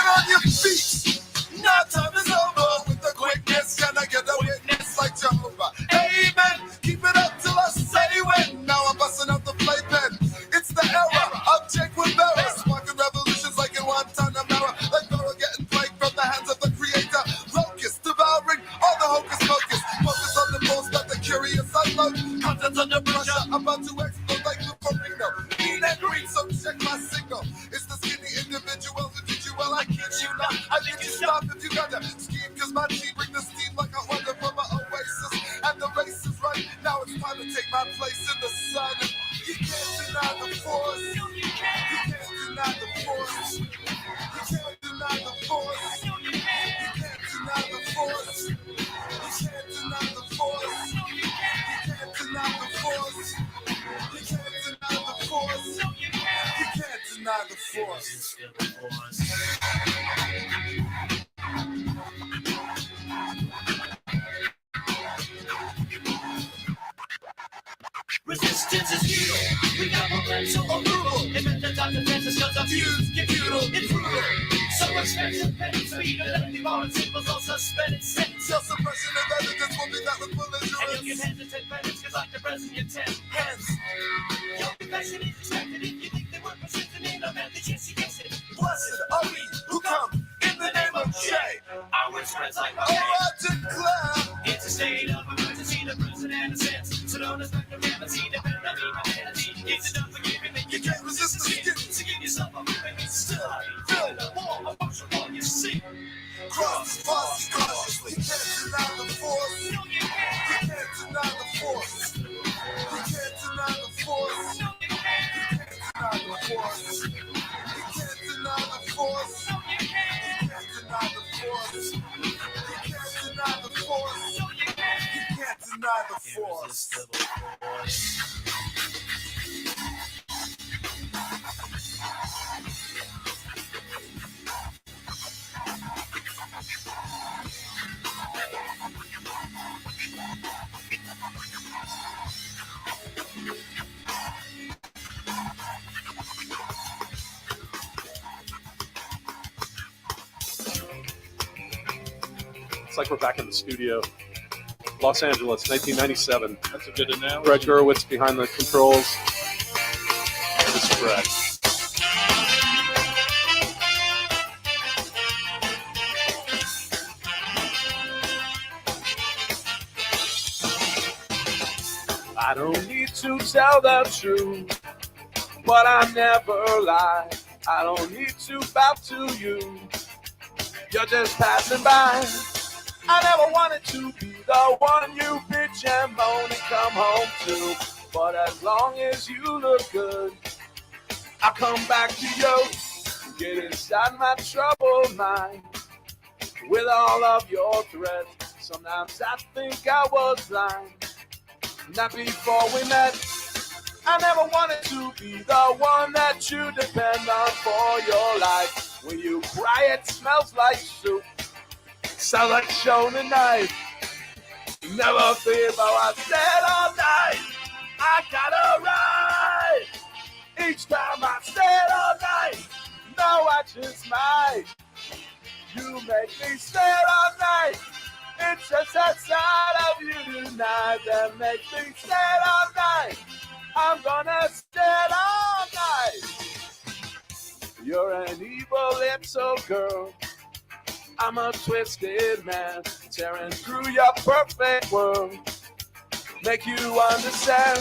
on your feet. Now time is over with the quickness. Can I get a witness like Jehovah? Amen. Keep it up till I say when. Now I'm busting out the playpen. It's the era of Jake Rivera. Sparking revolutions like in one ton of mirror. Like Pharaoh getting plagued from the hands of the creator. Locust devouring all the hocus pocus. Focus on the most of the curious unload. Contents under pressure. About to explode like the Farino. Mean and green, so check my signal. It's the skinny individual who did you well. I kid you not. I think you stop if you got to scheme. Cause my team bring the steam like I wonder from my oasis. And the race is right. Now it's time to take my place in the sun. You can't deny the force. You can't deny the force. You can't deny the force. You can't deny the force. You can't deny the force. You can't deny the force. You can't deny the force. You can't deny the force. Resistance is futile. We got momentum approval. Invent the doctor dances cause our views get futile. It's brutal. So expensive, penny speed, and empty bars, symbols all suspended sentence. Self-suppression of evidence will be met with belligerence. And you can hesitate minutes cause I'm the president intent. Hence, your confession is expected if you think they were persistent in a method. Yes, you guessed it. Blessed are we who come in the name of J. Our word spreads like a I declare it's a state of emergency, the president ascends. So don't expect a remedy, depend on me, humanity. It's enough for giving that you can't resist the skin. To give yourself a moving, it's still feel the wall of emotional you see. cross, pause cautiously. You can't deny the force. You can't deny the force. You can't deny the force. You can't deny the force. You can't deny the force. You can't deny the force. You can't deny the force. You can't deny the force. It's like we're back in the studio. Los Angeles, 1997. That's a good analogy. Greg Gurwitz behind the controls. This is Greg. I don't need to tell the truth, but I never lie. I don't need to bow to you. You're just passing by. I never wanted to be the one you bitch and moan and come home to. But as long as you look good, I'll come back to you. Get inside my troubled mind with all of your threats. Sometimes I think I was blind. Not before we met. I never wanted to be the one that you depend on for your life. When you cry, it smells like soup. Sounds like shonen knife. Never fear about what I said all night. I gotta ride. Each time I stayed all night. No, I just might. You make me stay all night. It's just that side of you tonight that makes me stay all night. I'm gonna stay all night. You're an evil little girl. I'm a twisted man, tearing through your perfect world. Make you understand.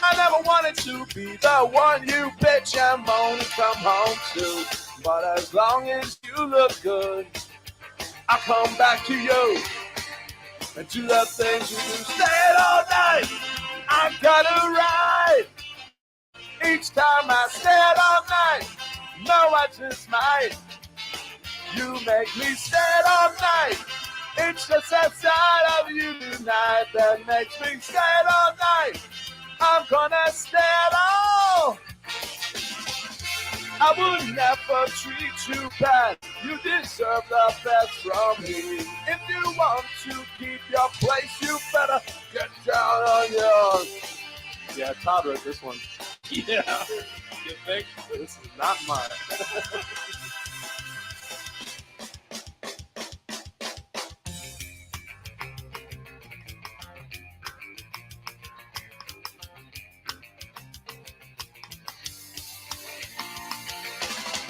I never wanted to be the one you bitch and moan and come home to. But as long as you look good, I'll come back to you and do the things you do. Stay all night. I gotta ride. Each time I stay all night. No, I just might. You make me stay all night. It's just that side of you tonight that makes me stay all night. I'm gonna stay all. I would never treat you bad. You deserve the best from me. If you want to keep your place, you better get down on yours. Yeah, Todd wrote this one. Yeah. You think? This is not mine.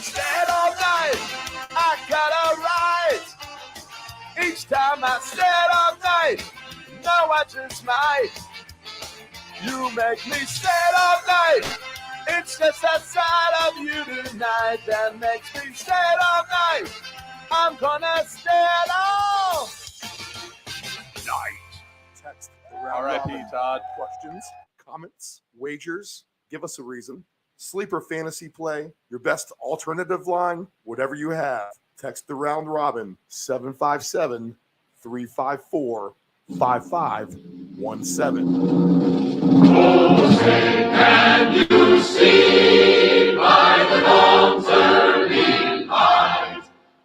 Stayed all night, I got it right. Each time I stayed all night, no, I just might. You make me stay all night. It's just that side of you tonight that makes me stay all night. I'm gonna stay all night. Text the round R.I.P. robin. Todd. Questions, comments, wagers. Give us a reason. Sleeper fantasy play, your best alternative line, whatever you have. Text the round robin 757-354-5517. Can you see by the dawn's early light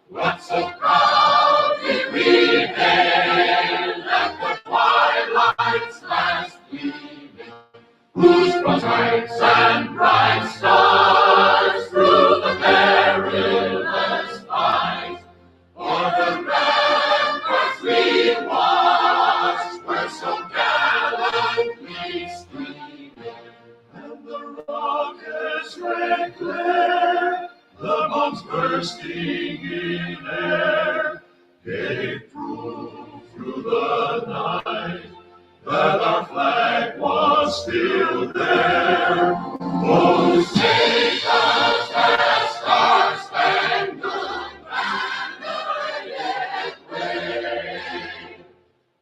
what so proudly we hailed at the twilight's last gleaming, whose broad stripes and bright stars through the perilous fight o'er the ramparts we watched were so gallantly streaming, and the rockets' red glare, the bombs bursting in air, gave proof through the night that our flag was still there. Oh, take us as star-spangled banner yet wave,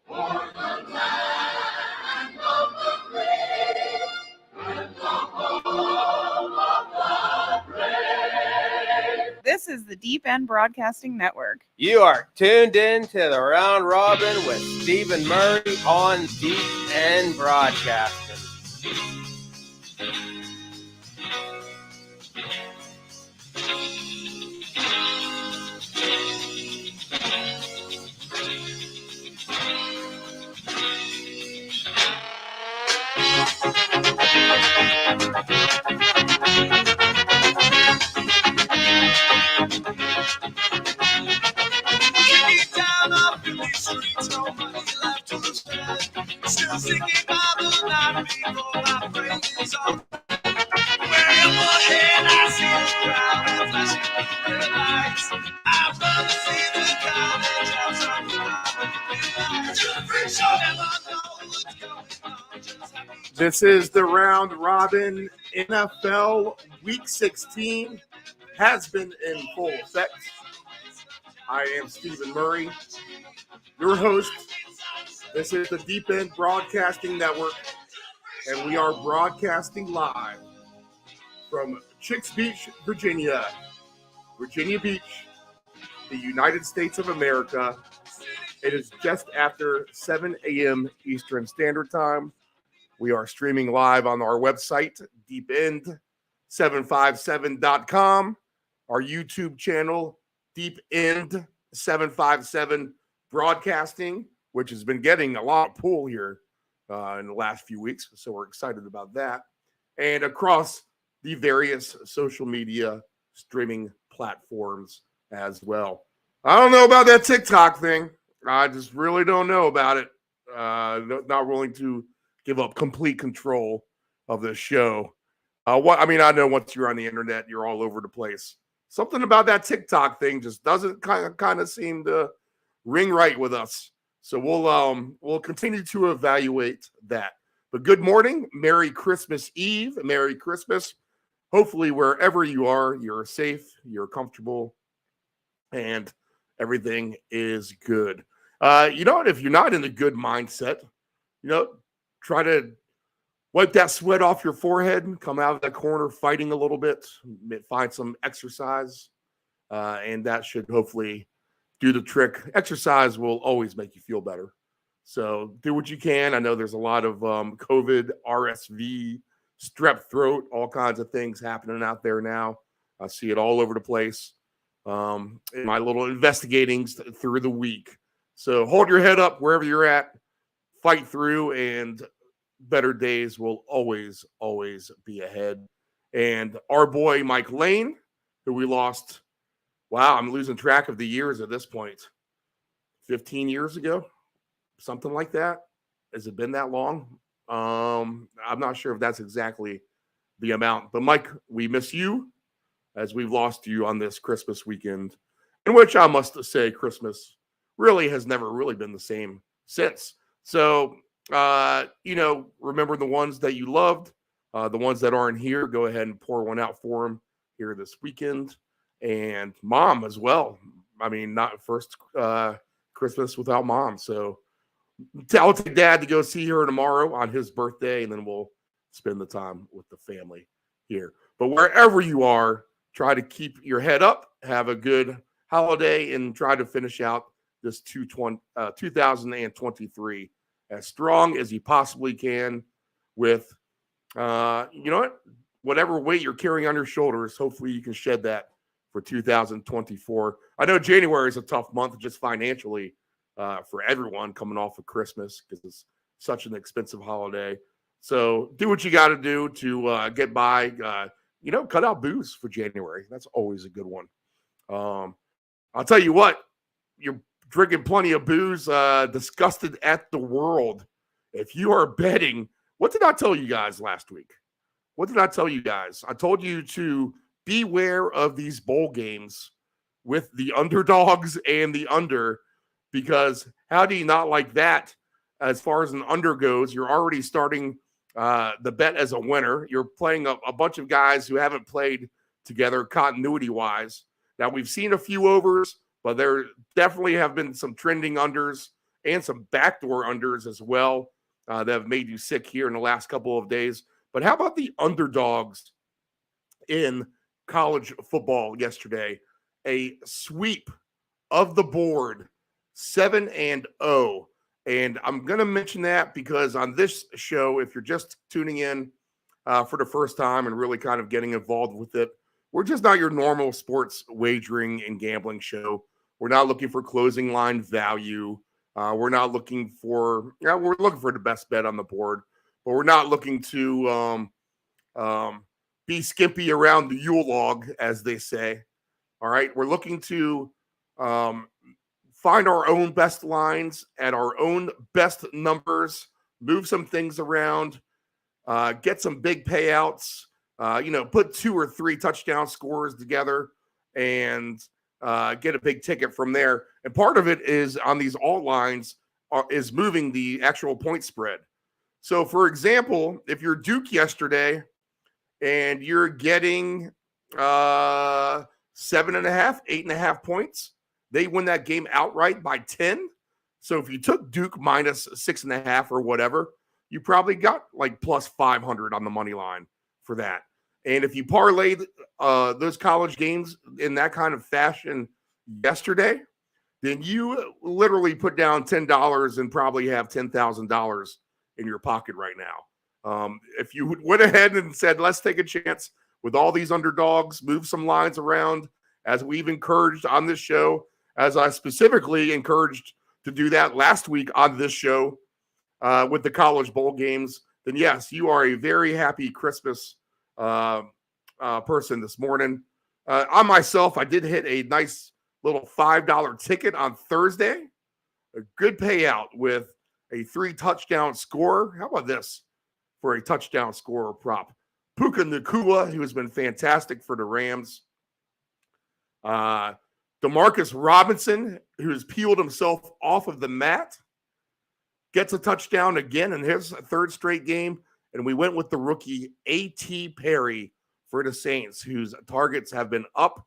for the land of the brave and the home of the brave. This is the Deep End Broadcasting Network. You are tuned in to the Round Robin with Stephen Murray on Deep End Broadcasting. Down off in these streets, no money left to spend. Still singing Bible night before my praise on. Way up ahead, I see the crowd and flashing through the lights. I'd rather see the college outside the free show. Never know what's going on. Just happy. This is the round robin. NFL Week 16 has been in full effect. I am Stephen Murray, your host. This is the Deep End Broadcasting Network, and we are broadcasting live from Chicks Beach, Virginia Beach, the United States of America. It is just after 7 a.m. Eastern Standard Time. We are streaming live on our website, deepend757.com, our YouTube channel, Deep End 757 Broadcasting, which has been getting a lot of pull here in the last few weeks. So we're excited about that. And across the various social media streaming platforms as well. I don't know about that TikTok thing. I just really don't know about it. Not willing to give up complete control of this show. I know once you're on the internet, you're all over the place. Something about that TikTok thing just doesn't kind of seem to ring right with us. So we'll continue to evaluate that. But good morning, Merry Christmas Eve, Merry Christmas. Hopefully wherever you are, you're safe, you're comfortable, and everything is good. If you're not in a good mindset, try to wipe that sweat off your forehead and come out of that corner fighting a little bit, find some exercise, and that should hopefully do the trick. Exercise will always make you feel better. So do what you can. I know there's a lot of COVID, RSV, strep throat, all kinds of things happening out there now. I see it all over the place in my little investigatings through the week. So hold your head up wherever you're at, fight through, and better days will always, always be ahead. And our boy Mike Lane, who we lost, wow, I'm losing track of the years at this point. 15 years ago, something like that. Has it been that long? I'm not sure if that's exactly the amount. But Mike, we miss you as we've lost you on this Christmas weekend, in which I must say Christmas really has never really been the same since. So, remember the ones that you loved, the ones that aren't here, go ahead and pour one out for them here this weekend. And Mom as well. I mean, not first Christmas without Mom. So I'll take Dad to go see her tomorrow on his birthday, and then we'll spend the time with the family here. But wherever you are, try to keep your head up, have a good holiday, and try to finish out this 2023 as strong as you possibly can with, whatever weight you're carrying on your shoulders. Hopefully you can shed that for 2024. I know January is a tough month just financially for everyone coming off of Christmas because it's such an expensive holiday. So do what you got to do to get by. Cut out booze for January. That's always a good one. I'll tell you what, you're drinking plenty of booze, disgusted at the world. If you are betting, what did I tell you guys last week? What did I tell you guys? I told you to beware of these bowl games with the underdogs and the under, because how do you not like that? As far as an under goes, you're already starting the bet as a winner. You're playing a bunch of guys who haven't played together continuity-wise. Now, we've seen a few overs, but there definitely have been some trending unders and some backdoor unders as well that have made you sick here in the last couple of days. But how about the underdogs in college football yesterday? A sweep of the board, 7-0. And I'm going to mention that because on this show, if you're just tuning in for the first time and really kind of getting involved with it, we're just not your normal sports wagering and gambling show. We're not looking for closing line value. We're not looking for, we're looking for the best bet on the board, but we're not looking to be skimpy around the Yule log, as they say. All right. We're looking to find our own best lines at our own best numbers, move some things around, get some big payouts, put 2 or 3 touchdown scores together and get a big ticket from there. And part of it is on these alt lines is moving the actual point spread. So, for example, if you're Duke yesterday and you're getting 7.5, 8.5 points, they win that game outright by 10. So if you took Duke minus 6.5 or whatever, you probably got like plus 500 on the money line for that. And if you parlayed those college games in that kind of fashion yesterday, then you literally put down $10 and probably have $10,000 in your pocket right now. If you went ahead and said, let's take a chance with all these underdogs, move some lines around, as we've encouraged on this show, as I specifically encouraged to do that last week on this show with the college bowl games, then yes, you are a very happy Christmas person this morning. I myself, I did hit a nice little $5 ticket on Thursday, a good payout with a 3 touchdown score. How about this for a touchdown scorer prop? Puka Nacua, who has been fantastic for the Rams. Demarcus Robinson, who has peeled himself off of the mat, gets a touchdown again in his 3rd straight game. And we went with the rookie A.T. Perry for the Saints, whose targets have been up.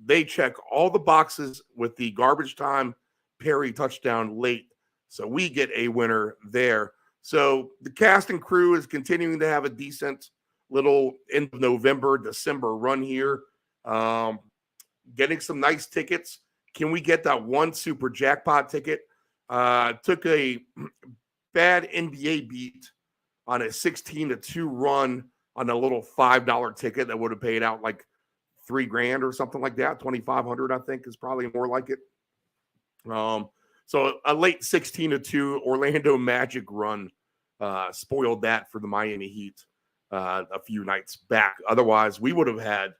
They check all the boxes with the garbage time Perry touchdown late. So we get a winner there. So the cast and crew is continuing to have a decent little end of November, December run here. Getting some nice tickets. Can we get that one super jackpot ticket? Took a bad NBA beat on a 16-2 run on a little $5 ticket that would have paid out like $3,000 or something like that. 2,500, I think, is probably more like it. So a late 16-2 Orlando Magic run spoiled that for the Miami Heat a few nights back. Otherwise, we would have had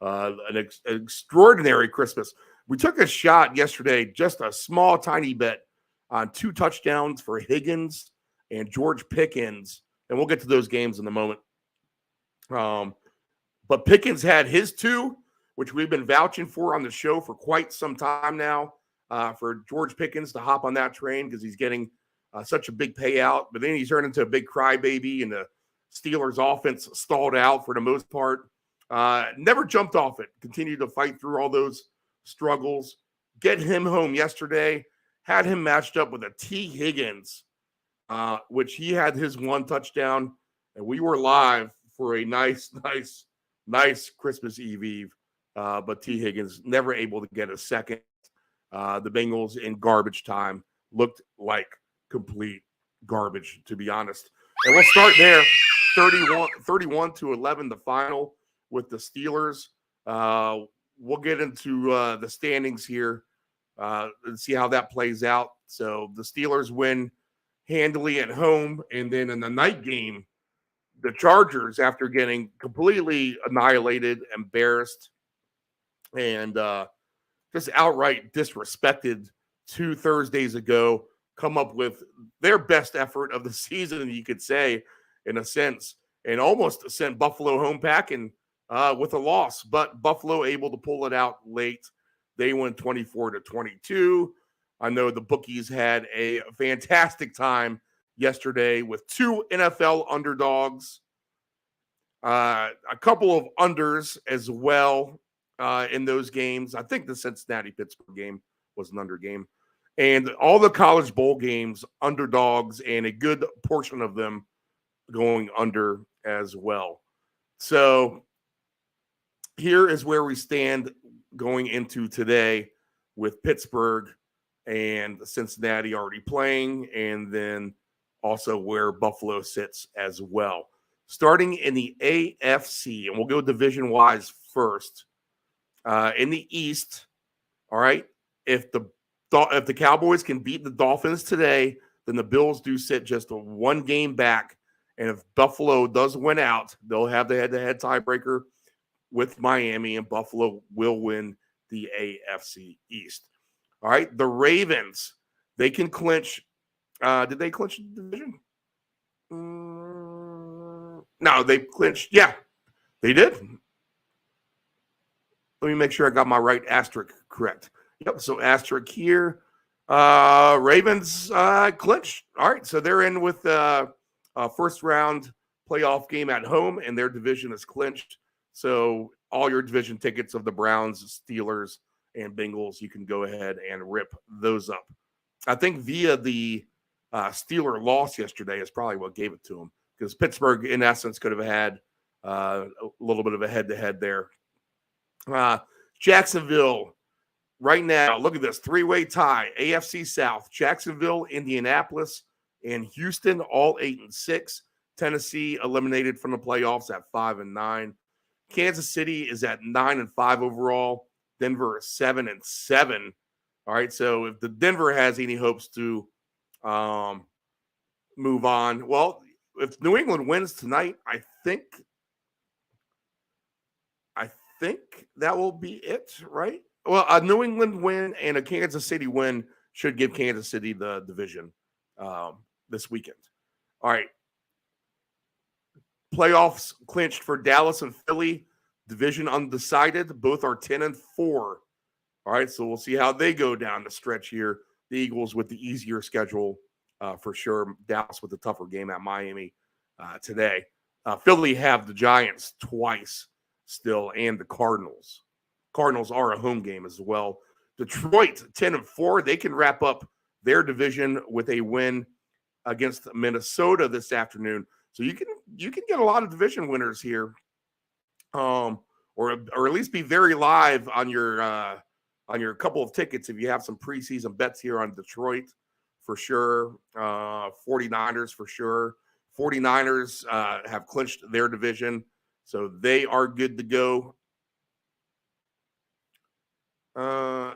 an extraordinary Christmas. We took a shot yesterday, just a small, tiny bet on 2 touchdowns for Higgins and George Pickens, and we'll get to those games in a moment. But Pickens had his 2, which we've been vouching for on the show for quite some time now, for George Pickens to hop on that train because he's getting such a big payout. But then he's turned into a big crybaby, and the Steelers' offense stalled out for the most part. Never jumped off it. Continued to fight through all those struggles. Get him home yesterday. Had him matched up with a T. Higgins, which he had his 1 touchdown. And we were live for a nice Christmas Eve. But T. Higgins never able to get a second. The Bengals in garbage time looked like complete garbage, to be honest. And we'll start there. 31-11, the final with the Steelers. We'll get into the standings here and see how that plays out. So the Steelers win handily at home. And then in the night game, the Chargers, after getting completely annihilated, embarrassed, and just outright disrespected 2 Thursdays ago, come up with their best effort of the season, you could say, in a sense, and almost sent Buffalo home packing with a loss. But Buffalo able to pull it out late. They win 24-22. I know the bookies had a fantastic time yesterday with 2 NFL underdogs, a couple of unders as well in those games. I think the Cincinnati-Pittsburgh game was an under game. And all the college bowl games, underdogs, and a good portion of them going under as well. So here is where we stand going into today with Pittsburgh and Cincinnati already playing, and then also where Buffalo sits as well. Starting in the AFC, and we'll go division-wise first. In the East, all right, if the Cowboys can beat the Dolphins today, then the Bills do sit just 1 game back. And if Buffalo does win out, they'll have the head-to-head tiebreaker with Miami, and Buffalo will win the AFC East. All right, the Ravens, they can clinch. Did they clinch the division? No, they clinched. Yeah, they did. Let me make sure I got my right asterisk correct. Yep, so asterisk here. Ravens clinched. All right, so they're in with first round playoff game at home, and their division is clinched. So all your division tickets of the Browns, Steelers, and Bengals, you can go ahead and rip those up. I think via the Steeler loss yesterday is probably what gave it to them, because Pittsburgh, in essence, could have had a little bit of a head-to-head there. Jacksonville, right now, look at this, 3-way tie, AFC South, Jacksonville, Indianapolis, and Houston, all 8-6. Tennessee eliminated from the playoffs at 5-9. Kansas City is at 9-5 overall. Denver is 7-7. All right, so if the Denver has any hopes to move on, well, if New England wins tonight, I think that will be it, right? Well, a New England win and a Kansas City win should give Kansas City the division this weekend. All right. Playoffs clinched for Dallas and Philly. Division undecided. Both are 10-4. All right, so we'll see how they go down the stretch here. The Eagles with the easier schedule for sure. Dallas with the tougher game at Miami today. Philly have the Giants twice still, and the Cardinals. Cardinals are a home game as well. Detroit, 10-4. They can wrap up their division with a win against Minnesota this afternoon. So you can get a lot of division winners here, or at least be very live on your couple of tickets if you have some preseason bets here on Detroit for sure. 49ers for sure. 49ers have clinched their division, so they are good to go. All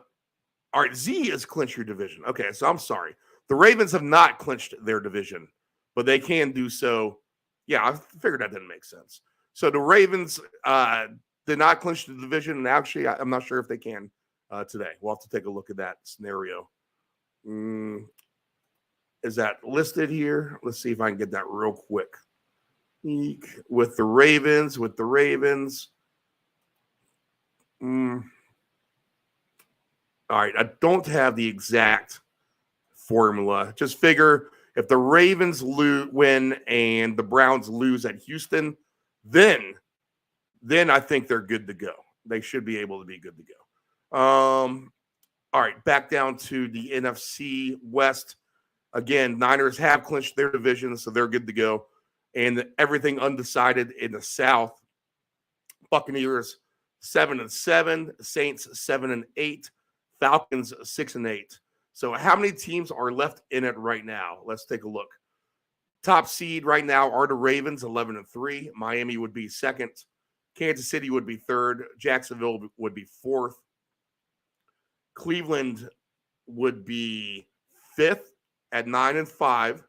right, Z is clinch your division. Okay, so I'm sorry. The Ravens have not clinched their division, but they can do so. Yeah, I figured that didn't make sense. So the Ravens did not clinch the division, and actually, I'm not sure if they can today. We'll have to take a look at that scenario. Is that listed here? Let's see if I can get that real quick. With the Ravens. All right, I don't have the exact formula. Just figure if the Ravens win and the Browns lose at Houston, then I think they're good to go. They should be able to be good to go. All right, back down to the NFC West. Again, Niners have clinched their division, so they're good to go. And everything undecided in the South. Buccaneers 7-7, Saints 7-8, Falcons 6-8. So how many teams are left in it right now? Let's take a look. Top seed right now are the Ravens, 11-3. Miami would be second. Kansas City would be third. Jacksonville would be fourth. Cleveland would be fifth at 9-5.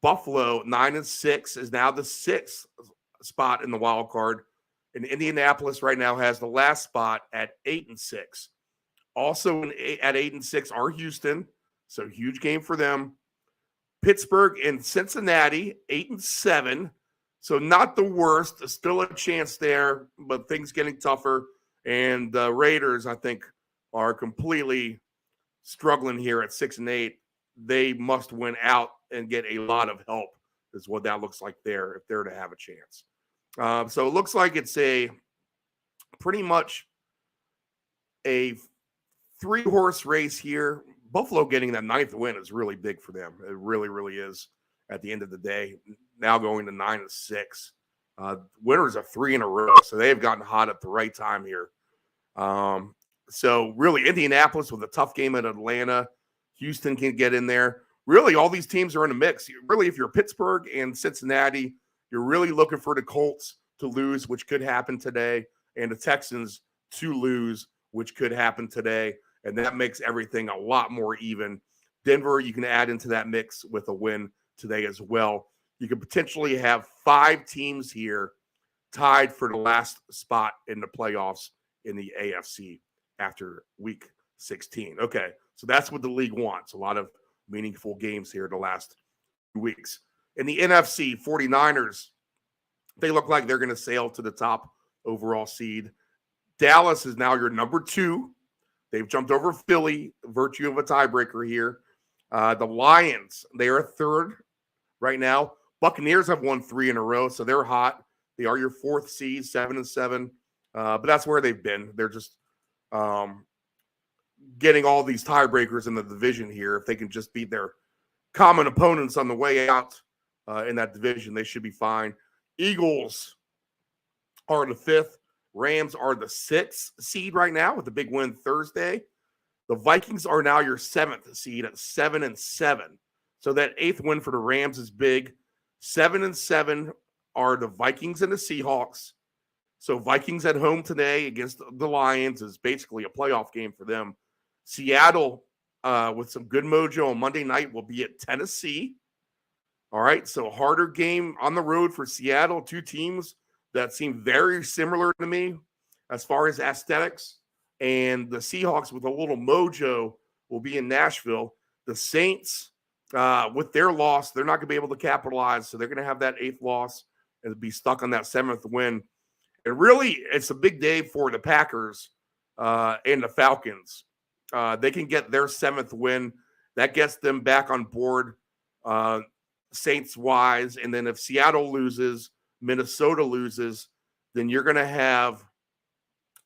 Buffalo, 9-6, is now the sixth spot in the wild card. And Indianapolis right now has the last spot at 8-6. Also at 8-6 are Houston, so huge game for them. Pittsburgh and Cincinnati, 8-7, so not the worst. Still a chance there, but things getting tougher. And the Raiders, I think, are completely struggling here at 6-8. They must win out and get a lot of help, is what that looks like there if they're to have a chance. So it looks like it's a pretty much a 3-horse race here. Buffalo getting that 9th win is really big for them. It really, really is at the end of the day. Now going to 9-6. Winners of 3 in a row, so they've gotten hot at the right time here. So really, Indianapolis with a tough game at Atlanta. Houston can get in there. Really, all these teams are in a mix. Really, if you're Pittsburgh and Cincinnati, you're really looking for the Colts to lose, which could happen today, and the Texans to lose, which could happen today. And that makes everything a lot more even. Denver, you can add into that mix with a win today as well. You could potentially have 5 teams here tied for the last spot in the playoffs in the AFC after week 16. Okay, so that's what the league wants. A lot of meaningful games here the last 2 weeks. In the NFC, 49ers, they look like they're going to sail to the top overall seed. Dallas is now your number 2. They've jumped over Philly, virtue of a tiebreaker here. The Lions, they are third right now. Buccaneers have won 3 in a row, so they're hot. They are your 4th seed, 7-7. But that's where they've been. They're just getting all these tiebreakers in the division here. If they can just beat their common opponents on the way out in that division, they should be fine. Eagles are the 5th. Rams are the 6th seed right now with the big win Thursday. The Vikings are now your 7th seed at 7-7. So that 8th win for the Rams is big. 7-7 are the Vikings and the Seahawks. So Vikings at home today against the Lions is basically a playoff game for them. Seattle, with some good mojo on Monday night, will be at Tennessee. All right, so harder game on the road for Seattle. 2 teams that seem very similar to me as far as aesthetics. And the Seahawks with a little mojo will be in Nashville. The Saints, with their loss, they're not going to be able to capitalize. So they're going to have that 8th loss and be stuck on that 7th win. And really, it's a big day for the Packers and the Falcons. They can get their 7th win. That gets them back on board Saints-wise. And then if Seattle loses, Minnesota loses, then you're going to have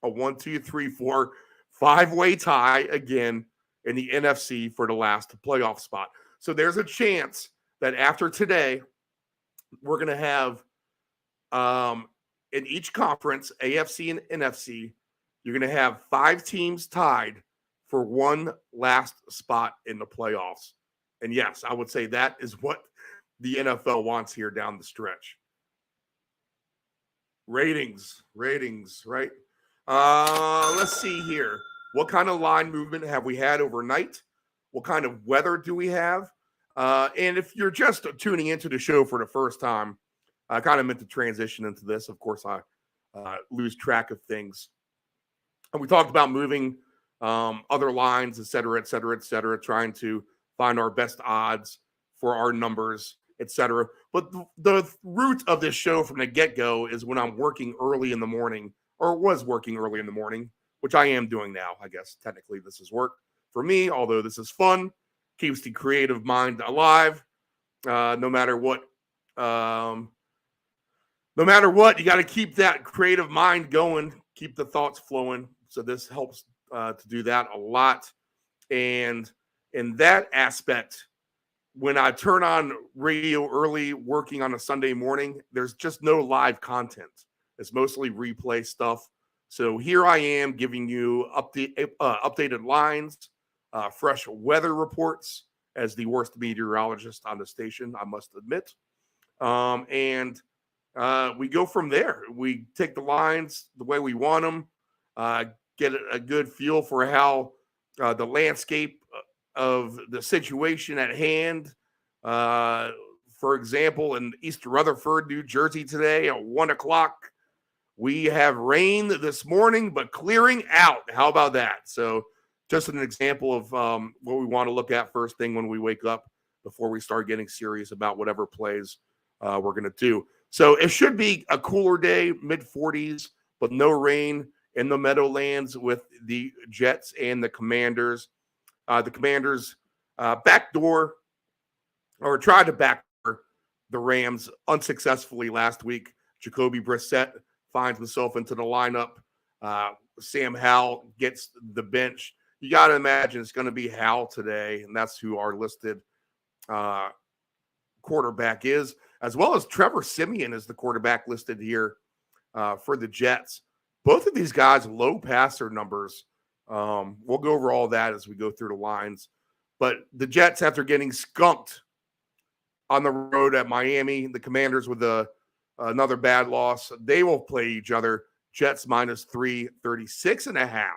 a 5-way tie again in the NFC for the last playoff spot. So there's a chance that after today, we're going to have in each conference, AFC and NFC, you're going to have 5 teams tied for one last spot in the playoffs. And yes, I would say that is what the NFL wants here down the stretch. Ratings, right? Let's see here. What kind of line movement have we had overnight? What kind of weather do we have? And if you're just tuning into the show for the first time, I kind of meant to transition into this. Of course, I lose track of things. And we talked about moving other lines, et cetera, trying to find our best odds for our numbers, et cetera. But the root of this show from the get-go is when I'm working early in the morning, or was working early in the morning, which I am doing now. I guess technically this is work for me, although this is fun, keeps the creative mind alive. No matter what, you got to keep that creative mind going, keep the thoughts flowing. So this helps to do that a lot. And in that aspect, when I turn on radio early, working on a Sunday morning, there's just no live content. It's mostly replay stuff. So here I am giving you updated lines, fresh weather reports as the worst meteorologist on the station, I must admit. And we go from there. We take the lines the way we want them, get a good feel for how the landscape of the situation at hand. For example, in East Rutherford, New Jersey today at 1 o'clock, we have rain this morning, but clearing out. How about that? So just an example of what we want to look at first thing when we wake up before we start getting serious about whatever plays we're going to do. So it should be a cooler day, mid-40s, but no rain in the Meadowlands with the Jets and the Commanders. The Commanders backdoor or tried to backdoor the Rams unsuccessfully last week. Jacoby Brissett finds himself into the lineup. Sam Howell gets the bench. You got to imagine it's going to be Howell today, and that's who our listed quarterback is, as well as Trevor Siemian is the quarterback listed here for the Jets. Both of these guys, low passer numbers. We'll go over all that as we go through the lines. But the Jets, after getting skunked on the road at Miami, the Commanders with another bad loss, they will play each other. Jets minus 336.5.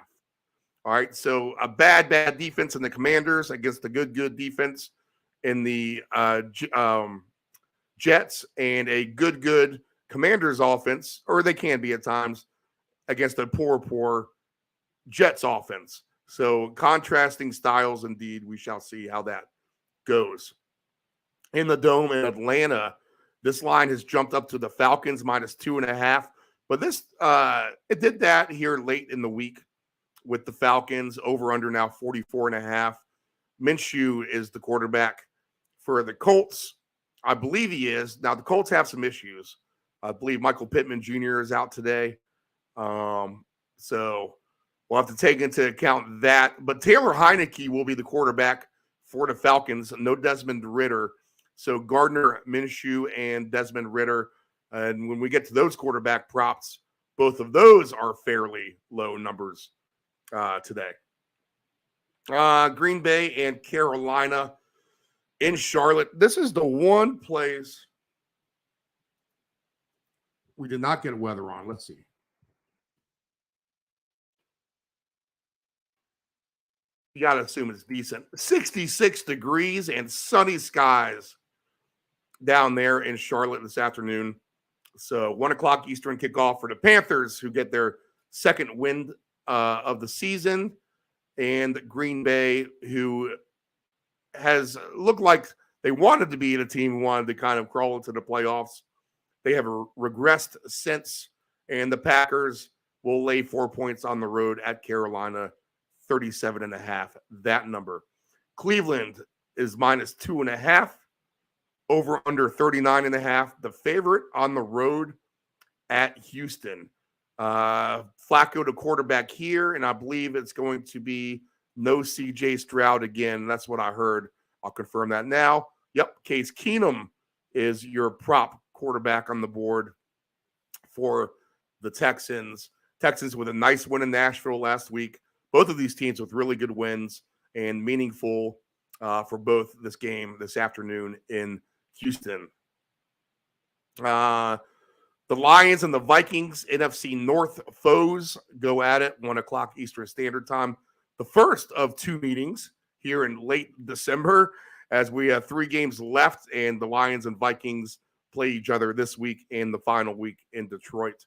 All right, so a bad defense in the Commanders against a good defense in the Jets, and a good Commanders offense, or they can be at times, against a poor Jets offense. So contrasting styles indeed. We shall see how that goes. In the Dome in Atlanta, this line has jumped up to the Falcons minus 2.5. But this it did that here late in the week with the Falcons. Over under now 44.5. Minshew is the quarterback for the Colts. I believe he is. Now the Colts have some issues. I believe Michael Pittman Jr. is out today. So we'll have to take into account that. But Taylor Heineke will be the quarterback for the Falcons. No Desmond Ridder. So Gardner Minshew and Desmond Ridder. And when we get to those quarterback props, both of those are fairly low numbers today. Green Bay and Carolina in Charlotte. This is the one place we did not get weather on. Let's see. You got to assume it's decent. 66 degrees and sunny skies down there in Charlotte this afternoon. So 1 o'clock Eastern kickoff for the Panthers, who get their second win of the season, and Green Bay, who has looked like they wanted to be the team who wanted to kind of crawl into the playoffs. They have regressed since, and the Packers will lay 4 points on the road at Carolina, 37.5, that number. Cleveland is minus 2.5, over under 39.5. The favorite on the road at Houston. Flacco to quarterback here, and I believe it's going to be no CJ Stroud again. That's what I heard. I'll confirm that now. Yep, Case Keenum is your prop quarterback on the board for the Texans. Texans with a nice win in Nashville last week. Both of these teams with really good wins and meaningful for both this game this afternoon in Houston. The The Lions and the Vikings, NFC North foes, go at it, 1 o'clock Eastern Standard Time. The first of 2 meetings here in late December, as we have 3 games left, and the Lions and Vikings play each other this week and the final week in Detroit.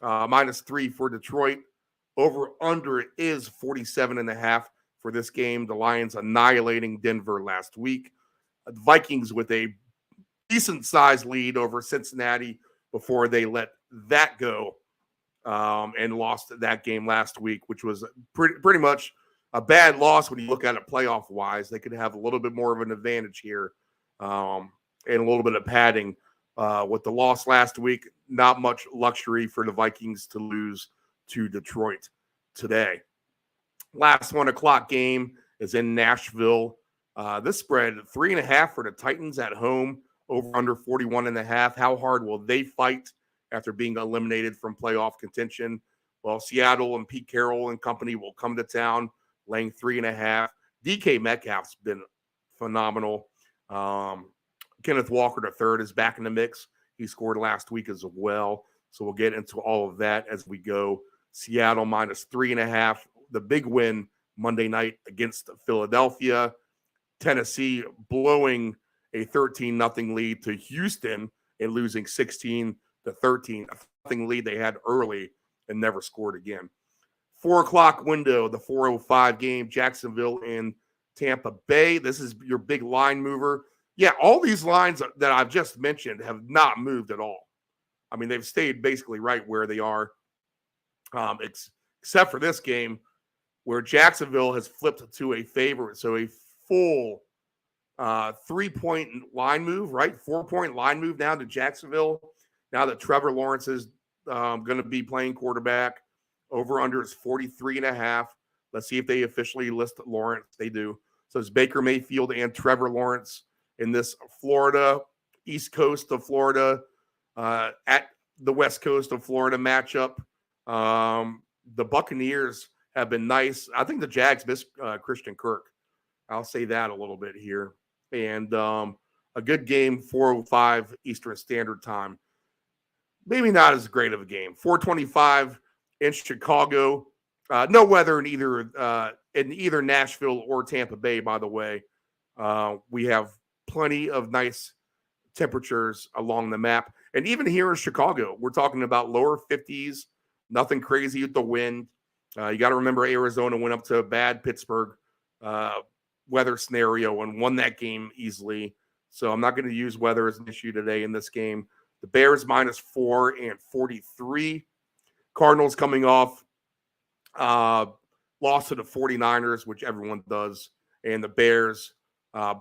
-3 for Detroit. Over-under is 47.5 for this game. The Lions annihilating Denver last week. The Vikings with a decent-sized lead over Cincinnati before they let that go and lost that game last week, which was pretty much a bad loss when you look at it playoff-wise. They could have a little bit more of an advantage here and a little bit of padding. With the loss last week, not much luxury for the Vikings to lose to Detroit today. Last 1 o'clock game is in Nashville. This spread 3.5 for the Titans at home, over under 41.5. How hard will they fight after being eliminated from playoff contention? Well, Seattle and Pete Carroll and company will come to town, laying 3.5. DK Metcalf's been phenomenal. Kenneth Walker III is back in the mix. He scored last week as well. So we'll get into all of that as we go. Seattle -3.5. The big win Monday night against Philadelphia. Tennessee blowing a 13-0 lead to Houston and losing 16-13. A lead they had early and never scored again. 4 o'clock window, the 4:05 game, Jacksonville and Tampa Bay. This is your big line mover. Yeah, all these lines that I've just mentioned have not moved at all. I mean, they've stayed basically right where they are, except for this game where Jacksonville has flipped to a favorite. So a full 3-point line move, right? 4-point line move now to Jacksonville. Now that Trevor Lawrence is going to be playing quarterback. Over under is 43.5. Let's see if they officially list Lawrence. They do. So it's Baker Mayfield and Trevor Lawrence in this Florida, East Coast of Florida, at the West Coast of Florida matchup. The Buccaneers have been nice. I think the Jags miss Christian Kirk. I'll say that a little bit here. And a good game, 4:05 Eastern Standard Time. Maybe not as great of a game. 4:25 in Chicago. No weather in either Nashville or Tampa Bay, by the way. We have plenty of nice temperatures along the map. And even here in Chicago, we're talking about lower 50s, nothing crazy with the wind. You got to remember Arizona went up to a bad Pittsburgh weather scenario and won that game easily. So I'm not going to use weather as an issue today in this game. The Bears -4 and 43. Cardinals coming off loss to the 49ers, which everyone does. And the Bears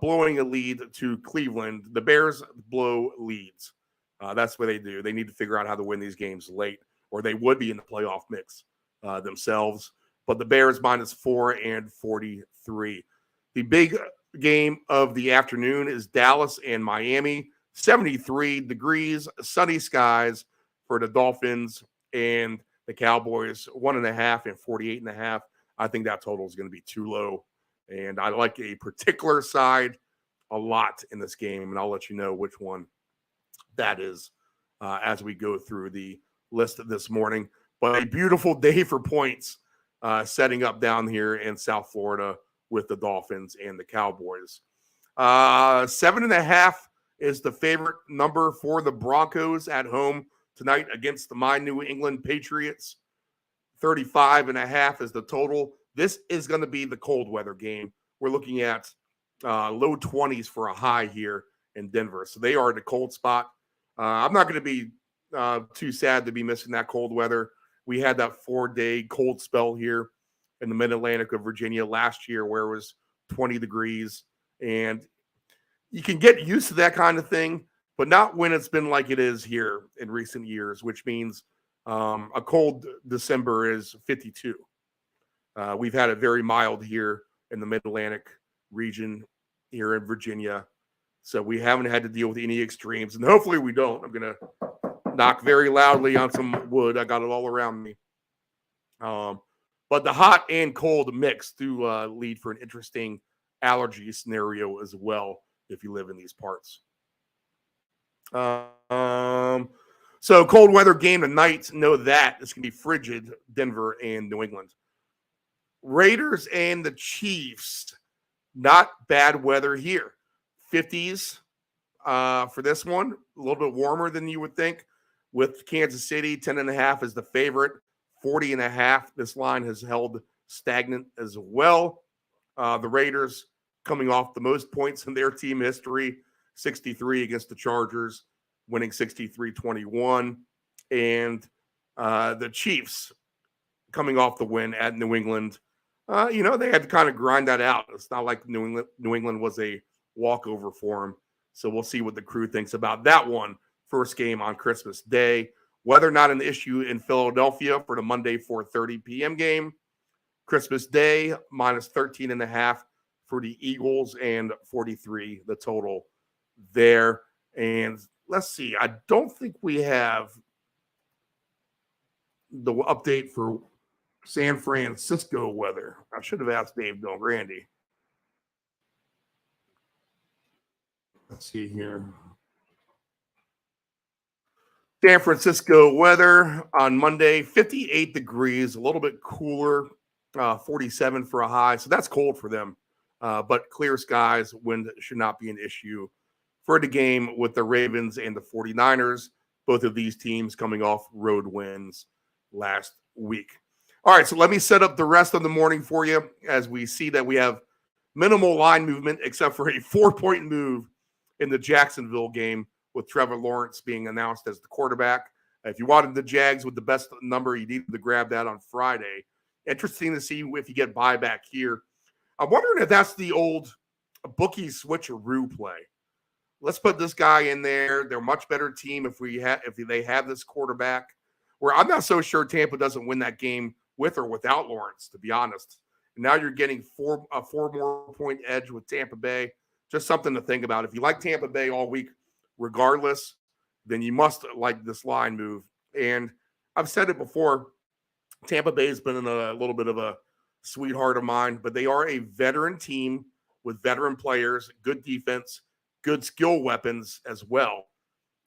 blowing a lead to Cleveland. The Bears blow leads. That's what they do. They need to figure out how to win these games late, or they would be in the playoff mix themselves. But the Bears -4 and 43. The big game of the afternoon is Dallas and Miami. 73 degrees, sunny skies for the Dolphins and the Cowboys. 1.5 and 48.5. I think that total is going to be too low. And I like a particular side a lot in this game, and I'll let you know which one that is as we go through the list this morning. But a beautiful day for points setting up down here in South Florida with the Dolphins and the Cowboys. 7.5 is the favorite number for the Broncos at home tonight against my New England Patriots. 35.5 is the total. This is going to be the cold weather game. We're looking at low 20s for a high here in Denver. So they are in a cold spot. I'm not going to be too sad to be missing that cold weather. We had that 4-day cold spell here in the mid-Atlantic of Virginia last year where it was 20 degrees. And you can get used to that kind of thing, but not when it's been like it is here in recent years, which means a cold December is 52. We've had it very mild here in the Mid-Atlantic region here in Virginia. So we haven't had to deal with any extremes, and hopefully we don't. I'm going to knock very loudly on some wood. I got it all around me. But the hot and cold mix do lead for an interesting allergy scenario as well if you live in these parts. So cold weather game tonight. Know that it's going to be frigid, Denver and New England. Raiders and the Chiefs. Not bad weather here. 50s for this one. A little bit warmer than you would think. With Kansas City, 10.5 is the favorite. 40.5. This line has held stagnant as well. The Raiders coming off the most points in their team history, 63 against the Chargers, winning 63-21. And the Chiefs coming off the win at New England. They had to kind of grind that out. It's not like New England was a walkover for them. So we'll see what the crew thinks about that one. First game on Christmas Day. Weather not an issue in Philadelphia for the Monday 4:30 p.m. game. Christmas Day, minus 13.5 for the Eagles and 43 the total there. And let's see. I don't think we have the update for San Francisco weather. I should have asked Dave Del Grande. Let's see here. San Francisco weather on Monday, 58 degrees, a little bit cooler, 47 for a high. So that's cold for them. But clear skies, wind should not be an issue for the game with the Ravens and the 49ers. Both of these teams coming off road wins last week. All right, so let me set up the rest of the morning for you as we see that we have minimal line movement except for a 4-point move in the Jacksonville game with Trevor Lawrence being announced as the quarterback. If you wanted the Jags with the best number, you needed to grab that on Friday. Interesting to see if you get buyback here. I'm wondering if that's the old bookie switcheroo play. Let's put this guy in there. They're a much better team if they have this quarterback. Where I'm not so sure Tampa doesn't win that game with or without Lawrence, to be honest. And now you're getting a 4 more point edge with Tampa Bay. Just something to think about. If you like Tampa Bay all week, regardless, then you must like this line move. And I've said it before, Tampa Bay has been in a little bit of a sweetheart of mine, but they are a veteran team with veteran players, good defense, good skill weapons as well,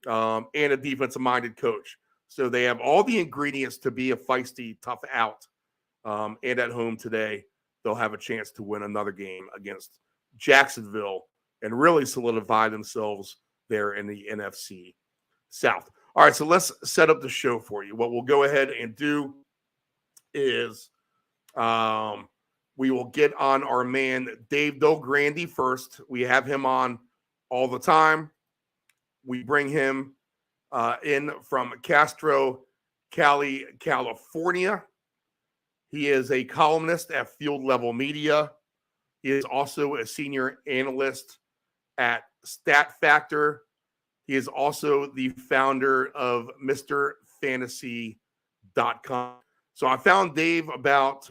and a defensive-minded coach. So they have all the ingredients to be a feisty, tough out. And at home today, they'll have a chance to win another game against Jacksonville and really solidify themselves there in the NFC South. All right, so let's set up the show for you. What we'll go ahead and do is we will get on our man Dave Del Grande first. We have him on all the time. We bring him in from Castro Valley, California. He is a columnist at Field Level Media. He is also a senior analyst at Stat Factor. He is also the founder of MrFantasy.com. So I found Dave about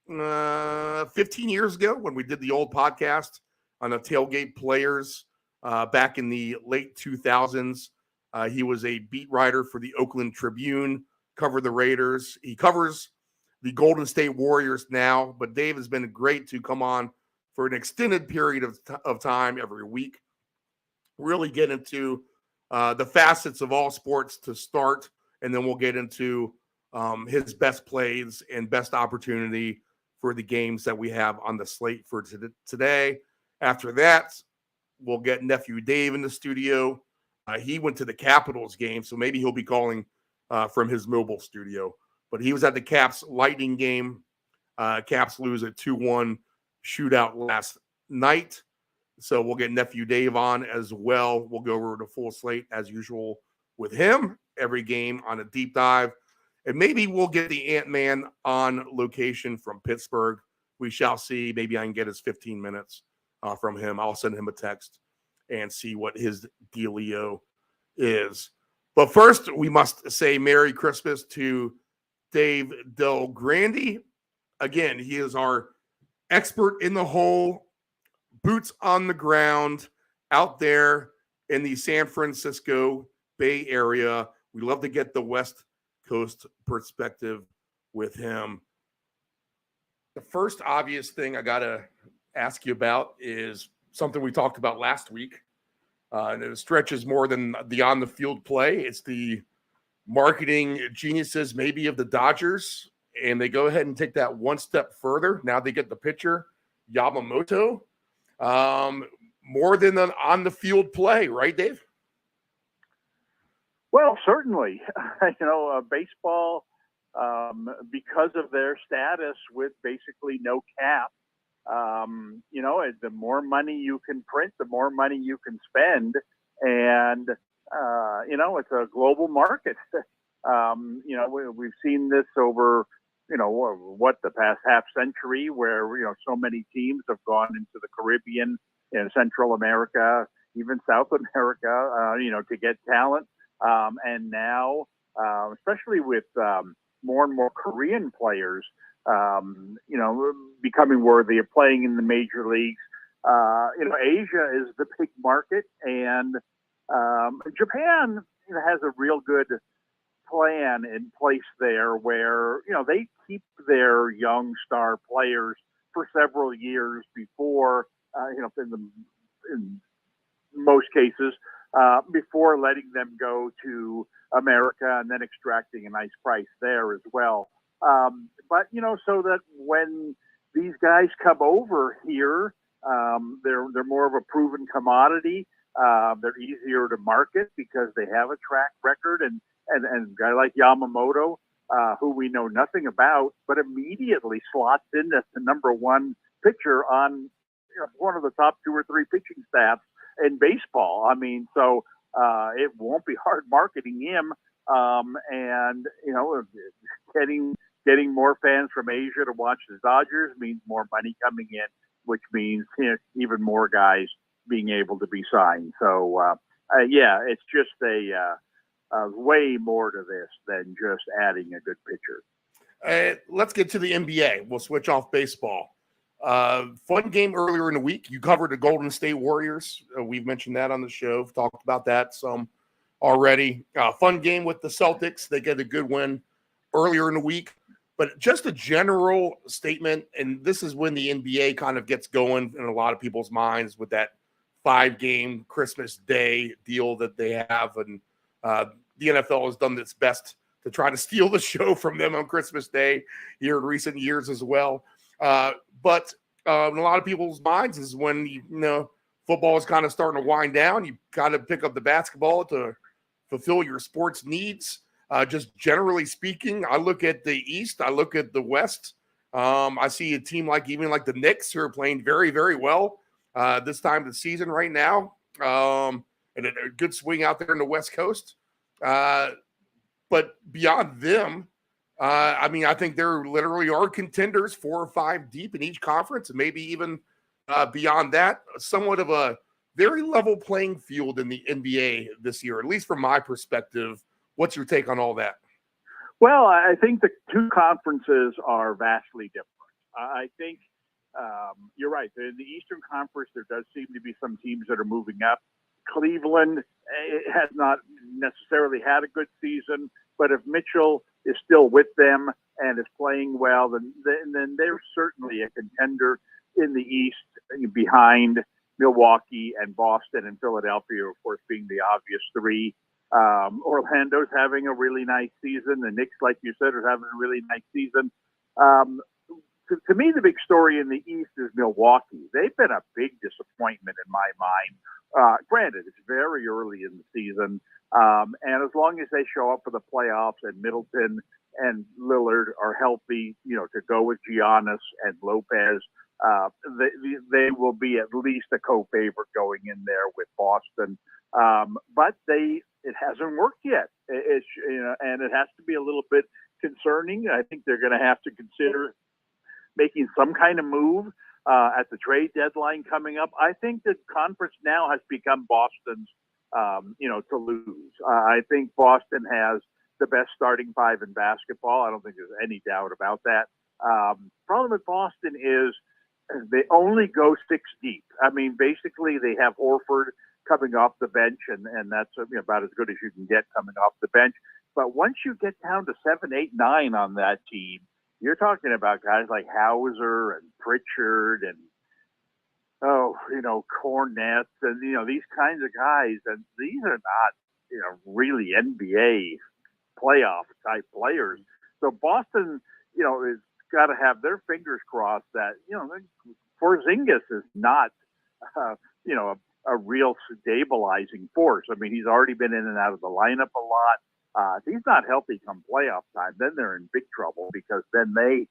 15 years ago when we did the old podcast on the Tailgate Players back in the late 2000s. He was a beat writer for the Oakland Tribune, covered the Raiders. He covers the Golden State Warriors now, but Dave has been great to come on for an extended period of time every week. Really get into the facets of all sports to start, and then we'll get into his best plays and best opportunity for the games that we have on the slate for today. After that, we'll get Nephew Dave in the studio. He went to the Capitals game, so maybe he'll be calling from his mobile studio. But he was at the Caps Lightning game. Caps lose a 2-1 shootout last night. So we'll get Nephew Dave on as well. We'll go over the full slate as usual with him every game on a deep dive. And maybe we'll get the Ant-Man on location from Pittsburgh. We shall see. Maybe I can get his 15 minutes from him. I'll send him a text and see what his dealio is. But first, we must say Merry Christmas to Dave Del Grande. Again, he is our expert in the hole, boots on the ground, out there in the San Francisco Bay Area. We love to get the West Coast perspective with him. The first obvious thing I got to ask you about is something we talked about last week. And it stretches more than the on-the-field play. It's the marketing geniuses maybe of the Dodgers, and they go ahead and take that one step further. Now they get the pitcher, Yamamoto, more than an on-the-field play, right, Dave? Well, certainly. Baseball, because of their status with basically no cap, the more money you can print, the more money you can spend. And, it's a global market. We've seen this over, the past half century where, so many teams have gone into the Caribbean and Central America, even South America, to get talent. And now, especially with more and more Korean players, becoming worthy of playing in the major leagues. Asia is the big market, and Japan has a real good plan in place there where, they keep their young star players for several years before, in most cases, before letting them go to America and then extracting a nice price there as well. But so that when these guys come over here, they're more of a proven commodity. They're easier to market because they have a track record, and a guy like Yamamoto, who we know nothing about, but immediately slots in as the number one pitcher on one of the top 2 or 3 pitching staffs in baseball. I mean, so it won't be hard marketing him, and getting more fans from Asia to watch the Dodgers means more money coming in, which means even more guys being able to be signed. So it's just a way more to this than just adding a good pitcher. Let's get to the NBA. We'll switch off baseball. Fun game earlier in the week. You covered the Golden State Warriors. We've mentioned that on the show. We've talked about that some already. Fun game with the Celtics. They get a good win earlier in the week. But just a general statement, and this is when the NBA kind of gets going in a lot of people's minds with that 5-game Christmas Day deal that they have. And the NFL has done its best to try to steal the show from them on Christmas Day here in recent years as well. But in a lot of people's minds is when, football is kind of starting to wind down. You kind of pick up the basketball to fulfill your sports needs. Just generally speaking, I look at the East, I look at the West. I see a team like the Knicks who are playing very, very well this time of the season right now. And a good swing out there in the West Coast. But beyond them, I think there literally are contenders 4 or 5 deep in each conference, and maybe even beyond that, somewhat of a very level playing field in the NBA this year, at least from my perspective. What's your take on all that? Well, I think the 2 conferences are vastly different. I think you're right. In the Eastern Conference, there does seem to be some teams that are moving up. Cleveland has not necessarily had a good season, but if Mitchell is still with them and is playing well, then they're certainly a contender in the East behind Milwaukee and Boston and Philadelphia, of course, being the obvious 3. Orlando's having a really nice season. The Knicks, like you said, are having a really nice season. To me, the big story in the East is Milwaukee. They've been a big disappointment in my mind. Granted, it's very early in the season, and as long as they show up for the playoffs and Middleton and Lillard are healthy, to go with Giannis and Lopez, they will be at least a co-favorite going in there with Boston. But it hasn't worked yet. And it has to be a little bit concerning. I think they're going to have to consider making some kind of move at the trade deadline coming up. I think the conference now has become Boston's, to lose. I think Boston has the best starting 5 in basketball. I don't think there's any doubt about that. Problem with Boston is they only go 6 deep. I mean, basically they have Horford coming off the bench, and that's about as good as you can get coming off the bench. But once you get down to 7, 8, 9 on that team, you're talking about guys like Hauser and Pritchard and Cornette and these kinds of guys, and these are not really NBA playoff type players. So Boston, is got to have their fingers crossed that, Porzingis is not, a real stabilizing force. I mean, he's already been in and out of the lineup a lot. If he's not healthy come playoff time, then they're in big trouble, because then they,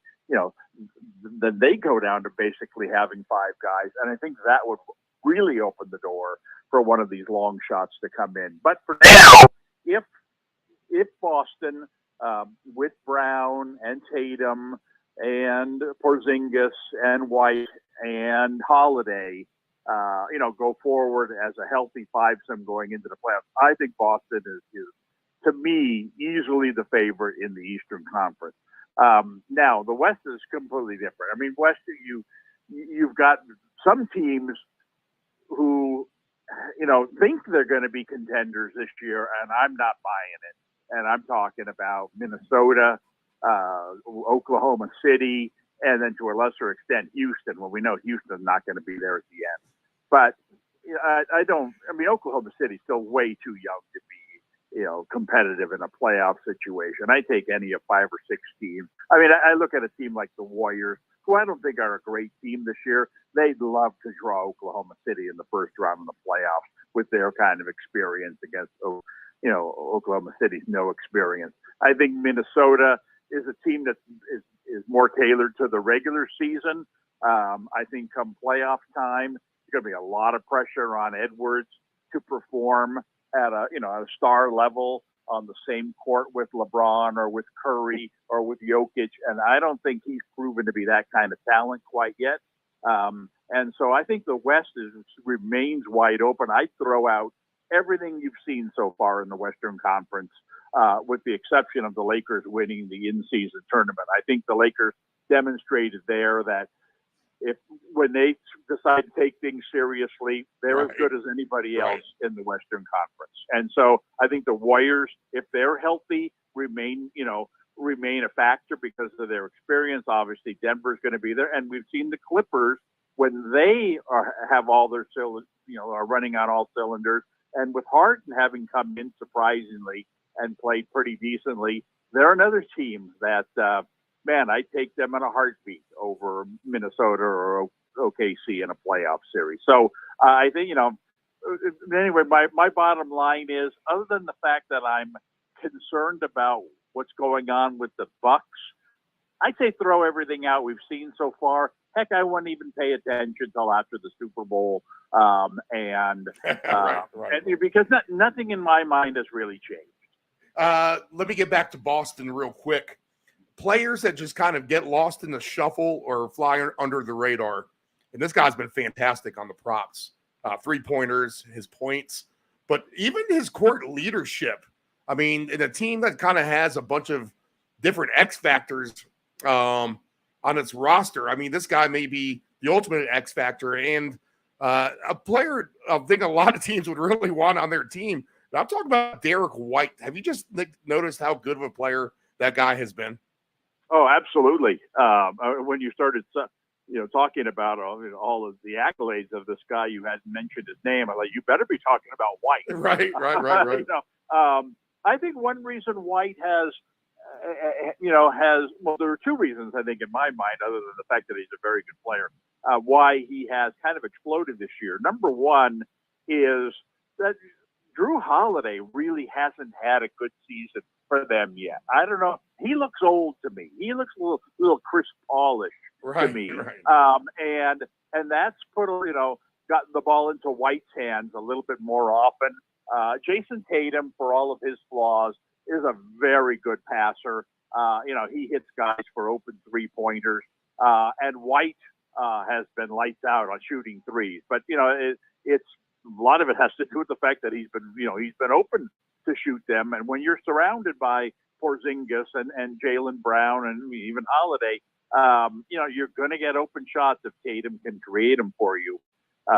then they go down to basically having 5 guys. And I think that would really open the door for one of these long shots to come in. But for now, if Boston, with Brown and Tatum and Porzingis and White and Holiday, go forward as a healthy 5-some going into the playoffs, I think Boston is, to me, easily the favorite in the Eastern Conference. Now, the West is completely different. I mean, West, you've got some teams who, think they're going to be contenders this year, and I'm not buying it. And I'm talking about Minnesota, Oklahoma City, and then to a lesser extent, Houston, when we know Houston's not going to be there at the end. But Oklahoma City's still way too young to be, competitive in a playoff situation. I take any of 5 or 6 teams. I mean, I look at a team like the Warriors, who I don't think are a great team this year. They'd love to draw Oklahoma City in the first round of the playoffs with their kind of experience against, Oklahoma City's no experience. I think Minnesota is a team that is more tailored to the regular season. I think come playoff time, there's going to be a lot of pressure on Edwards to perform at a star level on the same court with LeBron or with Curry or with Jokic. And I don't think he's proven to be that kind of talent quite yet. And so I think the West remains wide open. I throw out everything you've seen so far in the Western Conference, with the exception of the Lakers winning the in-season tournament. I think the Lakers demonstrated there that when they decide to take things seriously, they're as good as anybody else in the Western Conference. And so I think the Warriors, if they're healthy, remain a factor because of their experience. Obviously, Denver's going to be there. And we've seen the Clippers, when they have all their are running on all cylinders, and with Harden having come in surprisingly and played pretty decently, they're another team that, I take them in a heartbeat over Minnesota or OKC in a playoff series. So I think, anyway, my bottom line is, other than the fact that I'm concerned about what's going on with the Bucks, I'd say throw everything out we've seen so far. Heck, I wouldn't even pay attention until after the Super Bowl. Because nothing in my mind has really changed. Let me get back to Boston real quick. Players that just kind of get lost in the shuffle or fly under the radar. And this guy's been fantastic on the props. 3-pointers, his points, but even his court leadership. I mean, in a team that kind of has a bunch of different X factors on its roster. I mean, this guy may be the ultimate X factor and a player I think a lot of teams would really want on their team. But I'm talking about Derek White. Have you just noticed how good of a player that guy has been? Oh, absolutely. When you started, talking about all of the accolades of this guy, you hadn't mentioned his name. I'm like, you better be talking about White. Right. I think one reason White has, there are 2 reasons, I think, in my mind, other than the fact that he's a very good player, why he has kind of exploded this year. Number one is that Drew Holiday really hasn't had a good season for them yet. I don't know. He looks old to me. He looks a little Chris Paulish to me. Right. And that's got the ball into White's hands a little bit more often. Jason Tatum, for all of his flaws, is a very good passer. He hits guys for open 3-pointers. And White has been lights out on shooting threes. But, it's a lot of it has to do with the fact that he's been open to shoot them. And when you're surrounded by Porzingis and Jaylen Brown and even Holiday, you're going to get open shots if Tatum can create them for you.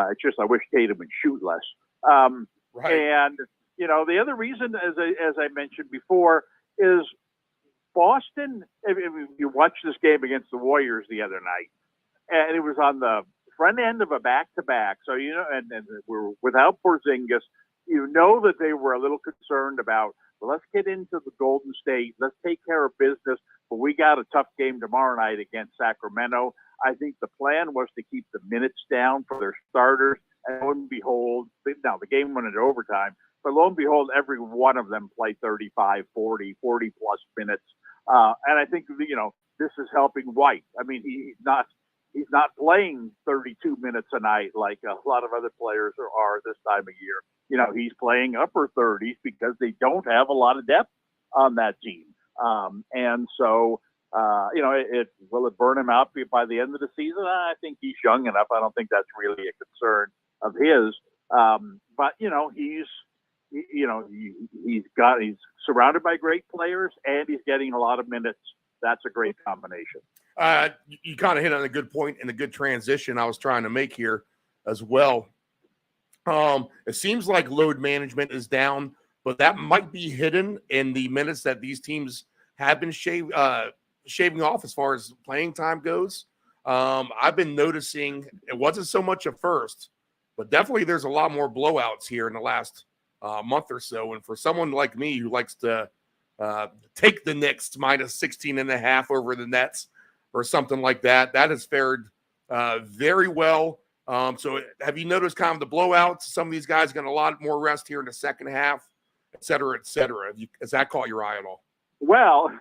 It's just I wish Tatum would shoot less. Right. And, the other reason, as I mentioned before, is Boston. If you watched this game against the Warriors the other night, and it was on the front end of a back-to-back. So, and we're without Porzingis, that they were a little concerned about well, let's get into the Golden State. Let's take care of business. But we got a tough game tomorrow night against Sacramento. I think the plan was to keep the minutes down for their starters. And lo and behold, now the game went into overtime, but lo and behold, every one of them played 35, 40 plus minutes. And I think, this is helping White. I mean, he's not playing 32 minutes a night like a lot of other players are this time of year. He's playing upper 30s because they don't have a lot of depth on that team. And so, will it burn him out by the end of the season? I think he's young enough. I don't think that's really a concern of his. But he's surrounded by great players and he's getting a lot of minutes. That's a great combination. You kind of hit on a good point and a good transition I was trying to make here as well. It seems like load management is down, but that might be hidden in the minutes that these teams have been shaving off as far as playing time goes. I've been noticing it wasn't so much at first, but definitely there's a lot more blowouts here in the last month or so. And for someone like me who likes to take the Knicks minus 16.5 over the Nets or something like that, that has fared very well. So have you noticed kind of the blowouts? Some of these guys got a lot more rest here in the second half, et cetera, et cetera. Has that caught your eye at all? Well,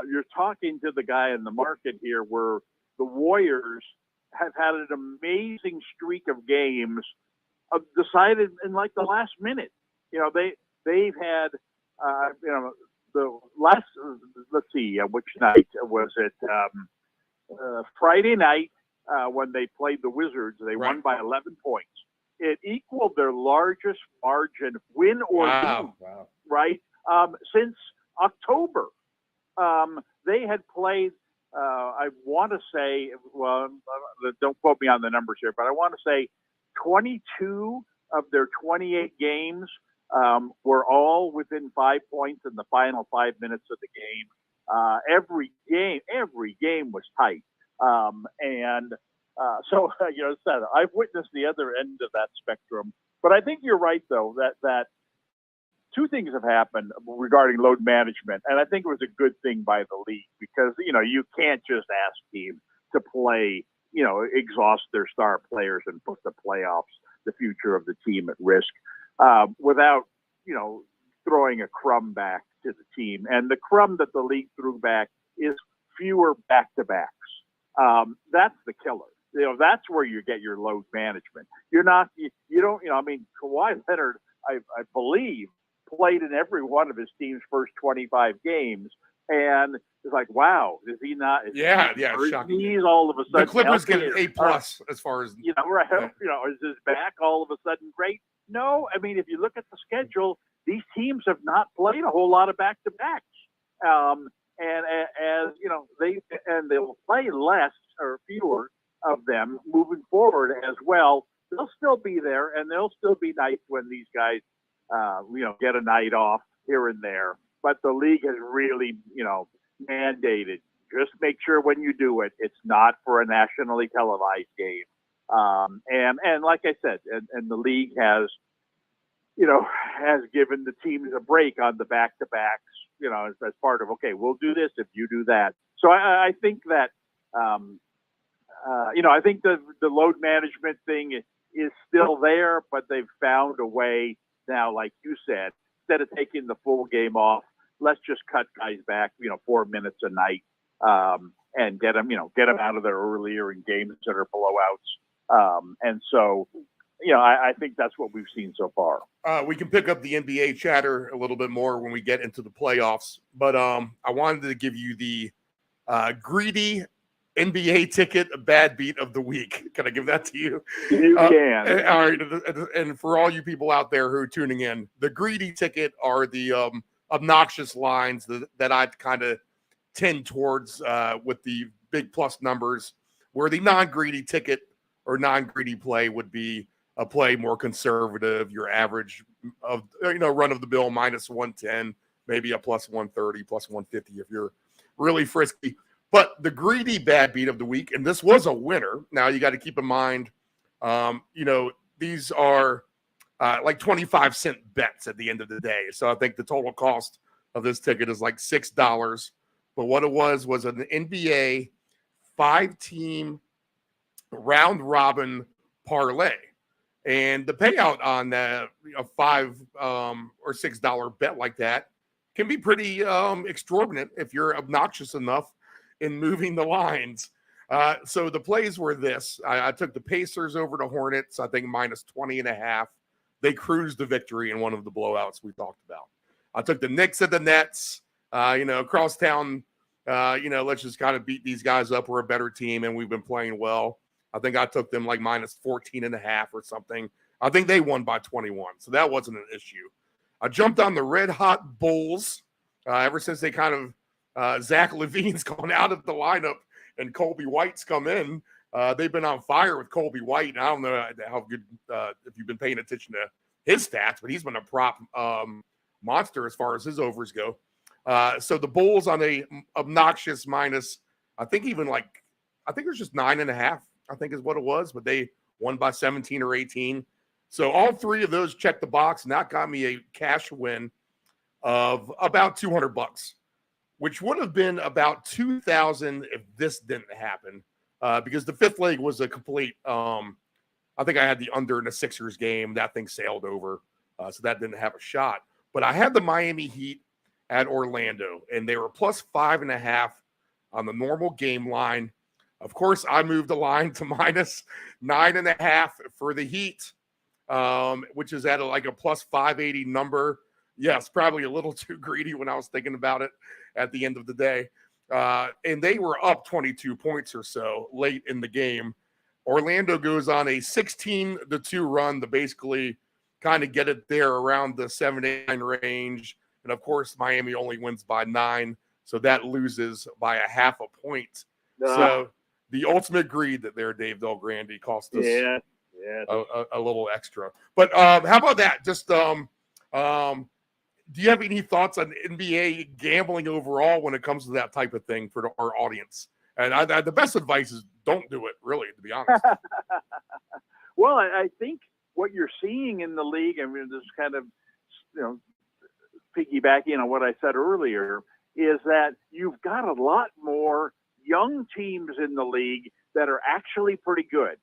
you're talking to the guy in the market here where the Warriors have had an amazing streak of games decided in like the last minute. They've had, the last, let's see, which night was it? Friday night when they played the Wizards, they won by 11 points. It equaled their largest margin, win or lose, right? Since October. They had played, I want to say, well, don't quote me on the numbers here, but I want to say 22 of their 28 games were all within 5 points in the final 5 minutes of the game. Every game was tight. So, I've witnessed the other end of that spectrum. But I think you're right, though, that two things have happened regarding load management, and I think it was a good thing by the league because, you can't just ask teams to play, exhaust their star players and put the playoffs, the future of the team at risk without, throwing a crumb back to the team. And the crumb that the league threw back is fewer back-to-backs. That's the killer. That's where you get your load management. You don't, Kawhi Leonard, I believe, played in every one of his team's first 25 games. And it's like, wow, is he not? Shocking. He's all of a sudden. The Clippers get an A+ as far as. Right. Is his back all of a sudden great? No. I mean, if you look at the schedule, these teams have not played a whole lot of back-to-backs. And as they'll play less or fewer of them moving forward as well. They'll still be there, and there'll still be nights when these guys, get a night off here and there. But the league has really, mandated, just make sure when you do it, it's not for a nationally televised game. And like I said, and the league has given the teams a break on the back-to-backs, as part of, okay, we'll do this if you do that. So I think that, I think the load management thing is still there, but they've found a way now, like you said, instead of taking the full game off, let's just cut guys back, 4 minutes a night, and get them out of there earlier in games that are blowouts. And so, I think that's what we've seen so far. We can pick up the NBA chatter a little bit more when we get into the playoffs, but I wanted to give you the greedy NBA ticket bad beat of the week. Can I give that to you? You can. All right. And for all you people out there who are tuning in, the greedy ticket are the obnoxious lines that I'd kind of tend towards with the big plus numbers, where the non-greedy ticket or non-greedy play would be a play more conservative, your average of, run of the bill minus 110, maybe a plus 130, plus 150 if you're really frisky. But the greedy bad beat of the week, and this was a winner. Now you got to keep in mind, these are like 25-cent bets at the end of the day. So I think the total cost of this ticket is like $6. But what it was an NBA 5-team round robin parlay. And the payout on a $5 or $6 bet like that can be pretty exorbitant if you're obnoxious enough in moving the lines. So the plays were this. I took the Pacers over to Hornets, I think minus 20.5. They cruised to victory in one of the blowouts we talked about. I took the Knicks at the Nets, across town. Let's just kind of beat these guys up. We're a better team, and we've been playing well. I think I took them like minus 14.5 or something. I think they won by 21, so that wasn't an issue. I jumped on the red hot Bulls ever since they kind of Zach LaVine's gone out of the lineup and Colby White's come in. They've been on fire with Colby White. And I don't know how good if you've been paying attention to his stats, but he's been a prop monster as far as his overs go. So the Bulls on a obnoxious minus, I think it was just 9.5. I think is what it was, but they won by 17 or 18. So all three of those checked the box, and that got me a cash win of about $200, which would have been about $2,000 if this didn't happen, because the fifth leg was a complete. I think I had the under in the Sixers game. That thing sailed over, so that didn't have a shot. But I had the Miami Heat at Orlando, and they were plus 5.5 on the normal game line. Of course, I moved the line to minus 9.5 for the Heat, which is at a plus 580 number. Yes, probably a little too greedy when I was thinking about it at the end of the day. And they were up 22 points or so late in the game. Orlando goes on a 16-2 run to basically kind of get it there around the 7-9 range. And, of course, Miami only wins by 9, so that loses by a half a point. So the ultimate greed that there, Dave Del Grande, cost us a little extra. But how about that? Just do you have any thoughts on NBA gambling overall when it comes to that type of thing for our audience? And the best advice is don't do it, really, to be honest. Well, I think what you're seeing in the league, I mean, this kind of, piggybacking on what I said earlier, is that you've got a lot more young teams in the league that are actually pretty good.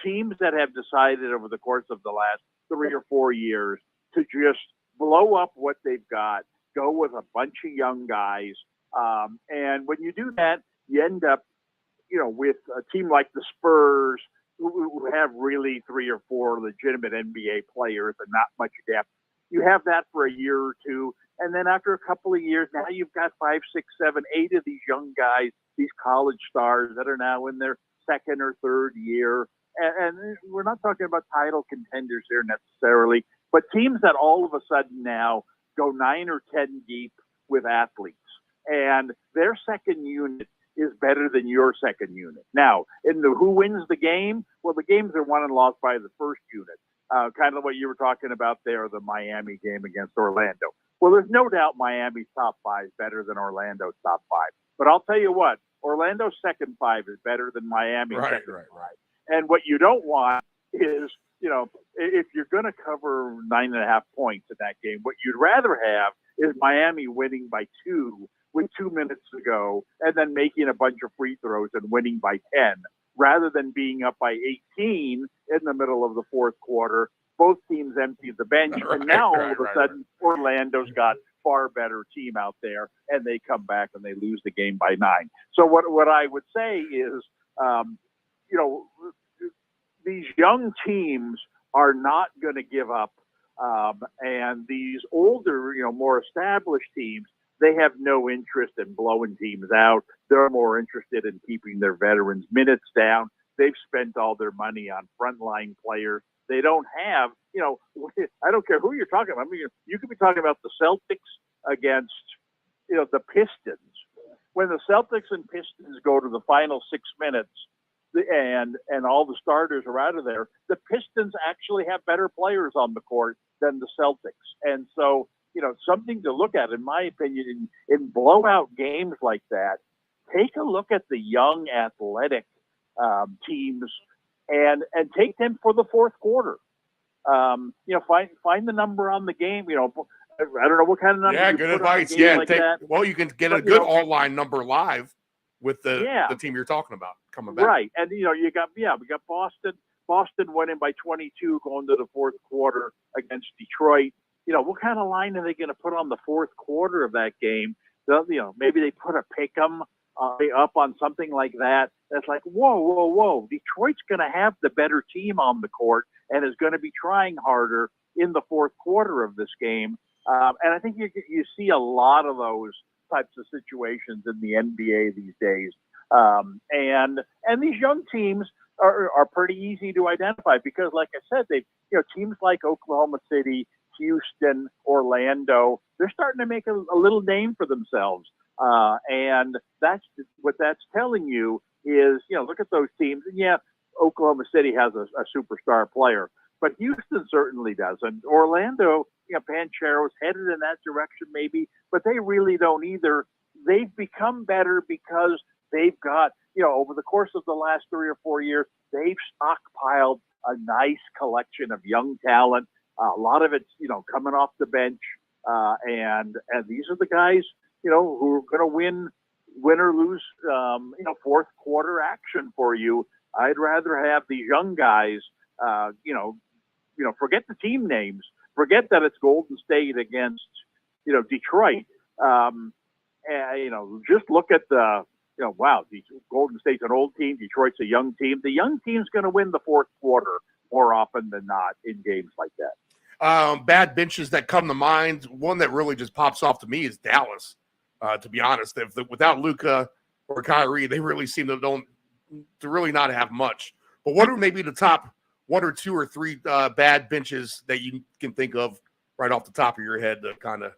Teams that have decided over the course of the last 3 or 4 years to just blow up what they've got, go with a bunch of young guys. And when you do that, you end up, with a team like the Spurs, who have really 3 or 4 legitimate NBA players and not much depth. You have that for a year or two. And then after a couple of years, now you've got 5, 6, 7, 8 of these young guys, these college stars that are now in their second or third year. And we're not talking about title contenders here necessarily, but teams that all of a sudden now go 9 or 10 deep with athletes. And their second unit is better than your second unit. Now, in the who wins the game? Well, the games are won and lost by the first unit. Kind of what you were talking about there, the Miami game against Orlando. Well, there's no doubt Miami's top 5 is better than Orlando's top 5. But I'll tell you what, Orlando's second 5 is better than Miami's second 5. And what you don't want is, if you're going to cover 9.5 points in that game, what you'd rather have is Miami winning by 2 with 2 minutes to go and then making a bunch of free throws and winning by 10, rather than being up by 18 in the middle of the fourth quarter. Both teams emptied the bench, and now all of a sudden Orlando's got far better team out there, and they come back and they lose the game by 9. So what I would say is, these young teams are not going to give up, and these older, more established teams, they have no interest in blowing teams out. They're more interested in keeping their veterans' minutes down. They've spent all their money on frontline players. They don't have, I don't care who you're talking about. I mean, you could be talking about the Celtics against, the Pistons. When the Celtics and Pistons go to the final 6 minutes and all the starters are out of there, the Pistons actually have better players on the court than the Celtics. And so, something to look at, in my opinion, in blowout games like that, take a look at the young athletic teams and take them for the fourth quarter. Find the number on the game. I don't know what kind of number. Yeah, you good put on a advice. game Yeah, like that. well, you can get a But, good all-line number live with the team you're talking about coming back. Right, and we got Boston. Boston went in by 22 going to the fourth quarter against Detroit. What kind of line are they going to put on the fourth quarter of that game? Maybe they put a pick'em up on something like that. That's like, whoa. Detroit's going to have the better team on the court and is going to be trying harder in the fourth quarter of this game. And I think you see a lot of those types of situations in the NBA these days. And these young teams are pretty easy to identify because, like I said, teams like Oklahoma City, Houston, Orlando, they're starting to make a little name for themselves. And that's what that's telling you is, look at those teams. And yeah, Oklahoma City has a superstar player, but Houston certainly doesn't. Orlando, Panchero's headed in that direction maybe, but they really don't either. They've become better because they've got, over the course of the last 3 or 4 years, they've stockpiled a nice collection of young talent. A lot of it's, coming off the bench. And these are the guys, who are going to win or lose, fourth quarter action for you. I'd rather have these young guys, forget the team names, forget that it's Golden State against, Detroit. And, just look at the, Golden State's an old team. Detroit's a young team. The young team's going to win the fourth quarter more often than not in games like that. Bad benches that come to mind. One that really just pops off to me is Dallas. To be honest, without Luka or Kyrie, they really seem to really not have much. But what are maybe the top 1 or 2 or 3 bad benches that you can think of right off the top of your head to kind of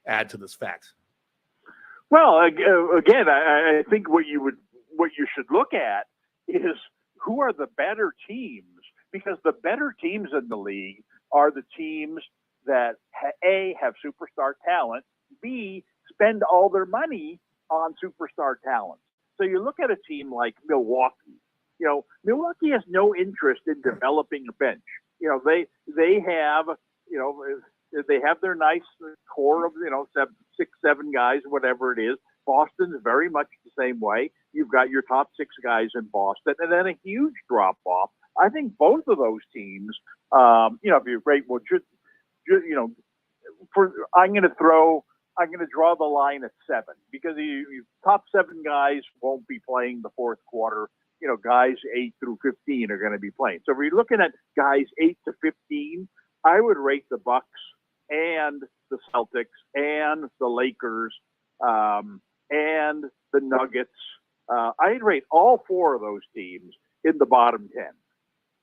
add to this fact? Well, again, I think what you should look at is who are the better teams, because the better teams in the league are the teams that A, have superstar talent, B, spend all their money on superstar talent. So you look at a team like Milwaukee. Milwaukee has no interest in developing a bench. They have, they have their nice core of, 6, 7 guys, whatever it is. Boston's very much the same way. You've got your top 6 guys in Boston, and then a huge drop off. I think both of those teams, if you rate, I'm going to draw the line at 7 because you top 7 guys won't be playing the fourth quarter. Guys 8 through 15 are going to be playing. So if you're looking at guys 8 to 15, I would rate the Bucks and the Celtics and the Lakers and the Nuggets. I'd rate all 4 of those teams in the bottom 10.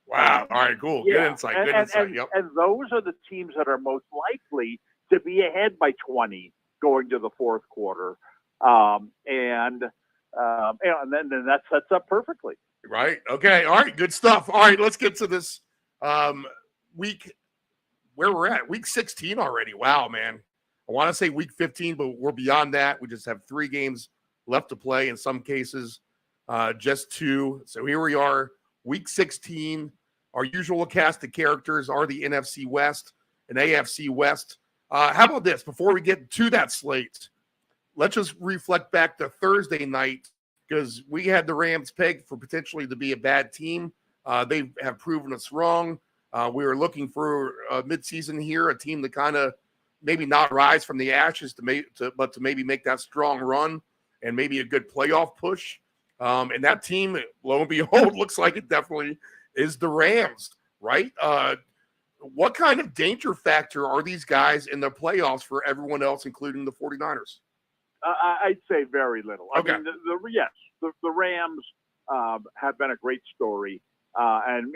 Wow. All right, cool. Yeah. Good insight. Good insight. Yep. And those are the teams that are most likely to be ahead by 20 going to the fourth quarter. And then that sets up perfectly. Right. Okay. All right. Good stuff. All right. Let's get to this week where we're at. Week 16 already. Wow, man. I want to say week 15, but we're beyond that. We just have 3 games left to play. In some cases, just 2. So here we are, week 16. Our usual cast of characters are the NFC West and AFC West. How about this? Before we get to that slate, let's just reflect back to Thursday night because we had the Rams pegged for potentially to be a bad team. They have proven us wrong. We were looking for a midseason here, a team to kind of maybe not rise from the ashes, but to maybe make that strong run and maybe a good playoff push. And that team, lo and behold, looks like it definitely is the Rams, right? What kind of danger factor are these guys in the playoffs for everyone else, including the 49ers? I'd say very little. Okay. I mean, the Rams have been a great story, and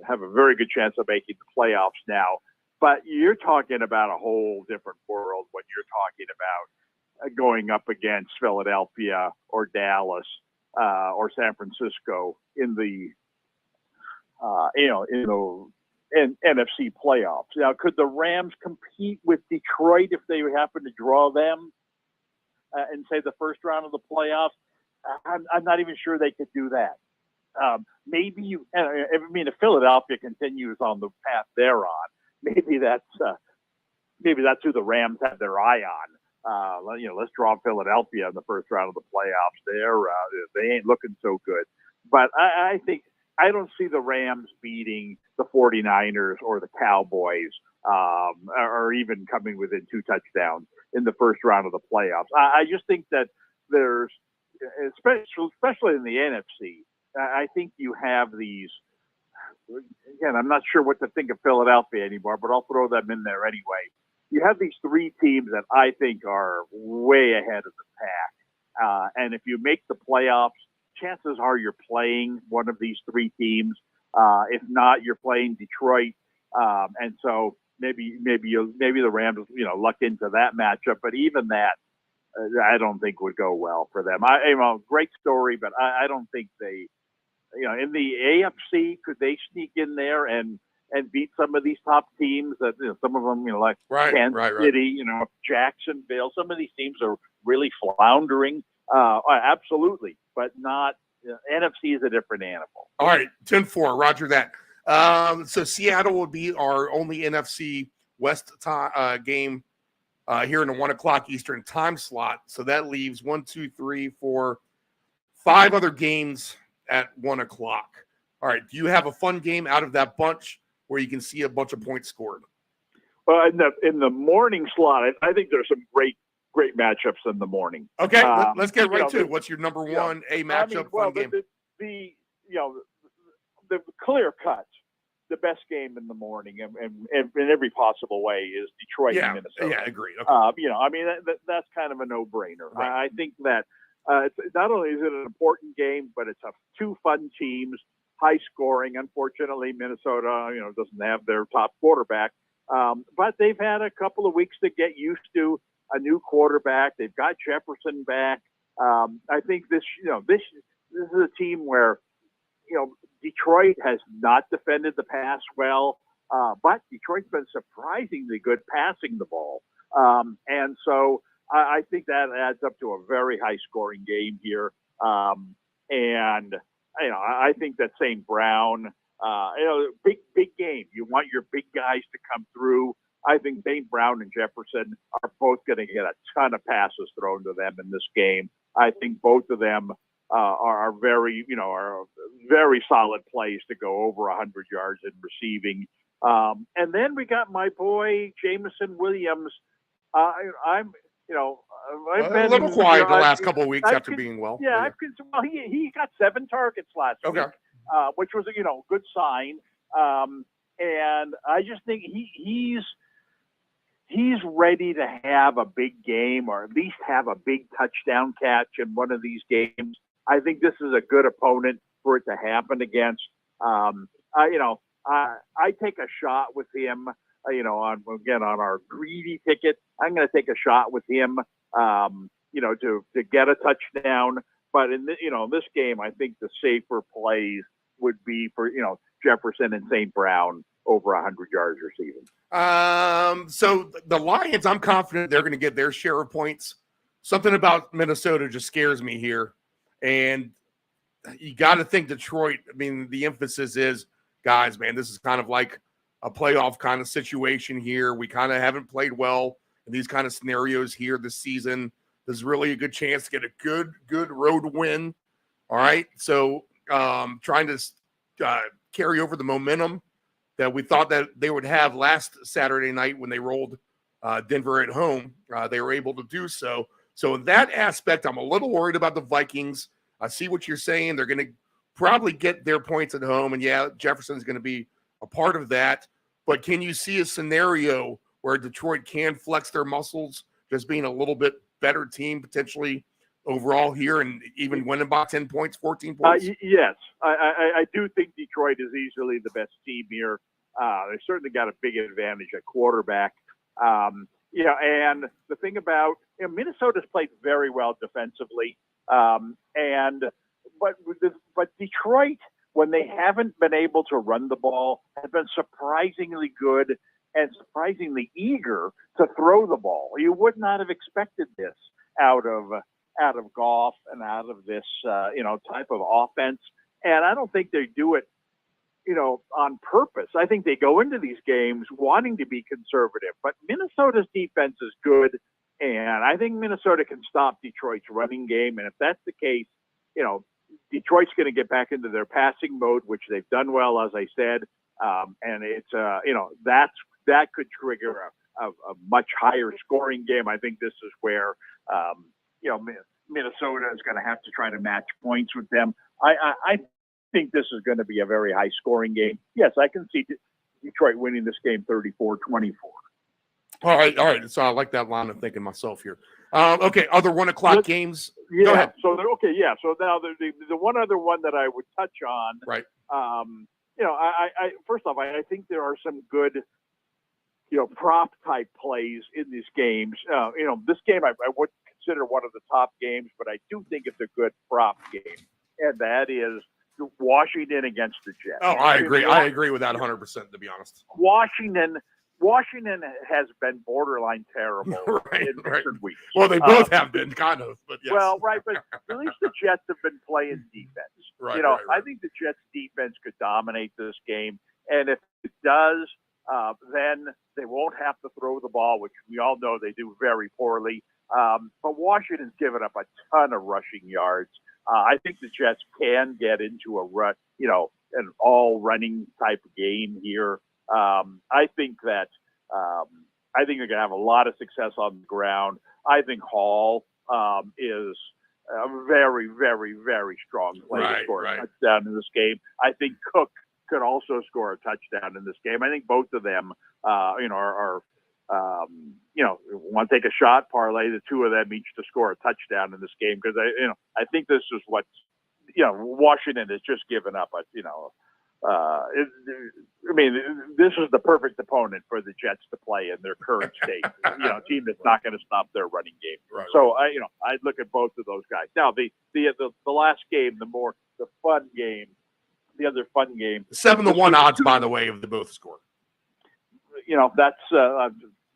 have a very good chance of making the playoffs now. But you're talking about a whole different world when you're talking about going up against Philadelphia or Dallas or San Francisco in the NFC playoffs. Now, could the Rams compete with Detroit if they happen to draw them in, say, the first round of the playoffs? I'm not even sure they could do that. maybe if Philadelphia continues on the path they're on, maybe that's who the Rams have their eye on. Let's draw Philadelphia in the first round of the playoffs. They ain't looking so good. But I think I don't see the Rams beating the 49ers or the Cowboys, or even coming within 2 touchdowns in the first round of the playoffs. I just think that there's, especially in the NFC, I think you have these. Again, I'm not sure what to think of Philadelphia anymore, but I'll throw them in there anyway. You have these 3 teams that I think are way ahead of the pack. And if you make the playoffs, chances are you're playing one of these 3 teams. If not, you're playing Detroit. And so maybe the Rams, luck into that matchup. But even that, I don't think would go well for them. Great story, but I don't think they, in the AFC, could they sneak in there and beat some of these top teams that, some of them, like Kansas City, Jacksonville. Some of these teams are really floundering. Absolutely, but not. NFC is a different animal. All right, 10-4, roger that. So Seattle will be our only NFC West game here in the 1 o'clock Eastern time slot. So that leaves 1, 2, 3, 4, 5 other games at 1 o'clock. All right, do you have a fun game out of that bunch where you can see a bunch of points scored? Well, in the morning slot, I think there's some great matchups in the morning. Okay, let's get right to it. What's your number one matchup fun game? The clear cut, the best game in the morning, and in every possible way is Detroit and Minnesota. Yeah, agreed. Okay. That's kind of a no-brainer. Right. I think that not only is it an important game, but it's 2 fun teams, high scoring. Unfortunately, Minnesota, doesn't have their top quarterback, but they've had a couple of weeks to get used to a new quarterback. They've got Jefferson back. I think this is a team where, Detroit has not defended the pass well, but Detroit's been surprisingly good passing the ball. And so I think that adds up to a very high scoring game here. And I think that St. Brown, big game. You want your big guys to come through. I think St. Brown and Jefferson are both going to get a ton of passes thrown to them in this game. I think both of them are very solid plays to go over 100 yards in receiving. And then we got my boy Jameson Williams. I've been a little quiet the last couple of weeks after being well. Yeah, he got 7 targets last week, which was a good sign. And I just think he's ready to have a big game, or at least have a big touchdown catch in one of these games. I think this is a good opponent for it to happen against. I take a shot with him. On our greedy ticket, I'm going to take a shot with him. To get a touchdown. But in this game, I think the safer plays would be for Jefferson and St. Brown over 100 yards receiving. So the Lions, I'm confident they're going to get their share of points. Something about Minnesota just scares me here. And you got to think Detroit. I mean, the emphasis is, guys, man, this is kind of like a playoff kind of situation here. We kind of haven't played well in these kind of scenarios here this season. There's really a good chance to get a good road win. All right. So trying to carry over the momentum that we thought that they would have last Saturday night when they rolled Denver at home. They were able to do so. So in that aspect, I'm a little worried about the Vikings. I see what you're saying. They're going to probably get their points at home. And yeah, Jefferson's going to be a part of that. But can you see a scenario where Detroit can flex their muscles, just being a little bit better team potentially overall here, and even winning by 10 points, 14 points? Yes. I do think Detroit is easily the best team here. They certainly got a big advantage at quarterback. And the thing about Minnesota's played very well defensively, but Detroit, when they haven't been able to run the ball, have been surprisingly good and surprisingly eager to throw the ball. You would not have expected this out of Goff and out of this type of offense. And I don't think they do it, on purpose. I think they go into these games wanting to be conservative. But Minnesota's defense is good, and I think Minnesota can stop Detroit's running game. And if that's the case, Detroit's going to get back into their passing mode, which they've done well, as I said. And it's, that could trigger a much higher scoring game. I think this is where, Minnesota is going to have to try to match points with them. I think this is going to be a very high scoring game. Yes, I can see Detroit winning this game 34-24. All right. So I like that line of thinking myself here. Okay, other 1 o'clock games. Yeah. Go ahead. So So now the one other one that I would touch on. Right. I first off, I think there are some good, prop type plays in these games. This game I wouldn't consider one of the top games, but I do think it's a good prop game, and that is Washington against the Jets. Oh, I agree. I agree with that 100%. To be honest, Washington has been borderline terrible in recent weeks. Well, they both have been, kind of, but yes. Well, right, but at least the Jets have been playing defense. Right, I think the Jets' defense could dominate this game, and if it does, then they won't have to throw the ball, which we all know they do very poorly. But Washington's given up a ton of rushing yards. I think the Jets can get into a run, an all-running type game here. I think they're going to have a lot of success on the ground. I think Hall is a very, very, very strong player to score a touchdown in this game. I think Cook could also score a touchdown in this game. I think both of them, are want to take a shot, parlay the two of them each to score a touchdown in this game, because I think this is what Washington has just given up. This is the perfect opponent for the Jets to play in their current state. A team that's not going to stop their running game. Right. So I'd look at both of those guys. Now the last game, the fun game, the other fun game. 7-1 odds, by the way, of the both score. That's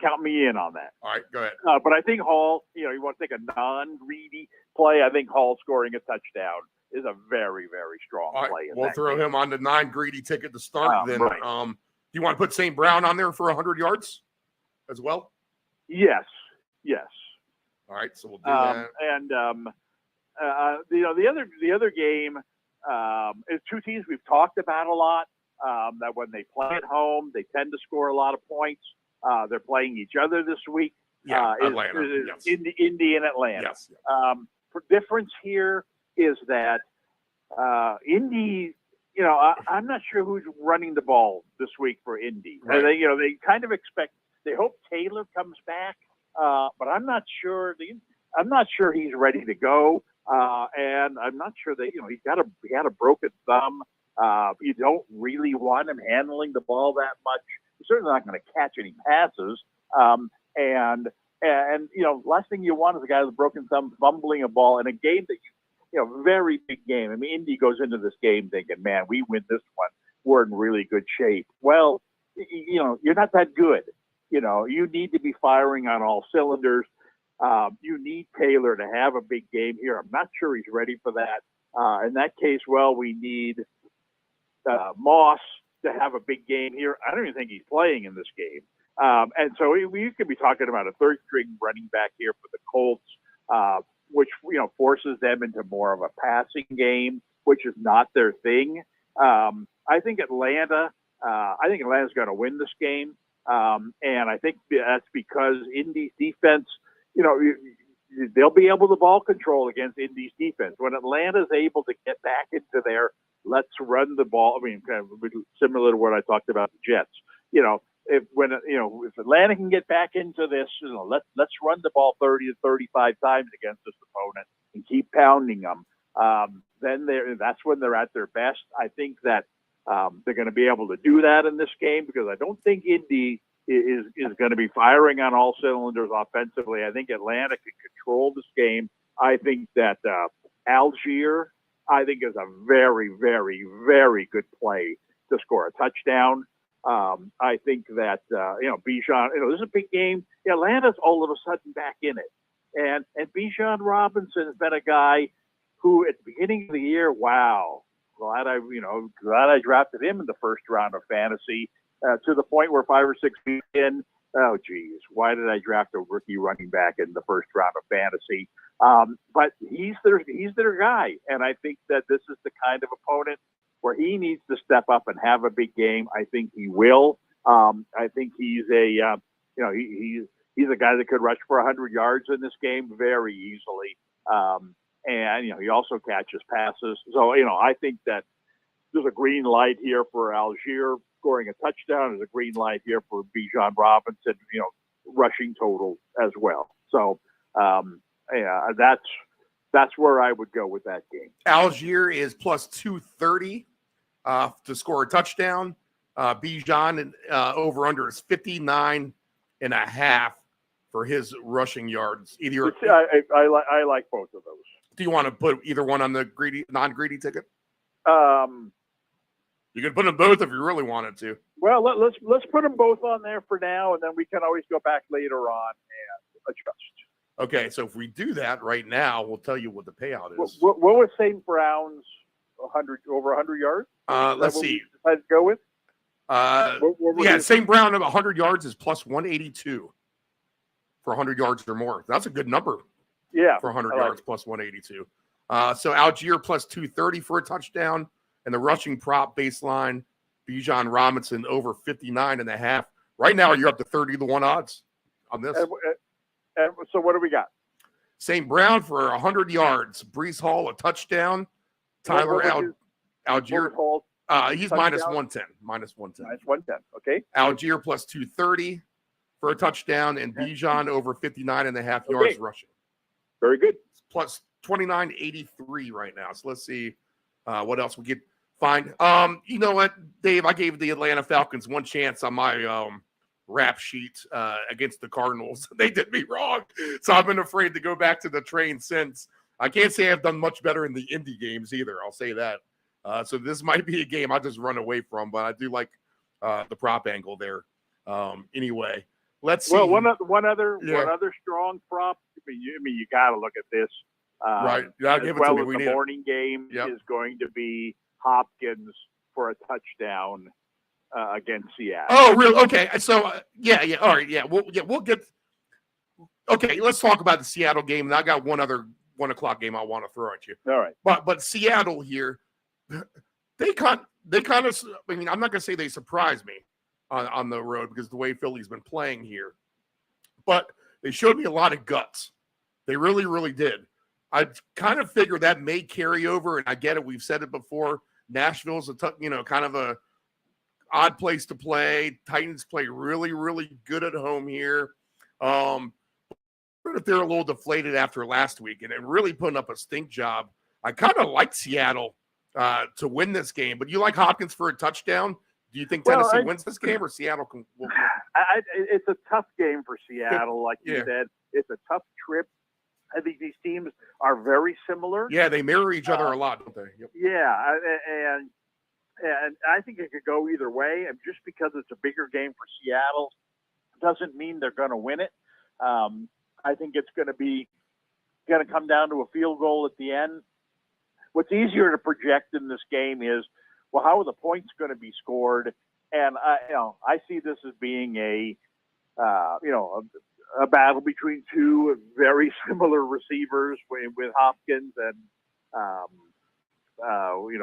count me in on that. All right, go ahead. But I think Hall, you want to take a non-greedy play. I think Hall scoring a touchdown is a very, very strong play. We'll throw him on the non-greedy ticket to start. Then, right. Do you want to put St. Brown on there for 100 yards as well? Yes. All right, so we'll do that. And the other game is two teams we've talked about a lot. That when they play at home, they tend to score a lot of points. They're playing each other this week. Atlanta. Yes. Indy and Atlanta. Yes. The difference here is that Indy, I'm not sure who's running the ball this week for Indy. Right. They kind of they hope Taylor comes back, but I'm not sure. I'm not sure he's ready to go, and I'm not sure that he had a broken thumb. You don't really want him handling the ball that much. He's certainly not going to catch any passes. And last thing you want is a guy with a broken thumb fumbling a ball in a game that very big game. Indy goes into this game thinking, man, we win this one, we're in really good shape. Well, you're not that good. You need to be firing on all cylinders. You need Taylor to have a big game here. I'm not sure he's ready for that. In that case, we need Moss to have a big game here. I don't even think he's playing in this game. And so we could be talking about a third string running back here for the Colts, which, forces them into more of a passing game, which is not their thing. I think Atlanta's going to win this game. And I think that's because Indy's defense, they'll be able to ball control against Indy's defense. When Atlanta's able to get back into their let's run the ball, kind of similar to what I talked about the Jets, if Atlanta can get back into this, let's run the ball 30 to 35 times against this opponent and keep pounding them, then that's when they're at their best. I think that they're going to be able to do that in this game, because I don't think Indy is going to be firing on all cylinders offensively. I think Atlanta can control this game. I think that Algier, is a very, very, very good play to score a touchdown. I think that, Bijan, this is a big game. Atlanta's all of a sudden back in it. And Bijan Robinson has been a guy who at the beginning of the year, wow, glad I drafted him in the first round of fantasy, to the point where 5 or 6 weeks in, oh geez, why did I draft a rookie running back in the first round of fantasy? But he's their guy, and I think that this is the kind of opponent where he needs to step up and have a big game. I think he will. I think he's a he's a guy that could rush for 100 yards in this game very easily. And he also catches passes. So I think that there's a green light here for Algier scoring a touchdown. There's a green light here for Bijan Robinson, rushing total as well. So that's where I would go with that game. Algier is plus 230 to score a touchdown. Bijan over under is 59.5 for his rushing yards. I like both of those. Do you want to put either one on the non-greedy ticket? You can put them both if you really wanted to. Well, let's put them both on there for now, and then we can always go back later on and adjust. Okay, so if we do that right now, we'll tell you what the payout is. What was St. Brown's over 100 yards? Let's see. Decided to go with. St. Brown of 100 yards is plus 182 for 100 yards or more. That's a good number. Yeah, for 100 yards plus 182. So Algier plus 230 for a touchdown, and the rushing prop baseline, Bijan Robinson over 59.5. Right now, you're up to 30-1 odds on this. And so what do we got? St. Brown for 100 yards, Brees Hall a touchdown, Tyler Algier. He's minus 110. Minus 110. Minus 110. Okay. Algier plus 230 for a touchdown, and Bijan over 59.5 yards rushing. Very good. Plus 29.83 right now. So let's see what else we could find. You know what, Dave? I gave the Atlanta Falcons one chance on my rap sheet against the Cardinals. They did me wrong. So I've been afraid to go back to the train since. I can't say I've done much better in the Indy games either. I'll say that. So this might be a game I just run away from, but I do like the prop angle there. Anyway, let's see. Well, one other strong prop. I mean, you got to look at this. Right. Yeah, give it to me. As the morning game is going to be Hopkins for a touchdown against Seattle. Oh, really? Okay. So All right. Yeah. We'll get. Okay. Let's talk about the Seattle game. And I got one other 1 o'clock game I want to throw at you. All right. But Seattle here, they kind of. I mean, I'm not going to say they surprised me on the road because the way Philly's been playing here, but they showed me a lot of guts. They really, really did. I kind of figured that may carry over, and I get it. We've said it before. Nashville's kind of a odd place to play. Titans play really, really good at home here. If they're a little deflated after last week and really putting up a stink job, I kind of like Seattle to win this game. But you like Hopkins for a touchdown? Do you think Tennessee wins this game or Seattle can? It's a tough game for Seattle, like you said. It's a tough trip. I think these teams are very similar. Yeah, they mirror each other a lot, don't they? Yep. Yeah, and I think it could go either way. And just because it's a bigger game for Seattle doesn't mean they're going to win it. I think it's going to come down to a field goal at the end. What's easier to project in this game is, well, how are the points going to be scored? And I see this as being a battle between two very similar receivers with Hopkins and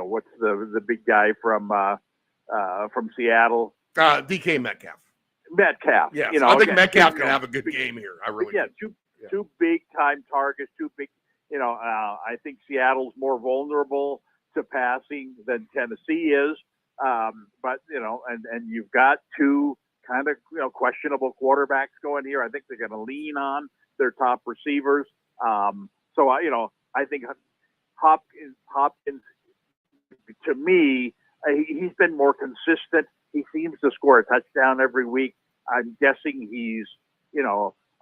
what's the big guy from Seattle? DK Metcalf. Yeah, I think Metcalf can have a good game here. I really do. Two big time targets, two big. I think Seattle's more vulnerable to passing than Tennessee is. But and you've got two kind of questionable quarterbacks going here. I think they're going to lean on their top receivers. So I think Hopkins to me, he's been more consistent. He seems to score a touchdown every week. I'm guessing he's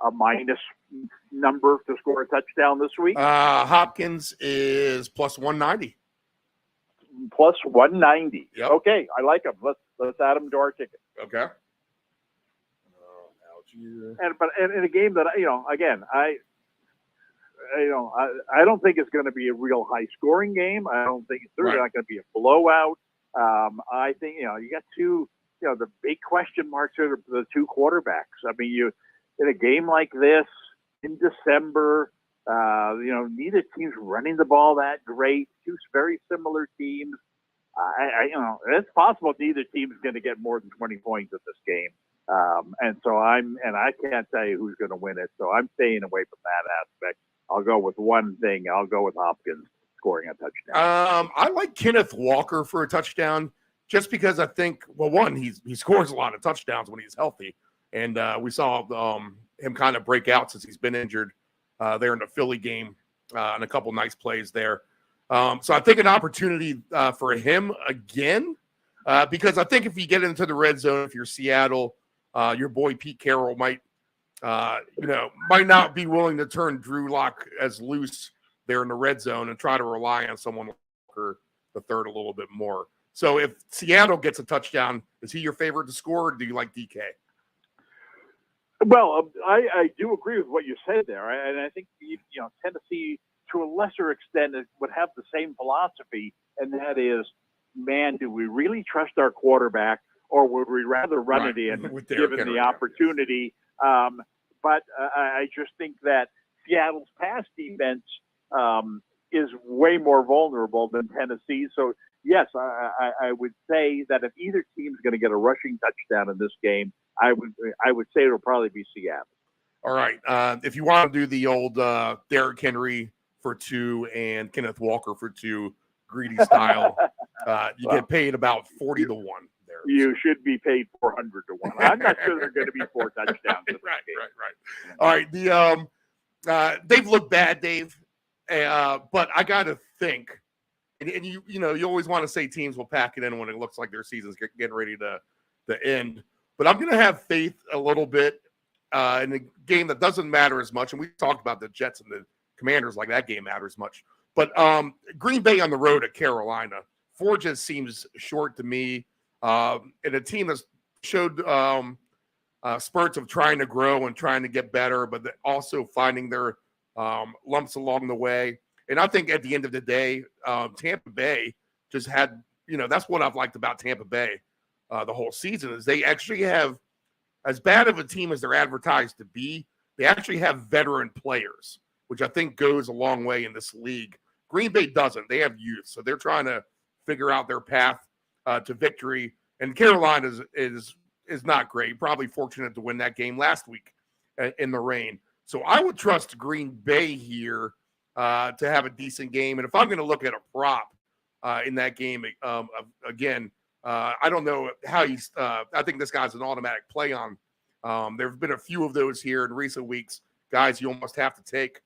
a minus number to score a touchdown this week. Hopkins is plus 190. Plus 190. Yep. Okay, I like him. Let's add him to our ticket. Okay. And in a game that again I don't think it's going to be a real high-scoring game. I don't think it's certainly not going to be a blowout. I think you got two. The big question marks are the two quarterbacks. I mean, in a game like this in December, neither team's running the ball that great. Two very similar teams. It's possible neither team's going to get more than 20 points at this game. And I can't tell you who's going to win it. So I'm staying away from that aspect. I'll go with one thing. I'll go with Hopkins scoring a touchdown. I like Kenneth Walker for a touchdown just because I think, well, one, he scores a lot of touchdowns when he's healthy. And we saw him kind of break out since he's been injured there in the Philly game and a couple nice plays there. So I think an opportunity for him again, because I think if you get into the red zone, if you're Seattle, your boy Pete Carroll might not be willing to turn Drew Lock as loose there in the red zone and try to rely on someone like Walker the third a little bit more. So if Seattle gets a touchdown, is he your favorite to score, or do you like DK? Well, I do agree with what you said there, and I think Tennessee, to a lesser extent, would have the same philosophy, and that is, man, do we really trust our quarterback, or would we rather run it in, given the opportunity? But I just think that Seattle's pass defense is way more vulnerable than Tennessee. So, yes, I would say that if either team's going to get a rushing touchdown in this game, I would say it'll probably be Seattle. All right. If you want to do the old Derrick Henry for 2 and Kenneth Walker for 2 greedy style, you get paid about 40 to 1 there. You should be paid 400 to 1. I'm not sure there are going to be 4 touchdowns. Right. All right. They've looked bad, Dave, but I got to think, and you always want to say teams will pack it in when it looks like their season's getting ready to end. But I'm going to have faith a little bit in a game that doesn't matter as much. And we talked about the Jets and the Commanders, like that game matters much. But Green Bay on the road at Carolina, 4 just seems short to me. And a team that's showed spurts of trying to grow and trying to get better, but also finding their lumps along the way. And I think at the end of the day, Tampa Bay just had, that's what I've liked about Tampa Bay the whole season, is they actually have, as bad of a team as they're advertised to be, they actually have veteran players, which I think goes a long way in this league. Green Bay doesn't. They have youth, so they're trying to figure out their path to victory. And Carolina is not great. Probably fortunate to win that game last week in the rain. So I would trust Green Bay here to have a decent game. And if I'm going to look at a prop in that game, again, I don't know how he's I think this guy's an automatic play on. There have been a few of those here in recent weeks. Guys, you almost have to take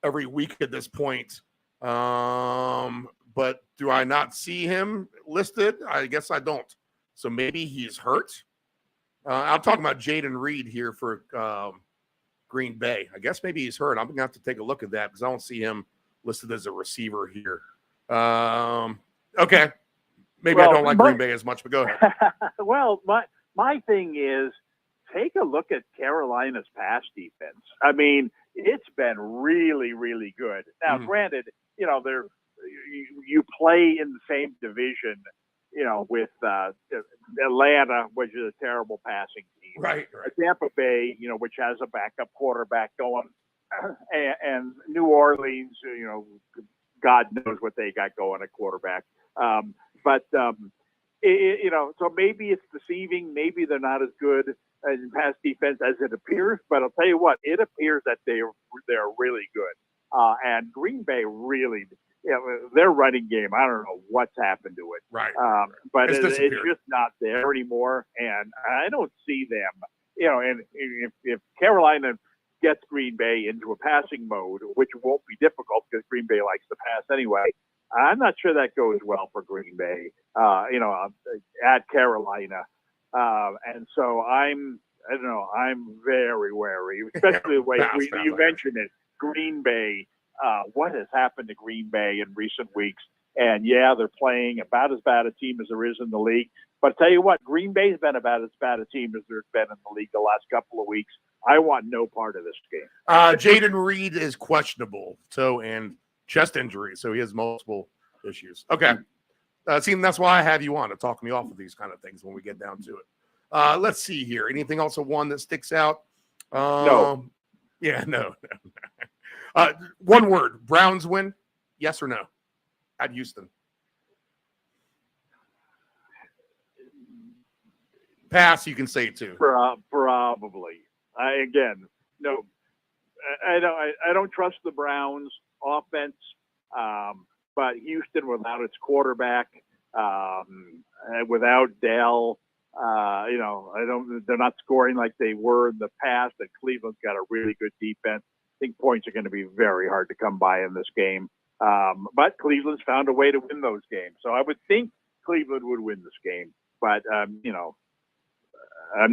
every week at this point. But do I not see him listed? I guess I don't. So maybe he's hurt. I'm talking about Jaden Reed here for Green Bay. I guess maybe he's hurt. I'm going to have to take a look at that because I don't see him listed as a receiver here. Okay. Maybe I don't like Green Bay as much, but go ahead. Well, my thing is, take a look at Carolina's pass defense. I mean, it's been really, really good. Now, granted, you play in the same division, with Atlanta, which is a terrible passing team. Right. Tampa Bay, which has a backup quarterback going, and New Orleans, God knows what they got going at quarterback. So maybe it's deceiving. Maybe they're not as good in pass defense as it appears. But I'll tell you what, it appears that they're really good. And Green Bay really, their running game, I don't know what's happened to it. Right. But it's just not there anymore. And I don't see them, and if Carolina gets Green Bay into a passing mode, which won't be difficult because Green Bay likes to pass anyway, I'm not sure that goes well for Green Bay, at Carolina. And so I'm very wary, especially the way you mentioned it. Green Bay, what has happened to Green Bay in recent weeks? And yeah, they're playing about as bad a team as there is in the league. But I tell you what, Green Bay's been about as bad a team as there's been in the league the last couple of weeks. I want no part of this game. Jaden Reed is questionable, and chest injury, so he has multiple issues. Okay. See, that's why I have you on to talk me off of these kind of things when we get down to it. Let's see here. Anything else of one that sticks out? No. Yeah, no. One word. Browns win? Yes or no? At Houston. Pass, you can say it too. Probably. No. I don't trust the Browns offense, but Houston without its quarterback, without Dell, they're not scoring like they were in the past. And Cleveland's got a really good defense. I think points are going to be very hard to come by in this game. But Cleveland's found a way to win those games. So I would think Cleveland would win this game, but I'm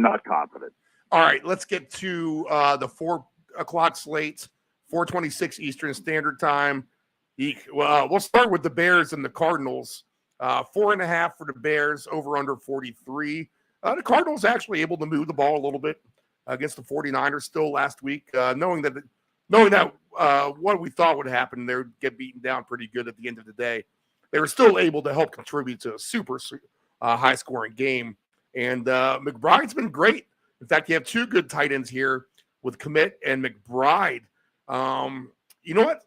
not confident. All right, let's get to the 4 o'clock slate, 4:26 Eastern Standard Time. We'll start with the Bears and the Cardinals. 4.5 for the Bears, over under 43. The Cardinals actually able to move the ball a little bit against the 49ers still last week, knowing that what we thought would happen, they would get beaten down pretty good at the end of the day. They were still able to help contribute to a super high-scoring game. And McBride's been great. In fact, you have 2 good tight ends here with Kmet and McBride. You know what?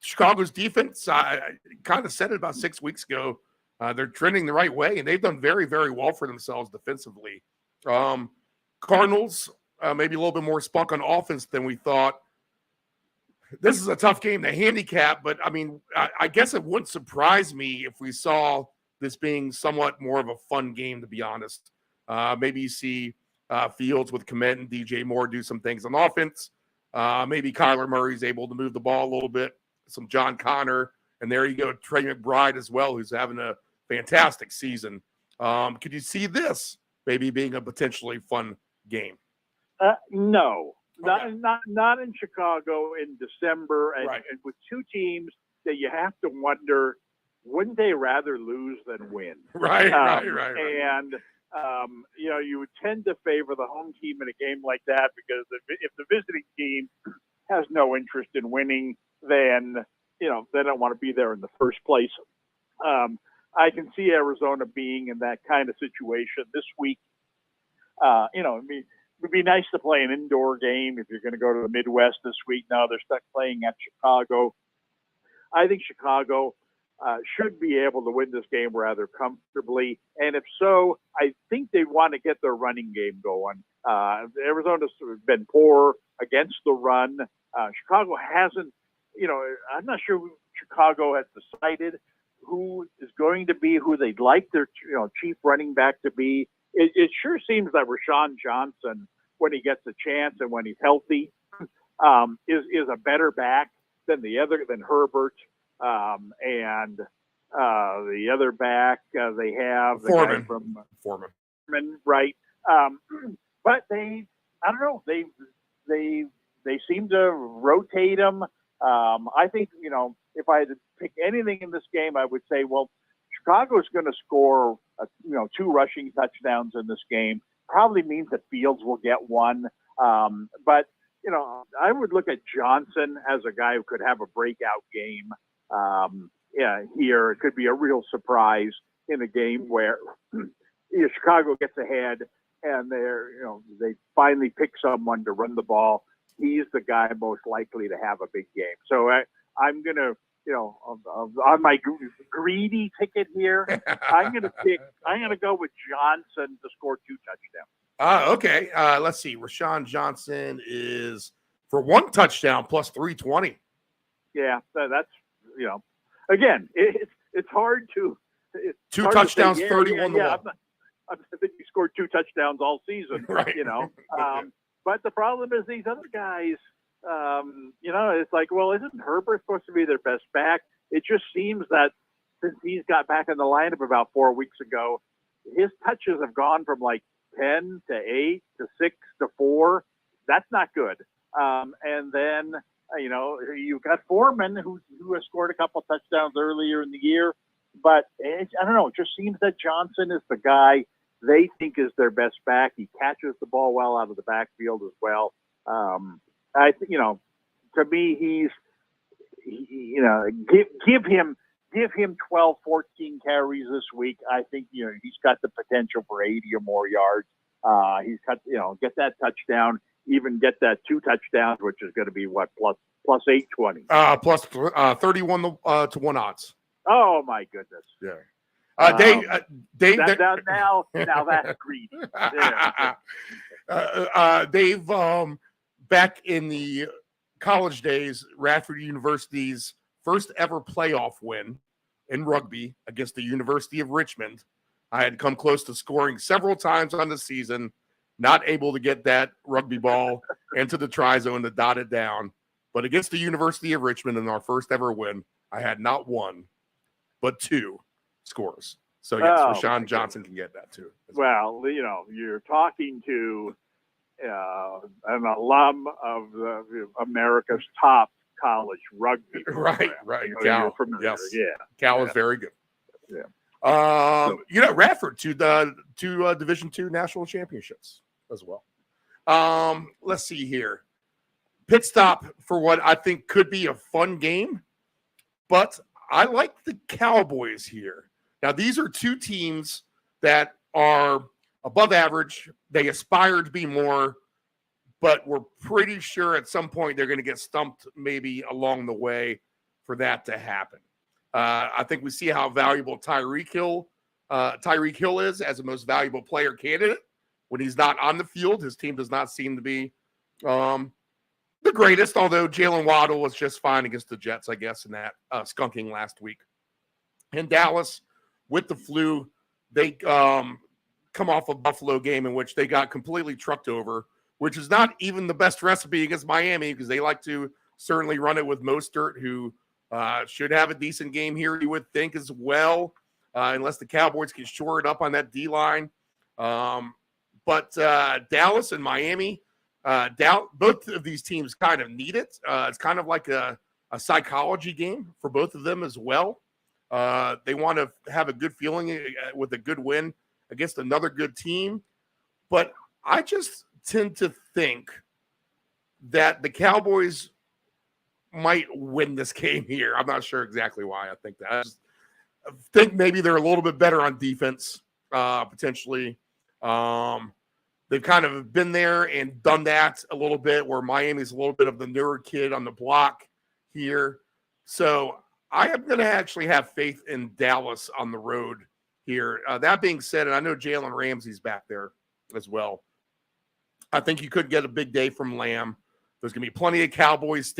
Chicago's defense, I kind of said it about 6 weeks ago. They're trending the right way, and they've done very, very well for themselves defensively. Cardinals, maybe a little bit more spunk on offense than we thought. This is a tough game to handicap, but, I guess it wouldn't surprise me if we saw this being somewhat more of a fun game, to be honest. Maybe you see Fields with Kmet and DJ Moore do some things on offense. Maybe Kyler Murray's able to move the ball a little bit. Some John Connor, and there you go, Trey McBride as well, who's having a fantastic season. Could you see this maybe being a potentially fun game? No, Okay. not in Chicago in December, and with 2 teams that you have to wonder, wouldn't they rather lose than win? Right. And you would tend to favor the home team in a game like that, because if the visiting team has no interest in winning, then they don't want to be there in the first place. I can see Arizona being in that kind of situation this week. It would be nice to play an indoor game if you're going to go to the Midwest this week. Now they're stuck playing at Chicago. I think Chicago should be able to win this game rather comfortably. And if so, I think they want to get their running game going. Arizona's been poor against the run. Chicago hasn't, I'm not sure Chicago has decided who is going to be who they'd like their chief running back to be. It sure seems that Rashawn Johnson, when he gets a chance and when he's healthy, is a better back than Herbert. And the other back they have the guy from Foreman, right? But I don't know. They seem to rotate him. I think if I had to pick anything in this game, I would say, well, Chicago's going to score 2 rushing touchdowns in this game. Probably means that Fields will get 1. But I would look at Johnson as a guy who could have a breakout game. Here it could be a real surprise in a game where Chicago gets ahead and they finally pick someone to run the ball. He's the guy most likely to have a big game. So I'm going to, on my greedy ticket here, I'm going to go with Johnson to score 2 touchdowns. Okay. Let's see. Rashawn Johnson is for 1 touchdown plus 320. Yeah, that's again, it's hard to. It's 2 hard touchdowns, to say, 31 to 1. I think he scored 2 touchdowns all season. Right. But the problem is these other guys. It's like, well, isn't Herbert supposed to be their best back? It just seems that since he's got back in the lineup about 4 weeks ago, his touches have gone from like 10 to 8 to 6 to 4. That's not good. And then, you've got Foreman who has scored a couple touchdowns earlier in the year. But I don't know. It just seems that Johnson is the guy they think is their best back. He catches the ball well out of the backfield as well. To me, give him 12, 14 carries this week. I think, he's got the potential for 80 or more yards. He's got, get that touchdown, even get that 2 touchdowns, which is going to be plus 820. Plus 31 to 1 odds. Oh my goodness. Yeah. Dave. Now that's greedy. Yeah. Dave, back in the college days, Radford University's first ever playoff win in rugby against the University of Richmond. I had come close to scoring several times on the season, not able to get that rugby ball into the try zone to dot it down. But against the University of Richmond in our first ever win, I had not 1, but 2 scores. So, yes, Rashawn Johnson can get that too. Well, you're talking to an alum of America's top college rugby program. Right. Cal, yes. Yeah. Cal is very good. Yeah. Radford to the Division II national championships as well. Let's see here. Pit stop for what I think could be a fun game, but I like the Cowboys here. Now, these are 2 teams that are above average. They aspire to be more, but we're pretty sure at some point they're going to get stumped maybe along the way for that to happen. I think we see how valuable Tyreek Hill is as the most valuable player candidate. When he's not on the field, his team does not seem to be the greatest, although Jalen Waddle was just fine against the Jets, I guess, in that skunking last week. And Dallas, with the flu, they come off a Buffalo game in which they got completely trucked over, which is not even the best recipe against Miami because they like to certainly run it with Mostert, who should have a decent game here, you would think, as well, unless the Cowboys can shore it up on that D-line. But Dallas and Miami, both of these teams kind of need it. It's kind of like a psychology game for both of them as well. They want to have a good feeling with a good win against another good team. But I just tend to think that the Cowboys might win this game here. I'm not sure exactly why I think that. I just think maybe they're a little bit better on defense, potentially. They've kind of been there and done that a little bit, where Miami's a little bit of the newer kid on the block here. So I am going to actually have faith in Dallas on the road here. That being said, and I know Jalen Ramsey's back there as well, I think you could get a big day from Lamb. There's going to be plenty of Cowboys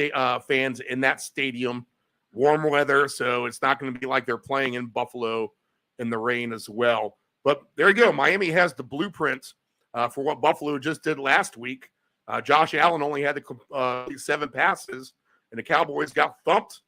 fans in that stadium. Warm weather, so it's not going to be like they're playing in Buffalo in the rain as well. But there you go. Miami has the blueprint for what Buffalo just did last week. Josh Allen only had to complete 7 passes, and the Cowboys got thumped.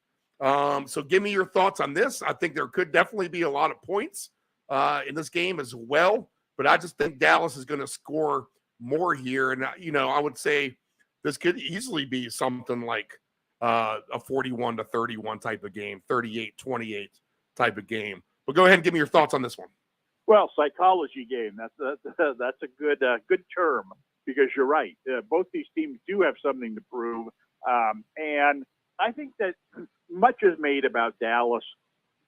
So give me your thoughts on this. I think there could definitely be a lot of points in this game as well, but I just think Dallas is going to score more here. And, I would say this could easily be something like a 41-31 type of game, 38-28 type of game. But go ahead and give me your thoughts on this one. Well, psychology game. That's a good term, because you're right. Both these teams do have something to prove, and I think that much is made about Dallas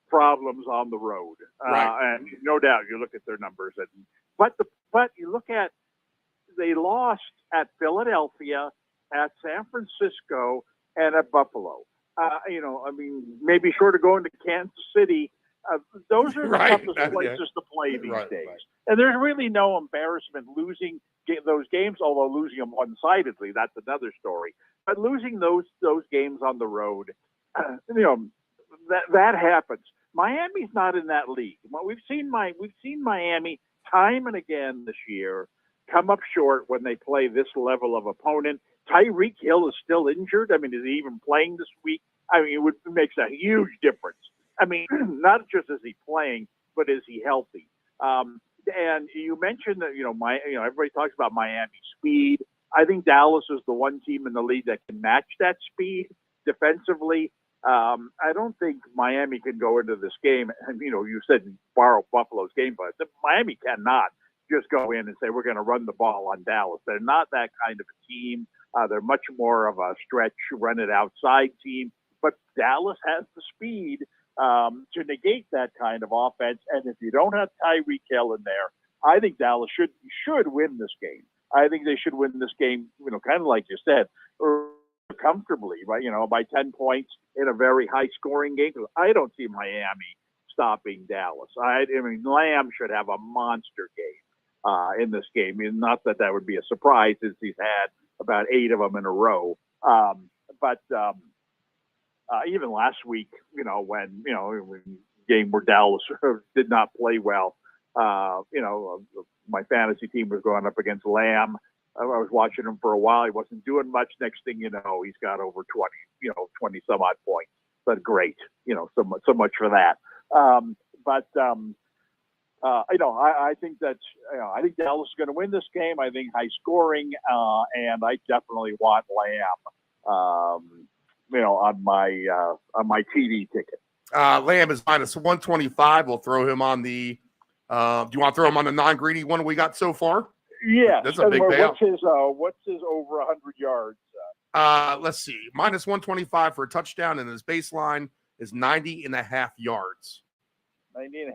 problems on the road, and no doubt you look at their numbers, but you look at, they lost at Philadelphia, at San Francisco, and at Buffalo. Maybe short of going to Kansas City. Those are the toughest places to play these days. Right. And there's really no embarrassment losing those games, although losing them one-sidedly, that's another story. But losing those games on the road, that happens. Miami's not in that league. Well, we've seen Miami time and again this year come up short when they play this level of opponent. Tyreek Hill is still injured. Is he even playing this week? It makes a huge difference. Not just is he playing, but is he healthy? And you mentioned that, everybody talks about Miami's speed. I think Dallas is the one team in the league that can match that speed defensively. I don't think Miami can go into this game. And, you said borrow Buffalo's game, but Miami cannot just go in and say, we're going to run the ball on Dallas. They're not that kind of a team. They're much more of a stretch, run it outside team. But Dallas has the speed to negate that kind of offense. And if you don't have Tyreek Hill in there, I think Dallas should win this game. I think they should win this game, kind of like you said, comfortably, right? By 10 points in a very high-scoring game. I don't see Miami stopping Dallas. I mean, Lamb should have a monster game in this game. I mean, not that would be a surprise, since he's had about 8 of them in a row. But even last week, when game where Dallas did not play well, my fantasy team was going up against Lamb. I was watching him for a while. He wasn't doing much. Next thing you know, he's got over 20 some odd points. But great, so much for that. I think that I think Dallas is going to win this game. I think high scoring, and I definitely want Lamb, on my TV ticket. Lamb is minus 125. We'll throw him on the. Do you want to throw him on the non-greedy one we got so far? Yeah, that's a big payout. What's his over 100 yards? Let's see, minus 125 for a touchdown, and his baseline is 90.5 yards. 90.5.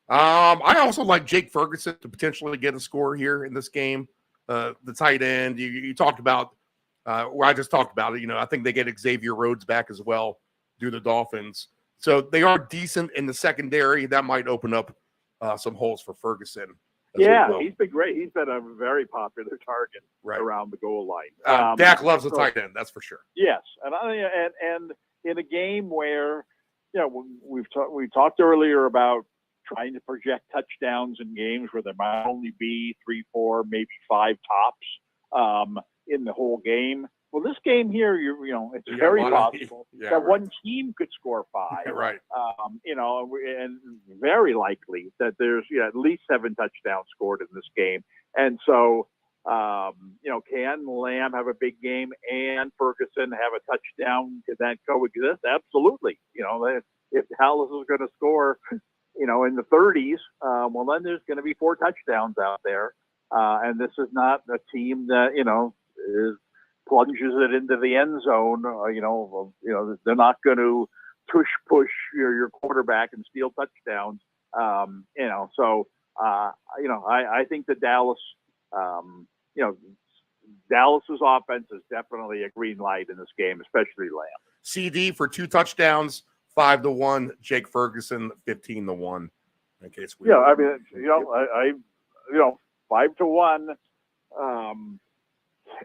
I also like Jake Ferguson to potentially get a score here in this game. The tight end you talked about, where I just talked about it. I think they get Xavier Rhodes back as well, do the Dolphins. So they are decent in the secondary. That might open up some holes for Ferguson. Yeah, he's been great. He's been a very popular target around the goal line. Dak loves the tight end, that's for sure. Yes, and in a game where we talked earlier about trying to project touchdowns in games where there might only be 3, 4, maybe 5 tops in the whole game. Well, this game here, it's very possible that one team could score 5. Right. And very likely that there's at least 7 touchdowns scored in this game. And so, can Lamb have a big game and Ferguson have a touchdown? Could that coexist? Absolutely. If Dallas is going to score, in the 30s, well, then there's going to be 4 touchdowns out there. And this is not a team that, plunges it into the end zone. They're not going to push your quarterback and steal touchdowns. So I think that Dallas, Dallas's offense is definitely a green light in this game, especially Lamb. CD for 2 touchdowns, 5-1. Jake Ferguson 15-1. In case we. Yeah, I mean, I 5-1.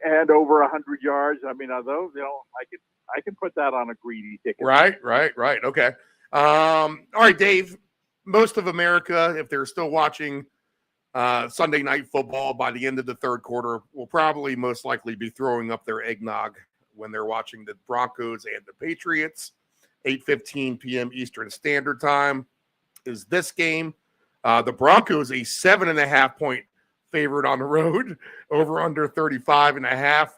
And over 100 yards. I mean, although I can put that on a greedy ticket. Right. Okay. All right, Dave. Most of America, if they're still watching Sunday Night Football by the end of the third quarter, will probably most likely be throwing up their eggnog when they're watching the Broncos and the Patriots. 8:15 p.m. Eastern Standard Time is this game. The Broncos a 7.5-point favorite on the road, over under 35.5.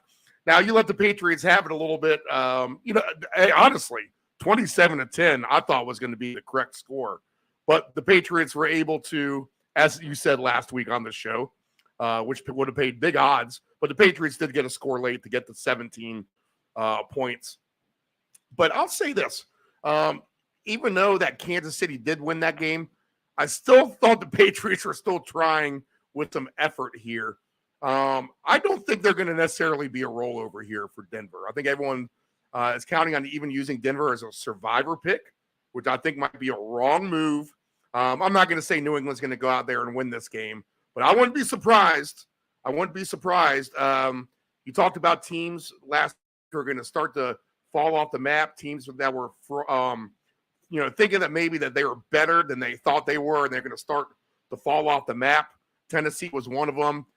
Now you let the Patriots have it a little bit. Honestly, 27-10 I thought was going to be the correct score, but the Patriots were able to, as you said last week on the show, which would have paid big odds, but the Patriots did get a score late to get the 17 points. But I'll say this, even though that Kansas City did win that game, I still thought the Patriots were still trying with some effort here. I don't think they're going to necessarily be a rollover here for Denver. I think everyone is counting on even using Denver as a survivor pick, which I think might be a wrong move. I'm not going to say New England's going to go out there and win this game, but I wouldn't be surprised. You talked about teams last week who are going to start to fall off the map, teams that were thinking that maybe that they were better than they thought they were, and they're going to start to fall off the map. Tennessee was one of them.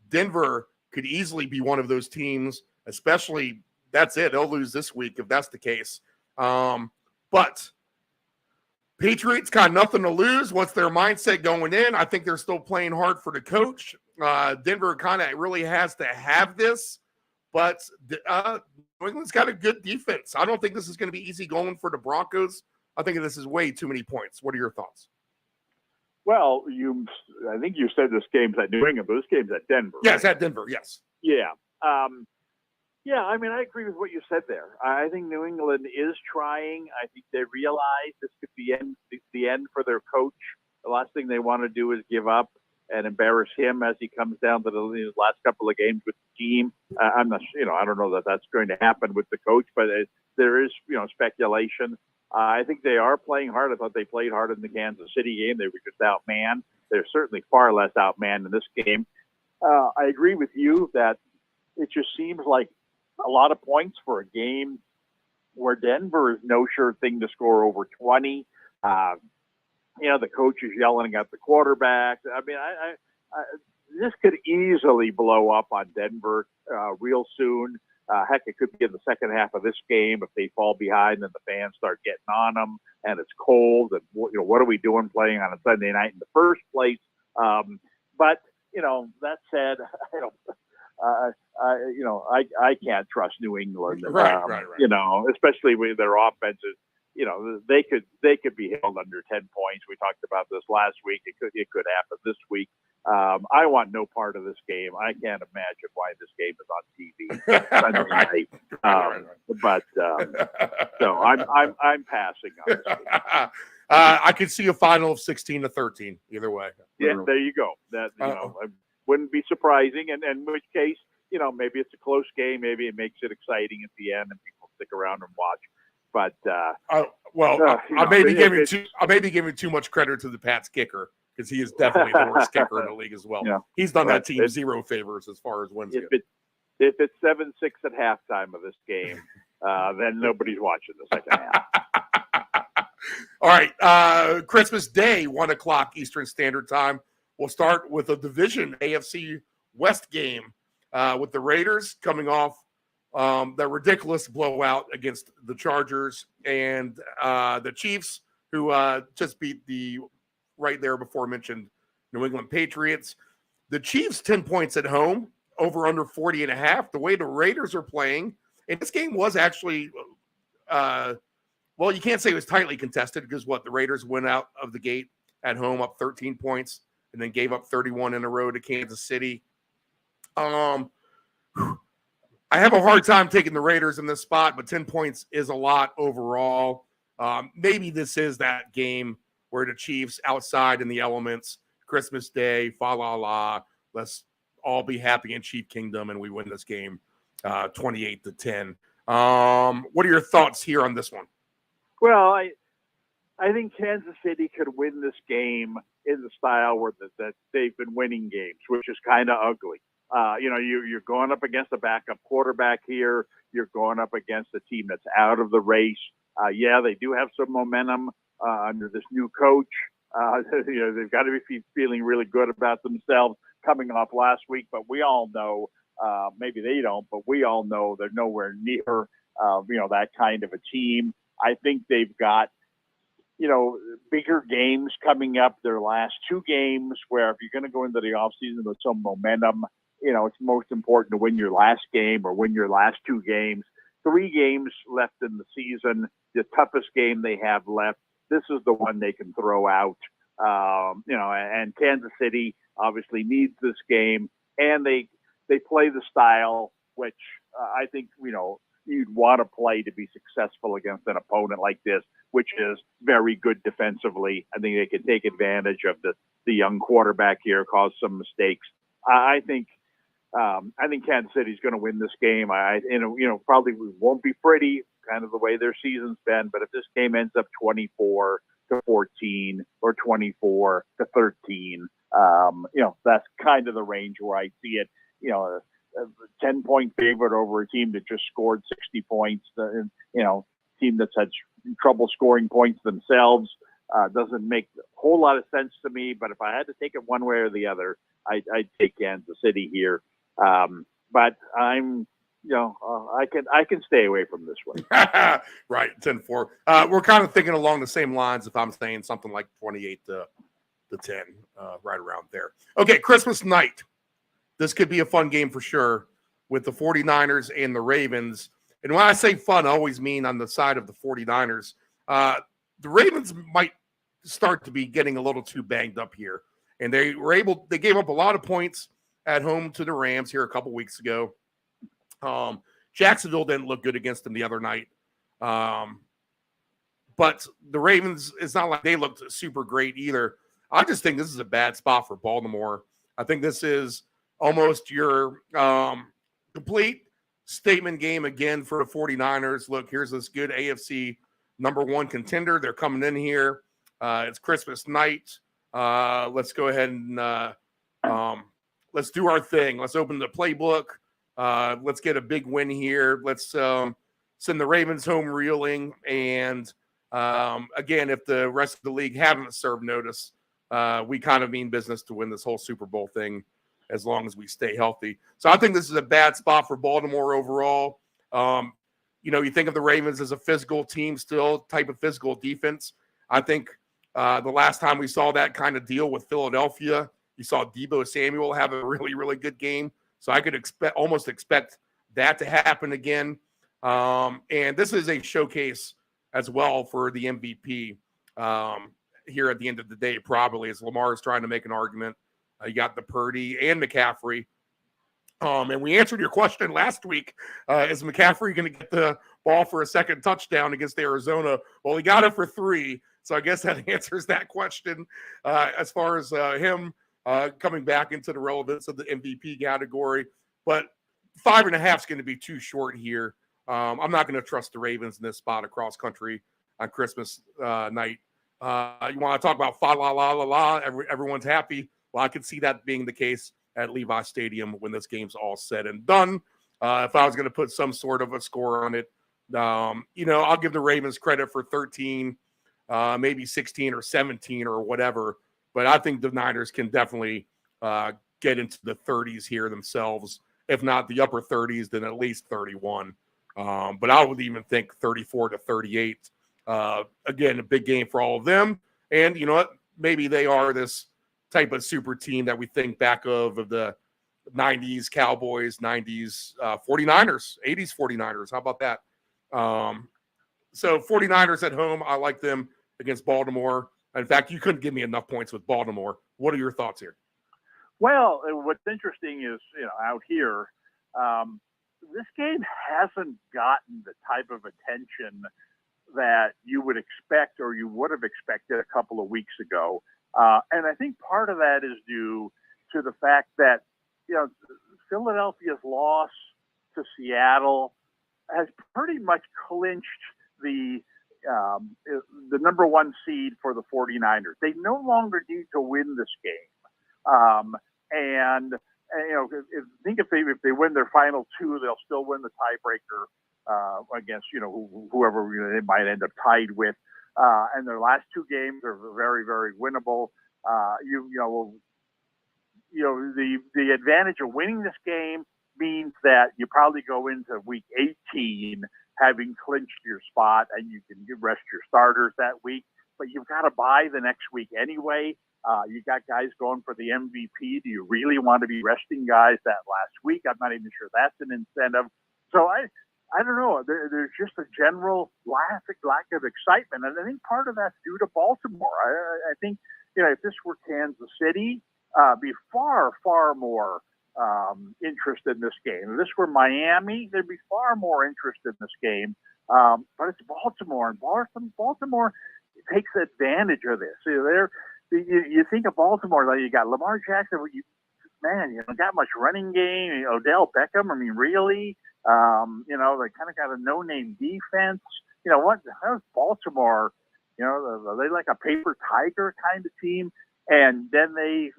Denver could easily be one of those teams, especially that's it. They'll lose this week if that's the case. But Patriots got nothing to lose. What's their mindset going in? I think they're still playing hard for the coach. Denver kind of really has to have this, but New England's got a good defense. I don't think this is going to be easy going for the Broncos. I think this is way too many points. What are your thoughts? Well, I think you said this game's at New England, but this game's at Denver. Yes, right? At Denver, yes. Yeah. Yeah, I mean, I agree with what you said there. I think New England is trying. I think they realize this could be the end for their coach. The last thing they want to do is give up and embarrass him as he comes down to the last couple of games with the team. I'm not, I don't know that that's going to happen with the coach, but there is, speculation. I think they are playing hard. I thought they played hard in the Kansas City game. They were just outmanned. They're certainly far less outmanned in this game. I agree with you that it just seems like a lot of points for a game where Denver is no sure thing to score over 20. The coach is yelling at the quarterback. I mean, this could easily blow up on Denver real soon. Heck, it could be in the second half of this game if they fall behind and the fans start getting on them and it's cold. And, what are we doing playing on a Sunday night in the first place? But that said, I can't trust New England. Right. Especially with their offenses. They could be held under 10 points. We talked about this last week. It could happen this week. I want no part of this game. I can't imagine why this game is on TV Sunday night. But so I'm passing on this. I could see a final of 16-13 either way. Yeah, there you go. That it wouldn't be surprising. And in which case, maybe it's a close game. Maybe it makes it exciting at the end, and people stick around and watch. But I may be giving too much credit to the Pats kicker because he is definitely the worst kicker in the league as well. Yeah. He's done that team zero favors as far as wins go. If it's 7-6 at halftime of this game, then nobody's watching the second half. All right, Christmas Day, 1:00 Eastern Standard Time. We'll start with a division AFC West game with the Raiders coming off that ridiculous blowout against the Chargers and the Chiefs, who just beat the right there before mentioned New England Patriots. The Chiefs 10 points at home, over under 40.5. The way the Raiders are playing, and this game was actually, you can't say it was tightly contested because the Raiders went out of the gate at home up 13 points and then gave up 31 in a row to Kansas City. I have a hard time taking the Raiders in this spot, but 10 points is a lot overall. Maybe this is that game where the Chiefs outside in the elements, Christmas Day, fa la la, let's all be happy in Chief Kingdom, and we win this game 28-10. What are your thoughts here on this one? Well, I think Kansas City could win this game in the style where that they've been winning games, which is kind of ugly. You're going up against a backup quarterback here. You're going up against a team that's out of the race. They do have some momentum under this new coach. They've got to be feeling really good about themselves coming off last week. But we all know, maybe they don't, but we all know they're nowhere near, that kind of a team. I think they've got, bigger games coming up. Their last two games where if you're going to go into the offseason with some momentum, it's most important to win your last game or win your last two games. 3 games left in the season, the toughest game they have left. This is the one they can throw out. And Kansas City obviously needs this game, and they play the style which I think you'd want to play to be successful against an opponent like this, which is very good defensively. I think they can take advantage of the young quarterback here, cause some mistakes. I think Kansas City's going to win this game. Probably won't be pretty, kind of the way their season's been. But if this game ends up 24-14 or 24-13, that's kind of the range where I see it. A 10-point favorite over a team that just scored 60 points. Team that's had trouble scoring points themselves doesn't make a whole lot of sense to me. But if I had to take it one way or the other, I'd take Kansas City here. But I'm, I can stay away from this one. Right, 10-4. We're kind of thinking along the same lines. If I'm saying something like 28-10, right around there. Okay, Christmas night. This could be a fun game for sure. with the 49ers and the Ravens. And when I say fun, I always mean on the side of the 49ers. The Ravens might start to be getting a little too banged up here. And they gave up a lot of points at home to the Rams here a couple weeks ago. Jacksonville didn't look good against them the other night. But the Ravens, it's not like they looked super great either. I just think this is a bad spot for Baltimore. I think this is almost your complete statement game again for the 49ers. Look, here's this good AFC #1 contender. They're coming in here. It's Christmas night. Let's go ahead and let's do our thing. Let's open the playbook. Let's get a big win here. Let's send the Ravens home reeling. And again, if the rest of the league haven't served notice, we kind of mean business to win this whole Super Bowl thing as long as we stay healthy. So I think this is a bad spot for Baltimore overall. You think of the Ravens as a physical team still, type of physical defense. I think the last time we saw that kind of deal with Philadelphia, you saw Deebo Samuel have a really, really good game. So I could almost expect that to happen again. And this is a showcase as well for the MVP here at the end of the day, probably, as Lamar is trying to make an argument. You got the Purdy and McCaffrey. And we answered your question last week. Is McCaffrey going to get the ball for a second touchdown against Arizona? Well, he got it for 3. So I guess that answers that question as far as him coming back into the relevance of the MVP category. But 5.5 is going to be too short here. I'm not going to trust the Ravens in this spot across country on Christmas night. You want to talk about fa la la la la? Everyone's happy. Well, I could see that being the case at Levi Stadium when this game's all said and done. If I was going to put some sort of a score on it, I'll give the Ravens credit for 13, maybe 16 or 17 or whatever. But I think the Niners can definitely get into the 30s here themselves. If not the upper 30s, then at least 31. But I would even think 34 to 38. Again, a big game for all of them. And you know what? Maybe they are this type of super team that we think back of the 90s Cowboys, 90s 49ers, 80s 49ers. How about that? So 49ers at home, I like them against Baltimore. In fact, you couldn't give me enough points with Baltimore. What are your thoughts here? Well, what's interesting is, out here, this game hasn't gotten the type of attention that you would expect or you would have expected a couple of weeks ago. And I think part of that is due to the fact that, Philadelphia's loss to Seattle has pretty much clinched the #1 seed for the 49ers. They no longer need to win this game. If they win their final 2, they'll still win the tiebreaker against, whoever they might end up tied with. And their last 2 games are very, very winnable. The advantage of winning this game means that you probably go into week 18 having clinched your spot, and you can rest your starters that week. But you've got to bye the next week anyway. You got guys going for the MVP. Do you really want to be resting guys that last week? I'm not even sure that's an incentive. So I don't know. There's just a general lack of excitement, and I think part of that's due to Baltimore. I think if this were Kansas City, be far, far more interested in this game. If this were Miami, there'd be far more interest in this game. But it's Baltimore, and Baltimore takes advantage of this. You think of Baltimore, like you got Lamar Jackson. Got much running game. Odell Beckham. I mean, really? They kind of got a no-name defense. How's Baltimore? Are they like a paper tiger kind of team? And then they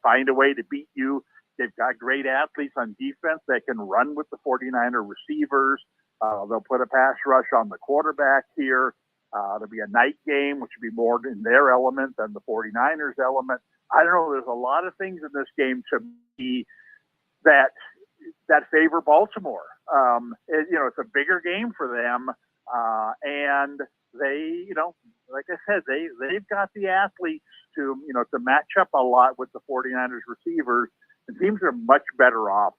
find a way to beat you. They've got great athletes on defense that can run with the 49er receivers. They'll put a pass rush on the quarterback here. There'll be a night game, which would be more in their element than the 49ers element. I don't know. There's a lot of things in this game to me that favor Baltimore. It's a bigger game for them. And they, like I said, they've got the athletes to match up a lot with the 49ers receivers. The teams are much better off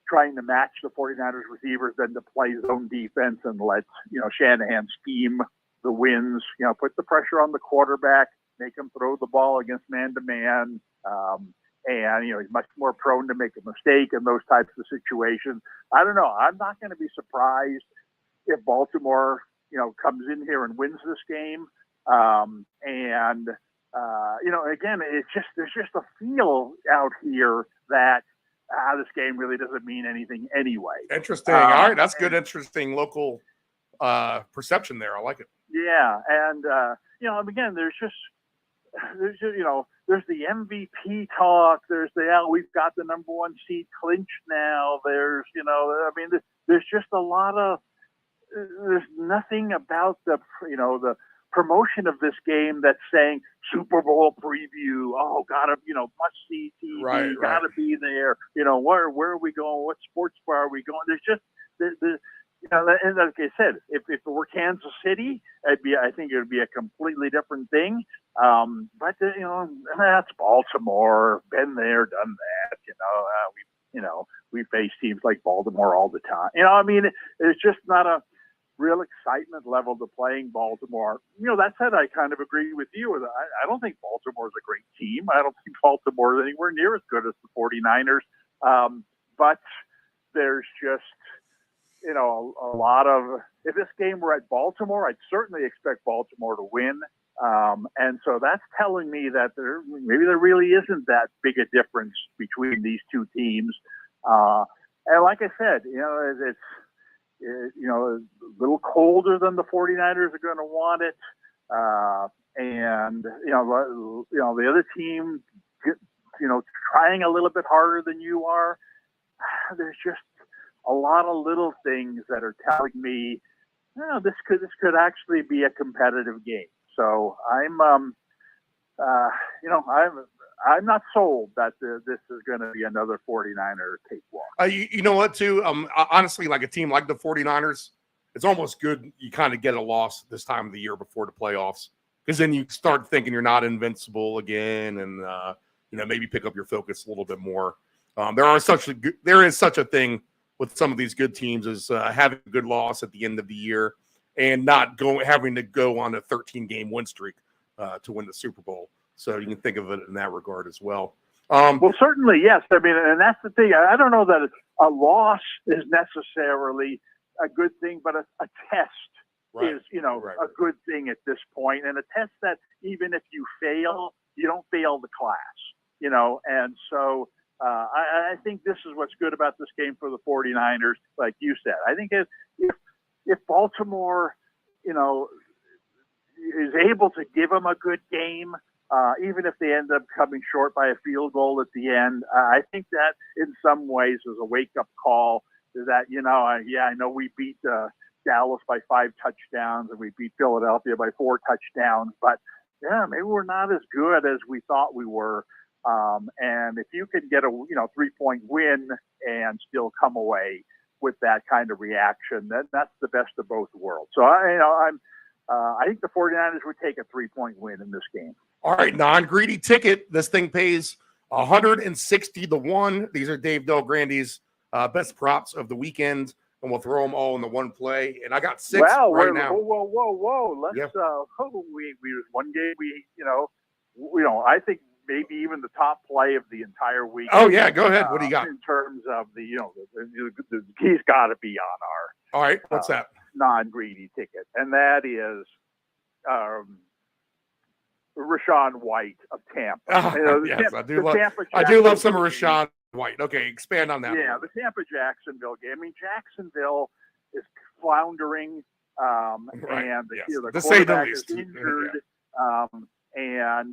trying to match the 49ers receivers than to play zone defense and let, Shanahan scheme the wins, put the pressure on the quarterback, make him throw the ball against man-to-man. And, he's much more prone to make a mistake in those types of situations. I don't know. I'm not going to be surprised if Baltimore, comes in here and wins this game. Again, there's just a feel out here that this game really doesn't mean anything anyway. Interesting. All right. That's good. Interesting local perception there. I like it. Yeah. And, again, there's the MVP talk. There's we've got the number one seed clinched now. There's, there's just a lot of, there's nothing about the promotion of this game that's saying Super Bowl preview. Oh, gotta, must see TV. Right, gotta be there. Where are we going? What sports bar are we going? There's just, and like I said, if it were Kansas City, I think it would be a completely different thing. But that's Baltimore. Been there, done that. We face teams like Baltimore all the time. It's just not a real excitement level to playing Baltimore. That said, I kind of agree with you. I don't think Baltimore's a great team. I don't think Baltimore's anywhere near as good as the 49ers. But there's just, a lot of, if this game were at Baltimore, I'd certainly expect Baltimore to win. And so that's telling me that maybe there really isn't that big a difference between these two teams. And like I said, it's a little colder than the 49ers are going to want it. And the other team, trying a little bit harder than you are. There's just a lot of little things that are telling me, this could actually be a competitive game. So I'm not sold that this is going to be another 49er cakewalk. You know what, too? Honestly, like a team like the 49ers, it's almost good you kind of get a loss this time of the year before the playoffs, because then you start thinking you're not invincible again, and maybe pick up your focus a little bit more. There is such a thing with some of these good teams as having a good loss at the end of the year and not having to go on a 13-game win streak to win the Super Bowl. So you can think of it in that regard as well. Well, certainly, yes. And that's the thing. I don't know that a loss is necessarily a good thing, but a test is, a good thing at this point. And a test that even if you fail, you don't fail the class, And so I think this is what's good about this game for the 49ers, like you said. I think if Baltimore, is able to give them a good game, even if they end up coming short by a field goal at the end, I think that in some ways is a wake-up call that, I know we beat Dallas by 5 touchdowns and we beat Philadelphia by 4 touchdowns, but maybe we're not as good as we thought we were. And if you can get a 3-point win and still come away with that kind of reaction, then that's the best of both worlds. So I think the 49ers would take a 3-point win in this game. All right, non-greedy ticket. This thing pays 160 to 1. These are Dave Del Grande's best props of the weekend, and we'll throw them all in the one play. And I got 6 right now. Whoa! Let's we one game I think maybe even the top play of the entire week. Oh yeah, go ahead. What do you got in terms of he's got to be on our. All right, what's that? Non-greedy ticket, and that is Rashawn White of Tampa. Yes, I do love some of Rashawn White. Okay, expand on that. Yeah, the Tampa-Jacksonville game. I mean, Jacksonville is floundering, and the quarterback is injured, and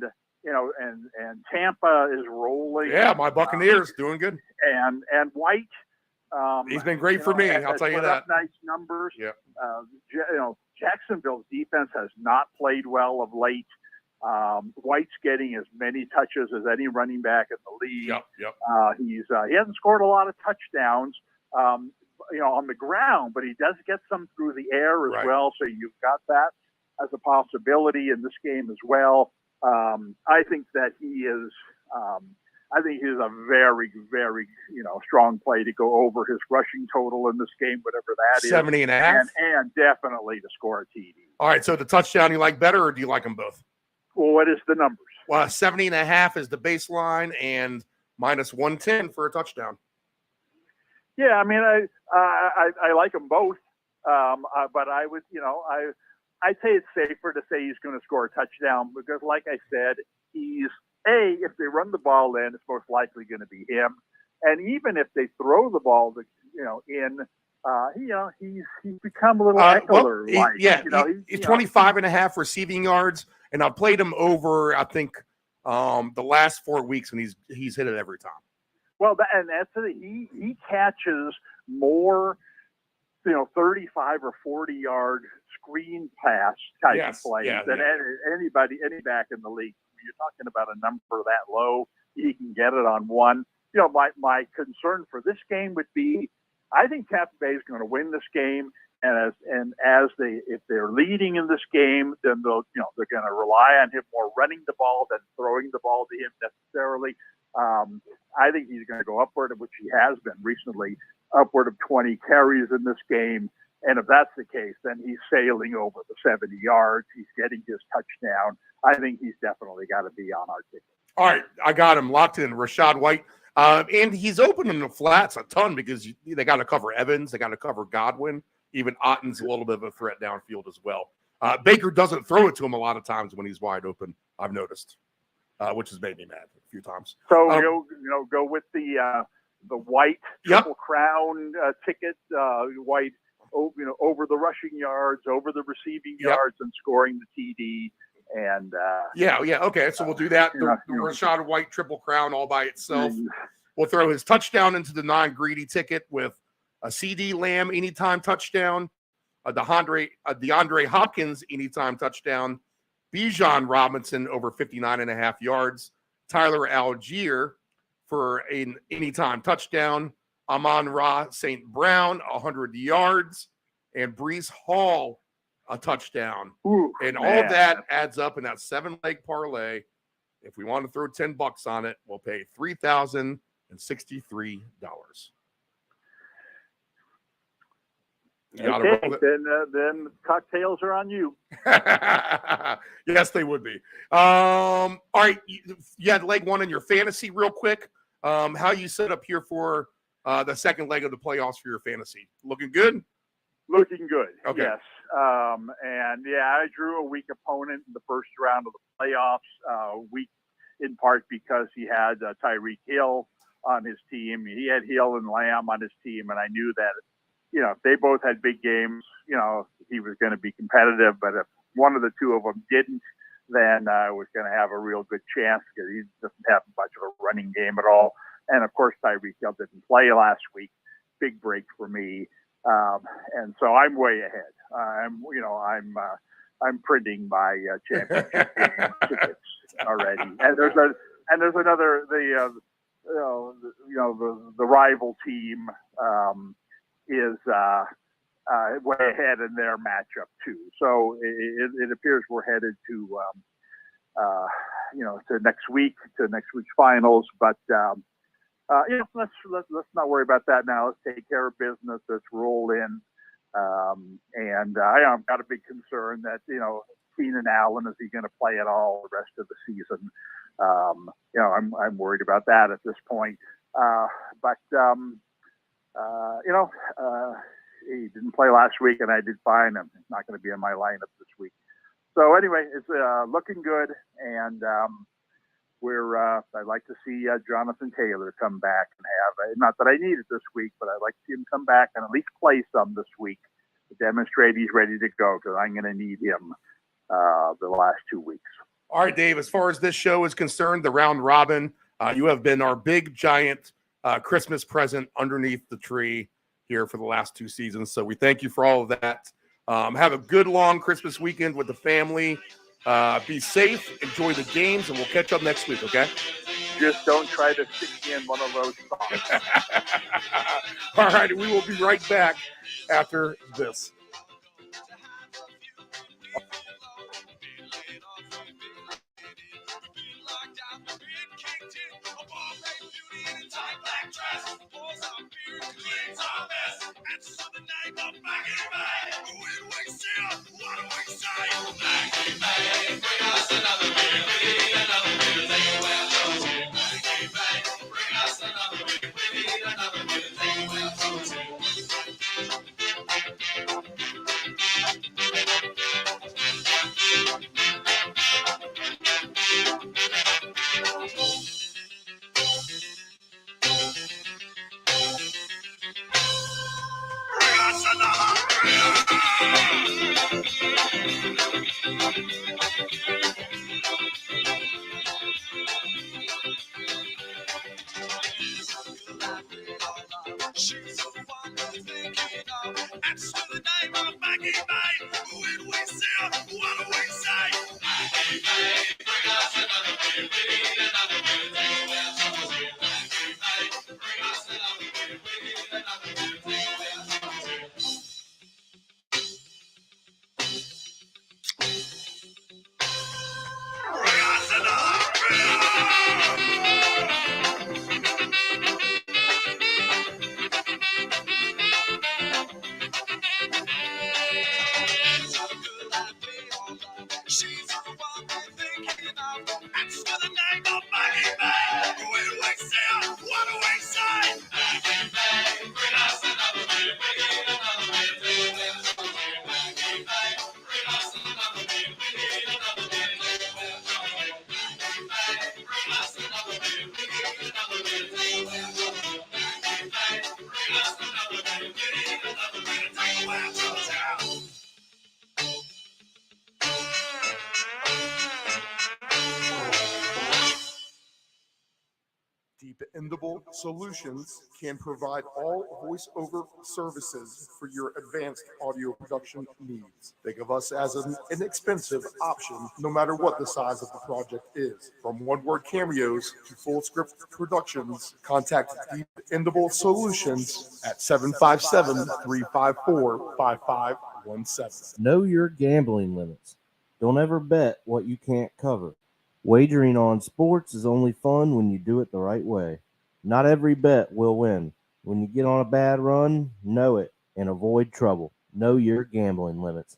Tampa is rolling. Yeah, my Buccaneers doing good. And White, he's been great for me. I'll tell you that. Nice numbers. Yeah. Jacksonville's defense has not played well of late. White's getting as many touches as any running back in the league. Yep. He hasn't scored a lot of touchdowns, on the ground, but he does get some through the air as well. So you've got that as a possibility in this game as well. I think that he is I think he's a very, very, strong play to go over his rushing total in this game, whatever that is. 70.5. And definitely to score a TD. All right, so the touchdown you like better, or do you like them both? Well, what is the numbers? Well, 70.5 is the baseline, and minus 110 for a touchdown. Yeah, I mean, I like them both, but I would, I'd say it's safer to say he's going to score a touchdown because, like I said, if they run the ball in, it's most likely going to be him. And even if they throw the ball, he's become a little Eckler-like. He's 25.5 receiving yards, and I've played him over, I think, the last 4 weeks, and he's hit it every time. Well, he catches more, 35 or 40-yard screen pass type of plays than any back in the league. You're talking about a number that low. He can get it on one. My concern for this game would be, I think Tampa Bay is going to win this game, and if they're leading in this game, then they're going to rely on him more running the ball than throwing the ball to him necessarily. I think he's going to go upward, of which he has been recently, upward of 20 carries in this game. And if that's the case, then he's sailing over the 70 yards. He's getting his touchdown. I think he's definitely got to be on our ticket. All right, I got him locked in. Rachaad White. And he's open in the flats a ton because they got to cover Evans. They got to cover Godwin. Even Otten's a little bit of a threat downfield as well. Baker doesn't throw it to him a lot of times when he's wide open, I've noticed, which has made me mad a few times. So go with the White Triple Crown ticket. White, over the rushing yards, over the receiving yards, and scoring the TD. And okay. So we'll do that. The Rachaad White Triple Crown all by itself. We'll throw his touchdown into the non-greedy ticket with a CD Lamb anytime touchdown, DeAndre Hopkins anytime touchdown, Bijan Robinson over 59.5 yards, Tyler Algier for an anytime touchdown, Amon-Ra St. Brown 100 yards, and Breece Hall a touchdown. All that adds up in that 7-leg parlay. If we want to throw $10 on it, we'll pay $3,063. Okay, then cocktails are on you. Yes, they would be. All right, you had leg one in your fantasy real quick. How you set up here for the second leg of the playoffs for your fantasy? Looking good? Looking good, okay. Yes. I drew a weak opponent in the first round of the playoffs, weak in part because he had Tyreek Hill on his team. He had Hill and Lamb on his team, and I knew that, if they both had big games, he was going to be competitive. But if one of the two of them didn't, then I was going to have a real good chance because he doesn't have much of a running game at all. And, of course, Tyreek Hill didn't play last week. Big break for me. And so I'm way ahead. I'm printing my championship game tickets already. And there's another the rival team is way ahead in their matchup too. So it appears we're headed to next week's finals. But let's not worry about that now. Let's take care of business. Let's roll in. I've got a big concern that Keenan Allen, is he going to play at all the rest of the season? I'm worried about that at this point. He didn't play last week, and I did fine. I'm not going to be in my lineup this week. So anyway, it's looking good, and I'd like to see Jonathan Taylor come back and have, not that I need it this week, but I'd like to see him come back and at least play some this week to demonstrate he's ready to go, because I'm going to need him the last 2 weeks. All right, Dave, as far as this show is concerned, the round robin, you have been our big, giant Christmas present underneath the tree here for the last 2 seasons. So we thank you for all of that. Have a good, long Christmas weekend with the family. Be safe, enjoy the games, and we'll catch up next week, okay? Just don't try to stick me in one of those songs. All right, we will be right back after this. Dependable Solutions can provide all voiceover services for your advanced audio production needs. Think of us as an inexpensive option, no matter what the size of the project is. From one-word cameos to full script productions, contact Dependable Solutions at 757-354-5517. Know your gambling limits. Don't ever bet what you can't cover. Wagering on sports is only fun when you do it the right way. Not every bet will win. When you get on a bad run, know it and avoid trouble. Know your gambling limits.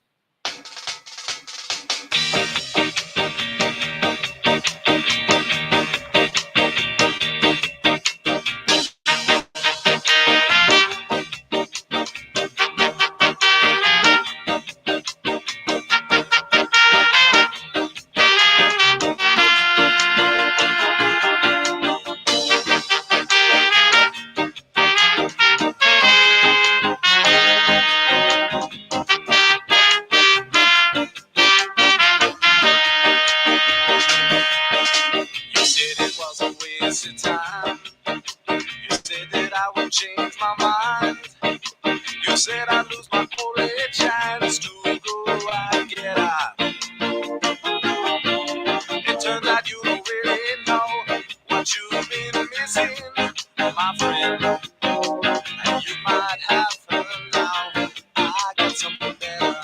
Change my mind. You said I lose my only chance to go and get out. It turns out you don't really know what you've been missing, my friend. And you might have her now. I got something better.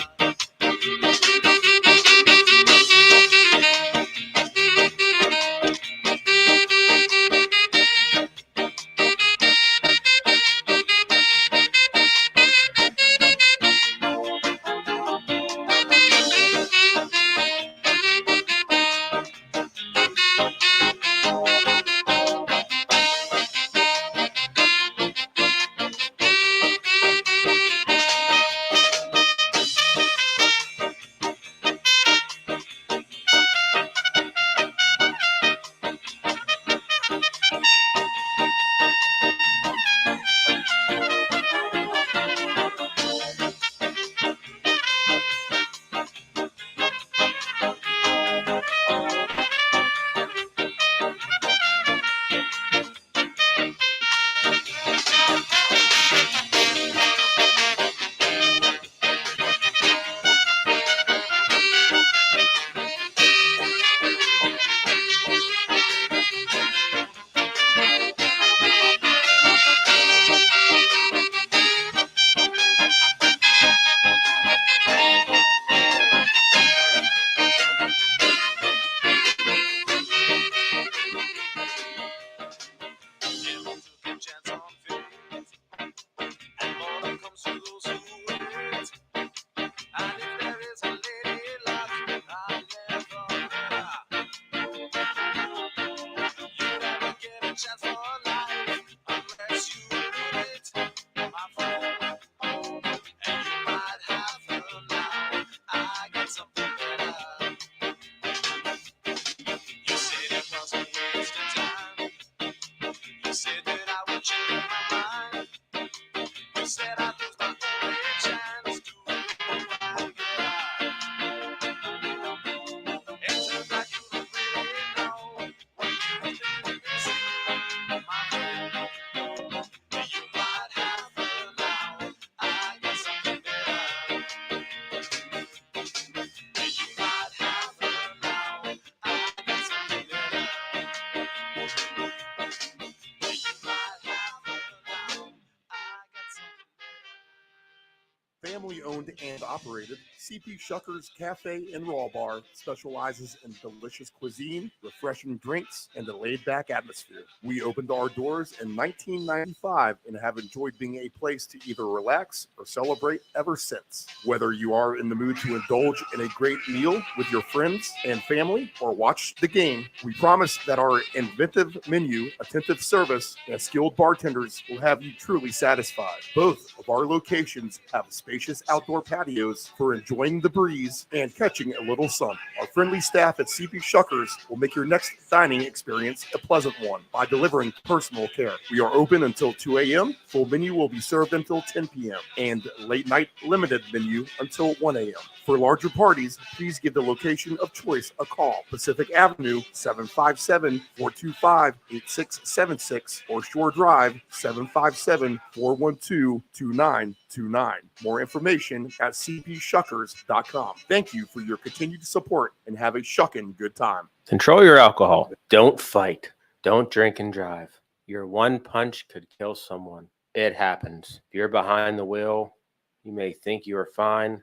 Family owned and operated, CP Shucker's Cafe and Raw Bar specializes in delicious cuisine, refreshing drinks, and a laid-back atmosphere. We opened our doors in 1995 and have enjoyed being a place to either relax or celebrate ever since. Whether you are in the mood to indulge in a great meal with your friends and family or watch the game, we promise that our inventive menu, attentive service, and skilled bartenders will have you truly satisfied. Both of our locations have spacious spacious outdoor patios for enjoying the breeze and catching a little sun. Our friendly staff at CP Shuckers will make your next dining experience a pleasant one by delivering personal care. We are open until 2 a.m. Full menu will be served until 10 p.m. and late night limited menu until 1 a.m. For larger parties, please give the location of choice a call. Pacific Avenue, 757-425-8676 or Shore Drive, 757-412-2929. More information at cpshuckers.com. Thank you for your continued support and have a shuckin' good time. Control your alcohol. Don't fight. Don't drink and drive. Your one punch could kill someone. It happens. If you're behind the wheel, you may think you are fine,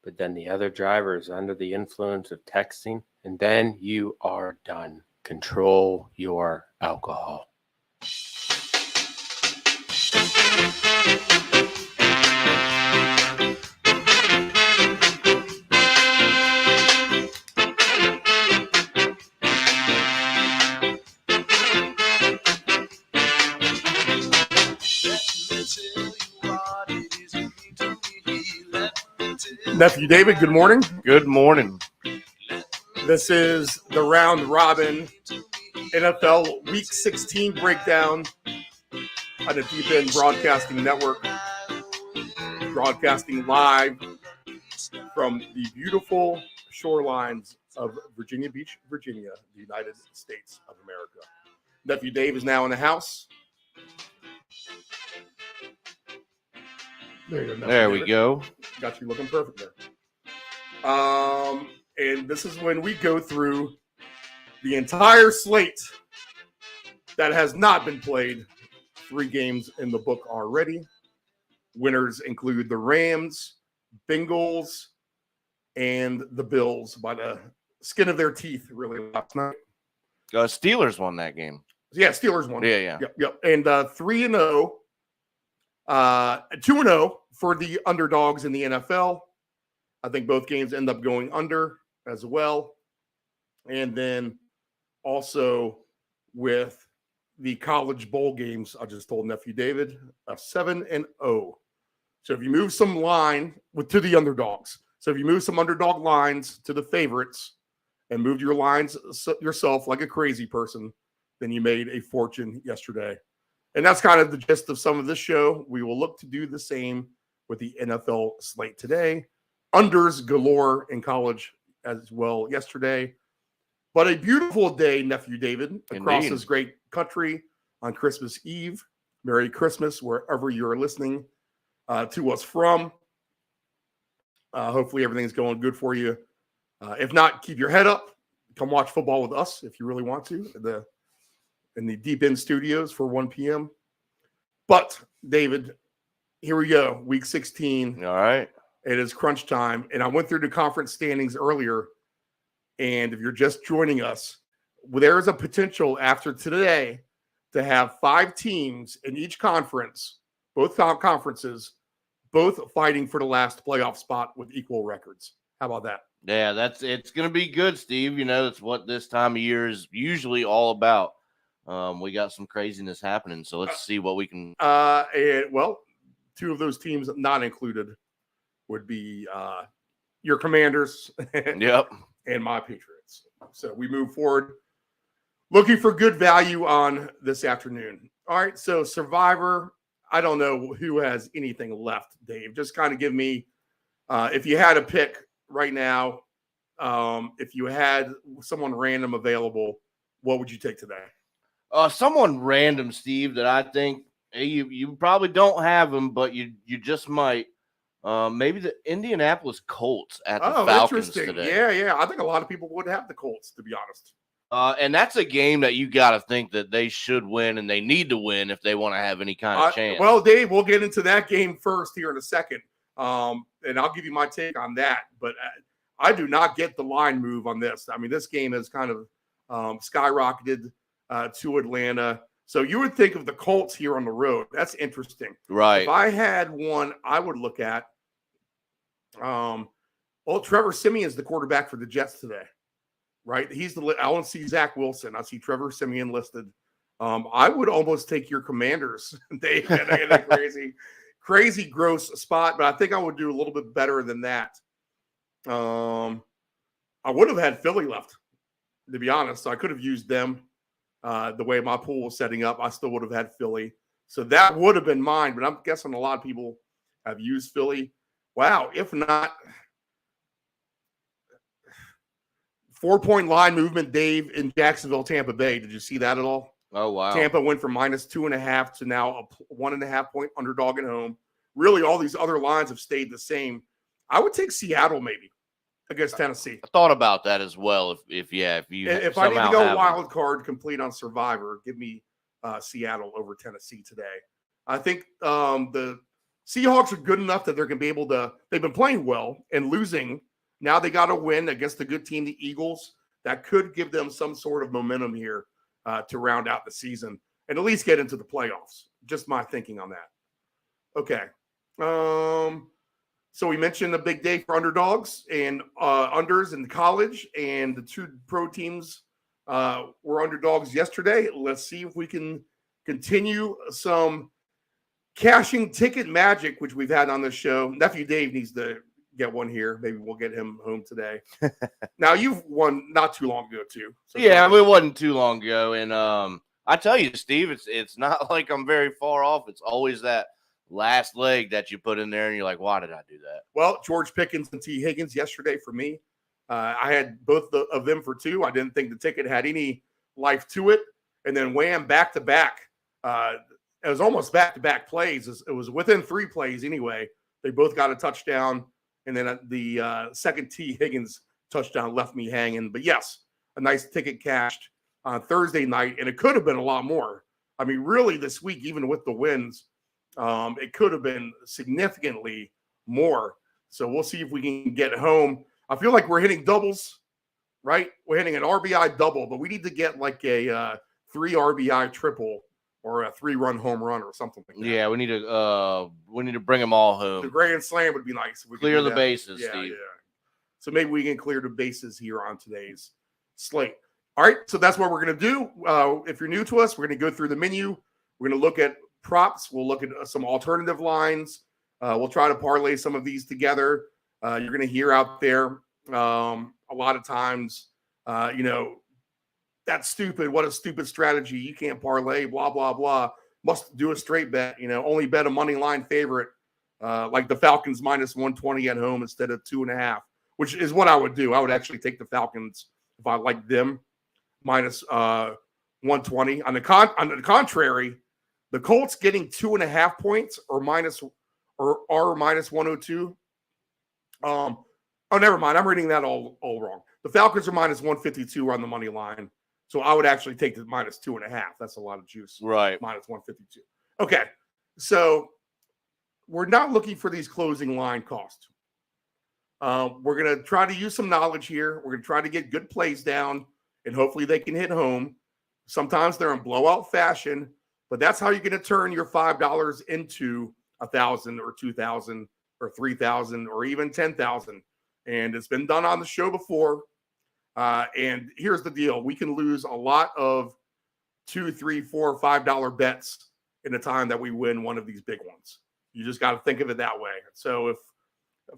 but then the other driver is under the influence of texting, and then you are done. Control your alcohol. Nephew David, good morning. Good morning. This is the Round Robin NFL Week 16 breakdown on the Deep End Broadcasting Network, broadcasting live from the beautiful shorelines of Virginia Beach, Virginia, the United States of America. Nephew Dave is now in the house. There you go. There we go. Got you looking perfect there. And this is when we go through the entire slate that has not been played. 3 games in the book already. Winners include the Rams, Bengals, and the Bills by the skin of their teeth, really, last night. Steelers won that game. Yeah, Steelers won. Yeah. Yep. And 3-0, 2-0 for the underdogs in the NFL. I think both games end up going under as well. And then also with the college bowl games, I just told Nephew David, 7-0. So if you move some line to the underdogs, so if you move some underdog lines to the favorites and moved your lines yourself like a crazy person, then you made a fortune yesterday. And that's kind of the gist of some of this show. We will look to do the same with the NFL slate today. Unders galore in college as well yesterday. But a beautiful day, Nephew David, across Indeed. this great country on Christmas Eve. Merry Christmas, wherever you're listening to us from. Hopefully everything's going good for you. If not, keep your head up. Come watch football with us if you really want to in the Deep End Studios for 1 p.m. But, David, here we go. Week 16. All right. It is crunch time. And I went through the conference standings earlier. And if you're just joining us, there is a potential after today to have 5 teams in each conference, both conferences, both fighting for the last playoff spot with equal records. How about that? Yeah, it's going to be good, Steve. You know, that's what this time of year is usually all about. We got some craziness happening, so let's see what we can. Well, 2 of those teams not included would be your Commanders Yep. and my Patriots. So we move forward looking for good value on this afternoon. All right, so Survivor, I don't know who has anything left, Dave. Just kind of give me, if you had a pick right now, if you had someone random available, what would you take today? Someone random, Steve, that I think you probably don't have them, but you just might. Maybe the Indianapolis Colts at the Falcons today. Yeah. I think a lot of people would have the Colts, to be honest. And that's a game that you got to think that they should win and they need to win if they want to have any kind of chance. Well, Dave, we'll get into that game first here in a second. And I'll give you my take on that. But I do not get the line move on this. I mean, this game has kind of skyrocketed to Atlanta. So you would think of the Colts here on the road. That's interesting. Right. If I had one, I would look at Trevor Siemian is the quarterback for the Jets today, right? I don't see Zach Wilson. I see Trevor Siemian listed. I would almost take your Commanders. They're crazy gross spot, but I think I would do a little bit better than that. I would have had Philly left, to be honest. So I could have used them the way my pool was setting up. I still would have had Philly. So that would have been mine, but I'm guessing a lot of people have used Philly. Wow. If not, 4-point line movement, Dave, in Jacksonville, Tampa Bay. Did you see that at all? Oh, wow. Tampa went from -2.5 to now a 1.5 point underdog at home. Really, all these other lines have stayed the same. I would take Seattle maybe against Tennessee. I thought about that as well. If I need to go wild card complete on Survivor, give me Seattle over Tennessee today. I think the Seahawks are good enough that they're going to be able to. They've been playing well and losing. Now they got to win against the good team, the Eagles. That could give them some sort of momentum here to round out the season and at least get into the playoffs. Just my thinking on that. Okay. So we mentioned a big day for underdogs and unders in college, and the two pro teams were underdogs yesterday. Let's see if we can continue some cashing ticket magic, which we've had on this show. Nephew Dave needs to get one here. Maybe we'll get him home today. Now, you've won not too long ago, too. So yeah, I mean, it wasn't too long ago. And I tell you, Steve, it's not like I'm very far off. It's always that last leg that you put in there, and you're like, why did I do that? Well, George Pickens and T. Higgins yesterday for me. I had both of them for 2. I didn't think the ticket had any life to it. And then wham, back-to-back. It was almost back-to-back plays. It was within 3 plays anyway. They both got a touchdown. And then the second T. Higgins touchdown left me hanging. But yes, a nice ticket cashed on Thursday night. And it could have been a lot more. I mean, really this week, even with the wins, it could have been significantly more. So we'll see if we can get home. I feel like we're hitting doubles, right? We're hitting an RBI double, but we need to get like a 3 RBI triple or a 3-run home run or something like that. Yeah, we need to bring them all home. The grand slam would be nice. If we clear the bases, yeah, Steve. Yeah. So maybe we can clear the bases here on today's slate. All right, so that's what we're going to do. If you're new to us, we're going to go through the menu. We're going to look at props. We'll look at some alternative lines. We'll try to parlay some of these together. You're going to hear out there a lot of times, that's stupid. What a stupid strategy. You can't parlay, blah, blah, blah. Must do a straight bet, only bet a money line favorite, like the Falcons -120 at home instead of 2.5, which is what I would do. I would actually take the Falcons if I like them -120. On the contrary, the Colts getting 2.5 points or -102. Oh, never mind. I'm reading that all wrong. The Falcons are -152 on the money line. So I would actually take the -2.5. That's a lot of juice. Right. -152. Okay. So we're not looking for these closing line costs. We're going to try to use some knowledge here. We're going to try to get good plays down, and hopefully they can hit home. Sometimes they're in blowout fashion, but that's how you're going to turn your $5 into $1,000 or $2,000 or $3,000 or even $10,000. And it's been done on the show before. And here's the deal. We can lose a lot of $2, $3, $4, $5 bets in the time that we win one of these big ones. You just got to think of it that way. So if,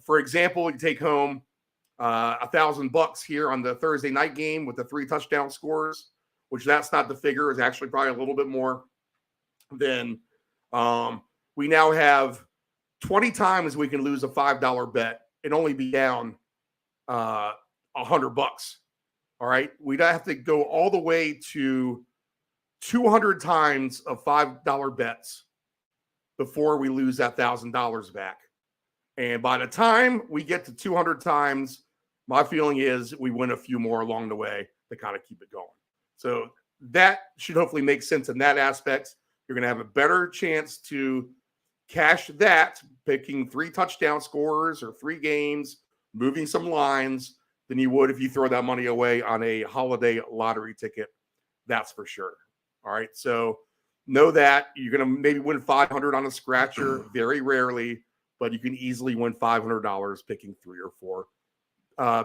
for example, you take home $1,000 here on the Thursday night game with the 3 touchdown scores, which that's not the figure, is actually probably a little bit more, then we now have 20 times we can lose a $5 bet and only be down $100. All right. We'd have to go all the way to 200 times of $5 bets before we lose that $1,000 back. And by the time we get to 200 times, my feeling is we win a few more along the way to kind of keep it going. So that should hopefully make sense in that aspect. You're going to have a better chance to cash that, picking 3 touchdown scorers or 3 games, moving some lines, than you would if you throw that money away on a holiday lottery ticket. That's for sure. All right. So know that you're going to maybe win $500 on a scratcher, very rarely, but you can easily win $500 picking 3 or 4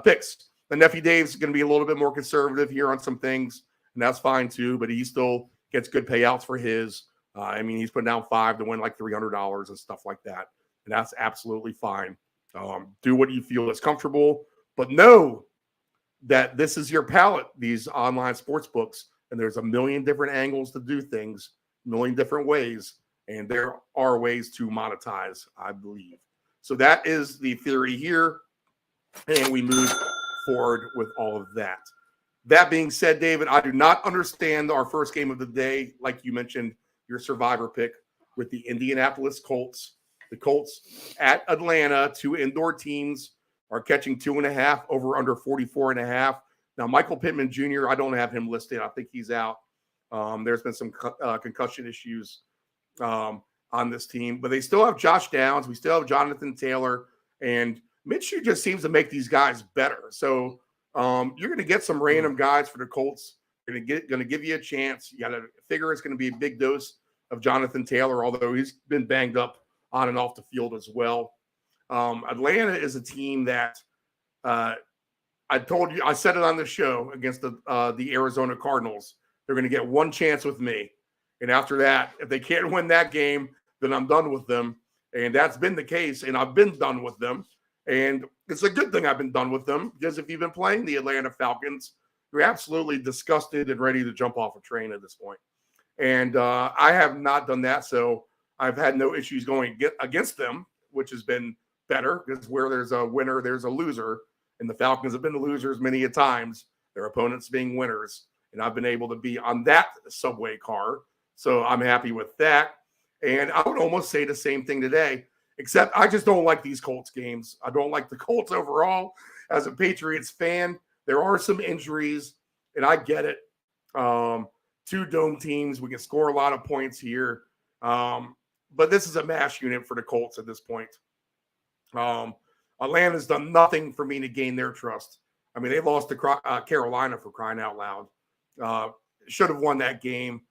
picks. The Nephew Dave's going to be a little bit more conservative here on some things, and that's fine too, but he still gets good payouts for his He's putting down 5 to win like $300 and stuff like that. And that's absolutely fine. Do what you feel is comfortable, but know that this is your palette, these online sports books, and there's a million different angles to do things, a million different ways, and there are ways to monetize, I believe. So that is the theory here, and we move forward with all of that. That being said, David, I do not understand our first game of the day, like you mentioned, your survivor pick with the Indianapolis Colts. The Colts at Atlanta, 2 indoor teams, are catching 2.5 over under 44.5. Now, Michael Pittman Jr., I don't have him listed. I think he's out. There's been some concussion issues on this team, but they still have Josh Downs. We still have Jonathan Taylor, and Minshew just seems to make these guys better. So you're going to get some random guys for the Colts. Going to give you a chance. You got to figure it's going to be a big dose of Jonathan Taylor, although he's been banged up on and off the field as well. Atlanta is a team that I told you, I said it on the show against the Arizona Cardinals. They're going to get one chance with me. And after that, if they can't win that game, then I'm done with them. And that's been the case. And I've been done with them. And it's a good thing I've been done with them, because if you've been playing the Atlanta Falcons, you're absolutely disgusted and ready to jump off a train at this point. And I have not done that. So I've had no issues going against them, which has been better, because where there's a winner, there's a loser. And the Falcons have been losers many a times, their opponents being winners. And I've been able to be on that subway car. So I'm happy with that. And I would almost say the same thing today, except I just don't like these Colts games. I don't like the Colts overall. As a Patriots fan, there are some injuries, and I get it. 2 dome teams, we can score a lot of points here. But this is a mash unit for the Colts at this point. Atlanta's done nothing for me to gain their trust. I mean, they lost to Carolina, for crying out loud. Should have won that game.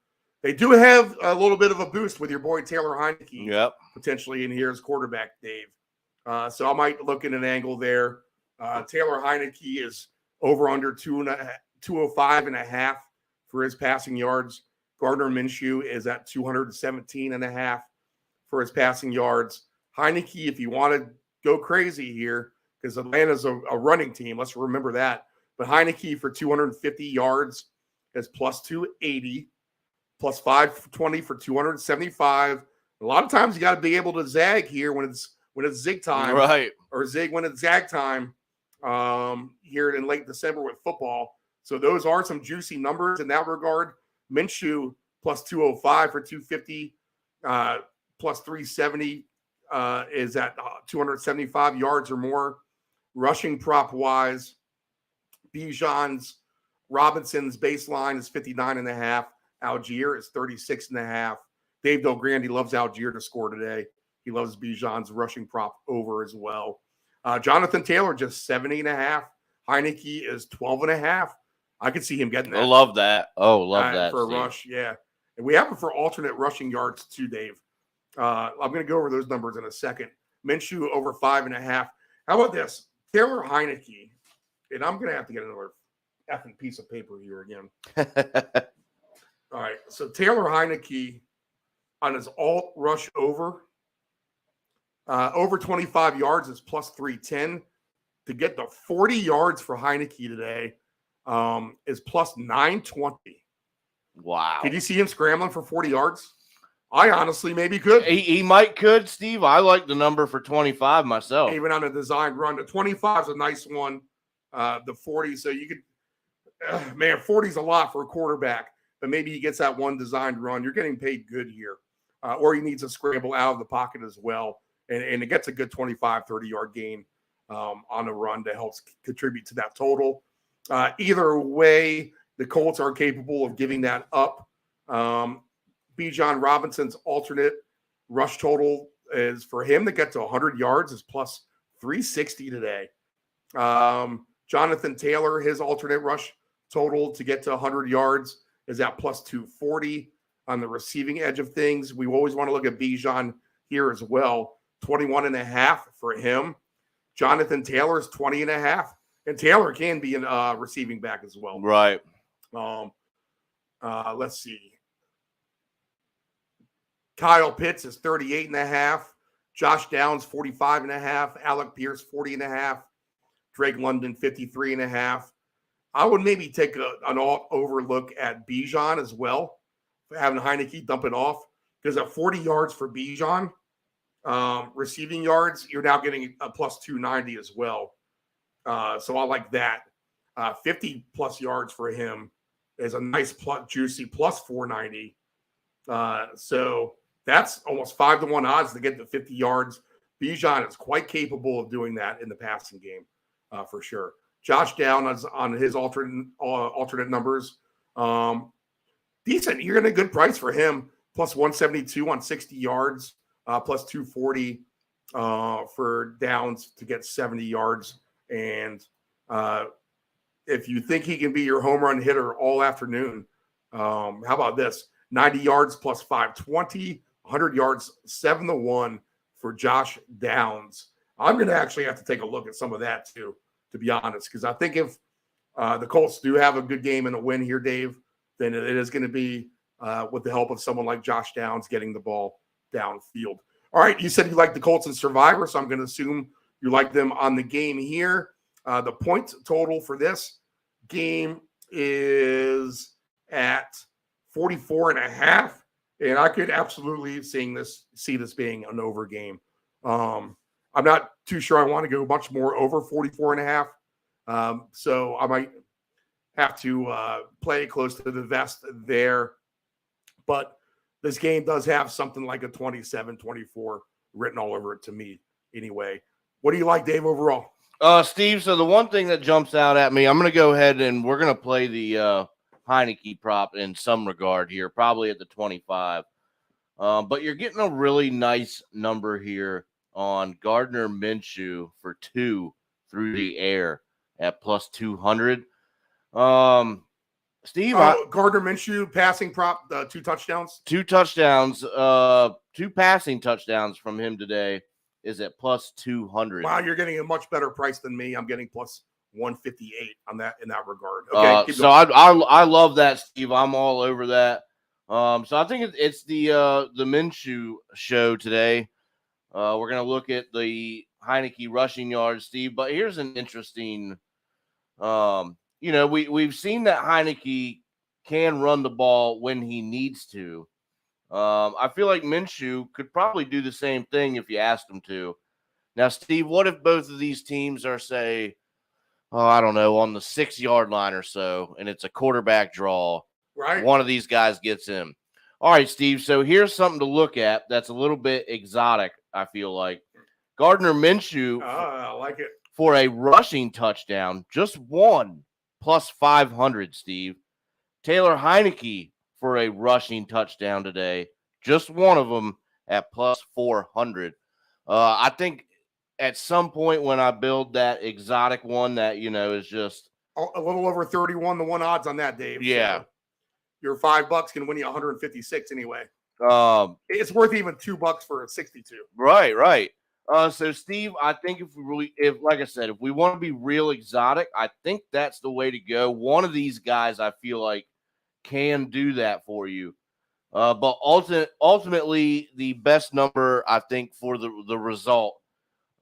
They do have a little bit of a boost with your boy Taylor Heineke, potentially in here as quarterback, Dave. So I might look at an angle there. Taylor Heineke is over under 205.5 for his passing yards. Gardner Minshew is at 217.5 for his passing yards. Heineke, if you want to go crazy here, because Atlanta's a running team, let's remember that. But Heineke for 250 yards is plus 280, plus 520 for 275. A lot of times you got to be able to zag here when it's zig time, right? Or zig when it's zag time here in late December with football. So those are some juicy numbers in that regard. Minshew plus 205 for 250, plus 370 is at 275 yards or more. Rushing prop wise, Bijan's Robinson's baseline is 59.5. Algier is 36.5. Dave Del Grande loves Algier to score today. He loves Bijan's rushing prop over as well. Jonathan Taylor just 70.5. Heineke is 12.5. I could see him getting that. I love that. Oh, love that. For a rush, yeah. And we have it for alternate rushing yards too, Dave. I'm going to go over those numbers in a second. Minshew over 5.5. How about this? Taylor Heineke, and I'm going to have to get another effing piece of paper here again. All right, so Taylor Heineke on his alt rush over 25 yards is plus 310. To get the 40 yards for Heineke today is plus 920. Wow. Could you see him scrambling for 40 yards? I honestly maybe could. He might could, Steve. I like the number for 25 myself. Even on a designed run. The 25 is a nice one. The 40, so you could, man, 40 is a lot for a quarterback, but maybe he gets that one designed run. You're getting paid good here. Or he needs to scramble out of the pocket as well. And it gets a good 25, 30-yard gain on a run that helps contribute to that total. Either way, the Colts are capable of giving that up. Bijan Robinson's alternate rush total is for him to get to 100 yards is plus 360 today. Jonathan Taylor, his alternate rush total to get to 100 yards is at plus 240 on the receiving edge of things. We always want to look at Bijan here as well. 21.5 for him. Jonathan Taylor's 20.5. And Taylor can be a receiving back as well. Right. Let's see. Kyle Pitts is 38.5. Josh Downs, 45.5. Alec Pierce, 40.5. Drake London, 53.5. I would maybe take an overlook at Bijan as well, having Heineke dump it off, because at 40 yards for Bijan, receiving yards, you're now getting a plus 290 as well. So I like that. 50 plus yards for him is a nice juicy plus 490. So that's almost 5-1 odds to get to 50 yards. Bijan is quite capable of doing that in the passing game, for sure. Josh Downs on his alternate numbers, decent. You're getting a good price for him, plus 172 on 60 yards, plus 240 for Downs to get 70 yards. And if you think he can be your home run hitter all afternoon, how about this? 90 yards plus 520, 100 yards, 7-1 for Josh Downs. I'm going to actually have to take a look at some of that too, to be honest, because I think if the Colts do have a good game and a win here, Dave, then it is going to be with the help of someone like Josh Downs getting the ball downfield. All right, you said you like the Colts and Survivor, so I'm going to assume you like them on the game here. The point total for this game is at 44.5, and I could absolutely see this being an over game. I'm not too sure I want to go much more over 44.5, so I might have to play close to the vest there. But this game does have something like a 27-24 written all over it to me anyway. What do you like, Dave, overall? Steve, so the one thing that jumps out at me, I'm going to go ahead and we're going to play the Heineke prop in some regard here, probably at the 25. But you're getting a really nice number here on Gardner Minshew for 2 through the air at plus 200. Steve, Gardner Minshew passing prop, 2 touchdowns. 2 touchdowns, 2 passing touchdowns from him today is at plus 200. Wow, you're getting a much better price than me. I'm getting plus 158 on that in that regard. Okay, so I love that, Steve. I'm all over that. So I think it's the Minshew show today. We're gonna look at the Heineke rushing yards, Steve. But here's an interesting. We've seen that Heineke can run the ball when he needs to. I feel like Minshew could probably do the same thing if you asked him to. Now, Steve, what if both of these teams are, say, I don't know, on the 6-yard line or so, and it's a quarterback draw? Right. One of these guys gets him. All right, Steve, so here's something to look at that's a little bit exotic, I feel like. Gardner Minshew, I like it. For a rushing touchdown, just 1 plus 500, Steve. Taylor Heineke for a rushing touchdown today, just one of them at plus 400. I think at some point when I build that exotic one that, is just a little over 31-1 odds on that, Dave. Yeah. So your $5 can win you 156 anyway. It's worth even $2 for a 62. Right. So Steve, I think if we want to be real exotic, I think that's the way to go. One of these guys, I feel like, can do that for you. But ultimately, the best number, I think, for the result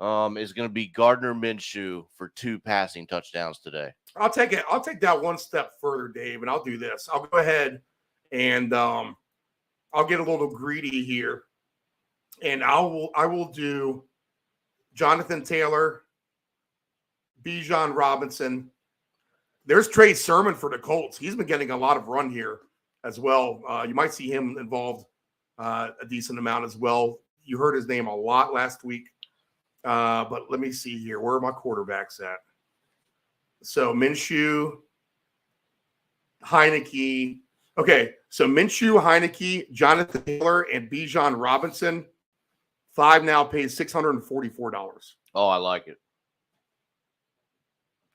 is going to be Gardner Minshew for 2 passing touchdowns today. I'll take it. I'll take that one step further, Dave, and I'll do this. I'll go ahead and I'll get a little greedy here, and I will do Jonathan Taylor, Bijan Robinson. There's Trey Sermon for the Colts. He's been getting a lot of run here as well. You might see him involved a decent amount as well. You heard his name a lot last week. But let me see here. Where are my quarterbacks at? So Minshew, Heineke. Okay, so Minshew, Heineke, Jonathan Taylor, and Bijan Robinson. 5 now pays $644. Oh, I like it.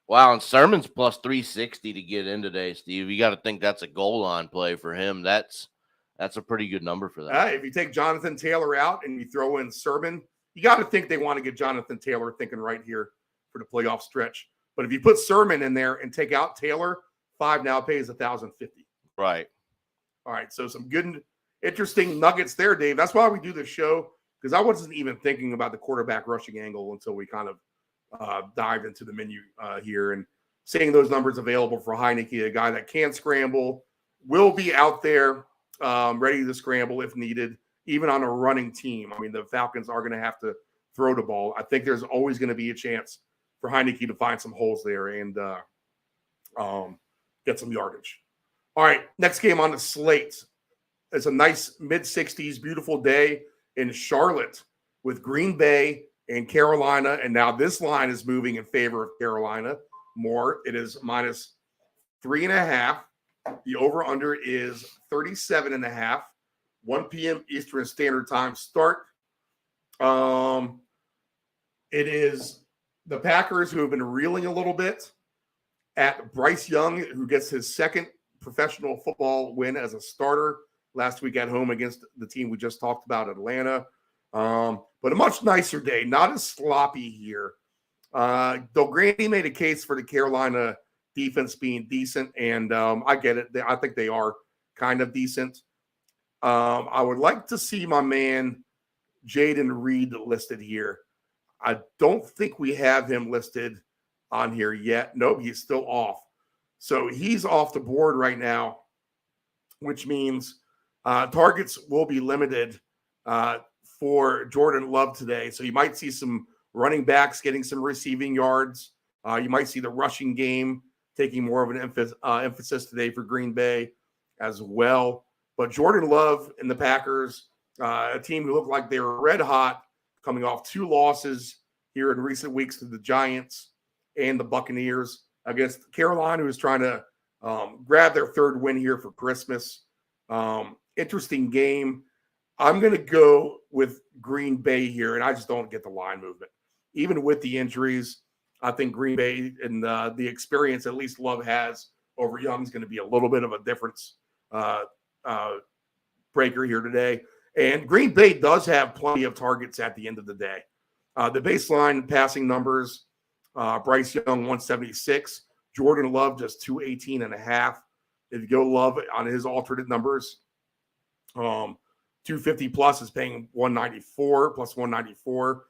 Wow, and Sermon's plus 360 to get in today, Steve. You got to think that's a goal line play for him. That's a pretty good number for that. If you take Jonathan Taylor out and you throw in Sermon, you got to think they want to get Jonathan Taylor thinking right here for the playoff stretch. But if you put Sermon in there and take out Taylor, 5 now pays $1,050. Right. All right, so some good. interesting nuggets there, Dave. That's why we do the show, because I wasn't even thinking about the quarterback rushing angle until we kind of dived into the menu here and seeing those numbers available for Heineke, a guy that can scramble, will be out there ready to scramble if needed, even on a running team. I mean, the Falcons are going to have to throw the ball. I think there's always going to be a chance for Heineke to find some holes there and get some yardage. All right, next game on the slate. It's a nice mid-60s, beautiful day in Charlotte with Green Bay and Carolina. And now this line is moving in favor of Carolina more. It is -3.5. The over-under is 37.5. 1 p.m. Eastern Standard Time start. It is the Packers who have been reeling a little bit at Bryce Young, who gets his second professional football win as a starter last week at home against the team we just talked about, Atlanta. But a much nicer day, not as sloppy here. Del Grande made a case for the Carolina defense being decent, and I get it. I think they are kind of decent. I would like to see my man Jaden Reed listed here. I don't think we have him listed on here yet. Nope, he's still off. So he's off the board right now, which means targets will be limited for Jordan Love today. So you might see some running backs getting some receiving yards. You might see the rushing game taking more of an emphasis today for Green Bay as well. But Jordan Love and the Packers, a team who looked like they were red hot, coming off 2 losses here in recent weeks to the Giants and the Buccaneers, against Carolina, who's trying to grab their 3rd win here for Christmas. Interesting game. I'm going to go with Green Bay here, and I just don't get the line movement. Even with the injuries, I think Green Bay and the experience at least Love has over Young is going to be a little bit of a difference breaker here today. And Green Bay does have plenty of targets at the end of the day. The baseline passing numbers, Bryce Young, 176. Jordan Love, just 218.5. If you go Love on his alternate numbers, 250 plus is paying 194, plus 194.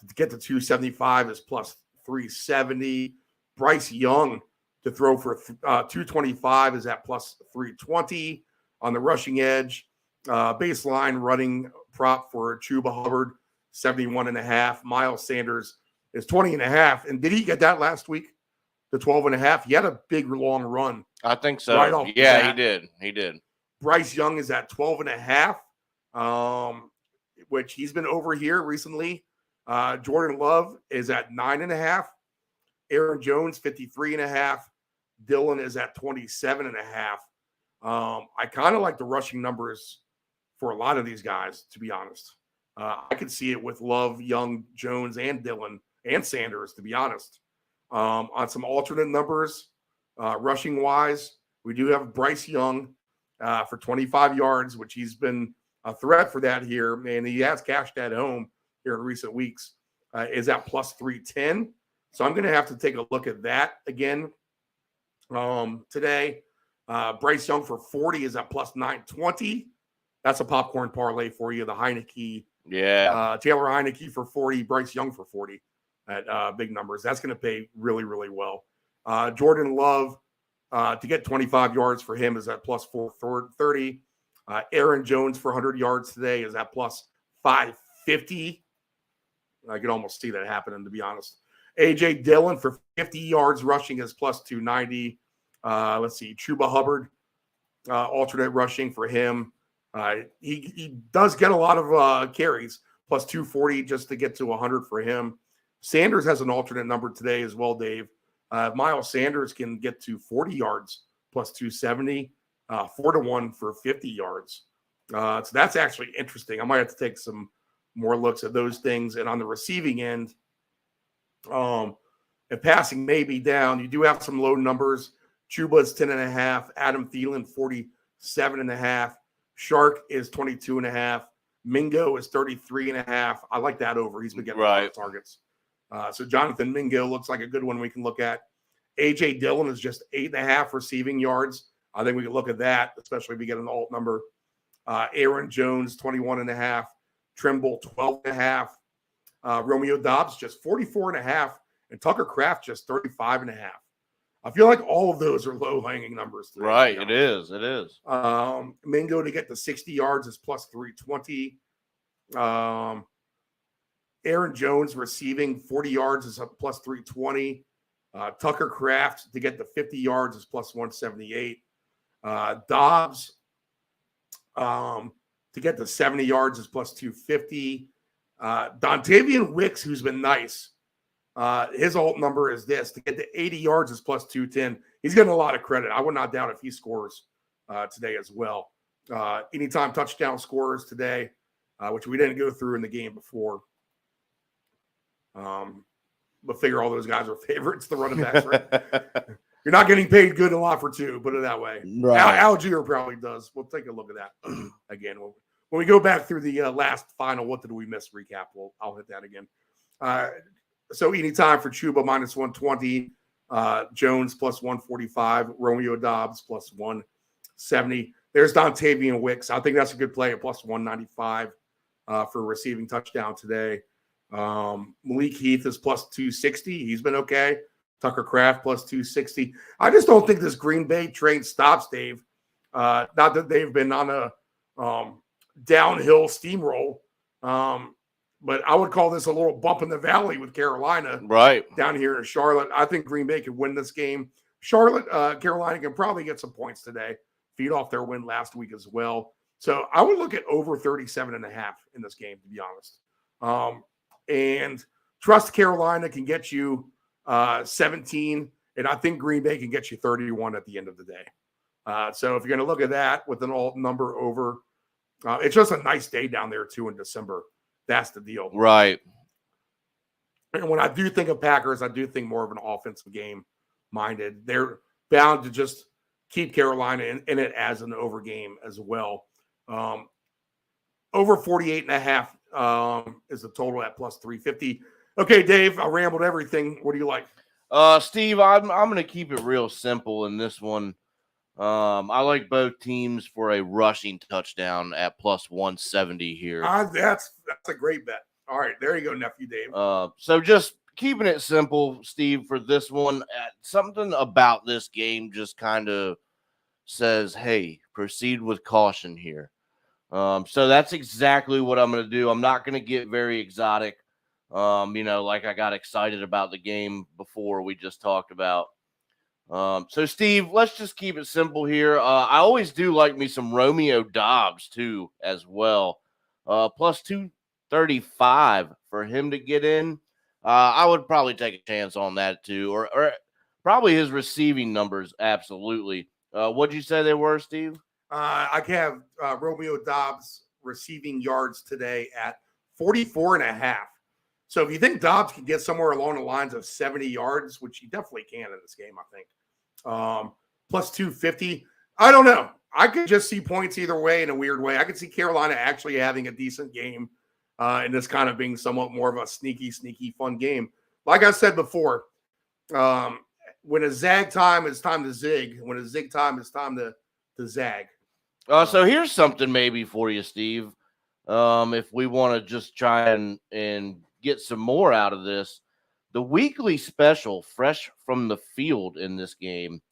To get to 275 is plus 370. Bryce Young to throw for 225 is at plus 320. On the rushing edge, baseline running prop for Chuba Hubbard, 71.5. Miles Sanders is 20.5. And did he get that last week? The 12.5. He had a big long run. I think so. Right off yeah, he did. He did. Bryce Young is at 12.5, which he's been over here recently. Jordan Love is at 9.5. Aaron Jones, 53.5. Dylan is at 27.5. I kind of like the rushing numbers for a lot of these guys, to be honest. I could see it with Love, Young, Jones, and Dylan, and Sanders, to be honest. On some alternate numbers, rushing-wise, we do have Bryce Young for 25 yards, which he's been a threat for that here, and he has cashed at home here in recent weeks, is at plus 310. So I'm going to have to take a look at that again today. Bryce Young for 40 is at plus 920. That's a popcorn parlay for you. The Heineke. Yeah. Taylor Heineke for 40, Bryce Young for 40 at big numbers. That's going to pay really, really well. Jordan Love to get 25 yards for him is at plus 430. Aaron Jones for 100 yards today is at plus 550. I could almost see that happening, to be honest. A.J. Dillon for 50 yards rushing is plus 290. Let's see. Chuba Hubbard, alternate rushing for him. He does get a lot of carries, plus 240 just to get to 100 for him. Sanders has an alternate number today as well, Dave. Miles Sanders can get to 40 yards, plus 270, 4-1 for 50 yards. So that's actually interesting. I might have to take some more looks at those things. And on the receiving end, if passing may be down, you do have some low numbers. Chuba's 10.5, Adam Thielen 47.5, Shark is 22.5, Mingo is 33.5. I like that over. He's been getting a lot of targets. So Jonathan Mingo looks like a good one we can look at. A.J. Dillon is just 8.5 receiving yards. I think we can look at that, especially if we get an alt number. Aaron Jones, 21.5. Trimble, 12.5. Romeo Dobbs, just 44.5. And Tucker Kraft, just 35.5. I feel like all of those are low-hanging numbers today. Right, it is. It is. Mingo to get to 60 yards is plus 320. Aaron Jones receiving 40 yards is up plus 320. Tucker Kraft to get to 50 yards is plus 178. Dobbs to get to 70 yards is plus 250. Dontavian Wicks, who's been nice, his alt number is this. To get to 80 yards is plus 210. He's getting a lot of credit. I would not doubt if he scores today as well. Anytime touchdown scorers today, which we didn't go through in the game before. But figure all those guys are favorites, the running backs, right? You're not getting paid good a lot for two, put it that way. Right. Algier probably does. We'll take a look at that again. When we go back through the last final, what did we miss recap? I'll hit that again. So anytime for Chuba minus 120, Jones plus 145, Romeo Dobbs plus 170. There's Dontavian Wicks. I think that's a good play at plus 195 for a receiving touchdown today. Malik Heath is plus 260. He's been okay. Tucker Kraft plus 260. I just don't think this Green Bay train stops, Dave. Not that they've been on a downhill steamroll, but I would call this a little bump in the valley with Carolina Right. down here in Charlotte. I think Green Bay could win this game. Charlotte, Carolina can probably get some points today, feed off their win last week as well. So I would look at over 37.5 in this game, to be honest. And trust Carolina can get you 17, and I think Green Bay can get you 31 at the end of the day. So if you're going to look at that with an alt number over, it's just a nice day down there too in December. That's the deal. Right. And when I do think of Packers, I do think more of an offensive game minded. They're bound to just keep Carolina in it as an over game as well. Over 48.5 is the total at plus 350. Okay, Dave, I rambled everything. What do you like? Steve, I'm going to keep it real simple in this one. I like both teams for a rushing touchdown at plus 170 here. That's a great bet. All right, there you go, Nephew Dave. So just keeping it simple, Steve, for this one, something about this game just kind of says, hey, proceed with caution here. So that's exactly what I'm going to do. I'm not going to get very exotic. Like I got excited about the game before we just talked about. So Steve, let's just keep it simple here. I always do like me some Romeo Dobbs too, as well. Plus 235 for him to get in. I would probably take a chance on that too, or probably his receiving numbers. Absolutely. What'd you say they were, Steve? I have Romeo Dobbs receiving yards today at 44.5. So if you think Dobbs can get somewhere along the lines of 70 yards, which he definitely can in this game, I think, plus 250, I don't know. I could just see points either way in a weird way. I could see Carolina actually having a decent game and this kind of being somewhat more of a sneaky, fun game. Like I said before, when a zag time is time to zig, when a zig time is time to zag. So here's something maybe for you, Steve. If we want to just try and get some more out of this, the weekly special, fresh from the field in this game,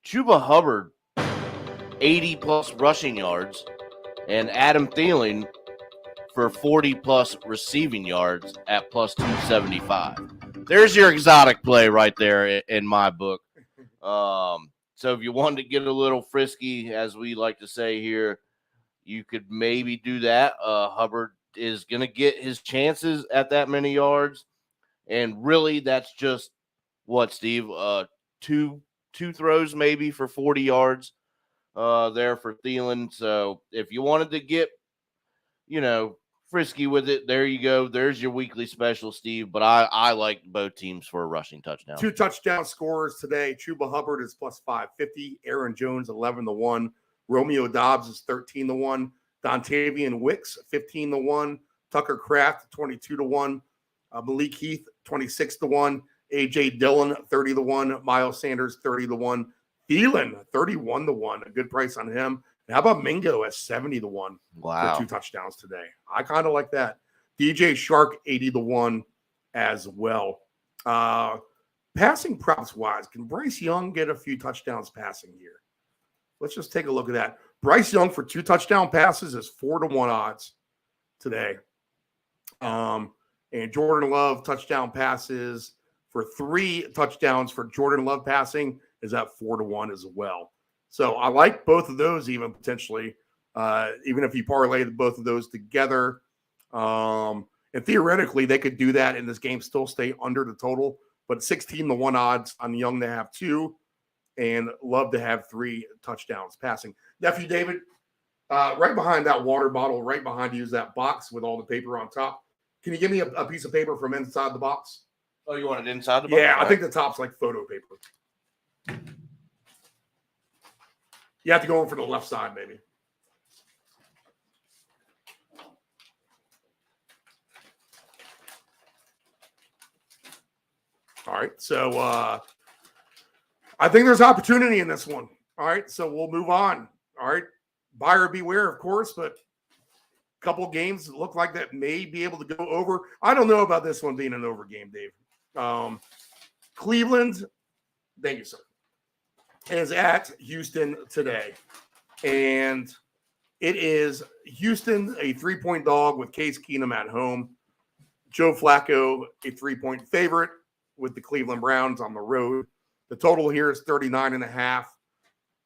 Chuba Hubbard, 80-plus rushing yards, and Adam Thielen for 40-plus receiving yards at plus 275. There's your exotic play right there in my book. So if you wanted to get a little frisky, as we like to say here, you could maybe do that. Hubbard is going to get his chances at that many yards. And really, that's just what, Steve? Two throws maybe for 40 yards there for Thielen. So if you wanted to get, frisky with it, there you go. There's your weekly special, Steve. But I like both teams for a rushing touchdown. 2 touchdown scorers today. Chuba Hubbard is plus 550. Aaron Jones, 11-1. Romeo Dobbs is 13-1. Dontavian Wicks, 15-1. Tucker Kraft, 22-1. Malik Heath, 26-1. A.J. Dillon, 30-1. Miles Sanders, 30-1. Thielen, 31-1. A good price on him. And how about Mingo at 70-1 Wow. for 2 touchdowns today? I kind of like that. DJ Shark 80-1 as well. Passing props wise, can Bryce Young get a few touchdowns passing here? Let's just take a look at that. Bryce Young for 2 touchdown passes is 4-1 odds today. And Jordan Love touchdown passes for 3 touchdowns for Jordan Love passing is at 4-1 as well. So I like both of those even potentially, even if you parlay both of those together. And theoretically, they could do that in this game, still stay under the total. But 16-1 odds on Young to have 2 and Love to have 3 touchdowns passing. Nephew David, right behind that water bottle, right behind you is that box with all the paper on top. Can you give me a piece of paper from inside the box? Oh, you want it inside the box? Yeah, I think the top's like photo paper. You have to go in for the left side, maybe. All right, so I think there's opportunity in this one. All right, so we'll move on. All right, buyer beware, of course, but a couple games look like that may be able to go over. I don't know about this one being an over game, Dave. Cleveland, thank you, sir, is at Houston today. And it is Houston, a 3-point dog with Case Keenum at home. Joe Flacco, a 3-point favorite with the Cleveland Browns on the road. The total here is 39.5.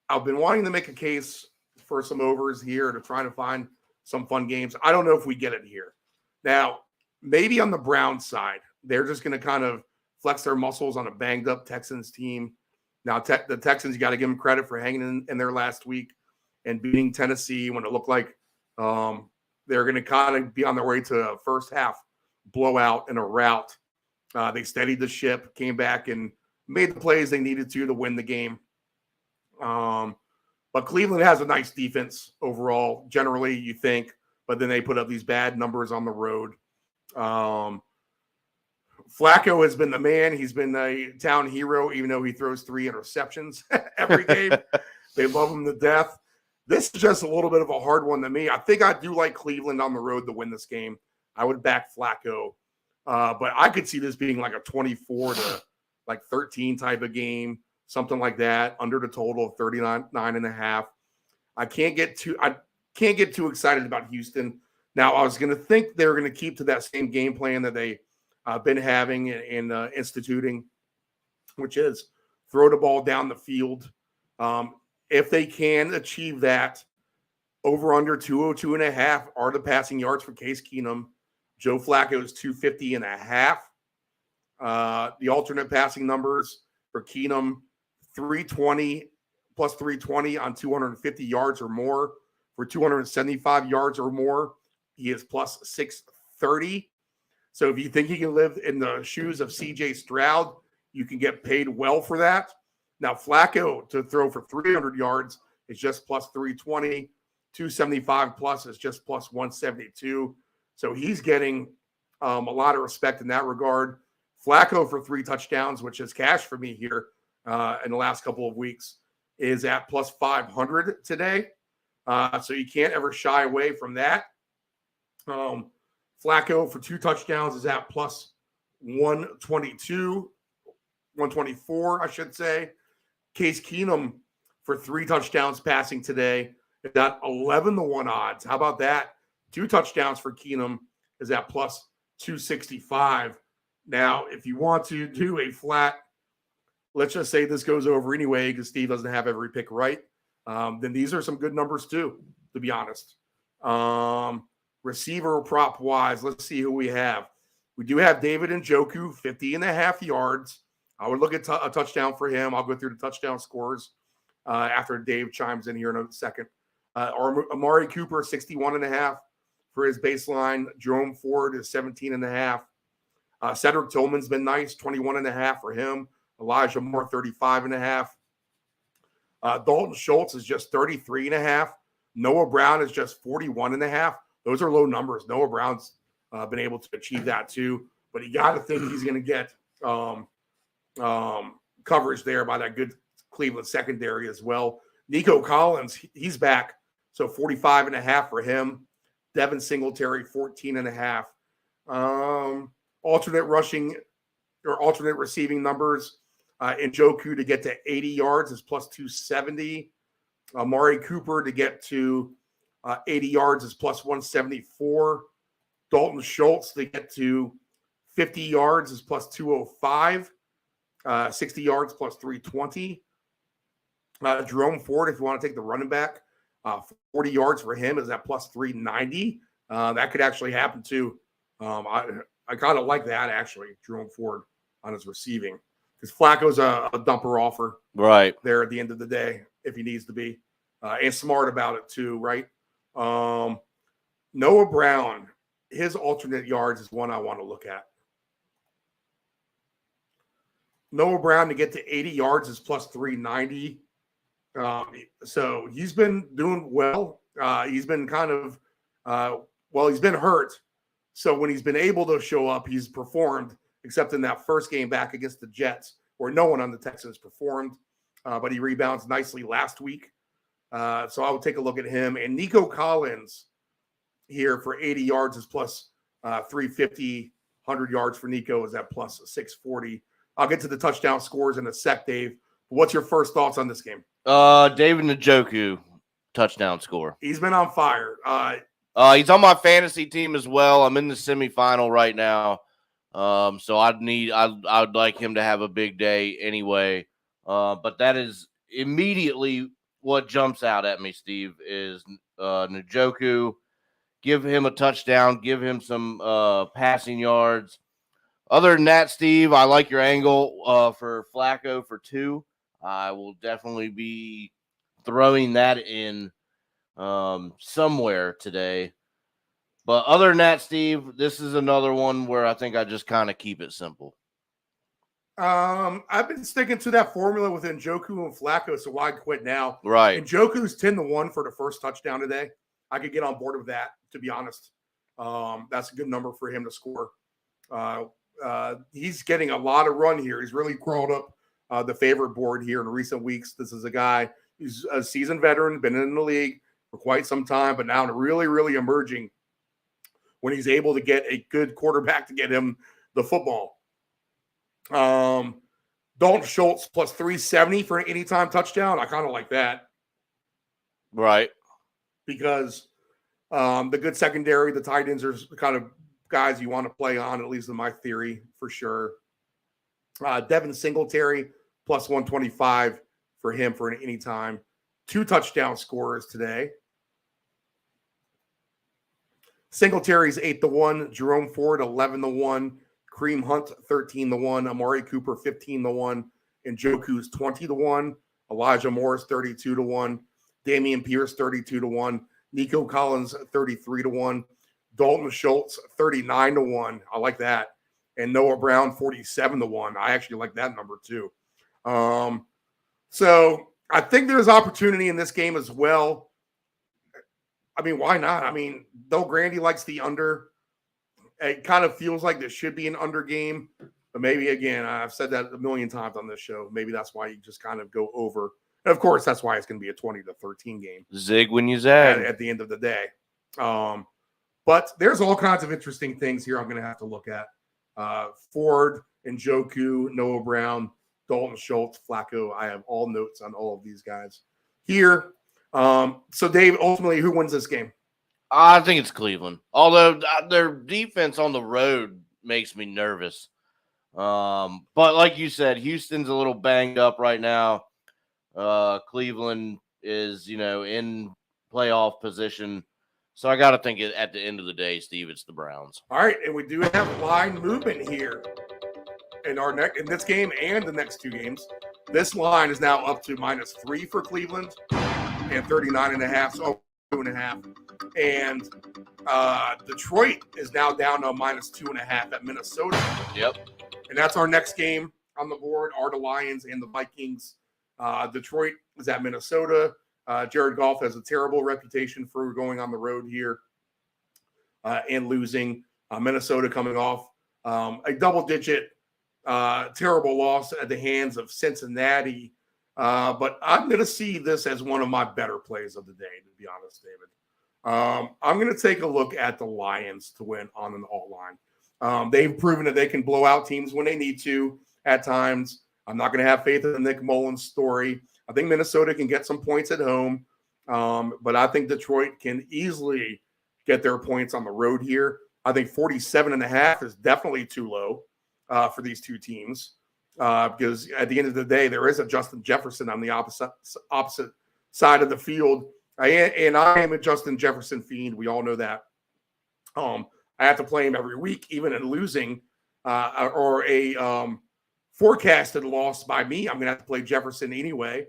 I've been wanting to make a case for some overs here to try to find some fun games. I don't know if we get it here. Now, maybe on the Browns side, they're just going to kind of flex their muscles on a banged-up Texans team. Now, the Texans, you got to give them credit for hanging in there last week and beating Tennessee when it looked like they're going to kind of be on their way to a first-half blowout and a rout. They steadied the ship, came back, and made the plays they needed to win the game. But Cleveland has a nice defense overall, generally, you think, but then they put up these bad numbers on the road. Flacco has been the man. He's been a town hero, even though he throws 3 interceptions every game. They love him to death. This is just a little bit of a hard one to me. I think I do like Cleveland on the road to win this game. I would back Flacco. But I could see this being like a 24-13 type of game, something like that, under the total of 39.5. I can't get too excited about Houston. Now, I was going to think they're going to keep to that same game plan that they been having and instituting, which is throw the ball down the field. If they can achieve that, over under 202.5 are the passing yards for Case Keenum. Joe Flacco is 250.5. The alternate passing numbers for Keenum, 320 plus 320 on 250 yards or more. For 275 yards or more, he is plus 630. So if you think he can live in the shoes of C.J. Stroud, you can get paid well for that. Now, Flacco to throw for 300 yards is just plus 320. 275 plus is just plus 172. So he's getting a lot of respect in that regard. Flacco for 3 touchdowns, which is cash for me here in the last couple of weeks, is at plus 500 today. So you can't ever shy away from that. Flacco for 2 touchdowns is at plus 124, I should say. Case Keenum for 3 touchdowns passing today is at 11-1 odds. How about that? 2 touchdowns for Keenum is at plus 265. Now, if you want to do a flat, let's just say this goes over anyway because Steve doesn't have every pick right, then these are some good numbers too, to be honest. Receiver prop wise, let's see who we have. We do have David Njoku, 50.5 yards. I would look at a touchdown for him. I'll go through the touchdown scores after Dave chimes in here in a second. Amari Cooper, 61.5 for his baseline. Jerome Ford is 17.5. Cedric Tillman's been nice, 21.5 for him. Elijah Moore, 35.5. Dalton Schultz is just 33.5. Noah Brown is just 41.5. Those are low numbers. Noah Brown's been able to achieve that too, but you got to think he's going to get coverage there by that good Cleveland secondary as well. Nico Collins, he's back So 45.5 for him. Devin Singletary, 14.5. Alternate rushing or alternate receiving numbers. Njoku to get to 80 yards is plus 270. Amari Cooper to get to 80 yards is plus 174. Dalton Schultz to get to 50 yards is plus 205. 60 yards plus 320. Jerome Ford, if you want to take the running back, 40 yards for him is at plus 390. That could actually happen too. I kind of like that, actually, Jerome Ford on his receiving. Because Flacco's a dumper offer Right. there at the end of the day, if he needs to be. And smart about it too, right? Noah Brown, his alternate yards is one I want to look at. Noah Brown to get to 80 yards is plus 390. So he's been doing well. He's been kind of, he's been hurt. So when he's been able to show up, he's performed, except in that first game back against the Jets, where no one on the Texans performed. But he rebounds nicely last week. So I would take a look at him. And Nico Collins here for 80 yards is plus 350. 100 yards for Nico is at plus 640. I'll get to the touchdown scores in a sec, Dave. What's your first thoughts on this game? David Njoku, touchdown score. He's been on fire. He's on my fantasy team as well. I'm in the semifinal right now. So I would like him to have a big day anyway. But that is immediately what jumps out at me, Steve, is Njoku. Give him a touchdown. Give him some passing yards. Other than that, Steve, I like your angle for Flacco for 2. I will definitely be throwing that in somewhere today. But other than that, Steve, this is another one where I think I just kind of keep it simple. I've been sticking to that formula with Njoku and Flacco, so why quit now? Right. Njoku's 10-1 for the first touchdown today. I could get on board with that, to be honest. That's a good number for him to score. He's getting a lot of run here. He's really crawled up the favorite board here in recent weeks. This is a guy who's a seasoned veteran, been in the league for quite some time, but now really, really emerging when he's able to get a good quarterback to get him the football. Dalton Schultz plus 370 for an anytime touchdown. I kind of like that. Right. Because the good secondary, the tight ends are kind of guys you want to play on, at least in my theory, for sure. Devin Singletary plus 125 for him for an anytime. 2 touchdown scorers today. Singletary's 8-1, Jerome Ford 11-1, Kareem Hunt 13-1, Amari Cooper 15-1, and Njoku's 20-1, Elijah Morris 32-1, Damian Pierce 32-1, Nico Collins 33-1, Dalton Schultz 39-1. I like that. And Noah Brown 47-1. I actually like that number too. So I think there's opportunity in this game as well. I mean, why not? I mean, Del Grande likes the under. It kind of feels like this should be an under game. But maybe, again, I've said that a million times on this show. Maybe that's why you just kind of go over. And, of course, that's why it's going to be a 20-13 game. Zig when you zag. At the end of the day. But there's all kinds of interesting things here I'm going to have to look at. Ford, Njoku, Noah Brown, Dalton Schultz, Flacco. I have all notes on all of these guys here. So, Dave, ultimately, who wins this game? I think it's Cleveland. Although their defense on the road makes me nervous. But like you said, Houston's a little banged up right now. Cleveland is, in playoff position. So I got to think at the end of the day, Steve, it's the Browns. All right, and we do have line movement here in this game and the next 2 games. This line is now up to -3 for Cleveland and 39.5, so 2.5. And Detroit is now down to -2.5 at Minnesota. Yep. And that's our next game on the board, are the Lions and the Vikings. Detroit is at Minnesota. Jared Goff has a terrible reputation for going on the road here and losing. Minnesota coming off a double-digit terrible loss at the hands of Cincinnati But I'm going to see this as one of my better plays of the day, to be honest, David. I'm going to take a look at the Lions to win on an alt line. They've proven that they can blow out teams when they need to at times. I'm not going to have faith in the Nick Mullins story. I think Minnesota can get some points at home, but I think Detroit can easily get their points on the road here. I think 47.5 is definitely too low for these two teams because at the end of the day, there is a Justin Jefferson on the opposite side of the field. I am a Justin Jefferson fiend. We all know that. I have to play him every week, even in losing or a forecasted loss by me. I'm going to have to play Jefferson anyway.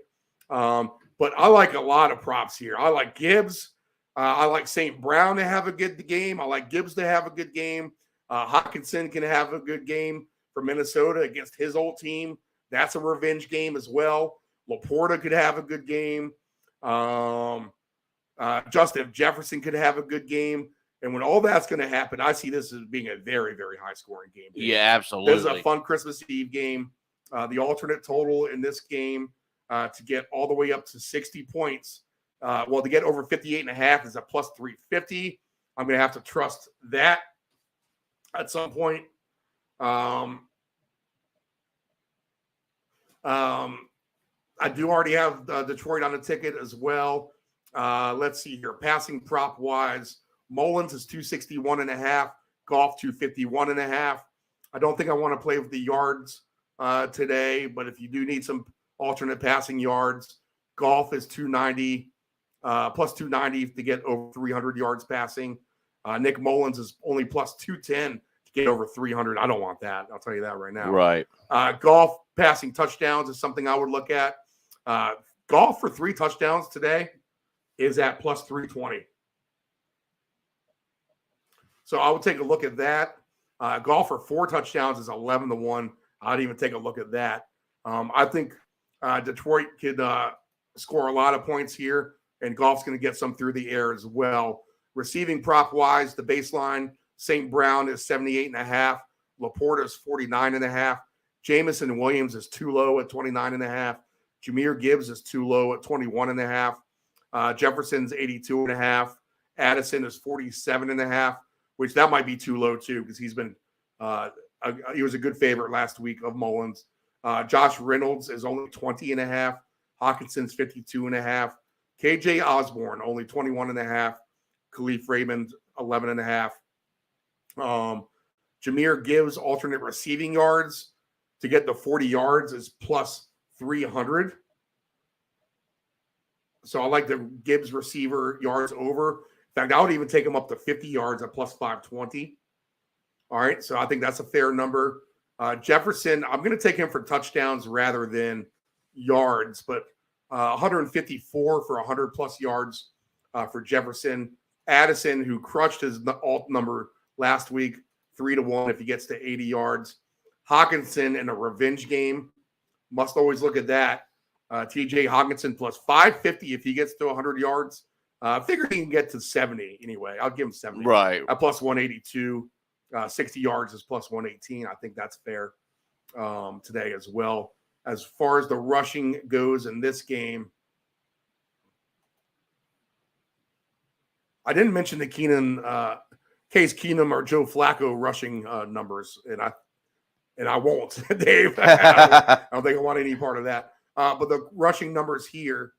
But I like a lot of props here. I like Gibbs. I like St. Brown to have a good game. I like Gibbs to have a good game. Hockenson can have a good game for Minnesota against his old team. That's a revenge game as well. Laporta could have a good game. Justin Jefferson could have a good game. And when all that's going to happen, I see this as being a very, very high-scoring game. Yeah, absolutely. This is a fun Christmas Eve game. The alternate total in this game to get all the way up to 60 points. To get over 58.5 is a plus 350. I'm going to have to trust that at some point. I do already have Detroit on the ticket as well. Let's see here. Passing prop wise, Mullins is 261.5. Goff 251.5. I don't think I want to play with the yards today, but if you do need some alternate passing yards, Goff is 290. Plus 290 to get over 300 yards passing. Nick Mullins is only plus 210 to get over 300. I don't want that. I'll tell you that right now. Right. Golf passing touchdowns is something I would look at. Golf for 3 touchdowns today is at plus 320. So I would take a look at that. Golf for 4 touchdowns is 11-1. I'd even take a look at that. I think Detroit could score a lot of points here. And Goff's going to get some through the air as well. Receiving prop-wise, the baseline, St. Brown is 78.5. Laporta is 49.5. Jamison Williams is too low at 29.5. Jahmyr Gibbs is too low at 21.5. Jefferson's 82.5. Addison is 47.5, which that might be too low too because he's been he was a good favorite last week of Mullins. Josh Reynolds is only 20.5. Hawkinson's 52.5. KJ Osborne, only 21.5. Khalif Raymond, 11.5. Jahmyr Gibbs, alternate receiving yards to get the 40 yards is plus 300. So I like the Gibbs receiver yards over. In fact, I would even take him up to 50 yards at plus 520. All right, so I think that's a fair number. Jefferson, I'm going to take him for touchdowns rather than yards, but 154 for 100-plus yards for Jefferson. Addison, who crushed his alt number last week, 3-1 if he gets to 80 yards. Hawkinson in a revenge game. Must always look at that. TJ Hawkinson plus 550 if he gets to 100 yards. Figure he can get to 70 anyway. I'll give him 70. Right. Plus 182. 60 yards is plus 118. I think that's fair today as well. As far as the rushing goes in this game, I didn't mention the Case Keenum or Joe Flacco rushing numbers, and I won't, Dave. I don't think I want any part of that. But the rushing numbers here,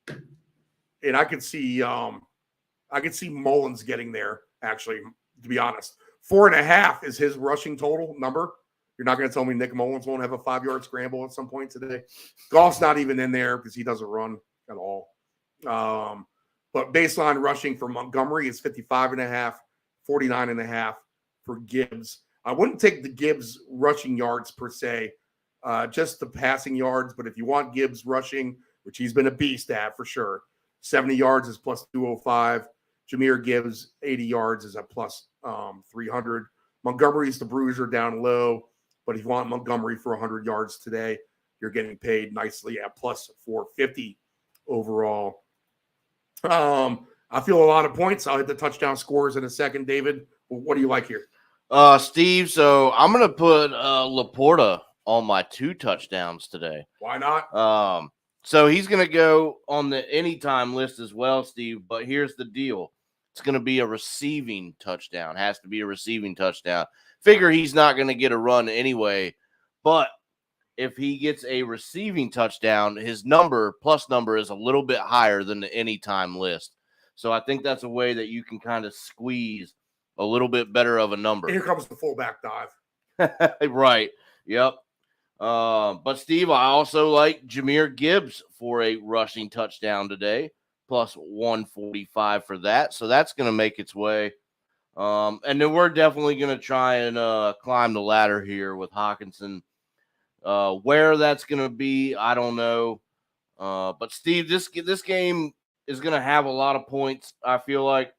and I could see Mullins getting there. Actually, to be honest, 4.5 is his rushing total number. You're not going to tell me Nick Mullins won't have a 5-yard scramble at some point today. Goff's not even in there because he doesn't run at all. But baseline rushing for Montgomery is 55.5, 49.5 for Gibbs. I wouldn't take the Gibbs rushing yards per se, just the passing yards. But if you want Gibbs rushing, which he's been a beast at for sure, 70 yards is plus 205. Jahmyr Gibbs, 80 yards is at plus 300. Montgomery's the bruiser down low. But if you want Montgomery for 100 yards today, you're getting paid nicely at plus 450 overall. I feel a lot of points. I'll hit the touchdown scores in a second. David, what do you like here? Steve, so I'm going to put Laporta on my 2 touchdowns today. Why not? So he's going to go on the anytime list as well, Steve. But here's the deal. It's going to be a receiving touchdown. Has to be a receiving touchdown. Figure he's not going to get a run anyway. But if he gets a receiving touchdown, his plus number is a little bit higher than the anytime list. So I think that's a way that you can kind of squeeze a little bit better of a number. Here comes the fullback dive. Right. Yep. But Steve, I also like Jahmyr Gibbs for a rushing touchdown today, plus 145 for that. So that's going to make its way. And then we're definitely going to try and climb the ladder here with Hawkinson. Where that's going to be, I don't know. But Steve, this game is going to have a lot of points, I feel like.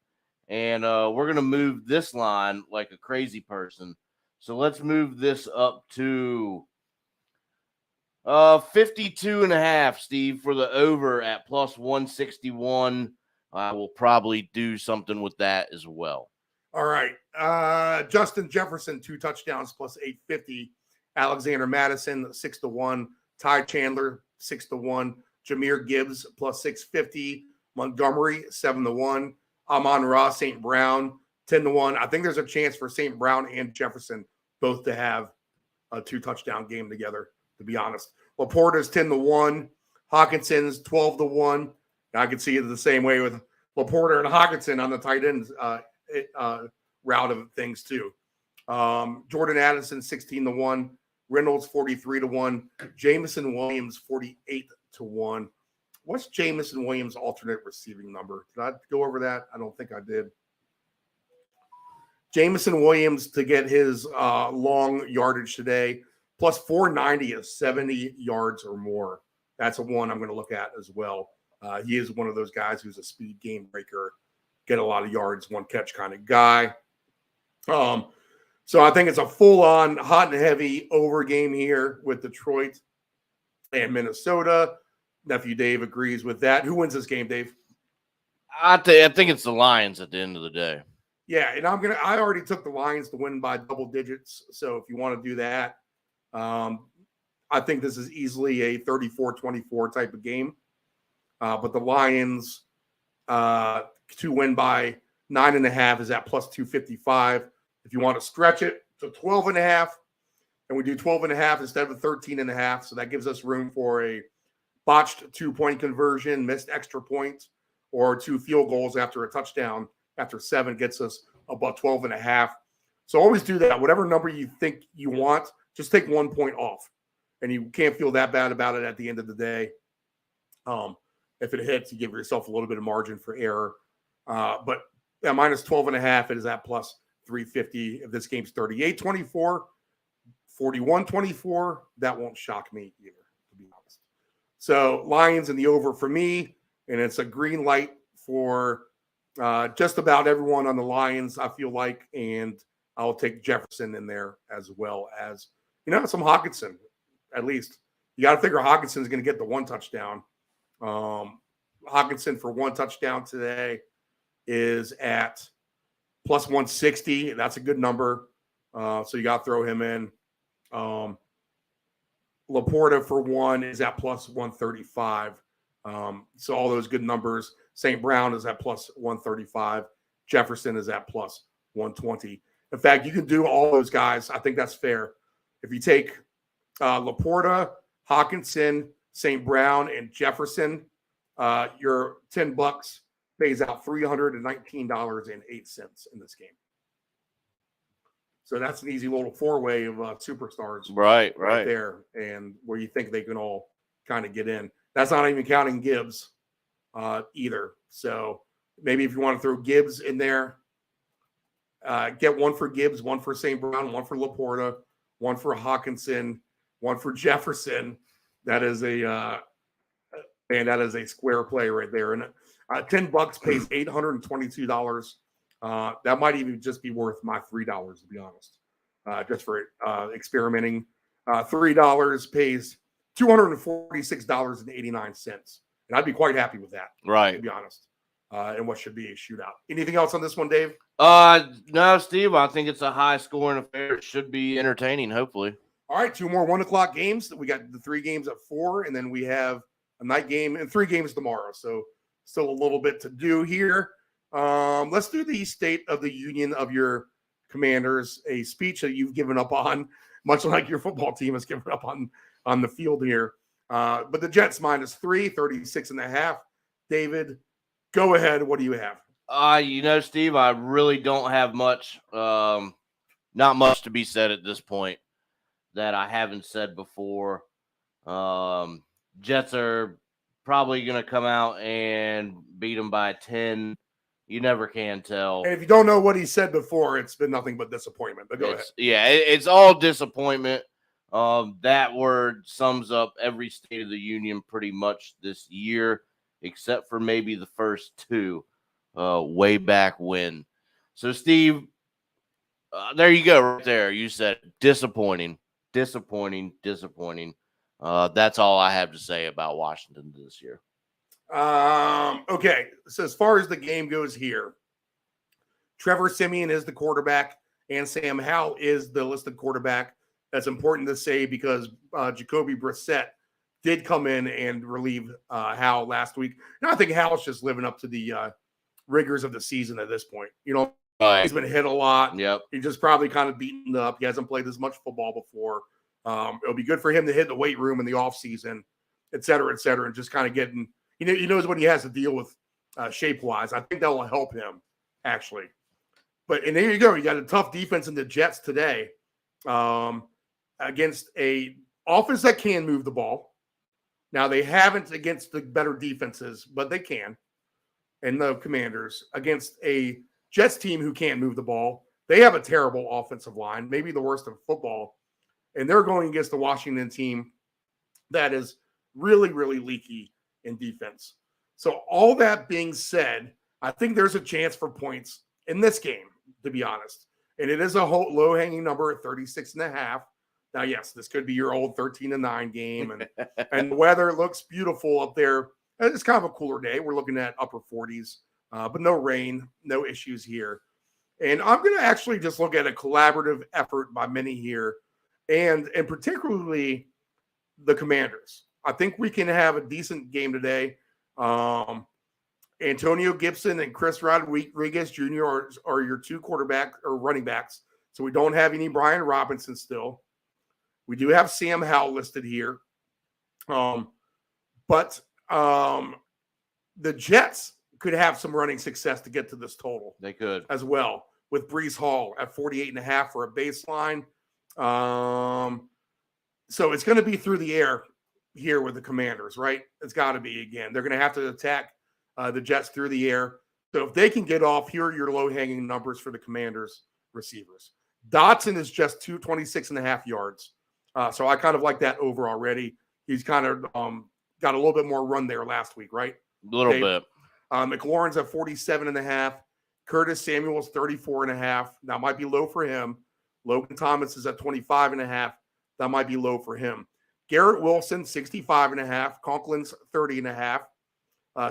And we're going to move this line like a crazy person. So let's move this up to 52.5, Steve, for the over at plus 161. I will probably do something with that as well. All right. Justin Jefferson, 2 touchdowns, plus 850. Alexander Madison, 6-1. Ty Chandler, 6-1. Jahmyr Gibbs, plus 650. Montgomery, 7-1. Amon-Ra St. Brown, 10-1. I think there's a chance for St. Brown and Jefferson both to have a 2-touchdown game together, to be honest. Laporta's 10-1. Hawkinson's 12-1. I could see it the same way with Laporta and Hawkinson on the tight ends route of things too. Jordan Addison, 16-1. Reynolds, 43-1. Jamison Williams, 48-1. What's Jamison Williams' alternate receiving number? Did I go over that? I don't think I did. Jamison Williams to get his long yardage today, plus 490 is 70 yards or more. That's a one I'm going to look at as well. He is one of those guys who's a speed game breaker, get a lot of yards, one catch kind of guy. So I think it's a full-on hot and heavy over game here with Detroit and Minnesota. Nephew Dave agrees with that. Who wins this game, Dave? I think it's the Lions at the end of the day. Yeah, and I already took the Lions to win by double digits. So if you want to do that, I think this is easily a 34-24 type of game. But the Lions to win by 9.5 is at plus 255. If you want to stretch it to 12.5, and we do 12.5 instead of 13.5, so that gives us room for a botched 2-point conversion, missed extra points, or 2 field goals after a touchdown after 7 gets us about 12.5. So always do that. Whatever number you think you want, just take 1 point off, and you can't feel that bad about it at the end of the day. If it hits, you give yourself a little bit of margin for error. But at minus 12.5, it is at plus 350. If this game's 38-24, 41-24, that won't shock me either, to be honest. So Lions and the over for me, and it's a green light for just about everyone on the Lions, I feel like, and I'll take Jefferson in there as well as, some Hawkinson, at least. You got to figure Hawkinson's going to get the 1 touchdown. Hawkinson for 1 touchdown today is at plus 160. That's a good number. So you got to throw him in. Laporta for 1 is at plus 135. So all those good numbers. St. Brown is at plus 135. Jefferson is at plus 120. In fact, you can do all those guys. I think that's fair. If you take Laporta, Hawkinson, St. Brown, and Jefferson, your $10 pays out $319.08 in this game. So that's an easy little 4-way of superstars right there, and where you think they can all kind of get in. That's not even counting Gibbs either. So maybe if you want to throw Gibbs in there, get 1 for Gibbs, 1 for St. Brown, 1 for Laporta, 1 for Hawkinson, 1 for Jefferson. That is a square play right there. And $10 pays $822. That might even just be worth my $3, to be honest, just for experimenting. $3 pays $246.89. And I'd be quite happy with that, right? To be honest, and what should be a shootout. Anything else on this one, Dave? No, Steve. I think it's a high-scoring affair. It should be entertaining, hopefully. All right, 2 more 1 o'clock games. We got the 3 games at 4, and then we have a night game and 3 games tomorrow. So still a little bit to do here. Let's do the State of the Union of your Commanders, a speech that you've given up on, much like your football team has given up on the field here. But the Jets -3, 36.5. David, go ahead. What do you have? Steve, I really don't have much, not much to be said at this point that I haven't said before. Jets are probably going to come out and beat them by 10. You never can tell. And if you don't know what he said before, it's been nothing but disappointment. But go ahead. Yeah, it's all disappointment. That word sums up every State of the Union pretty much this year, except for maybe the first 2 way back when. So, Steve, there you go right there. You said disappointing. That's all I have to say about Washington this year. Okay, so as far as the game goes here, Trevor Siemian is the quarterback, and Sam Howell is the listed quarterback. That's important to say because Jacoby Brissett did come in and relieve Howell last week. And I think Howell's just living up to the rigors of the season at this point. He's been hit a lot. Yep. He's just probably kind of beaten up. He hasn't played as much football before. It'll be good for him to hit the weight room in the offseason, et cetera, and just kind of getting – he knows what he has to deal with shape-wise. I think that will help him, actually. And there you go. You got a tough defense in the Jets today against a offense that can move the ball. Now, they haven't against the better defenses, but they can. And the Commanders against a Jets team who can't move the ball. They have a terrible offensive line, maybe the worst in football. And they're going against the Washington team that is really, really leaky in defense. So all that being said, I think there's a chance for points in this game, to be honest. And it is a low-hanging number at 36.5. Now, yes, this could be your old 13-9 game. And the weather looks beautiful up there. It's kind of a cooler day. We're looking at upper 40s, but no rain, no issues here. And I'm going to actually just look at a collaborative effort by many here, and particularly the Commanders. I think we can have a decent game today. Antonio Gibson and Chris Rodriguez Jr. are your 2 quarterback or running backs. So we don't have any Brian Robinson still. We do have Sam Howell listed here. But the Jets could have some running success to get to this total. They could. As well, with Breece Hall at 48.5 for a baseline. So it's going to be through the air here with the Commanders, right? It's got to be again. They're going to have to attack the Jets through the air. So if they can get off, here are your low-hanging numbers for the Commanders receivers. Dotson is just 226.5 yards. So I kind of like that over already. He's kind of got a little bit more run there last week, right? A little bit. McLaurin's at 47.5. Curtis Samuel's 34.5. That might be low for him. Logan Thomas is at 25.5. That might be low for him. Garrett Wilson, 65.5. Conklin's 30.5.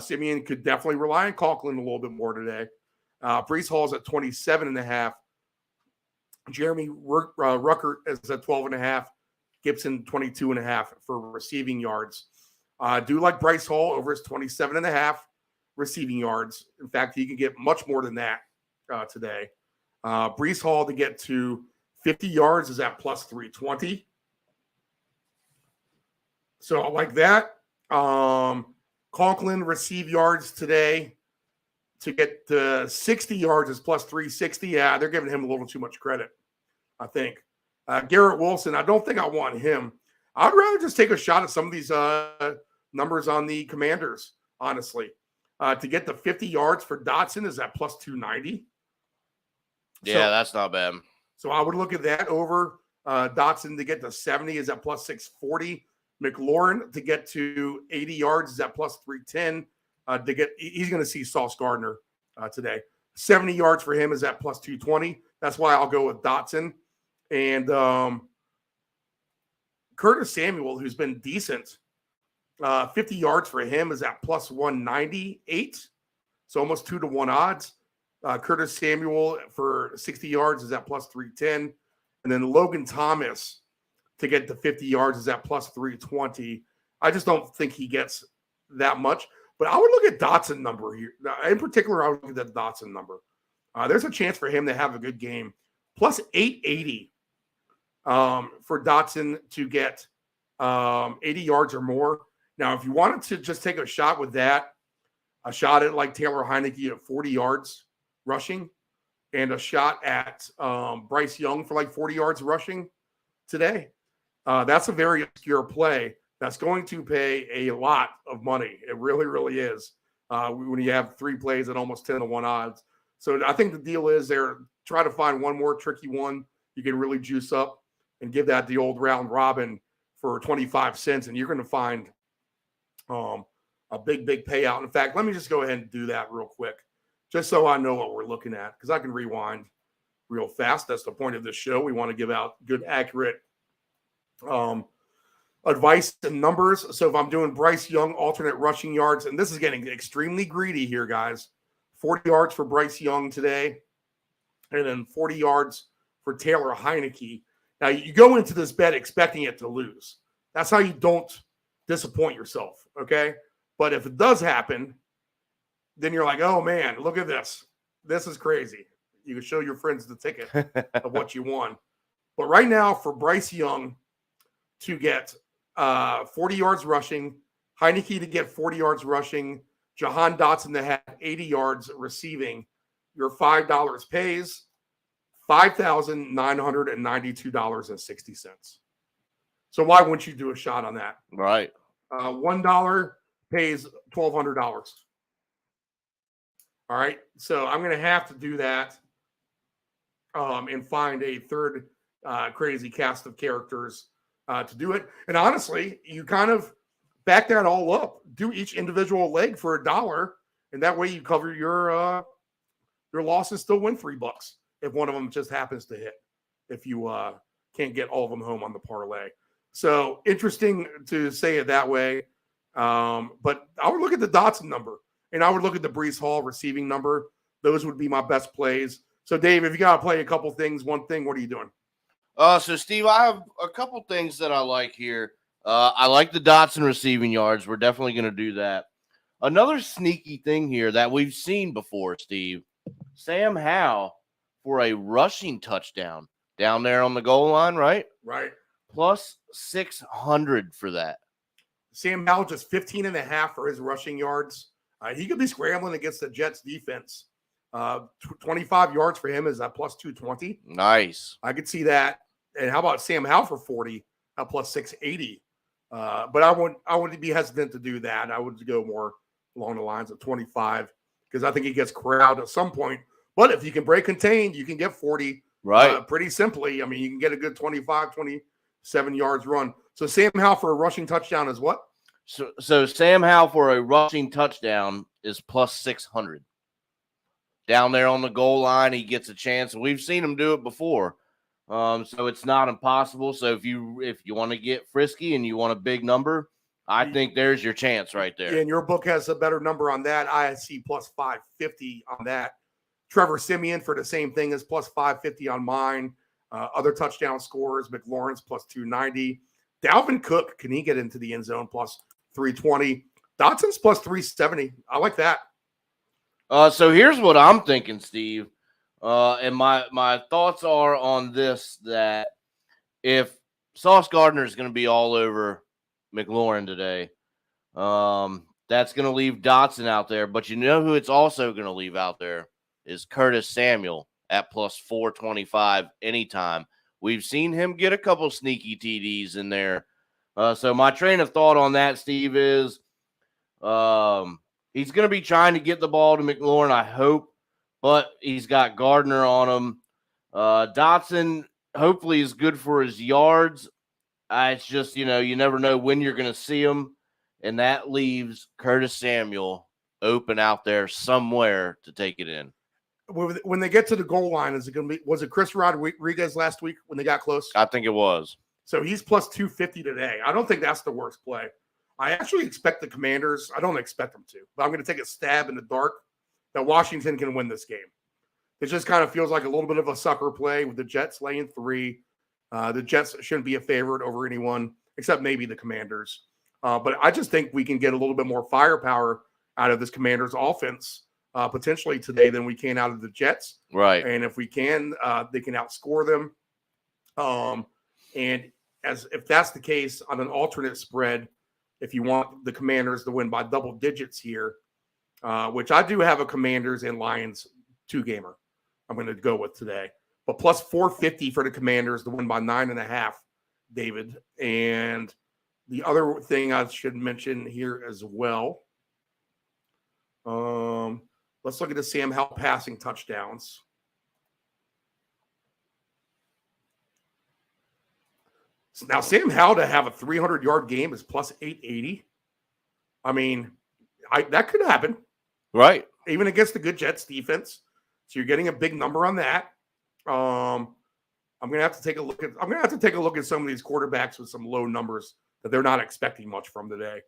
Siemian could definitely rely on Conklin a little bit more today. Breece Hall's at 27.5. Jeremy Ruckert is at 12.5. Gibson, 22.5 for receiving yards. I do like Bryce Hall over his 27.5 receiving yards. In fact, he can get much more than that today. Breece Hall to get to 50 yards is at plus 320. So I like that. Conklin receive yards today to get to 60 yards is plus 360. Yeah, they're giving him a little too much credit, I think. Garrett Wilson, I don't think I want him. I'd rather just take a shot at some of these numbers on the Commanders, honestly. To get to 50 yards for Dotson is at plus 290. Yeah, that's not bad. So I would look at that over. Dotson to get to 70 is at plus 640. McLaurin to get to 80 yards is at plus 310. He's going to see Sauce Gardner today. 70 yards for him is at plus 220. That's why I'll go with Dotson. And Curtis Samuel, who's been decent, 50 yards for him is at plus 198. So almost 2-to-1 odds. Curtis Samuel for 60 yards is at plus 310. And then Logan Thomas to get to 50 yards is at plus 320. I just don't think he gets that much. But I would look at Dotson number here. In particular, I would look at the Dotson number. There's a chance for him to have a good game. Plus 880 for Dotson to get 80 yards or more. Now, if you wanted to just take a shot with that, a shot at like Taylor Heineke at 40 yards rushing, and a shot at Bryce Young for like 40 yards rushing today, that's a very obscure play that's going to pay a lot of money. It really, really is when you have 3 plays at almost 10-1 odds. So I think the deal is there, try to find one more tricky one you can really juice up and give that the old round robin for 25 cents, and you're going to find a big payout. In fact, let me just go ahead and do that real quick, just so I know what we're looking at, because I can rewind real fast. That's the point of this show. We want to give out good, accurate advice and numbers. So if I'm doing Bryce Young alternate rushing yards, and this is getting extremely greedy here, guys, 40 yards for Bryce Young today, and then 40 yards for Taylor Heineke. Now, you go into this bet expecting it to lose. That's how you don't disappoint yourself, okay? But if it does happen, then you're like, oh, man, look at this. This is crazy. You can show your friends the ticket of what you won. But right now, for Bryce Young to get 40 yards rushing, Heineke to get 40 yards rushing, Jahan Dotson to have 80 yards receiving, your $5 pays $5,992.60. So why wouldn't you do a shot on that? Right. $1 pays $1,200. All right. So I'm going to have to do that and find a third crazy cast of characters to do it. And honestly, you kind of back that all up. Do each individual leg for $1, and that way you cover your losses. Still win $3 if one of them just happens to hit. If you can't get all of them home on the parlay. So interesting to say it that way. But I would look at the Dotson number, and I would look at the Breece Hall receiving number. Those would be my best plays. So, Dave, if you got to play a couple things, one thing, what are you doing? So, Steve, I have a couple things that I like here. I like the Dotson receiving yards. We're definitely going to do that. Another sneaky thing here that we've seen before, Steve, Sam Howell for a rushing touchdown down there on the goal line, right? Right. Plus 600 for that. Sam Howell just 15.5 for his rushing yards. He could be scrambling against the Jets defense. 25 yards for him is at plus 220. Nice. I could see that. And how about Sam Howell for 40 at plus 680? But I wouldn't be hesitant to do that. I would go more along the lines of 25 because I think he gets corralled at some point. But if you can break contained, you can get 40 pretty simply. I mean, you can get a good 25, 27 yards run. So Sam Howell for a rushing touchdown is what? So Sam Howell for a rushing touchdown is plus 600. Down there on the goal line, he gets a chance. We've seen him do it before. So it's not impossible. So if you want to get frisky and you want a big number, I think there's your chance right there. Yeah, and your book has a better number on that. I see plus 550 on that. Trevor Siemian for the same thing is plus 550 on mine. Other touchdown scorers, McLaurin's plus 290. Dalvin Cook, can he get into the end zone? Plus 320. Dotson's plus 370. I like that. So here's what I'm thinking, Steve. And my thoughts are on this, that if Sauce Gardner is going to be all over McLaurin today, that's going to leave Dotson out there. But you know who it's also going to leave out there is Curtis Samuel at plus 425 anytime. We've seen him get a couple sneaky TDs in there. So my train of thought on that, Steve, is he's going to be trying to get the ball to McLaurin, I hope, but he's got Gardner on him. Dotson hopefully is good for his yards. It's just, you never know when you're going to see him, and that leaves Curtis Samuel open out there somewhere to take it in. When they get to the goal line, is it going to be? Was it Chris Rodriguez last week when they got close? I think it was. So he's plus 250 today. I don't think that's the worst play. I actually expect the Commanders. I don't expect them to, but I'm going to take a stab in the dark that Washington can win this game. It just kind of feels like a little bit of a sucker play with the Jets laying 3. The Jets shouldn't be a favorite over anyone except maybe the Commanders. But I just think we can get a little bit more firepower out of this Commanders offense potentially today than we can out of the Jets. Right. And if we can, they can outscore them. And if that's the case on an alternate spread, if you want the Commanders to win by double digits here, which I do have a Commanders and Lions 2-gamer I'm going to go with today. But plus 450 for the Commanders to win by 9.5, David. And the other thing I should mention here as well, let's look at the Sam Howell passing touchdowns. Now, Sam Howell to have a 300-yard game is plus 880. I mean, that could happen. Right. Even against the good Jets defense. So you're getting a big number on that. I'm gonna have to take a look at some of these quarterbacks with some low numbers that they're not expecting much from today.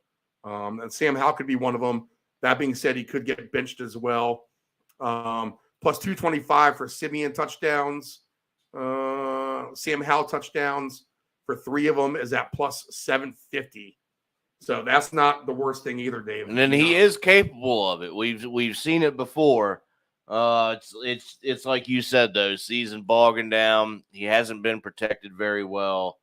And Sam Howell could be one of them. That being said, he could get benched as well. Plus 225 for Simeon touchdowns. Sam Howell touchdowns for 3 of them is at plus 750. So that's not the worst thing either, Dave. And then he is capable of it. We've seen it before. It's like you said, though, season bogging down. He hasn't been protected very well.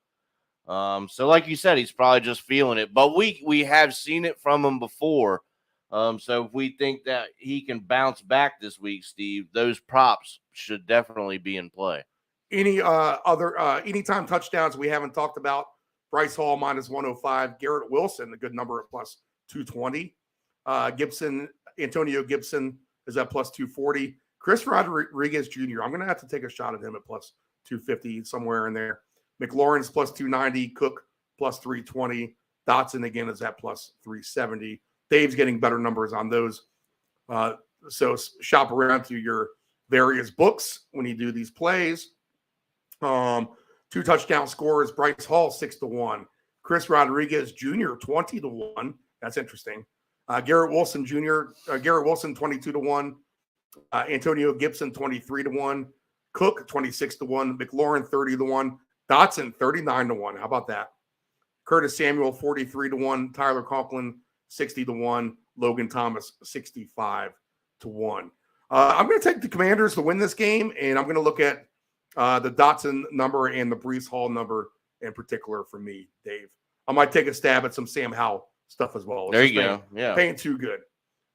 So like you said, he's probably just feeling it. But we have seen it from him before. So if we think that he can bounce back this week, Steve, those props should definitely be in play. Any other anytime touchdowns we haven't talked about? Bryce Hall minus 105. Garrett Wilson, a good number at plus 220. Antonio Gibson is at plus 240. Chris Rodriguez Jr., I'm going to have to take a shot at him at plus 250, somewhere in there. McLaurin's plus 290. Cook plus 320. Dotson, again, is at plus 370. Dave's getting better numbers on those. So shop around to your various books when you do these plays. 2 touchdown scorers, Bryce Hall 6-1. Chris Rodriguez Jr. 20-1. That's interesting. Garrett Wilson 22-1. Antonio Gibson 23-1. Cook 26-1. McLaurin 30-1. Dotson 39-1. How about that? Curtis Samuel 43-1. Tyler Conklin 60-1. Logan Thomas 65-1. I'm going to take the Commanders to win this game, and I'm going to look at the Dotson number and the Breece Hall number in particular for me, Dave. I might take a stab at some Sam Howell stuff as well. There you go. Yeah. Paying too good.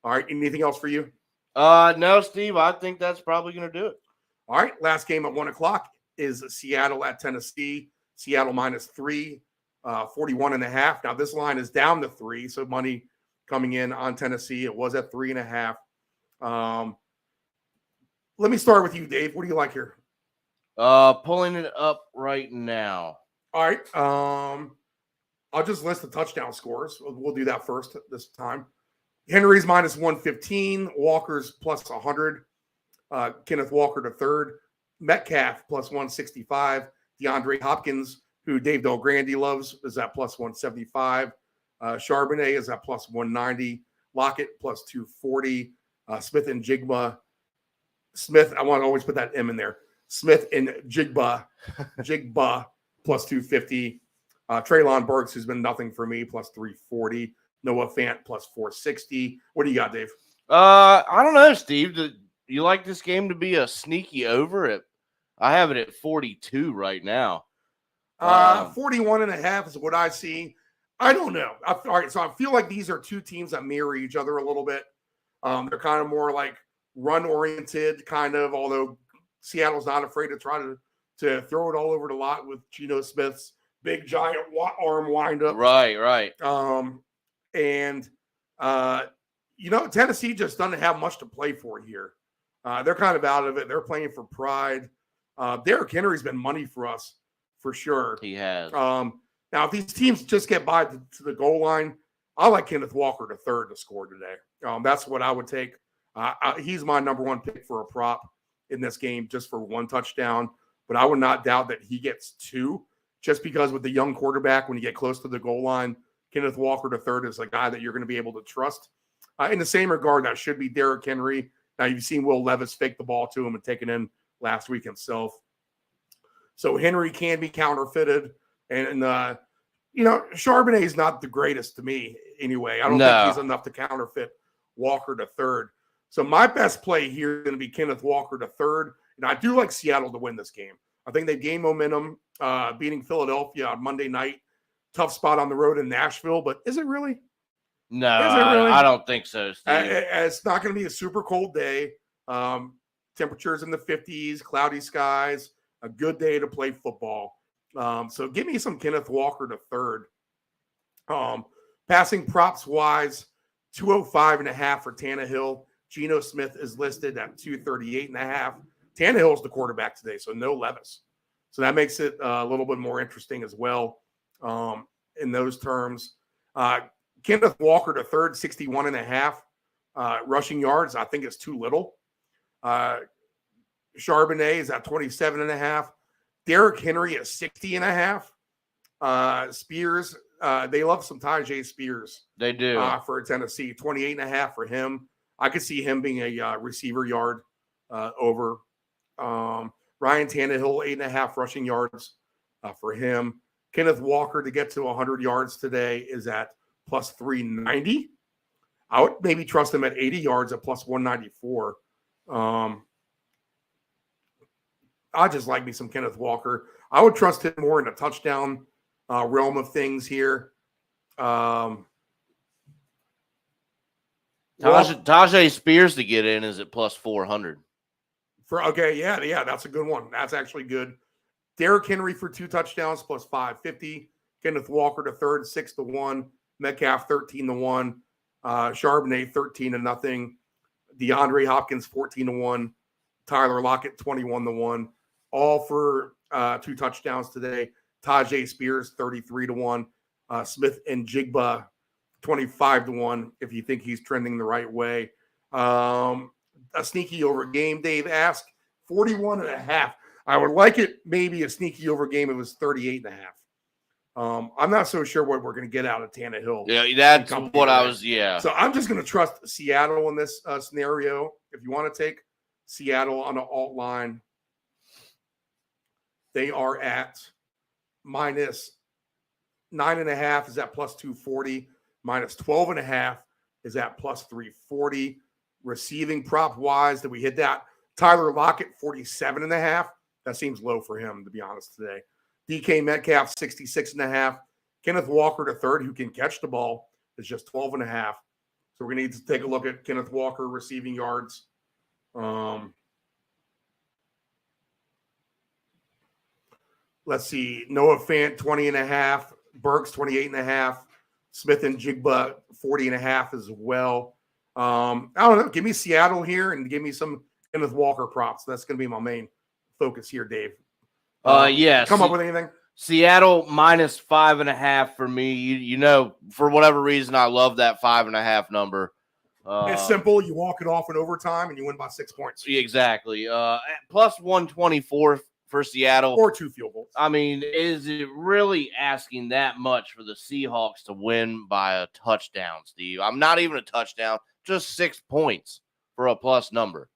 All right. Anything else for you? No, Steve, I think that's probably going to do it. All right. Last game at 1:00 is Seattle at Tennessee. Seattle minus 3, 41.5. Now this line is down to 3. So money coming in on Tennessee. It was at 3.5. Let me start with you, Dave. What do you like here? Pulling it up right now. All right. I'll just list the touchdown scores. We'll do that first this time. Henry's minus 115. Walker's plus 100. Kenneth Walker to third. Metcalf plus 165. DeAndre Hopkins, who Dave Del Grande loves, is at plus 175. Charbonnet is at plus 190. Lockett plus 240. Smith and Jigba. Smith, I want to always put that M in there. Smith and Jigba plus 250. Treylon Burks, who's been nothing for me, plus 340. Noah Fant plus 460. What do you got, Dave? I don't know, Steve. Do you like this game to be a sneaky over it? I have it at 42 right now. 41.5 is what I see. I don't know. All right, so I feel like these are two teams that mirror each other a little bit. They're kind of more like run-oriented, kind of, although Seattle's not afraid to try to throw it all over the lot with Geno Smith's big, giant arm windup. Right. Tennessee just doesn't have much to play for here. They're kind of out of it. They're playing for pride. Derrick Henry's been money for us, for sure. He has. Now, if these teams just get by to the goal line, I like Kenneth Walker to third to score today. That's what I would take. He's my number one pick for a prop in this game just for 1 touchdown. But I would not doubt that he gets 2 just because with the young quarterback, when you get close to the goal line, Kenneth Walker to third is a guy that you're going to be able to trust. In the same regard, that should be Derrick Henry. Now, you've seen Will Levis fake the ball to him and take it in last week himself. So Henry can be counterfeited. And Charbonnet is not the greatest to me anyway. I don't think he's enough to counterfeit Walker to third. So my best play here is going to be Kenneth Walker to third. And I do like Seattle to win this game. I think they gained momentum beating Philadelphia on Monday night. Tough spot on the road in Nashville, but is it really? No, I don't think so, Steve. It's not going to be a super cold day. Temperatures in the 50s, cloudy skies, a good day to play football. So give me some Kenneth Walker to third. Passing props wise, 205.5 for Tannehill. Geno Smith is listed at 238.5. Tannehill's the quarterback today, so no Levis. So that makes it a little bit more interesting as well in those terms. Kenneth Walker to third, 61.5 rushing yards. I think it's too little. Charbonnet is at 27.5. Derrick Henry at 60.5. Spears, they love some Tajay Spears. They do. For Tennessee, 28.5 for him. I could see him being a receiver yard over. Ryan Tannehill, 8.5 rushing yards for him. Kenneth Walker to get to 100 yards today is at plus 390. I would maybe trust him at 80 yards at plus 194. I just like me some Kenneth Walker. I would trust him more in a touchdown realm of things here. Tajay Spears to get in is at plus 400. Yeah, that's a good one. That's actually good. Derrick Henry for 2 touchdowns plus 550. Kenneth Walker to third, 6-1. Metcalf 13-1. Charbonnet 13-0. DeAndre Hopkins 14-1. Tyler Lockett 21-1. All for 2 touchdowns today. Tajay Spears 33-1. Smith and Jigba 25-1 if you think he's trending the right way. A sneaky over game, Dave asked, 41.5. I would like it maybe a sneaky over game if it was 38.5. I'm not so sure what we're going to get out of Tannehill. Yeah, that's what I was, So I'm just going to trust Seattle in this scenario. If you want to take Seattle on the alt line, they are at minus 9.5 is at plus 240. Minus 12.5 is at plus 340. Receiving prop wise, did we hit that? Tyler Lockett, 47.5. That seems low for him, to be honest, today. DK Metcalf, 66.5. Kenneth Walker to third, who can catch the ball, is just 12.5. So we're going to need to take a look at Kenneth Walker receiving yards. Let's see. Noah Fant, 20.5. Burks, 28.5. Smith and Jigba, 40.5 as well. I don't know. Give me Seattle here and give me some Kenneth Walker props. That's going to be my main focus here, Dave. Yes. Come up with anything? Seattle minus 5.5 for me. You know, for whatever reason, I love that 5.5 number. It's simple. You walk it off in overtime and you win by 6 points. Exactly. Plus 124 for Seattle. Or 2 field goals. I mean, is it really asking that much for the Seahawks to win by a touchdown, Steve? I'm not even a touchdown, just 6 points for a plus number.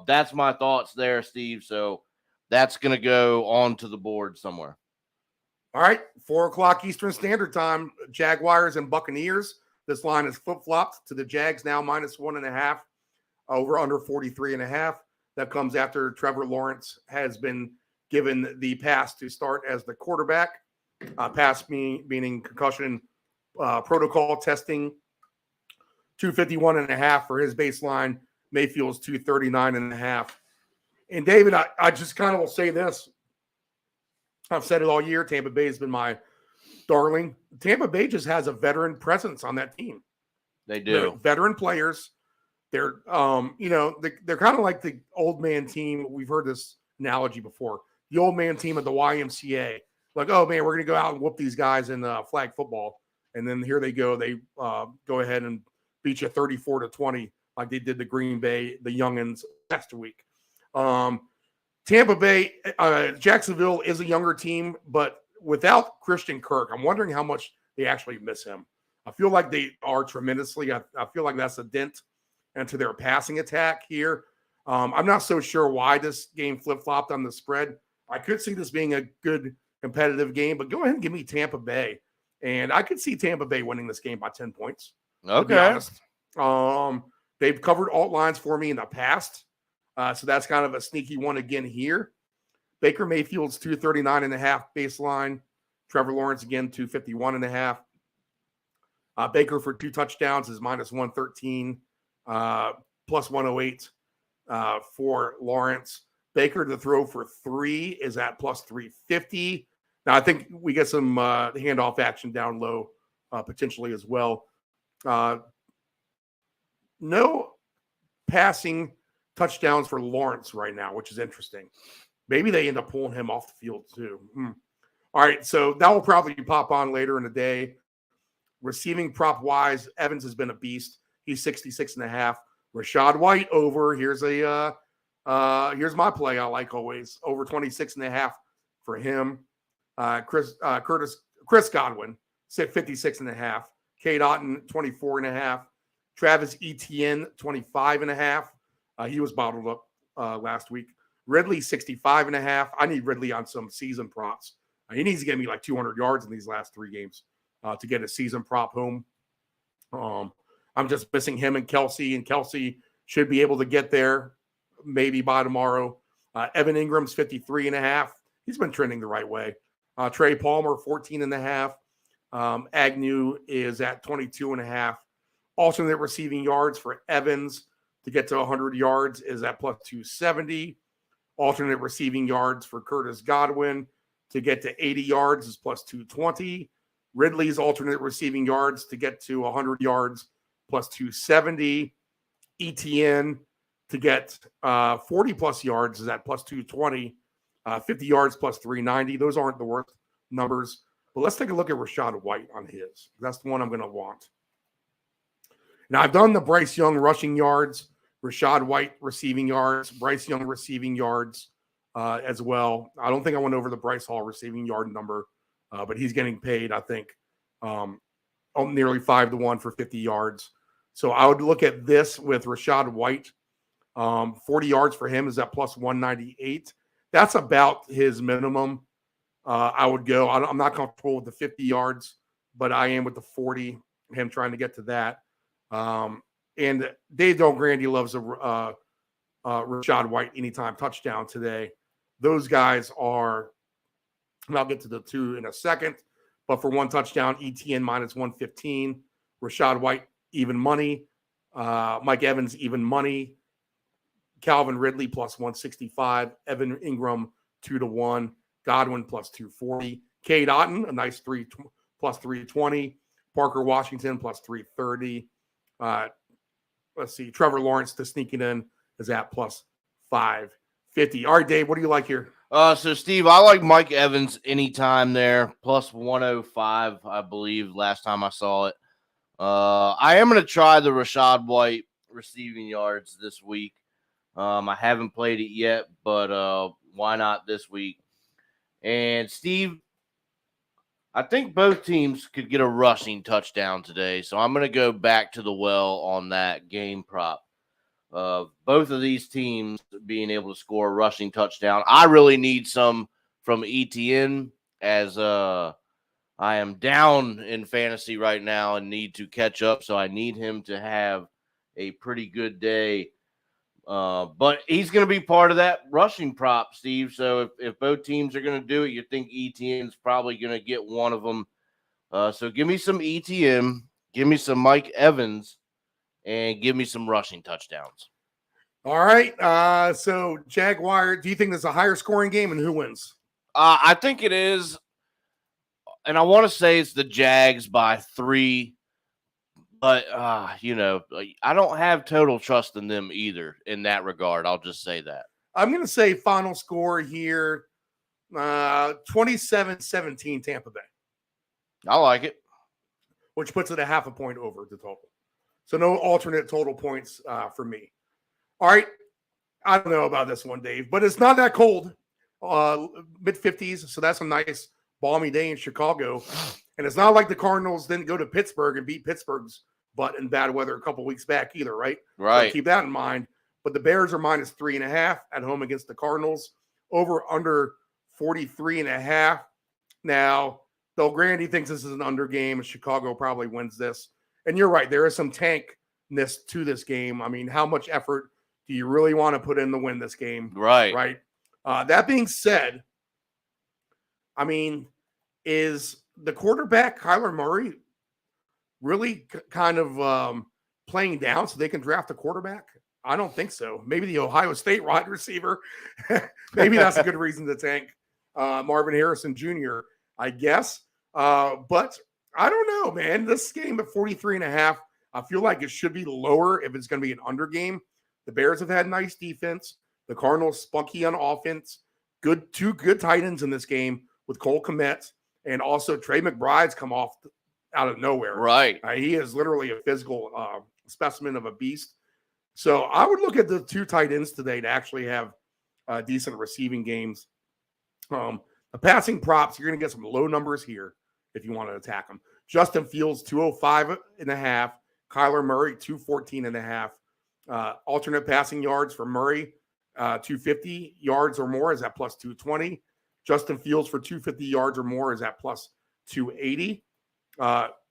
That's my thoughts there, Steve. So that's going to go onto the board somewhere. All right, 4 o'clock Eastern Standard Time, Jaguars and Buccaneers. This line is flip-flopped to the Jags now minus 1.5, over under 43.5. That comes after Trevor Lawrence has been given the pass to start as the quarterback. Pass meaning concussion protocol testing. 251.5 for his baseline. Mayfield's 239.5. And David, I just kind of will say this. I've said it all year. Tampa Bay has been my darling. Tampa Bay just has a veteran presence on that team. They do. They're veteran players. They're, they're kind of like the old man team. We've heard this analogy before. The old man team at the YMCA. Like, oh, man, we're going to go out and whoop these guys in flag football. And then here they go. They go ahead and beat you 34-20 like they did the Green Bay, the youngins last week. Tampa Bay, Jacksonville is a younger team, but without Christian Kirk, I'm wondering how much they actually miss him. I feel like they are tremendously. I feel like that's a dent into their passing attack here. I'm not so sure why this game flip-flopped on the spread. I could see this being a good competitive game, but go ahead and give me Tampa Bay. And I could see Tampa Bay winning this game by 10 points. To be honest. They've covered alt lines for me in the past. So that's kind of a sneaky one again here. Baker Mayfield's 239.5 baseline. Trevor Lawrence again 251.5. Baker for 2 touchdowns is minus 113, plus 108 for Lawrence. Baker to throw for 3 is at plus 350. Now, I think we get some handoff action down low potentially as well. No passing touchdowns for Lawrence right now, which is interesting. Maybe they end up pulling him off the field too. All right, so that will probably pop on later in the day. Receiving prop wise, Evans has been a beast. He's 66.5. Rashad White over. Here's my play I like always. Over 26.5 for him. Chris Godwin, 56.5. Cade Otton, 24.5. Travis Etienne, 25.5. He was bottled up last week. Ridley, 65.5. I need Ridley on some season props. He needs to get me like 200 yards in these last 3 games to get a season prop home. I'm just missing him and Kelsey should be able to get there maybe by tomorrow. Evan Ingram's 53.5. He's been trending the right way. Trey Palmer, 14.5. Agnew is at 22.5. Alternate receiving yards for Evans to get to 100 yards is at plus 270. Alternate receiving yards for Curtis Godwin to get to 80 yards is plus 220. Ridley's alternate receiving yards to get to 100 yards plus 270. ETN to get 40 plus yards is at plus 220. 50 yards plus 390. Those aren't the worst numbers. But let's take a look at Rashad White on his. That's the one I'm going to want. Now, I've done the Bryce Young rushing yards, Rashad White receiving yards, Bryce Young receiving yards as well. I don't think I went over the Bryce Hall receiving yard number, but he's getting paid, I think, nearly 5-1 for 50 yards. So I would look at this with Rashad White. 40 yards for him is at plus 198. That's about his minimum. I would go. I'm not comfortable with the 50 yards, but I am with the 40, him trying to get to that. And Dave Del Grande loves a Rashad White anytime touchdown today. Those guys are, and I'll get to the 2 in a second, but for 1 touchdown, ETN minus 115. Rashad White, even money. Mike Evans, even money. Calvin Ridley plus 165. Evan Ingram 2-1. Godwin plus 240. Cade Otton, a nice plus 320. Parker Washington plus 330. Let's see. Trevor Lawrence to sneaking in is at plus 550. All right, Dave, what do you like here? So Steve, I like Mike Evans anytime there, plus 105, I believe, last time I saw it. I am going to try the Rashad White receiving yards this week. I haven't played it yet, but why not this week? And Steve, I think both teams could get a rushing touchdown today, so I'm going to go back to the well on that game prop. Both of these teams being able to score a rushing touchdown. I really need some from ETN as I am down in fantasy right now and need to catch up, so I need him to have a pretty good day. But he's going to be part of that rushing prop, Steve. So if both teams are going to do it, you think ETN's probably going to get one of them. So give me some ETN, give me some Mike Evans, and give me some rushing touchdowns. All right. So Jaguar, do you think there's a higher scoring game and who wins? I think it is. And I want to say it's the Jags by 3. But, I don't have total trust in them either in that regard. I'll just say that. I'm going to say final score here, 27-17 Tampa Bay. I like it. Which puts it a half a point over the total. So no alternate total points for me. All right. I don't know about this one, Dave, but it's not that cold. Mid-50s, so that's a nice balmy day in Chicago. And it's not like the Cardinals didn't go to Pittsburgh and beat Pittsburgh's butt in bad weather a couple weeks back either, right? Right. So keep that in mind. But the Bears are minus 3.5 at home against the Cardinals. Over under 43.5. Now, Del Grande thinks this is an under game. Chicago probably wins this. And you're right. There is some tankness to this game. I mean, how much effort do you really want to put in to win this game? Right. Right. That being said, I mean, is the quarterback, Kyler Murray, really kind of playing down so they can draft a quarterback? I don't think so. Maybe the Ohio State wide receiver. Maybe that's a good reason to tank Marvin Harrison Jr., I guess. But I don't know, man. This game at 43.5, I feel like it should be lower if it's going to be an under game. The Bears have had nice defense. The Cardinals spunky on offense. Two good tight ends in this game with Cole Kmet, and also Trey McBride's come off out of nowhere. Right. He is literally a physical specimen of a beast. So I would look at the two tight ends today to actually have decent receiving games. The passing props, you're going to get some low numbers here if you want to attack them. Justin Fields, 205.5. Kyler Murray, 214.5. Alternate passing yards for Murray, 250 yards or more is at plus 220. Justin Fields for 250 yards or more is at plus 280.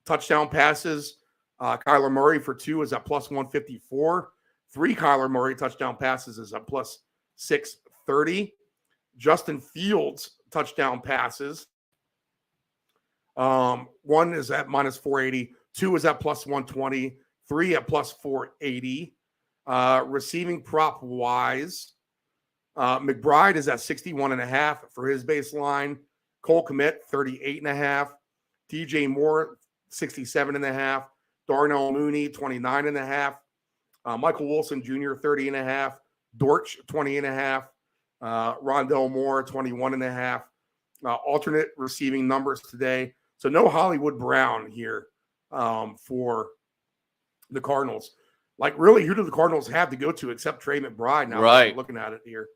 Touchdown passes, Kyler Murray for 2 is at plus 154. 3 Kyler Murray touchdown passes is at plus 630. Justin Fields touchdown passes, 1 is at minus 480. 2 is at plus 120. 3 at plus 480. Receiving prop wise, McBride is at 61.5 for his baseline. Cole Kmet, 38.5. DJ Moore, 67.5. Darnell Mooney, 29.5. Michael Wilson Jr., 30.5. Dortch, 20.5. Rondell Moore, 21.5. Alternate receiving numbers today. So no Hollywood Brown here for the Cardinals. Like, really, who do the Cardinals have to go to except Trey McBride now? Right. Looking at it here.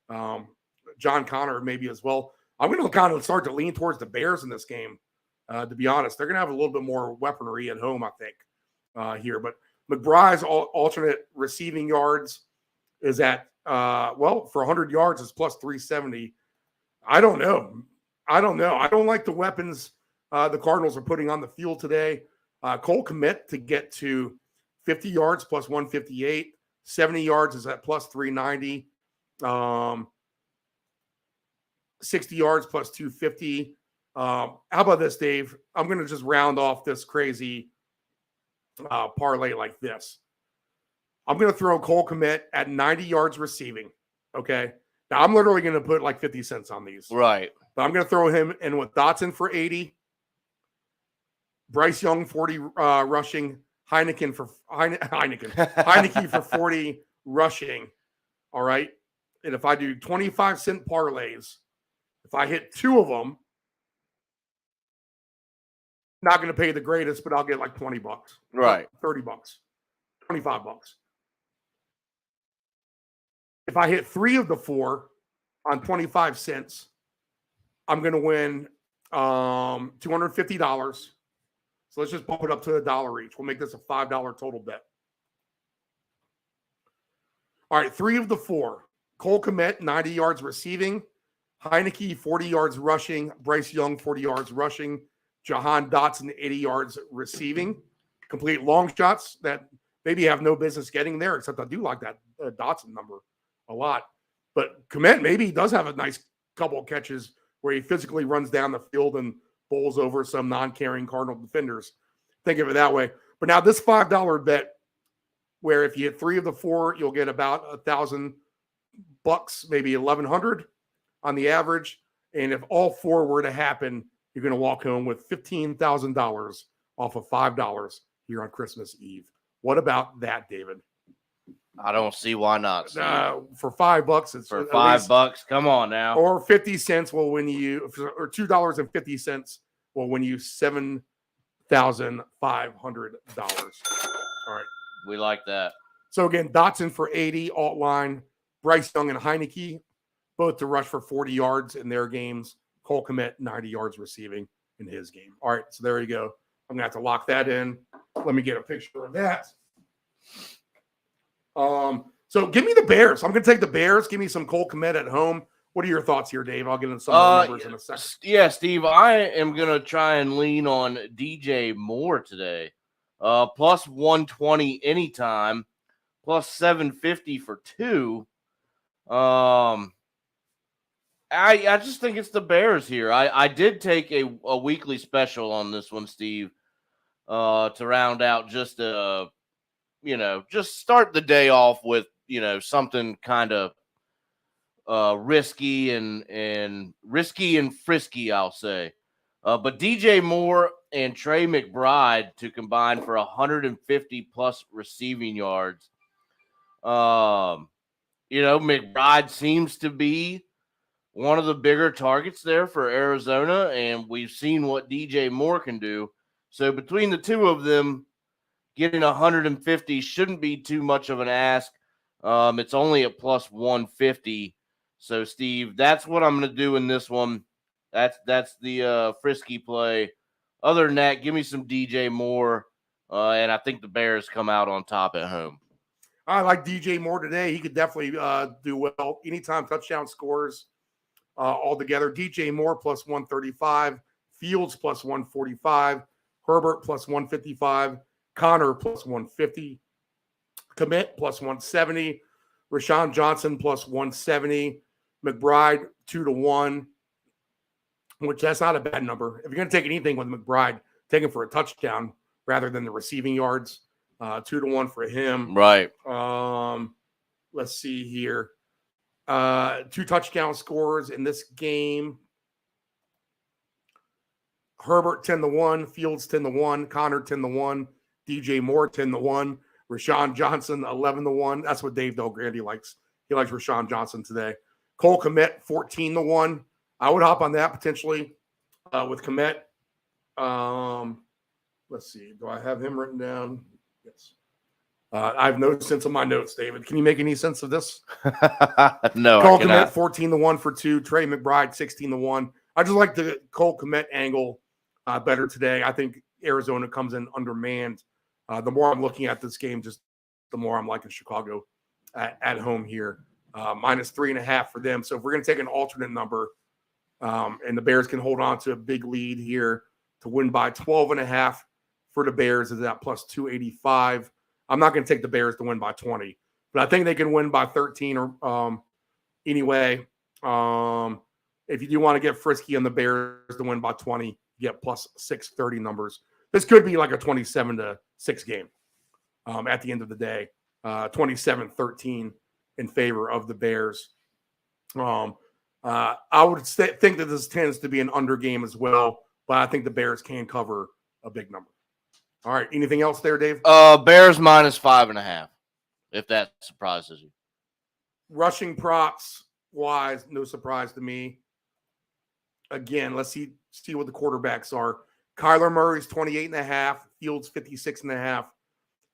John Connor maybe as well. I'm going to kind of start to lean towards the Bears in this game, to be honest. They're going to have a little bit more weaponry at home, I think, here. But McBride's alternate receiving yards is at, for 100 yards, it's plus 370. I don't know. I don't like the weapons the Cardinals are putting on the field today. Cole Kmet to get to 50 yards plus 158. 70 yards is at plus 390. 60 yards plus 250. How about this, Dave? I'm going to just round off this crazy parlay like this. I'm going to throw Cole Kmet at 90 yards receiving. Okay. Now, I'm literally going to put like 50 cents on these. Right. But I'm going to throw him in with Dotson for 80. Bryce Young, 40 rushing. Heineke for 40 rushing. All right. And if I do 25-cent parlays, if I hit 2 of them, not going to pay the greatest, but I'll get like $20. Right. $30. $25. If I hit 3 of the 4 on 25 cents, I'm going to win $250. So let's just bump it up to $1 each. We'll make this a $5 total bet. All right, 3 of the 4. Cole Kmet, 90 yards receiving. Heineke, 40 yards rushing. Bryce Young, 40 yards rushing. Jahan Dotson, 80 yards receiving. Complete long shots that maybe have no business getting there, except I do like that Dotson number a lot. But Kmet maybe does have a nice couple of catches where he physically runs down the field and bowls over some non-carrying Cardinal defenders. Think of it that way. But now this $5 bet, where if you hit 3 of the 4, you'll get about $1,000, maybe $1,100 on the average. And if all 4 were to happen, you're going to walk home with $15,000 off of $5 here on Christmas Eve. What about that, David? I don't see why not. For $5, it's for $5. Come on now. Or 50 cents will win you, or $2.50 will win you $7,500. All right. We like that. So again, Dotson for 80, alt line, Bryce Young and Heineke, both to rush for 40 yards in their games. Cole Kmet, 90 yards receiving in his game. All right, so there you go. I'm going to have to lock that in. Let me get a picture of that. So give me the Bears. I'm going to take the Bears. Give me some Cole Kmet at home. What are your thoughts here, Dave? I'll get into some of the numbers in a second. Yeah, Steve, I am going to try and lean on DJ Moore today. Plus 120 anytime, plus 750 for 2. I just think it's the Bears here. I did take a weekly special on this one, Steve, to round out just start the day off with, something kind of risky and frisky, I'll say. But DJ Moore and Trey McBride to combine for 150 plus receiving yards. McBride seems to be one of the bigger targets there for Arizona, and we've seen what DJ Moore can do. So between the two of them, getting 150 shouldn't be too much of an ask. It's only at plus 150. So, Steve, that's what I'm going to do in this one. That's the frisky play. Other than that, give me some DJ Moore, and I think the Bears come out on top at home. I like DJ Moore today. He could definitely do well. Anytime touchdown scores altogether. DJ Moore plus 135. Fields plus 145. Herbert plus 155. Connor plus 150. Commit plus 170. Rashawn Johnson plus 170. McBride 2-1, which that's not a bad number. If you're going to take anything with McBride, take him for a touchdown rather than the receiving yards. 2-1 for him. Right. Let's see here. 2 touchdown scores in this game. Herbert 10-1, Fields 10-1, Connor 10-1, DJ Moore 10-1, Rashawn Johnson 11-1. That's what Dave Del Grande likes. He likes Rashawn Johnson today. Cole Kmet 14-1. I would hop on that potentially with Kmet. Let's see. Do I have him written down? Yes. I have no sense of my notes, David. Can you make any sense of this? No, Cole I cannot. Kmet 14-1 for 2. Trey McBride 16-1. I just like the Cole Kmet angle better today. I think Arizona comes in undermanned. The more I'm looking at this game, just the more I'm liking Chicago at home here. Minus 3.5 for them. So if we're going to take an alternate number, and the Bears can hold on to a big lead here to win by 12.5 for the Bears is at plus 285. I'm not going to take the Bears to win by 20, but I think they can win by 13 or anyway. If you do want to get frisky on the Bears to win by 20, you get plus 630 numbers. This could be like a 27-6 game at the end of the day. 27-13 in favor of the Bears. I would think that this tends to be an under game as well, but I think the Bears can cover a big number. All right. Anything else there, Dave? Bears minus 5.5, if that surprises you. Rushing props wise, no surprise to me. Again, let's see what the quarterbacks are. Kyler Murray's 28.5, Fields 56.5,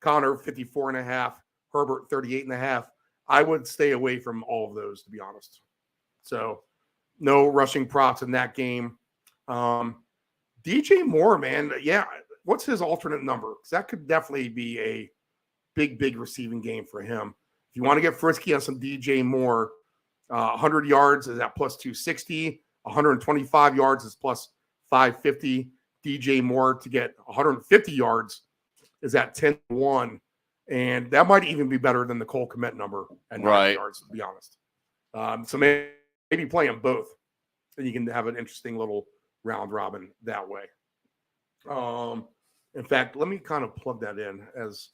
Connor 54.5, Herbert 38.5. I would stay away from all of those, to be honest. So no rushing props in that game. DJ Moore, man, yeah. What's his alternate number? Because that could definitely be a big receiving game for him. If you want to get frisky on some DJ Moore, 100 yards is at plus 260. 125 yards is plus 550. DJ Moore to get 150 yards is at 10-1. And that might even be better than the Cole Kmet number at 90 yards, to be honest. So maybe play them both. And you can have an interesting little round robin that way. In fact, let me kind of plug that in as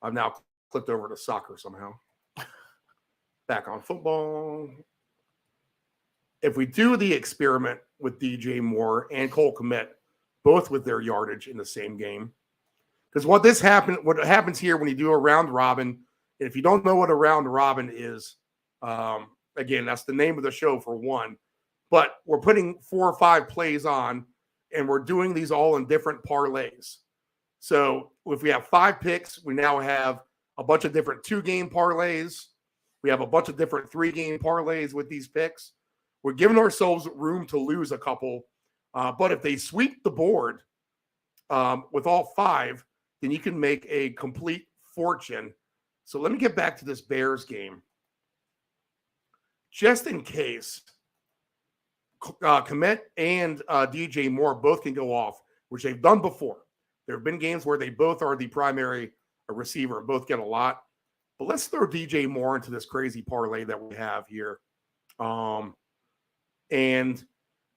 I've now clicked over to soccer somehow. Back on football. If we do the experiment with DJ Moore and Cole Kmet, both with their yardage in the same game, because what happens here when you do a round robin, if you don't know what a round robin is, again, that's the name of the show for one, but we're putting 4 or 5 plays on, and we're doing these all in different parlays. So if we have 5 picks, we now have a bunch of different 2-game parlays. We have a bunch of different 3-game parlays with these picks. We're giving ourselves room to lose a couple. But if they sweep the board with all 5, then you can make a complete fortune. So let me get back to this Bears game. just in case Kmet and DJ Moore both can go off, which they've done before. There have been games where they both are the primary receiver and both get a lot. But let's throw DJ Moore into this crazy parlay that we have here. And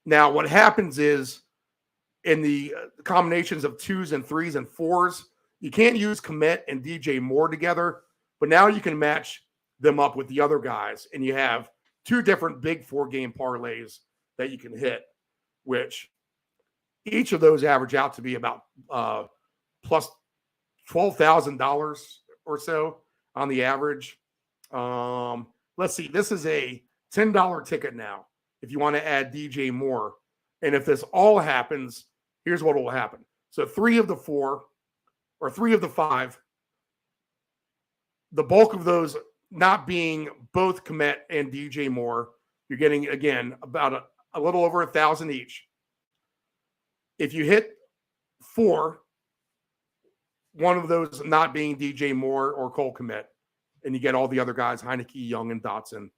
now what happens is in the combinations of 2s and 3s and 4s, you can't use Kmet and DJ Moore together, but now you can match them up with the other guys, and you have 2 different big 4-game parlays that you can hit, which each of those average out to be about plus $12,000 or so on the average. Let's see. This is a $10 ticket now if you want to add DJ Moore. And if this all happens, here's what will happen. So 3 of the 4 or 3 of the 5, the bulk of those not being both Kmet and DJ Moore, you're getting, again, about a little over 1,000 each. If you hit 4, one of those not being DJ Moore or Cole Kmet, and you get all the other guys, Heineke, Young, and Dotson,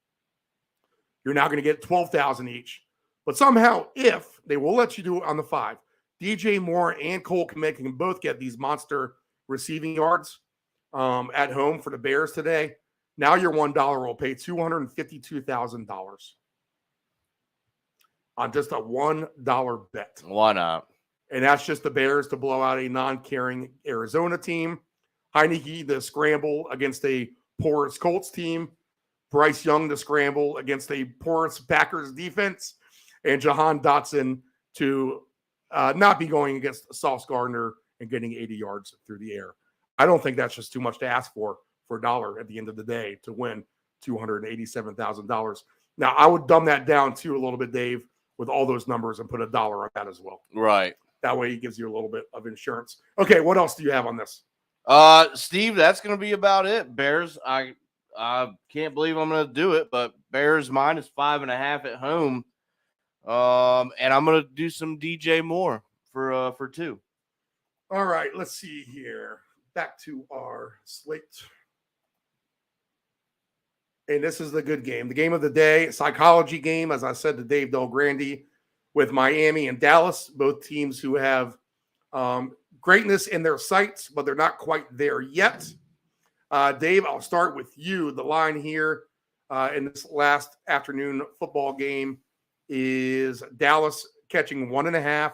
you're now going to get 12,000 each. But somehow, if they will let you do it on the 5, DJ Moore and Cole Kmet can both get these monster receiving yards at home for the Bears today. Now your $1 will pay $252,000 on just a $1 bet. Why not? And that's just the Bears to blow out a non-caring Arizona team. Heineke, the scramble against a porous Colts team. Bryce Young, the scramble against a porous Packers defense. And Jahan Dotson to not be going against Sauce Gardner and getting 80 yards through the air. I don't think that's just too much to ask for $1 at the end of the day to win $287,000. Now, I would dumb that down too a little bit, Dave, with all those numbers and put $1 on that as well. Right. That way it gives you a little bit of insurance. Okay, what else do you have on this? Steve, that's going to be about it. Bears, I can't believe I'm going to do it, but Bears minus 5.5 at home. And I'm going to do some DJ Moore for 2. All right, let's see here. Back to our slate. And this is the good game. The game of the day, psychology game, as I said to Dave Del Grande, with Miami and Dallas, both teams who have greatness in their sights, but they're not quite there yet. Dave, I'll start with you. The line here in this last afternoon football game is Dallas catching 1.5,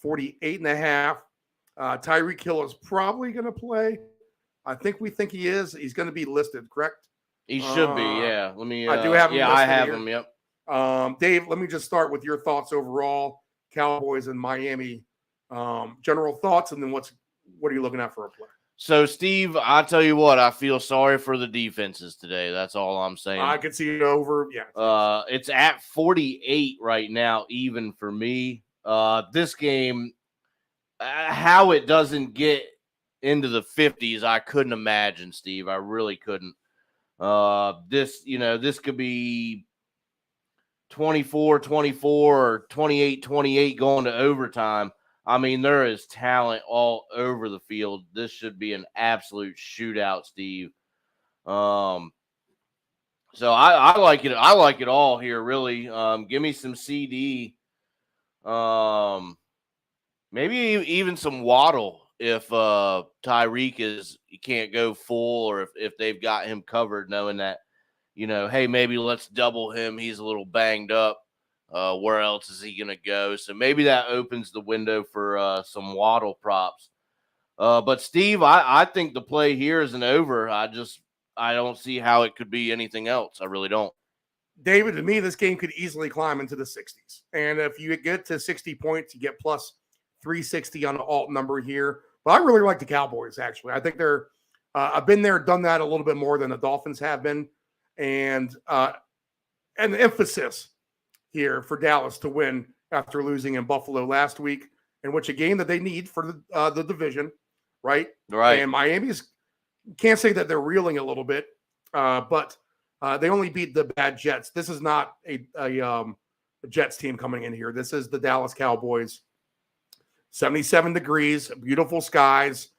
48.5. Tyreek Hill is probably going to play. We think he is. He's going to be listed, correct? He should be, yeah. Let me. I do have him. Yeah, I have here. him. Yep. Dave, let me just start with your thoughts overall. Cowboys and Miami. General thoughts, and then what are you looking at for a play? So, Steve, I tell you what, I feel sorry for the defenses today. That's all I'm saying. I can see it over. Yeah. It's at 48 right now, even for me. This game, how it doesn't get into the 50s, I couldn't imagine, Steve. I really couldn't. This could be 24-24 or 28-28 going to overtime. I mean, there is talent all over the field. This should be an absolute shootout, Steve. So I like it. I like it all here, really. Give me some CD. Maybe even some Waddle if Tyreek he can't go full, or if they've got him covered, knowing that, hey, maybe let's double him. He's a little banged up. Where else is he going to go? So maybe that opens the window for some Waddle props. But Steve, I think the play here is an over. I don't see how it could be anything else. I really don't. David, to me, this game could easily climb into the 60s. And if you get to 60 points, you get plus 360 on the alt number here. But I really like the Cowboys, actually. I think they're I've been there, done that a little bit more than the Dolphins have been. And the emphasis here for Dallas to win after losing in Buffalo last week, in which a game that they need for the division, right? Right. And Miami's, can't say that they're reeling a little bit, but they only beat the bad Jets. This is not a Jets team coming in here. This is the Dallas Cowboys. 77 degrees, beautiful skies.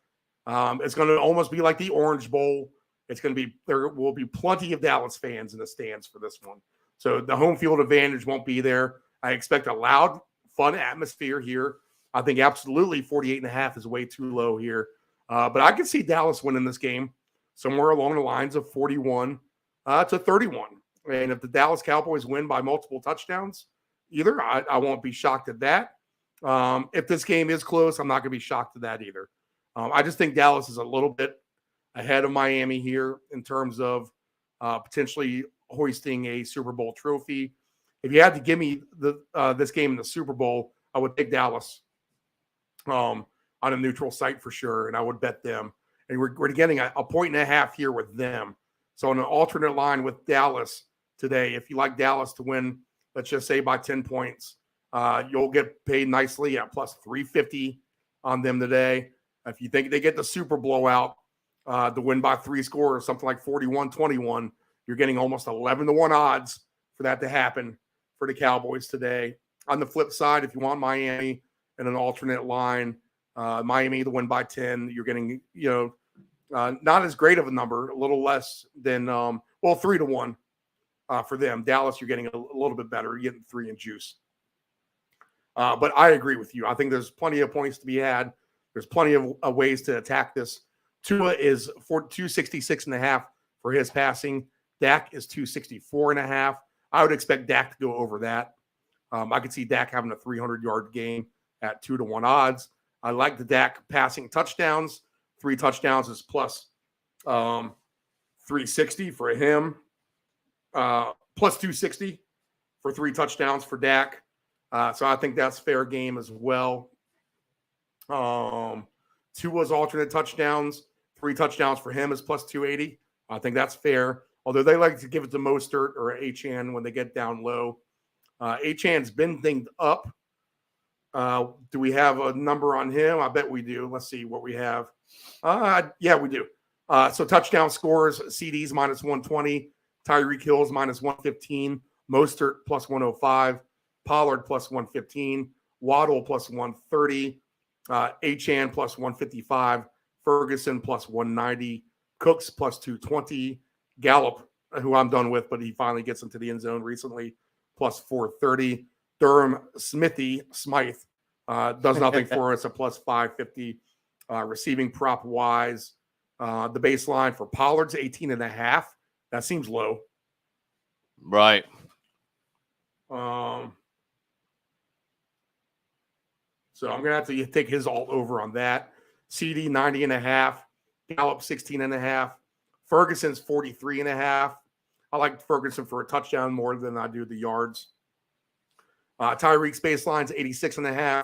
It's going to almost be like the Orange Bowl. It's going to be, there will be plenty of Dallas fans in the stands for this one. So the home field advantage won't be there. I expect a loud, fun atmosphere here. I think absolutely 48.5 is way too low here. But I can see Dallas winning this game somewhere along the lines of 41 to 31. And if the Dallas Cowboys win by multiple touchdowns, I won't be shocked at that. If this game is close, I'm not going to be shocked at that either. I just think Dallas is a little bit ahead of Miami here in terms of potentially hoisting a Super Bowl trophy. If you had to give me this game in the Super Bowl, I would take Dallas on a neutral site for sure, and I would bet them. And we're getting a 1.5 here with them. So on an alternate line with Dallas today, if you like Dallas to win, let's just say by 10 points, you'll get paid nicely at plus 350 on them today. If you think they get the super blowout to win by 3 scores, something like 41-21, you're getting almost 11-1 odds for that to happen for the Cowboys today. On the flip side, if you want Miami in an alternate line, Miami to win by 10, you're getting, not as great of a number, a little less than, 3-1 for them. Dallas, you're getting a little bit better. You're getting 3 and juice. But I agree with you. I think there's plenty of points to be had. There's plenty of ways to attack this. Tua is 266.5 for his passing. Dak is 264.5. I would expect Dak to go over that. I could see Dak having a 300-yard game at 2-1 odds. I like the Dak passing touchdowns. 3 touchdowns is plus 360 for him. Plus 260 for 3 touchdowns for Dak. So I think that's fair game as well. Tua's alternate touchdowns, 3 touchdowns for him is plus 280. I think that's fair. Although they like to give it to Mostert or Achane when they get down low. Achane's been dinged up. Do we have a number on him? I bet we do. Let's see what we have. Yeah, we do. So touchdown scores, CDs minus 120, Tyreek Hill's minus 115, Mostert plus 105, Pollard plus 115, Waddle plus 130, Achane plus 155, Ferguson plus 190, Cooks plus 220, Gallup, who I'm done with, but he finally gets into the end zone recently, plus 430. Durham Smythe does nothing for us at plus 550. Receiving prop wise, the baseline for Pollard's 18.5. That seems low. Right. So I'm going to have to take his alt over on that. CD 90.5, Gallup 16.5, Ferguson's 43.5. I like Ferguson for a touchdown more than I do the yards. Tyreek's baseline's 86.5.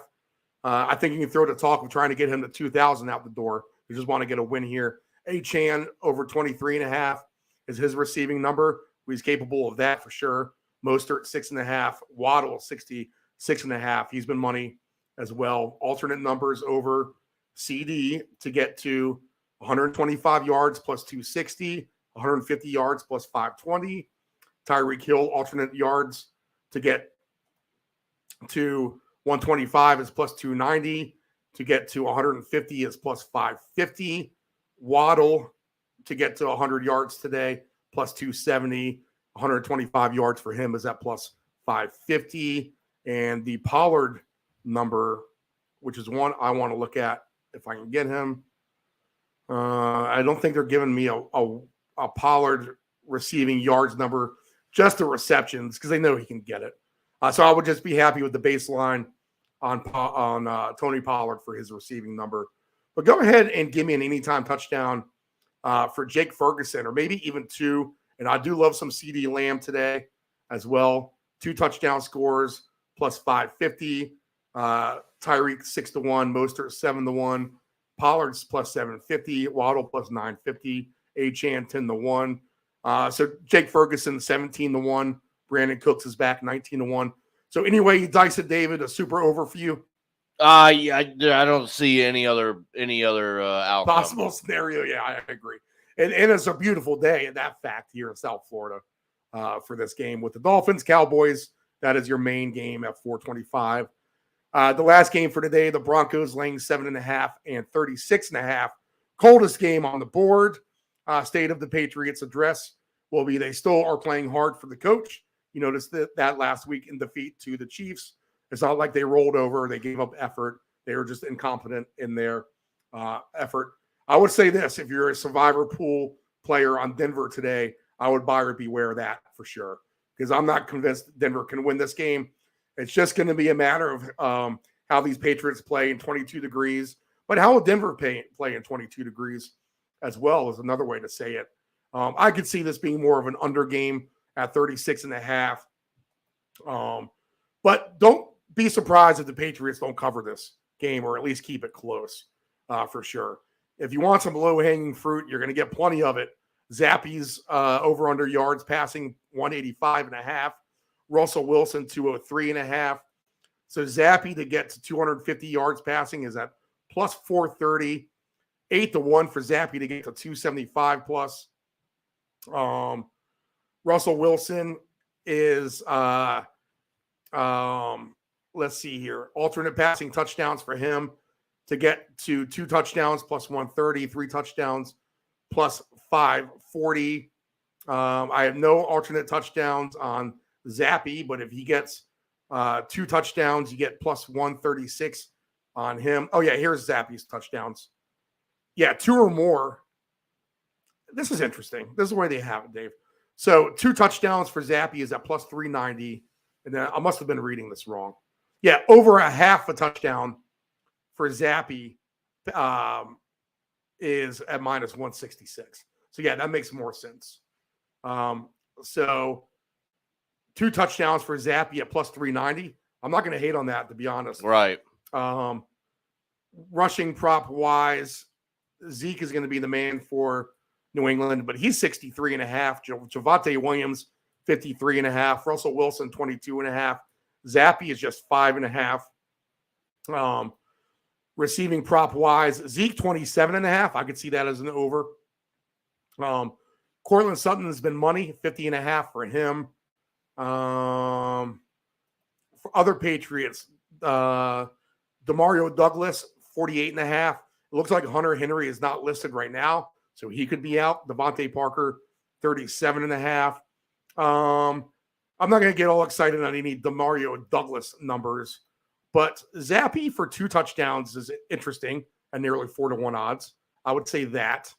I think you can throw the talk of trying to get him to 2,000 out the door. You just want to get a win here. Achane over 23.5 is his receiving number. He's capable of that for sure. Mostert 6.5. Waddle 66.5. He's been money as well. Alternate numbers over CD to get to 125 yards plus 260, 150 yards plus 520. Tyreek Hill alternate yards to get to 125 is plus 290. To get to 150 is plus 550. Waddle to get to 100 yards today, plus 270. 125 yards for him is at plus 550. And the Pollard number, which is one I want to look at if I can get him. I don't think they're giving me a Pollard receiving yards number, just the receptions, because they know he can get it. So I would just be happy with the baseline on Tony Pollard for his receiving number. But go ahead and give me an anytime touchdown for Jake Ferguson, or maybe even 2. And I do love some CD Lamb today as well. 2 touchdown scores plus 550. Tyreek 6-1, Mostert 7-1, Pollard's plus 750, Waddle plus 950, Achane 10-1. So Jake Ferguson 17-1. Brandon Cooks is back 19-1. So anyway, you dice it, David. A super over for you. Yeah, I don't see any other outcome. Possible scenario. Yeah, I agree. And it's a beautiful day in that fact here in South Florida for this game with the Dolphins, Cowboys. That is your main game at 425. The last game for today, the Broncos laying 7.5 and 36.5. Coldest game on the board. State of the Patriots address will be they still are playing hard for the coach. You noticed that last week in defeat to the Chiefs. It's not like they rolled over. They gave up effort. They were just incompetent in their effort. I would say this. If you're a survivor pool player on Denver today, I would buyer beware of that for sure, because I'm not convinced Denver can win this game. It's just going to be a matter of how these Patriots play in 22 degrees. But how will Denver play in 22 degrees as well is another way to say it. I could see this being more of an under game at 36.5. But don't be surprised if the Patriots don't cover this game, or at least keep it close for sure. If you want some low-hanging fruit, you're going to get plenty of it. Zappi's over-under yards passing 185.5. Russell Wilson 203.5. So Zappy to get to 250 yards passing is at plus 430. 8-1 for Zappy to get to 275 plus. Russell Wilson is let's see here. Alternate passing touchdowns for him to get to 2 touchdowns plus 130, 3 touchdowns plus 540. I have no alternate touchdowns on Zappy, but if he gets 2 touchdowns, you get plus 136 on him. Oh, yeah, here's Zappy's touchdowns. Yeah, 2 or more. This is interesting. This is the way they have it, Dave. So 2 touchdowns for Zappy is at plus 390. And then I must have been reading this wrong. Yeah, over a half a touchdown for Zappy is at minus 166. So, yeah, that makes more sense. So 2 touchdowns for Zappy at plus 390. I'm not going to hate on that, to be honest. Right. Rushing prop wise, Zeke is going to be the man for New England, but he's 63.5. Javonte Williams, 53.5. Russell Wilson, 22.5. Zappy is just 5.5. Receiving prop wise, Zeke 27.5. I could see that as an over. Cortland Sutton has been money, 50.5 for him. For other Patriots, DeMario Douglas, 48.5. It looks like Hunter Henry is not listed right now, so he could be out. Devontae Parker, 37.5. I'm not going to get all excited on any DeMario Douglas numbers, but Zappy for 2 touchdowns is interesting at nearly 4-1 odds. I would say that.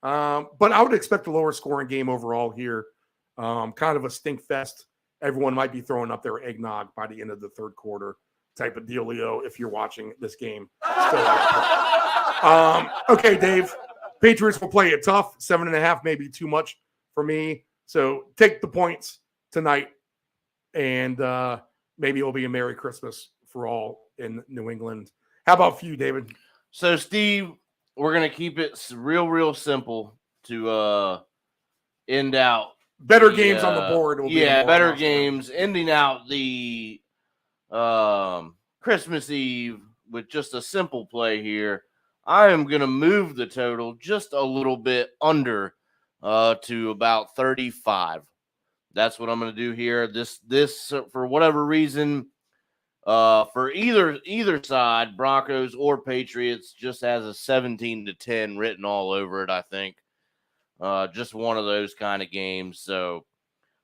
But I would expect a lower scoring game overall here. Kind of a stink fest. Everyone might be throwing up their eggnog by the end of the third quarter type of dealio if you're watching this game. Okay, Dave. Patriots will play it tough. 7.5 may be too much for me. So take the points tonight, and maybe it'll be a Merry Christmas for all in New England. How about for you, David? So, Steve, we're going to keep it real simple to end out. Better games on the board. Yeah, better games. Ending out the Christmas Eve with just a simple play here. I am going to move the total just a little bit under to about 35. That's what I'm going to do here. This for whatever reason, for either side, Broncos or Patriots, just has a 17-10 written all over it, I think. Just one of those kind of games. So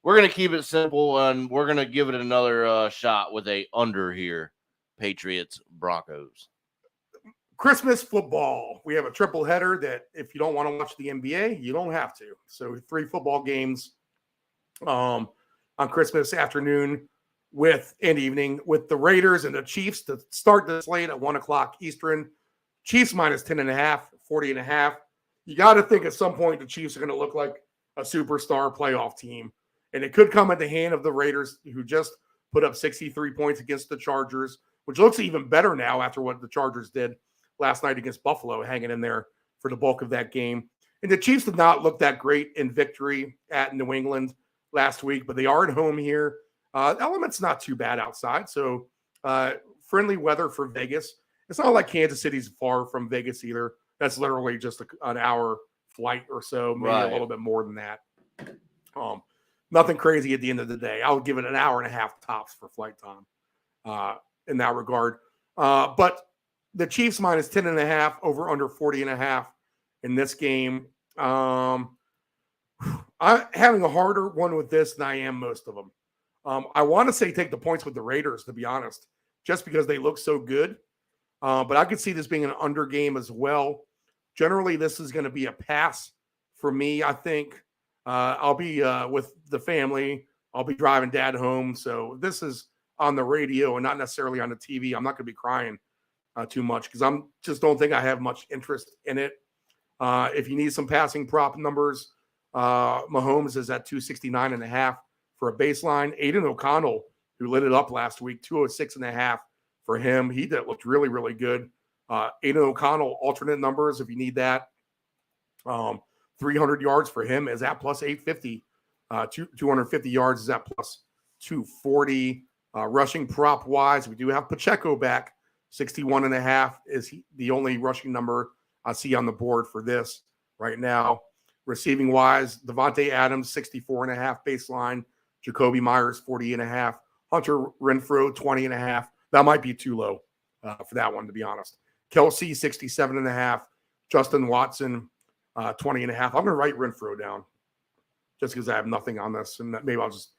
we're going to keep it simple, and we're going to give it another shot with a under here. Patriots, Broncos. Christmas football. We have a triple header that if you don't want to watch the NBA, you don't have to. So 3 football games on Christmas afternoon and evening with the Raiders and the Chiefs to start the slate at 1 o'clock Eastern. Chiefs minus 10.5, 40.5. You got to think at some point the Chiefs are going to look like a superstar playoff team. And it could come at the hand of the Raiders, who just put up 63 points against the Chargers, which looks even better now after what the Chargers did last night against Buffalo, hanging in there for the bulk of that game. And the Chiefs did not look that great in victory at New England last week, but they are at home here. Element's not too bad outside, so friendly weather for Vegas. It's not like Kansas City's far from Vegas either. That's literally just an hour flight or so, maybe a little bit more than that. Nothing crazy at the end of the day. I would give it an hour and a half tops for flight time in that regard. But the Chiefs minus 10.5, over under 40.5 in this game. I'm having a harder one with this than I am most of them. I want to say take the points with the Raiders, to be honest, just because they look so good. But I could see this being an under game as well. Generally, this is going to be a pass for me, I think. I'll be with the family. I'll be driving dad home. So this is on the radio and not necessarily on the TV. I'm not going to be crying too much because I'm just don't think I have much interest in it. If you need some passing prop numbers, Mahomes is at 269.5 for a baseline. Aiden O'Connell, who lit it up last week, 206.5 for him. He looked really, really good. Aiden O'Connell, alternate numbers if you need that. 300 yards for him is at plus 850. 250 yards is at plus 240. Rushing prop wise, we do have Pacheco back. 61.5 is the only rushing number I see on the board for this right now. Receiving wise, Devontae Adams, 64.5 baseline. Jacoby Myers, 40.5. Hunter Renfrow, 20.5. That might be too low for that one, to be honest. Kelsey, 67.5. Justin Watson, 20.5. I'm going to write Renfrow down just because I have nothing on this, and maybe I'll just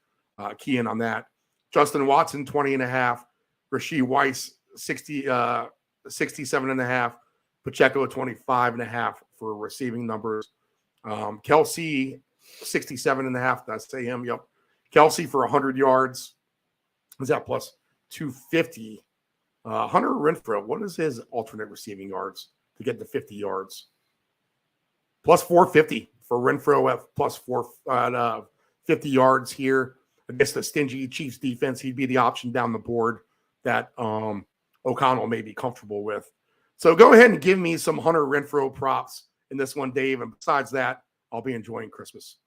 key in on that. Justin Watson, 20.5. Rashee Weiss, 67.5. Pacheco, 25.5 for receiving numbers. Kelsey, 67.5. Did I say him? Yep. Kelsey for 100 yards is that plus 250. Hunter Renfrow, what is his alternate receiving yards to get to 50 yards? Plus 450 for Renfrow at plus 450 yards here against the stingy Chiefs defense. He'd be the option down the board that O'Connell may be comfortable with. So go ahead and give me some Hunter Renfrow props in this one, Dave. And besides that, I'll be enjoying Christmas,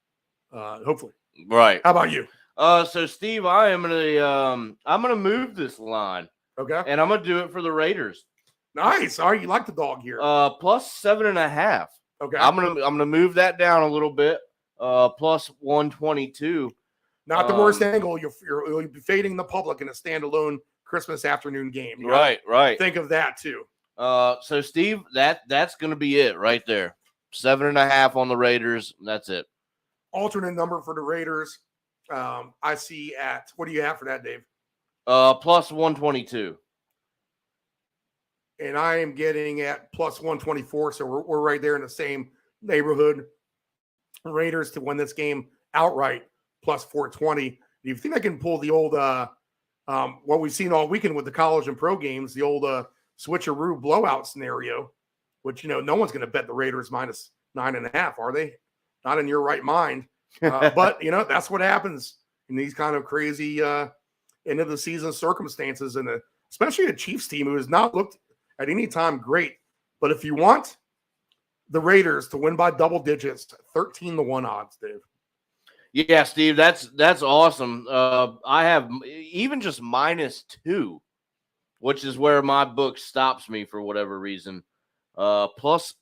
hopefully. Right. How about you? So Steve, I'm gonna move this line. Okay. And I'm gonna do it for the Raiders. Nice. All right, you like the dog here. Plus 7.5. Okay. I'm gonna move that down a little bit. Plus 122. Not the worst angle. You'll be fading the public in a standalone Christmas afternoon game. Right. Think of that too. So Steve, that's gonna be it right there. 7.5 on the Raiders. That's it. Alternate number for the Raiders. I see at, what do you have for that, Dave? Plus 122. And I am getting at plus 124. So we're right there in the same neighborhood. Raiders to win this game outright, plus 420. Do you think I can pull the old, what we've seen all weekend with the college and pro games, the old switcheroo blowout scenario, which, no one's going to bet the Raiders minus 9.5, are they? Not in your right mind. But, that's what happens in these kind of crazy end of the season circumstances. And especially a Chiefs team who has not looked at any time great. But if you want the Raiders to win by double digits, 13-1 odds, Dave. Yeah, Steve, that's awesome. I have even just -2, which is where my book stops me for whatever reason. Plus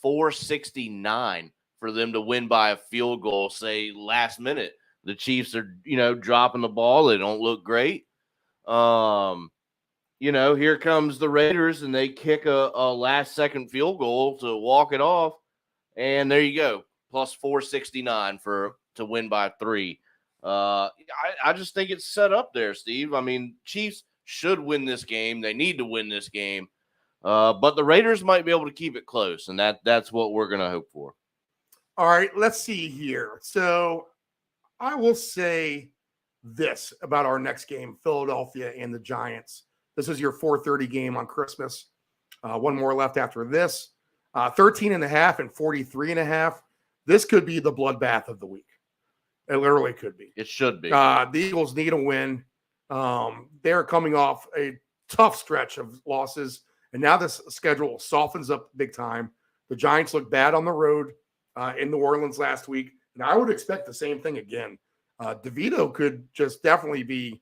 469 for them to win by a field goal, say last minute. The Chiefs are, dropping the ball. They don't look great. Here comes the Raiders, and they kick a last-second field goal to walk it off. And there you go, plus 469 to win by 3. I just think it's set up there, Steve. I mean, Chiefs should win this game. They need to win this game. But the Raiders might be able to keep it close, and that's what we're going to hope for. All right, let's see here. So I will say this about our next game, Philadelphia and the Giants. This is your 4:30 game on Christmas. One more left after this. 13.5 and 43.5. This could be the bloodbath of the week. It literally could be. It should be. The Eagles need a win. They're coming off a tough stretch of losses, and now this schedule softens up big time. The Giants look bad on the road in New Orleans last week, and I would expect the same thing again. DeVito could just definitely be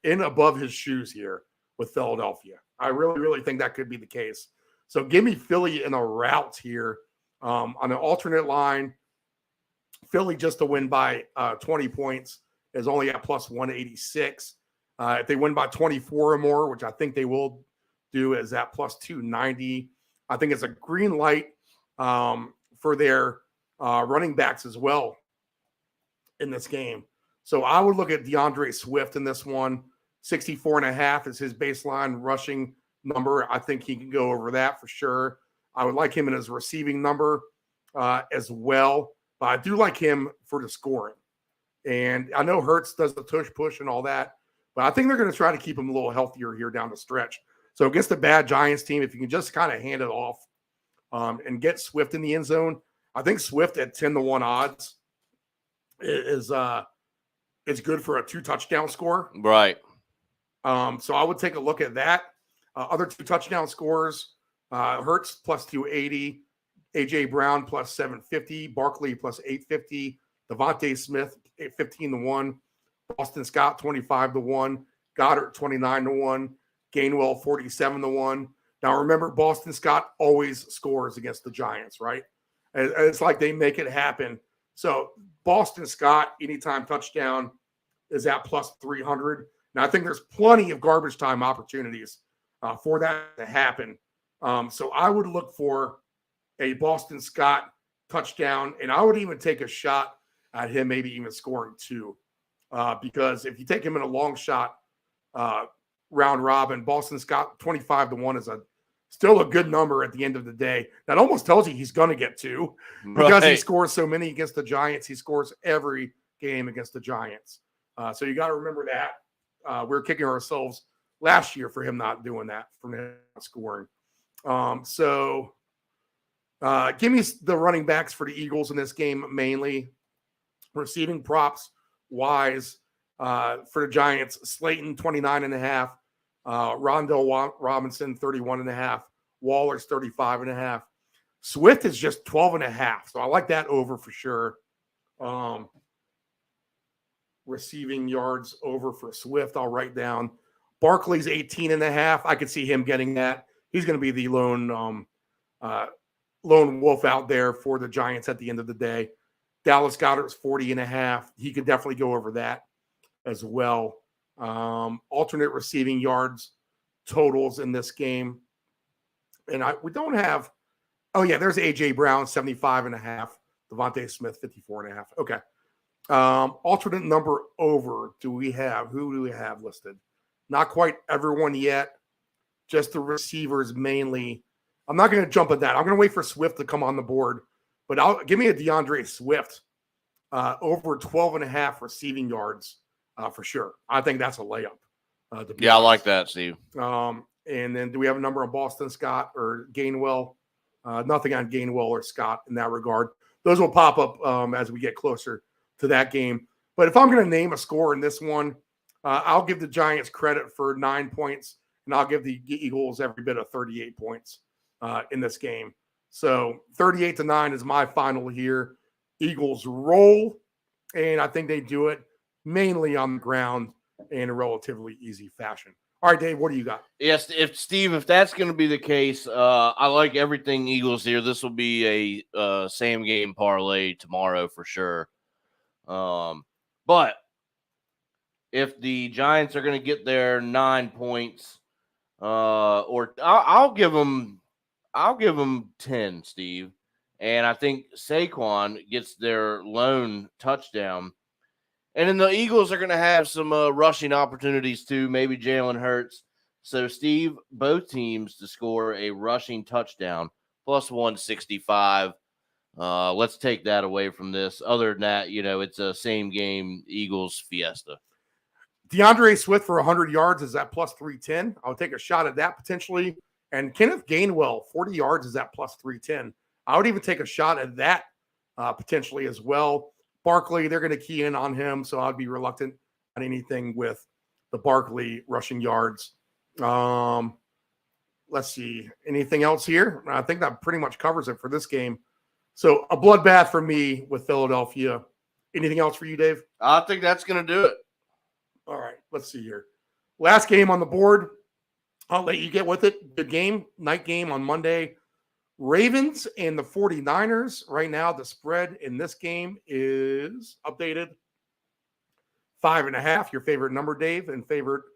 in above his shoes here with Philadelphia. I really, really think that could be the case. So give me Philly in a rout here on an alternate line. Philly just to win by 20 points is only at plus 186. If they win by 24 or more, which I think they will do, is at plus 290. I think it's a green light for their running backs as well in this game. So I would look at DeAndre Swift in this one. 64.5 is his baseline rushing number. I think he can go over that for sure. I would like him in his receiving number as well. But I do like him for the scoring. And I know Hurts does the tush push and all that, but I think they're going to try to keep him a little healthier here down the stretch. So against the bad Giants team, if you can just kind of hand it off and get Swift in the end zone, I think Swift at 10-1 odds is good for a 2-touchdown score. Right. So I would take a look at that. Other 2-touchdown scores, Hurts plus 280, A.J. Brown plus 750, Barkley plus 850, Devontae Smith 15-1, Boston Scott 25-1, Goddard 29-1, Gainwell 47-1. Now remember, Boston Scott always scores against the Giants, right? It's like they make it happen. So Boston Scott, anytime touchdown, is at plus 300. Now I think there's plenty of garbage time opportunities for that to happen. So I would look for a Boston Scott touchdown, and I would even take a shot at him maybe even scoring 2. Because if you take him in a long shot round robin, Boston Scott 25-1 is still a good number at the end of the day. That almost tells you he's going to get 2 because he scores so many against the Giants. He scores every game against the Giants. So you got to remember that. We're kicking ourselves last year for him not doing that, for him not scoring. So give me the running backs for the Eagles in this game mainly. Receiving props wise for the Giants, Slayton 29.5, Rondell Robinson 31.5, Waller's 35.5. Swift is just 12.5, so I like that over for sure. Receiving yards over for Swift, I'll write down. Barkley's 18.5. I could see him getting that. He's going to be the lone wolf out there for the Giants at the end of the day. Dallas Goedert's 40.5. He could definitely go over that as well. Alternate receiving yards totals in this game. And we don't have, there's A.J. Brown, 75.5. Devontae Smith, 54.5. Okay. Alternate number over who do we have listed? Not quite everyone yet. Just the receivers mainly. I'm not going to jump at that. I'm going to wait for Swift to come on the board. But give me a DeAndre Swift over 12.5 receiving yards for sure. I think that's a layup. I like that, Steve. And then do we have a number on Boston Scott or Gainwell? Nothing on Gainwell or Scott in that regard. Those will pop up as we get closer to that game. But if I'm going to name a score in this one, I'll give the Giants credit for 9 points, and I'll give the Eagles every bit of 38 points in this game. So 38-9 is my final here. Eagles roll, and I think they do it mainly on the ground in a relatively easy fashion. All right, Dave, what do you got? Yes, if that's going to be the case, I like everything Eagles here. This will be a same game parlay tomorrow for sure. But if the Giants are going to get their 9 points, or I'll give them 10, Steve. And I think Saquon gets their lone touchdown. And then the Eagles are going to have some rushing opportunities too, maybe Jalen Hurts. So, Steve, both teams to score a rushing touchdown, plus 165. Let's take that away from this. Other than that, it's a same game Eagles fiesta. DeAndre Swift for 100 yards is at plus 310. I'll take a shot at that potentially. And Kenneth Gainwell, 40 yards is at plus 310. I would even take a shot at that potentially as well. Barkley, they're going to key in on him, so I'd be reluctant on anything with the Barkley rushing yards. Let's see. Anything else here? I think that pretty much covers it for this game. So a bloodbath for me with Philadelphia. Anything else for you, Dave? I think that's going to do it. All right, let's see here. Last game on the board. I'll let you get with it. Good game, night game on Monday. Ravens and the 49ers. Right now, the spread in this game is updated 5.5. Your favorite number, Dave, in favor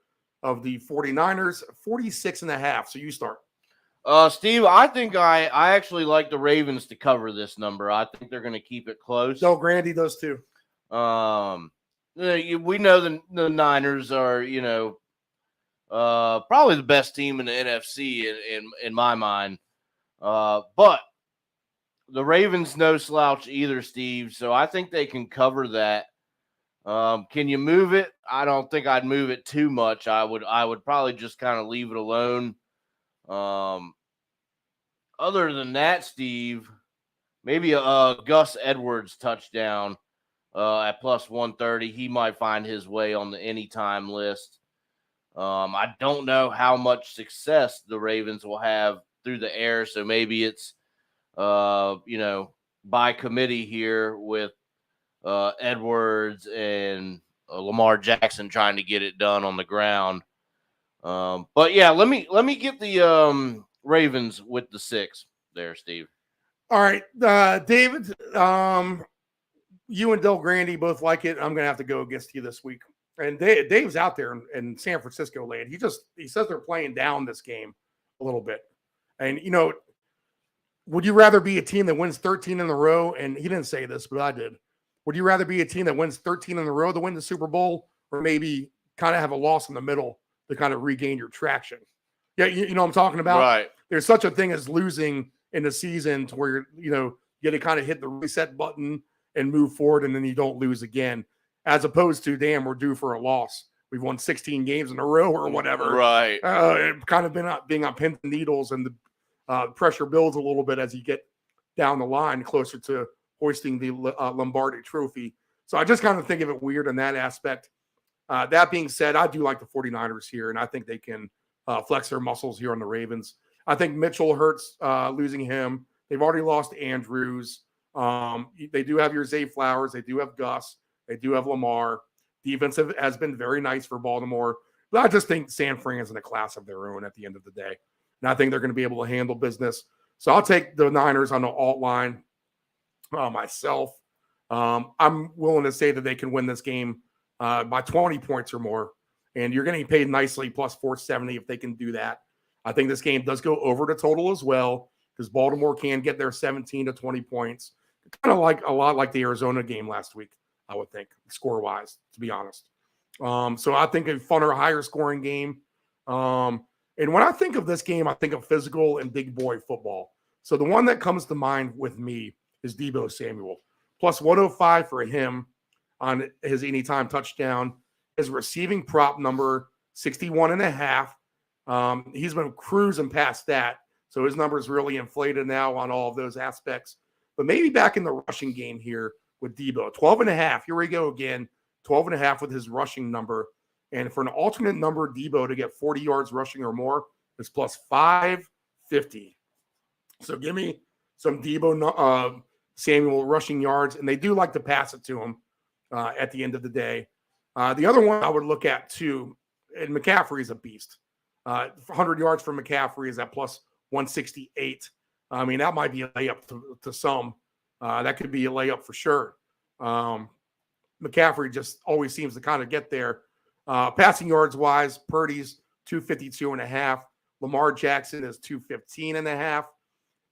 of the 49ers, 46.5. So you start. Steve, I think I actually like the Ravens to cover this number. I think they're going to keep it close. Del Grande does too. Now, We know the Niners are, probably the best team in the NFC in my mind. But the Ravens no slouch either, Steve. So I think they can cover that. Can you move it? I don't think I'd move it too much. I would probably just kind of leave it alone. Other than that, Steve, maybe a Gus Edwards touchdown at plus 130. He might find his way on the anytime list. I don't know how much success the Ravens will have through the air, so maybe it's by committee here with Edwards and Lamar Jackson trying to get it done on the ground. But yeah, let me get the Ravens with the 6 there, Steve. All right, David, you and Del Grande both like it. I'm going to have to go against you this week. And Dave's out there in San Francisco land. He says they're playing down this game a little bit. And, would you rather be a team that wins 13 in a row? And he didn't say this, but I did. Would you rather be a team that wins 13 in a row to win the Super Bowl, or maybe kind of have a loss in the middle to kind of regain your traction? Yeah, you know what I'm talking about? Right. There's such a thing as losing in the season to where, you got to kind of hit the reset button and move forward, and then you don't lose again, as opposed to, damn, we're due for a loss. We've won 16 games in a row or whatever. Right. Kind of being on pins and needles, and the pressure builds a little bit as you get down the line closer to hoisting the Lombardi trophy. So I just kind of think of it weird in that aspect. That being said, I do like the 49ers here, and I think they can flex their muscles here on the Ravens. I think Mitchell hurts losing him. They've already lost Andrews. They do have your Zay Flowers. They do have Gus. They do have Lamar. Defense has been very nice for Baltimore. But I just think San Fran is in a class of their own at the end of the day. And I think they're going to be able to handle business. So I'll take the Niners on the alt line myself. I'm willing to say that they can win this game by 20 points or more. And you're getting paid nicely, plus 470 if they can do that. I think this game does go over the total as well, because Baltimore can get their 17 to 20 points. Kind of like a lot like the Arizona game last week, I would think, score-wise, to be honest. So I think a funner, higher scoring game. And when I think of this game, I think of physical and big boy football. So the one that comes to mind with me is Deebo Samuel. Plus 105 for him on his anytime touchdown. His receiving prop number, 61.5. He's been cruising past that. So his number is really inflated now on all of those aspects. But maybe back in the rushing game here with Deebo. 12.5. Here we go again. 12.5 with his rushing number. And for an alternate number, Deebo to get 40 yards rushing or more is plus 550. So give me some Deebo Samuel rushing yards. And they do like to pass it to him at the end of the day. The other one I would look at too, and McCaffrey is a beast. 100 yards for McCaffrey is at plus 168. I mean, that might be a layup to some. That could be a layup for sure. McCaffrey just always seems to kind of get there. Passing yards wise, Purdy's 252.5. Lamar Jackson is 215.5.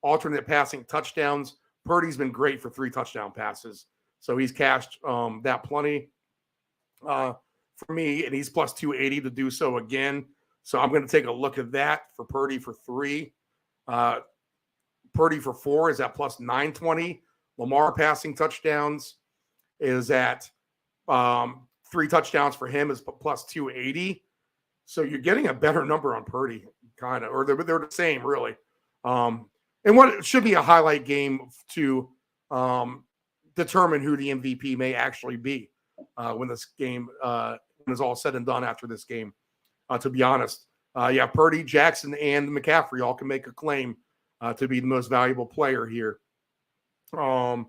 Alternate passing touchdowns. Purdy's been great for 3 touchdown passes. So he's cashed that plenty for me, and he's plus 280 to do so again. So I'm going to take a look at that for Purdy for 3. Purdy for 4 is at plus 920. Lamar passing touchdowns is at 3 touchdowns for him is plus 280. So you're getting a better number on Purdy, kind of, or they're the same, really. And what should be a highlight game to determine who the MVP may actually be when this game when it's all said and done after this game, to be honest. Purdy, Jackson, and McCaffrey all can make a claim to be the most valuable player here. So I'm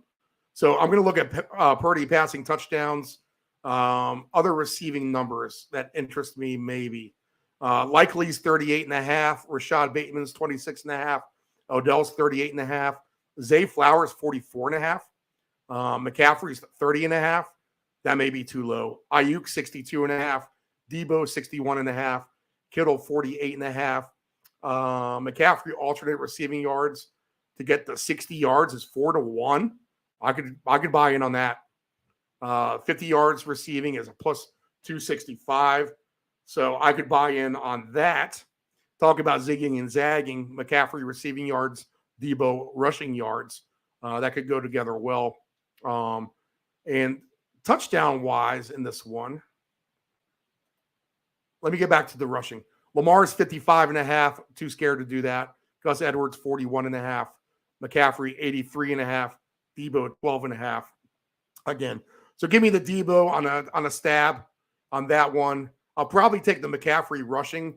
going to look at Purdy passing touchdowns. Other receiving numbers that interest me maybe. Likely's 38.5. Rashad Bateman's 26.5. Odell's 38.5. Zay Flowers 44.5. McCaffrey's 30.5. That may be too low. Ayuk 62.5. Deebo 61.5. Kittle 48.5. McCaffrey alternate receiving yards to get the 60 yards is 4-1. I could buy in on that. 50 yards receiving is a plus 265. So I could buy in on that. Talk about zigging and zagging. McCaffrey receiving yards, Debo rushing yards. That could go together well. And touchdown-wise in this one, let me get back to the rushing. Lamar's 55.5, too scared to do that. Gus Edwards, 41.5. McCaffrey, 83.5. Debo, 12.5. Again, so give me the Debo on a stab on that one. I'll probably take the McCaffrey rushing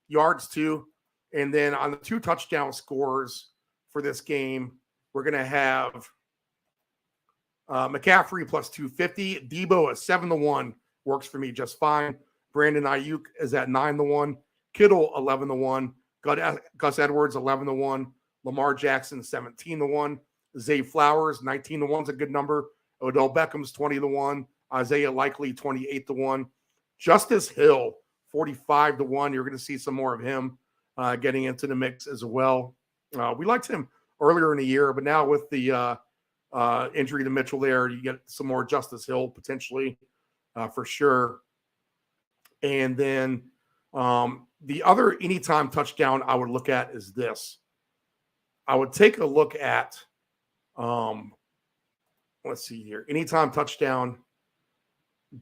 yards too. And then on the 2 touchdown scores for this game, we're going to have McCaffrey plus 250. Debo at 7-1 works for me just fine. Brandon Ayuk is at 9-1. Kittle 11-1. Gus Edwards 11-1. Lamar Jackson 17-1. Zay Flowers 19-1 is a good number. Odell Beckham's 20-1. Isaiah Likely 28-1. Justice Hill 45-1. You're going to see some more of him getting into the mix as well. We liked him earlier in the year, but now with the injury to Mitchell there, you get some more Justice Hill potentially for sure. And then the other anytime touchdown I would look at is this. I would take a look at, let's see here, anytime touchdown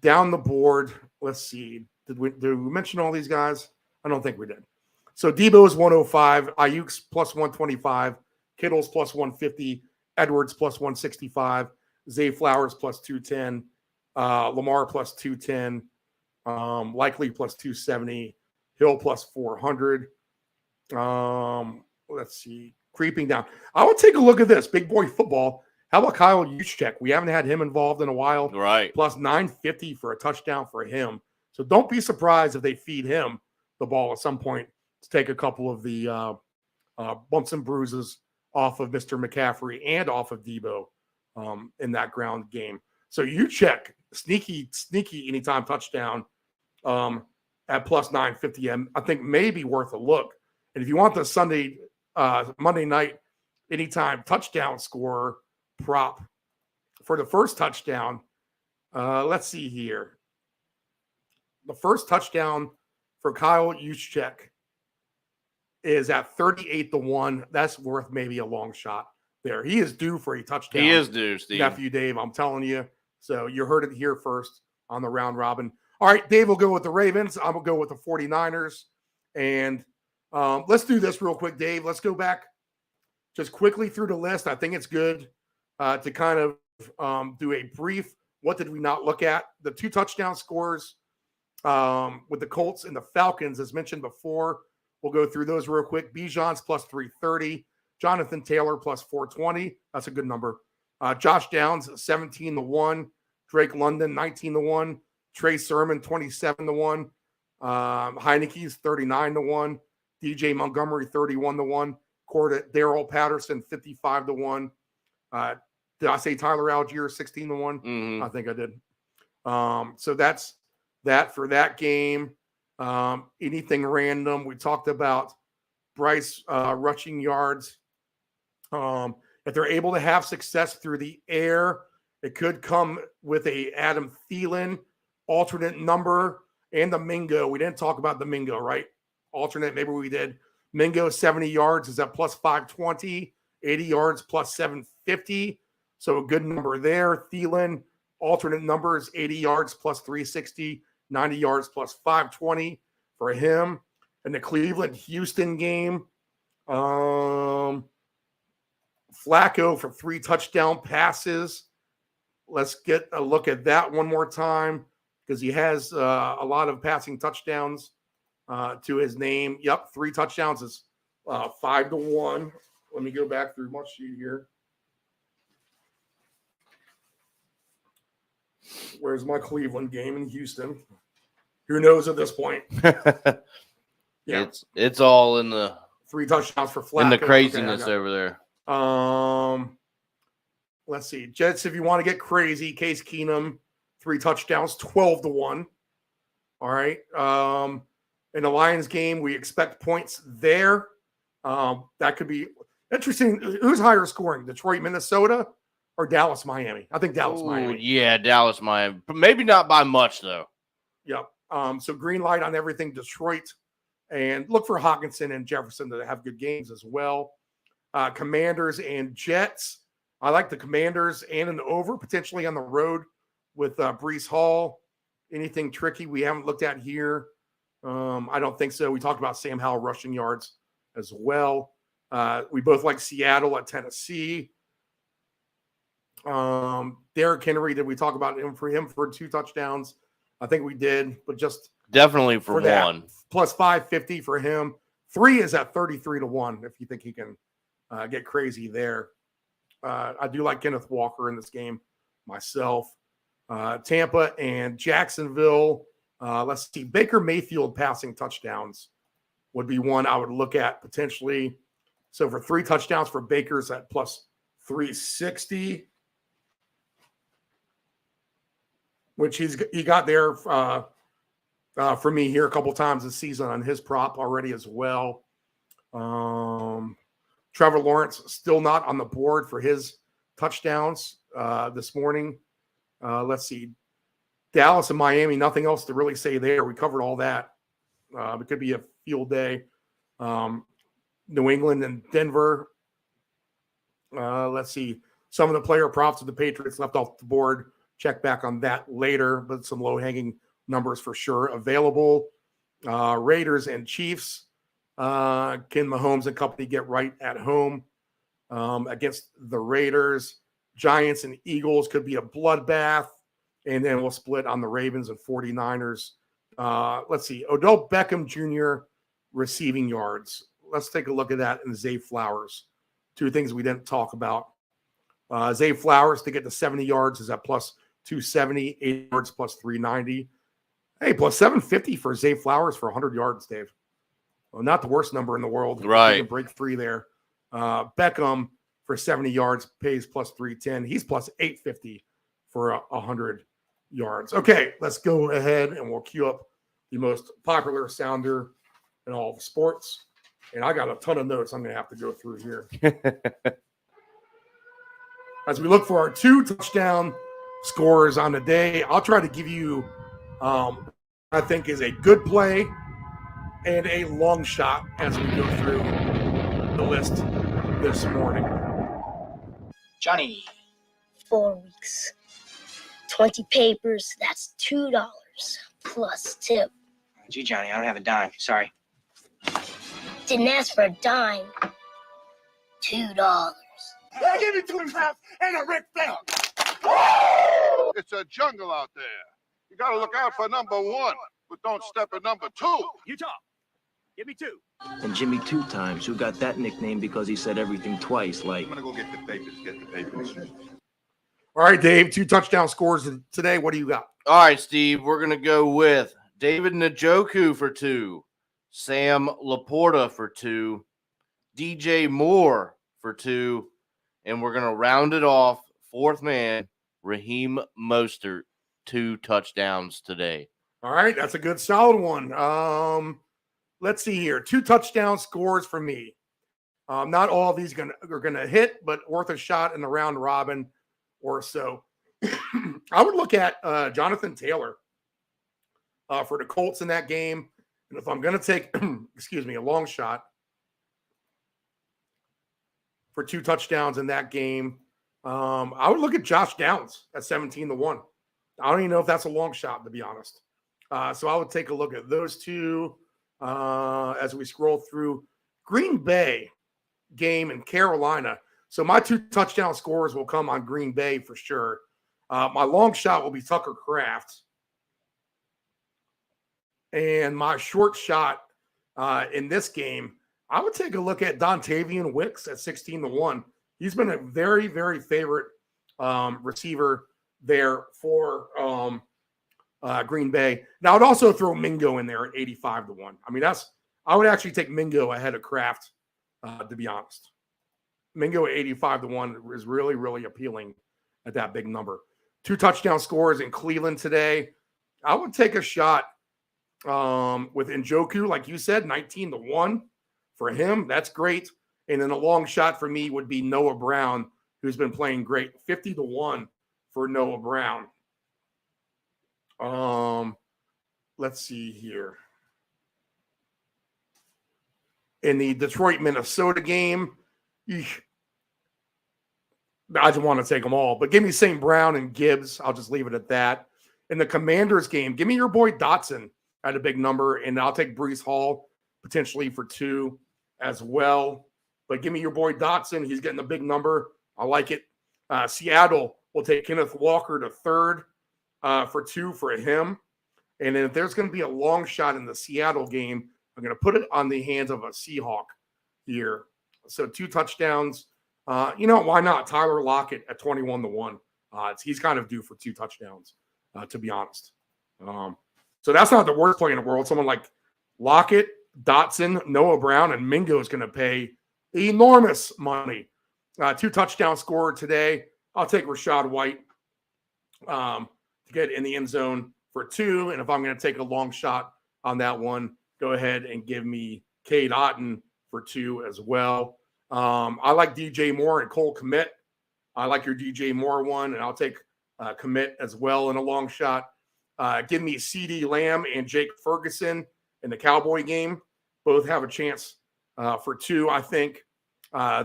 down the board. Let's see. Did we mention all these guys? I don't think we did. So Debo is 105, Ayuk's plus 125, Kittle's plus 150, Edwards plus 165, Zay Flowers plus 210, Lamar plus 210, Likely plus 270, Hill plus 400. Let's see. Creeping down. I would take a look at this. Big boy football. How about Kyle Juszczyk? We haven't had him involved in a while. Right. Plus 950 for a touchdown for him. So don't be surprised if they feed him the ball at some point to take a couple of the bumps and bruises off of Mr. McCaffrey and off of Debo in that ground game. So Juszczyk, sneaky anytime touchdown at plus 950. I think maybe worth a look. And if you want the Monday night anytime touchdown scorer prop for the first touchdown, let's see here. The first touchdown for Kyle Juszczyk is at 38-1. That's worth maybe a long shot there. He is due for a touchdown. He is due, Steve. Nephew Dave, I'm telling you. So you heard it here first on the round robin. All right, Dave will go with the Ravens. I'm going to go with the 49ers. And let's do this real quick, Dave. Let's go back just quickly through the list. I think it's good to kind of do a brief, what did we not look at? The 2 touchdown scores with the Colts and the Falcons, as mentioned before. We'll go through those real quick. Bijan's plus 330. Jonathan Taylor plus 420. That's a good number. Josh Downs, 17-1. Drake London, 19-1. Trey Sermon, 27-1. Heineke's 39-1. DJ Montgomery, 31-1. Darrell Patterson, 55-1. Did I say Tyler Algier, 16-1? Mm-hmm. I think I did. So that's that for that game. Anything random. We talked about Bryce rushing yards. If they're able to have success through the air, it could come with a Adam Thielen alternate number and the Mingo. We didn't talk about the Mingo, right? Alternate, maybe we did. Mingo 70 yards is at plus 520, 80 yards plus 750. So a good number there. Thielen, alternate numbers, 80 yards plus 360, 90 yards plus 520 for him. In the Cleveland-Houston game, Flacco for 3 touchdown passes. Let's get a look at that one more time because he has a lot of passing touchdowns to his name. Yep, 3 touchdowns is 5-1. Let me go back through my sheet here. Where's my Cleveland game in Houston? Who knows at this point? Yeah, it's all in the 3 touchdowns for Flacco. in the craziness Okay, over there. Let's see. Jets, if you want to get crazy, Case Keenum, 3 touchdowns, 12-1. All right. In the Lions game, we expect points there. That could be interesting. Who's higher scoring, Detroit, Minnesota, or Dallas, Miami. I think Dallas, Miami. Yeah, Dallas, Miami. Maybe not by much, though. Yep. So green light on everything Detroit. And look for Hawkinson and Jefferson to have good games as well. Commanders and Jets. I like the Commanders and an over, potentially on the road with Breece Hall. Anything tricky we haven't looked at here? I don't think so. We talked about Sam Howell rushing yards as well. We both like Seattle at Tennessee. Derrick Henry, did we talk about him for 2 touchdowns? I think we did, but just definitely for one. Plus 550 for him. 3 is at 33-1 if you think he can get crazy there. I do like Kenneth Walker in this game myself. Tampa and Jacksonville. Let's see. Baker Mayfield passing touchdowns would be one I would look at potentially. So for 3 touchdowns for Baker's at plus 360, which he got there for me here a couple times this season on his prop already as well. Trevor Lawrence still not on the board for his touchdowns this morning. Let's see. Dallas and Miami, nothing else to really say there. We covered all that. It could be a field day. New England and Denver. Let's see. Some of the player props of the Patriots left off the board. Check back on that later, but some low-hanging numbers for sure available. Raiders and Chiefs. Can Mahomes and company get right at home against the Raiders? Giants and Eagles could be a bloodbath. And then we'll split on the Ravens and 49ers. Let's see. Odell Beckham Jr. receiving yards. Let's take a look at that in Zay Flowers. 2 things we didn't talk about. Zay Flowers to get to 70 yards is at plus 270. 8 yards plus 390. Hey, plus 750 for Zay Flowers for 100 yards, Dave. Well, not the worst number in the world. Right. You can break free there. Beckham for 70 yards pays plus 310. He's plus 850 for 100 yards. Okay, let's go ahead and we'll queue up the most popular sounder in all of sports. And I got a ton of notes I'm going to have to go through here. As we look for our 2 touchdown scores on the day, I'll try to give you, I think, is a good play and a long shot as we go through the list this morning. Johnny. 4 weeks. 20 papers, that's $2 plus tip. Gee, Johnny, I don't have a dime. Sorry. Didn't ask for a dime. $2. I give you 2.5 and a Ric Flair. It's a jungle out there. You got to look out for number 1, but don't step at number 2. Utah. Give me 2. And Jimmy 2 times, who got that nickname because he said everything twice, like... I'm going to go get the papers. All right, Dave, 2 touchdown scores today. What do you got? All right, Steve, we're going to go with David Njoku for 2, Sam Laporta for 2, DJ Moore for 2, and we're going to round it off, 4th man, Raheem Mostert, 2 touchdowns today. All right, that's a good solid one. Let's see here. 2 touchdown scores for me. Not all of these are going to hit, but worth a shot in the round robin or so. I would look at Jonathan Taylor for the Colts in that game. And if I'm going to take, a long shot for 2 touchdowns in that game, I would look at Josh Downs at 17-1. I don't even know if that's a long shot, to be honest. So I would take a look at those 2 as we scroll through. Green Bay game in Carolina. So my 2 touchdown scores will come on Green Bay for sure. My long shot will be Tucker Kraft. And my short shot in this game, I would take a look at Dontavian Wicks at 16-1. He's been a very, very favorite receiver there for Green Bay. Now, I'd also throw Mingo in there at 85-1. I mean, I would actually take Mingo ahead of Kraft, to be honest. Mingo at 85-1 is really, really appealing at that big number. 2 touchdown scores in Cleveland today. I would take a shot with Njoku, like you said, 19-1 for him. That's great. And then a long shot for me would be Noah Brown who's been playing great. 50-1 for Noah Brown. Let's see here. In the Detroit-Minnesota game, I just want to take them all. But give me St. Brown and Gibbs. I'll just leave it at that. In the Commanders game, give me your boy Dotson at a big number, and I'll take Breece Hall potentially for 2 as well. But give me your boy Dotson. He's getting a big number. I like it. Seattle will take Kenneth Walker to 3rd for 2 for him. And then if there's going to be a long shot in the Seattle game, I'm going to put it on the hands of a Seahawk here. So 2 touchdowns. Why not? Tyler Lockett at 21-1. He's kind of due for 2 touchdowns, to be honest. So that's not the worst play in the world. Someone like Lockett, Dotson, Noah Brown, and Mingo is going to pay enormous money. 2 touchdown scorer today. I'll take Rachaad White to get in the end zone for 2. And if I'm going to take a long shot on that one, go ahead and give me Cade Otton for 2 as well. I like DJ Moore and Cole Kmet. I like your DJ Moore one, and I'll take Kmet as well in a long shot. Give me CeeDee Lamb and Jake Ferguson in the Cowboy game. Both have a chance for 2, I think.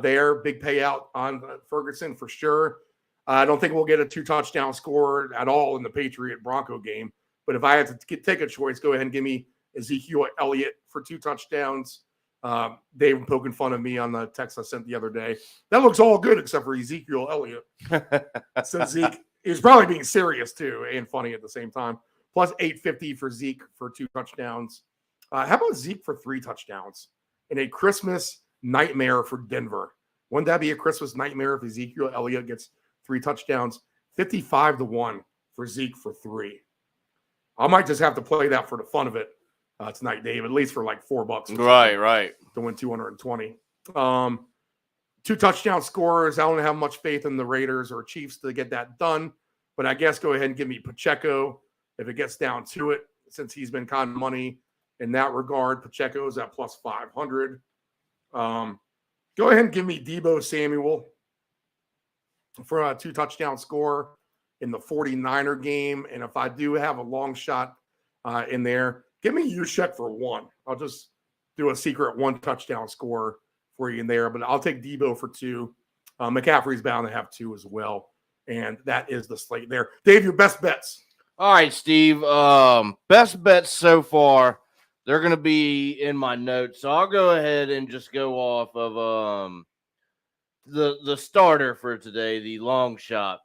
There, big payout on Ferguson for sure. I don't think we'll get a 2 touchdown score at all in the Patriot Bronco game. But if I had to take a choice, go ahead and give me Ezekiel Elliott for 2 touchdowns. Dave poking fun of me on the text I sent the other day. That looks all good except for Ezekiel Elliott. So Zeke, he was probably being serious too and funny at the same time. Plus 850 for Zeke for 2 touchdowns. How about Zeke for 3 touchdowns in a Christmas nightmare for Denver? Wouldn't that be a Christmas nightmare if Ezekiel Elliott gets 3 touchdowns? 55-1 for Zeke for 3. I might just have to play that for the fun of it tonight, Dave, at least for like $4. Right. To win 220. 2 touchdown scorers. I don't have much faith in the Raiders or Chiefs to get that done, but I guess go ahead and give me Pacheco if it gets down to it, since he's been kind of money in that regard. Pacheco's at plus 500. Go ahead and give me Deebo Samuel for a 2 touchdown score in the 49er game. And if I do have a long shot in there, give me Juszczyk for 1. I'll just do a secret 1 touchdown score for you in there, but I'll take Deebo for 2. McCaffrey's bound to have 2 as well. And that is the slate there. Dave, your best bets. All right, Steve. Best bets so far, they're going to be in my notes. So I'll go ahead and just go off of the starter for today, the long shot.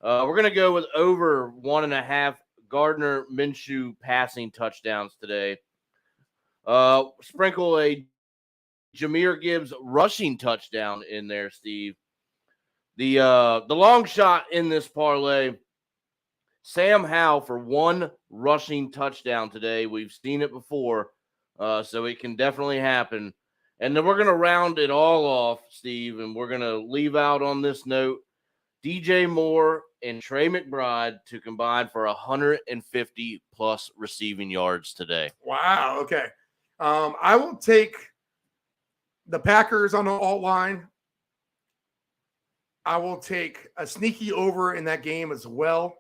We're going to go with over 1.5 Gardner Minshew passing touchdowns today. Sprinkle a Jahmyr Gibbs rushing touchdown in there, Steve. The long shot in this parlay, Sam Howell for 1 rushing touchdown today. We've seen it before, so it can definitely happen. And then we're going to round it all off, Steve, and we're going to leave out on this note DJ Moore and Trey McBride to combine for 150-plus receiving yards today. Wow, okay. I will take the Packers on the alt line. I will take a sneaky over in that game as well.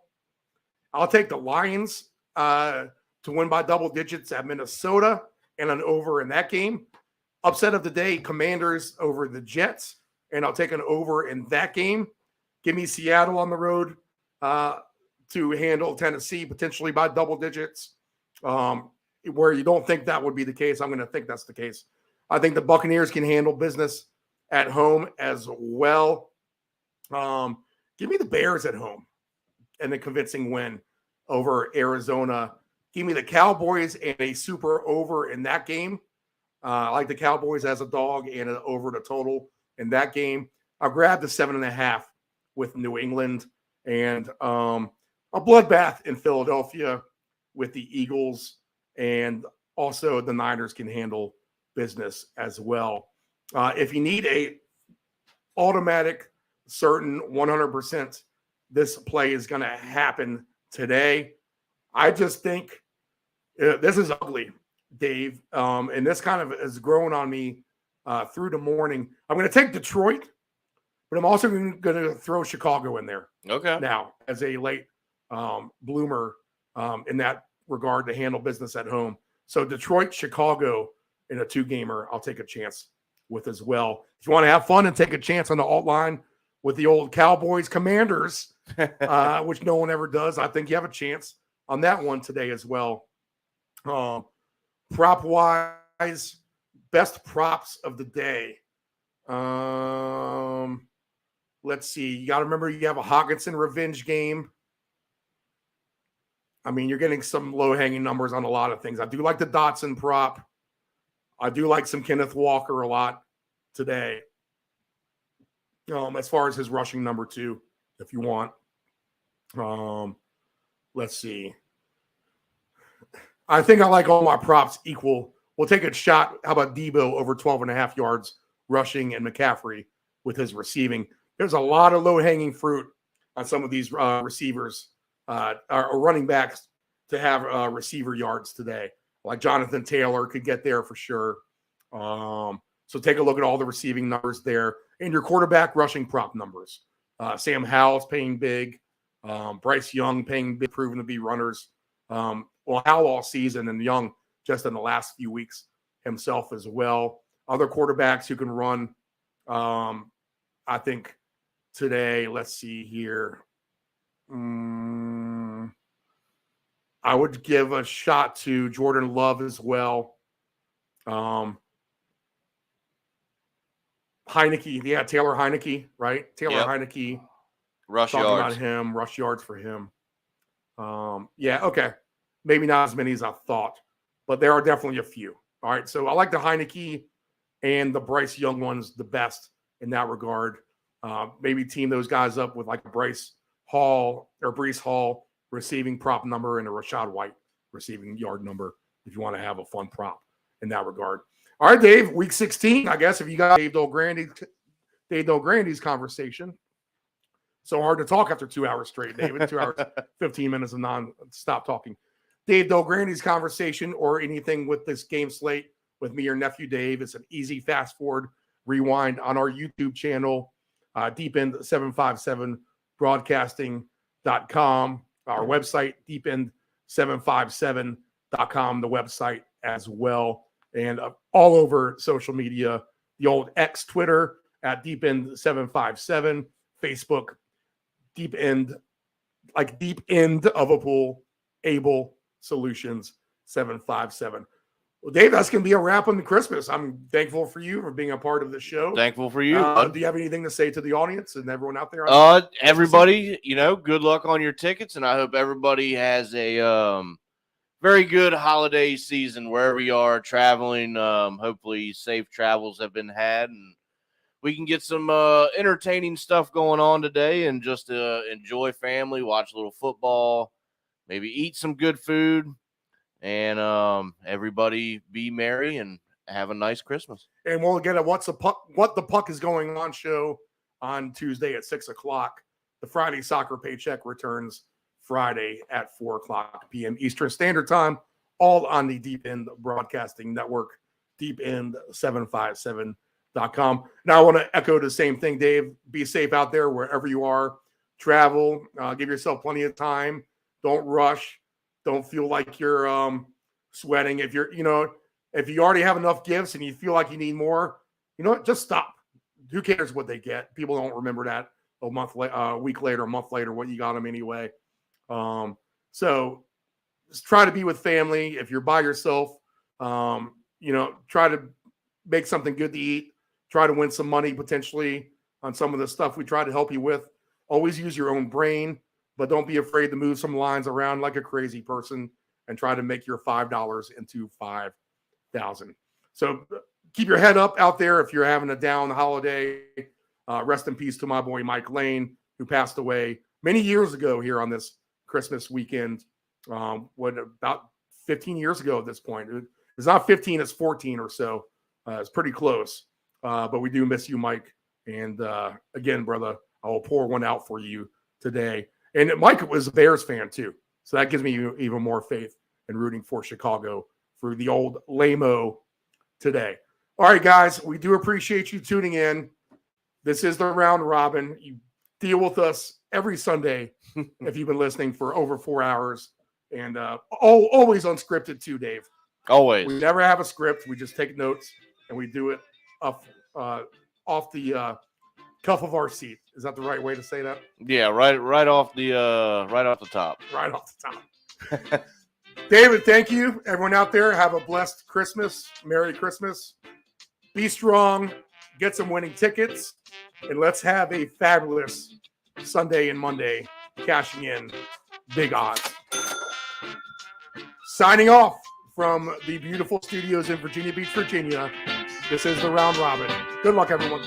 I'll take the Lions to win by double digits at Minnesota and an over in that game. Upset of the day, Commanders over the Jets, and I'll take an over in that game. Give me Seattle on the road to handle Tennessee potentially by double digits. Where you don't think that would be the case, I'm going to think that's the case. I think the Buccaneers can handle business at home as well. Give me the Bears at home and a convincing win over Arizona. Give me the Cowboys and a super over in that game. I like the Cowboys as a dog and an over the total in that game. I'll grab the 7.5 with New England and a bloodbath in Philadelphia with the Eagles, and also the Niners can handle business as well. If you need a automatic, certain 100% this play is going to happen today, I just think this is ugly, Dave, and this kind of has grown on me through the morning. I'm going to take Detroit but I'm also going to throw Chicago in there. Okay. Now, as a late bloomer in that regard to handle business at home. So Detroit, Chicago in a 2-gamer, I'll take a chance with as well. If you want to have fun and take a chance on the alt line with the old Cowboys Commanders, which no one ever does, I think you have a chance on that one today as well. Prop wise, best props of the day. Let's see. You got to remember you have a Hawkinson revenge game. I mean, you're getting some low-hanging numbers on a lot of things. I do like the Dotson prop. I do like some Kenneth Walker a lot today. As far as his rushing number 2, if you want. Let's see. I think I like all my props equal. We'll take a shot. How about Debo over 12.5 yards rushing and McCaffrey with his receiving? There's a lot of low-hanging fruit on some of these receivers or running backs to have receiver yards today. Like Jonathan Taylor could get there for sure. So take a look at all the receiving numbers there and your quarterback rushing prop numbers. Sam Howell's paying big. Bryce Young paying big, proven to be runners. Howell all season and Young just in the last few weeks himself as well. Other quarterbacks who can run, I think today, let's see here. I would give a shot to Jordan Love as well. Heineke, yeah, Taylor Heineke, right? Taylor Heineke. Rush talking yards. about him, rush yards for him. Yeah, okay. Maybe not as many as I thought, but there are definitely a few. All right, so I like the Heineke and the Bryce Young ones the best in that regard. Maybe team those guys up with like a Breece Hall receiving prop number and a Rashad White receiving yard number if you want to have a fun prop in that regard. All right, Dave, week 16, I guess, if you got Dave Del Grande's conversation. So hard to talk after 2 hours straight, David. 2 hours, 15 minutes of non-stop talking. Dave Del Grande's conversation or anything with this game slate with me or Nephew Dave. It's an easy fast forward rewind on our YouTube channel, deepend757broadcasting.com, our website, deepend757.com, the website as well, and all over social media, the old X Twitter at deepend757, Facebook, deep end, like deep end of a pool, Able Solutions 757. Well, Dave, that's going to be a wrap on the Christmas. I'm thankful for you for being a part of the show. Thankful for you. Do you have anything to say to the audience and everyone out there? Everybody, good luck on your tickets, and I hope everybody has a very good holiday season wherever you are traveling. Hopefully safe travels have been had, and we can get some entertaining stuff going on today and just enjoy family, watch a little football, maybe eat some good food, and everybody be merry and have a nice Christmas. And we'll get a What the Puck is Going On show on Tuesday at 6 o'clock. The Friday Soccer Paycheck returns Friday at 4 o'clock p.m. Eastern Standard Time, all on the Deep End Broadcasting Network, deepend757.com. Now, I want to echo the same thing, Dave. Be safe out there wherever you are. Travel. Give yourself plenty of time. Don't rush. Don't feel like you're sweating. If you already have enough gifts and you feel like you need more, just stop. Who cares what they get? People don't remember that a week later, a month later, what you got them anyway. So just try to be with family. If you're by yourself, try to make something good to eat. Try to win some money potentially on some of the stuff we try to help you with. Always use your own brain, but don't be afraid to move some lines around like a crazy person and try to make your $5 into $5,000. So keep your head up out there if you're having a down holiday. Rest in peace to my boy Mike Lane, who passed away many years ago here on this Christmas weekend. About 15 years ago at this point. It's not 15, it's 14 or so. It's pretty close. But we do miss you, Mike. And again, brother, I will pour one out for you today. And Mike was a Bears fan too. So that gives me even more faith in rooting for Chicago for the old lame-o today. All right, guys, we do appreciate you tuning in. This is the round robin. You deal with us every Sunday if you've been listening for over 4 hours. And always unscripted too, Dave. Always. We never have a script. We just take notes and we do it off the cuff of our seat. Is that the right way to say that? Yeah, right off the top. Right off the top. David, thank you. Everyone out there, have a blessed Christmas. Merry Christmas. Be strong. Get some winning tickets. And let's have a fabulous Sunday and Monday cashing in big odds. Signing off from the beautiful studios in Virginia Beach, Virginia. This is the Round Robin. Good luck, everyone.